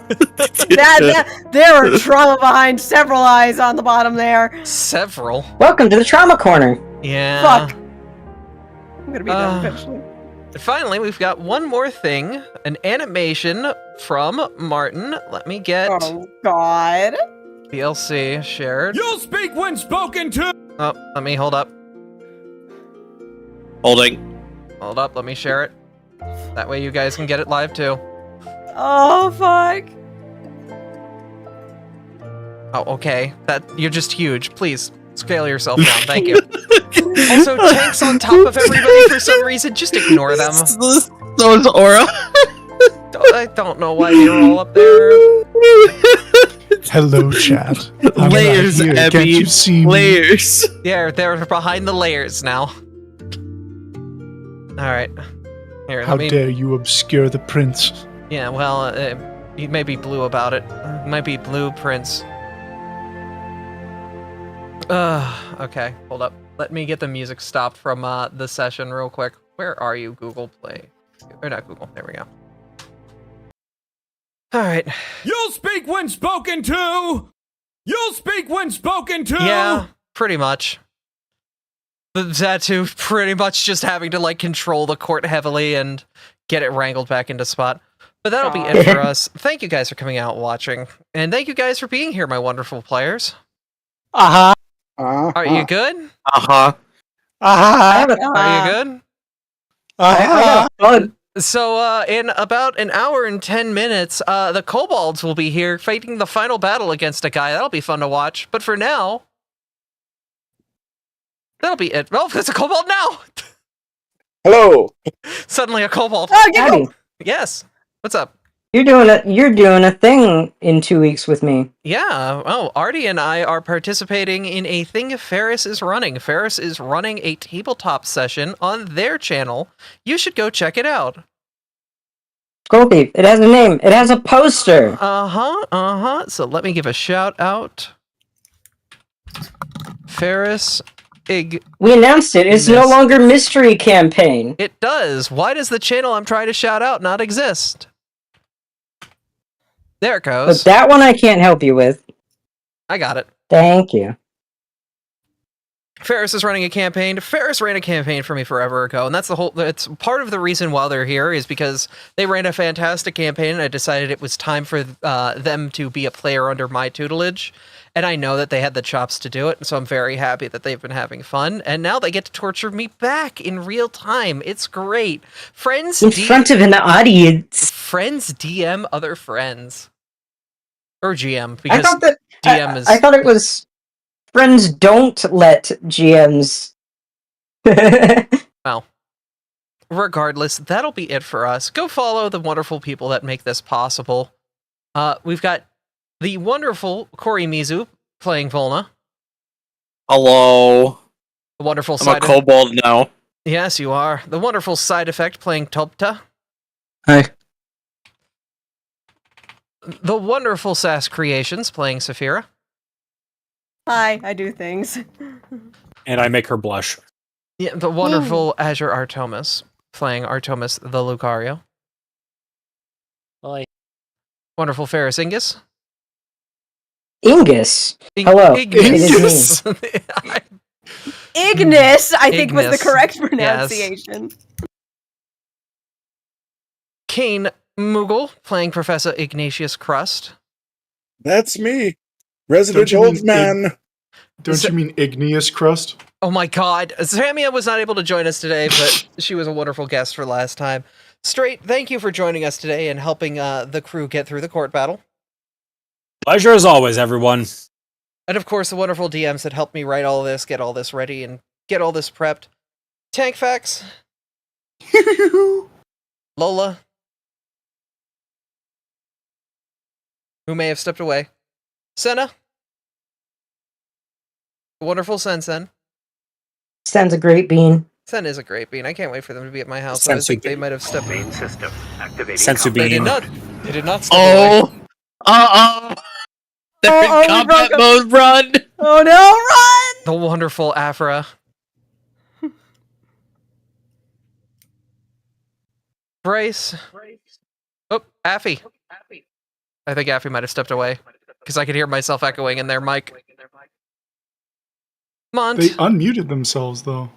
Speaker 4: There are trauma behind several eyes on the bottom there.
Speaker 1: Several.
Speaker 3: Welcome to the Trauma Corner.
Speaker 1: Yeah.
Speaker 4: Fuck. I'm gonna be done eventually.
Speaker 1: And finally, we've got one more thing. An animation from Martin. Let me get
Speaker 4: Oh God.
Speaker 1: DLC shared.
Speaker 9: You'll speak when spoken to.
Speaker 1: Oh, let me hold up.
Speaker 8: Holding.
Speaker 1: Hold up, let me share it. That way you guys can get it live too.
Speaker 4: Oh fuck.
Speaker 1: Oh, okay. You're just huge. Please scale yourself down. Thank you. Also, Tank's on top of everybody for some reason. Just ignore them.
Speaker 8: So is Aura.
Speaker 1: I don't know why they're all up there.
Speaker 10: Hello, chat. I'm
Speaker 8: Layers,
Speaker 10: right here.
Speaker 8: Abby.
Speaker 10: Can't you see me?
Speaker 8: Layers.
Speaker 1: Yeah, they're behind the layers now. All right. Here,
Speaker 10: How
Speaker 1: let me.
Speaker 10: dare you obscure the prince?
Speaker 1: Yeah, well, he may be blue about it. Might be blueprints. Okay, hold up. Let me get the music stopped from the session real quick. Where are you, Google Play? Or not Google, there we go. Alright.
Speaker 9: You'll speak when spoken to. You'll speak when spoken to.
Speaker 1: Yeah, pretty much. The Zatu pretty much just having to, like, control the court heavily and get it wrangled back into spot. But that'll be it for us. Thank you guys for coming out and watching. And thank you guys for being here, my wonderful players.
Speaker 6: Uh-huh.
Speaker 1: Are you good?
Speaker 8: Uh-huh.
Speaker 3: I have
Speaker 1: Are you good?
Speaker 3: I got a bug.
Speaker 1: So, in about an hour and 10 minutes, the Kobolds will be here fighting the final battle against a guy. That'll be fun to watch. But for now, that'll be it. Well, there's a Kobold now!
Speaker 7: Hello.
Speaker 1: Suddenly a Kobold.
Speaker 4: Oh, get
Speaker 3: Abby,
Speaker 1: Yes. What's up?
Speaker 3: you're doing a thing in 2 weeks with me.
Speaker 1: Yeah. Oh, Artie and I are participating in a thing Ferris is running. Ferris is running a tabletop session on their channel. You should go check it out.
Speaker 3: Scorpy, it has a name. It has a poster.
Speaker 1: So let me give a shout out. Ferris Ig.
Speaker 3: We announced it. It's no
Speaker 1: Yes.
Speaker 3: longer Mystery Campaign.
Speaker 1: It does. Why does the channel I'm trying to shout out not exist? There it
Speaker 3: But
Speaker 1: goes.
Speaker 3: that one I can't help you with.
Speaker 1: I got it.
Speaker 3: Thank you.
Speaker 1: Ferris is running a campaign. Ferris ran a campaign for me forever ago, and that's part of the reason why they're here is because they ran a fantastic campaign, and I decided it was time for them to be a player under my tutelage. And I know that they had the chops to do it, so I'm very happy that they've been having fun. And now they get to torture me back in real time. It's great. Friends
Speaker 3: In front of an audience.
Speaker 1: Friends DM other friends. Or GM,
Speaker 3: I
Speaker 1: because
Speaker 3: thought that
Speaker 1: DM is...
Speaker 3: I thought it was friends don't let GMs.
Speaker 1: Well, regardless, that'll be it for us. Go follow the wonderful people that make this possible. We've got the wonderful Corey Mizu playing Volna.
Speaker 8: Hello.
Speaker 1: The wonderful
Speaker 8: I'm a kobold now.
Speaker 1: Yes, you are. The wonderful Side Effect playing Topta.
Speaker 3: Hi.
Speaker 1: The wonderful Sass Creations playing Saphira.
Speaker 4: Hi, I do things.
Speaker 6: And I make her blush.
Speaker 1: Yeah, the wonderful Azure Artomis playing Artomis the Lucario.
Speaker 12: Hi.
Speaker 1: Wonderful Ferris Ingus.
Speaker 3: Ingus. Hello.
Speaker 1: Ignis.
Speaker 4: Ignis, I think was the
Speaker 1: Ignis.
Speaker 4: correct
Speaker 1: Yes.
Speaker 4: pronunciation.
Speaker 1: Kane Moogle playing Professor Ignatius Crust.
Speaker 7: That's me, resident
Speaker 10: Don't you
Speaker 7: old
Speaker 10: mean
Speaker 7: man.
Speaker 10: Don't you mean igneous crust?
Speaker 1: Oh my god. Samia was not able to join us today, but she was a wonderful guest for last time. Straight, thank you for joining us today and helping the crew get through the court battle.
Speaker 6: Pleasure as always, everyone.
Speaker 1: And of course, the wonderful DMs that helped me write all this, get all this ready, and get all this prepped. Tank Facts. Lola. Who may have stepped away. Senna. The wonderful Sen.
Speaker 3: Sounds a great bean.
Speaker 1: Sen is a great bean. I can't wait for them to be at my house.
Speaker 6: Sensu
Speaker 1: I think they might have stepped
Speaker 12: Main system activating.
Speaker 6: Sensu
Speaker 1: They did
Speaker 6: bean.
Speaker 1: not. They did not step away.
Speaker 8: They're
Speaker 4: Oh,
Speaker 8: in
Speaker 4: we
Speaker 8: combat
Speaker 4: broke
Speaker 8: mode, run!
Speaker 4: Oh no, run!
Speaker 1: The wonderful Abra. Bryce. Oh, Affy. I think Affy might have stepped away because I could hear myself echoing in their mic. Mont.
Speaker 10: They unmuted themselves, though.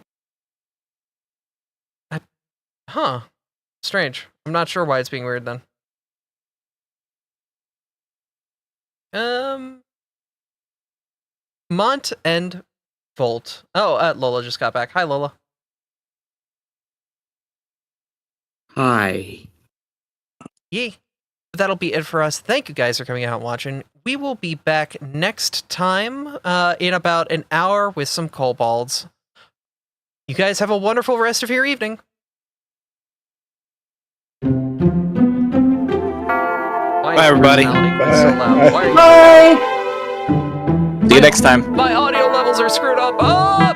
Speaker 1: Huh. Strange. I'm not sure why it's being weird then. Mont and Volt. Oh, Lola just got back. Hi, Lola.
Speaker 13: Hi.
Speaker 1: Yee. That'll be it for us. Thank you guys for coming out and watching. We will be back next time in about an hour with some kobolds. You guys have a wonderful rest of your evening.
Speaker 8: Bye, everybody.
Speaker 3: Bye.
Speaker 5: See you next time.
Speaker 1: My audio levels are screwed up. Oh!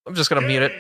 Speaker 1: I'm just gonna mute it.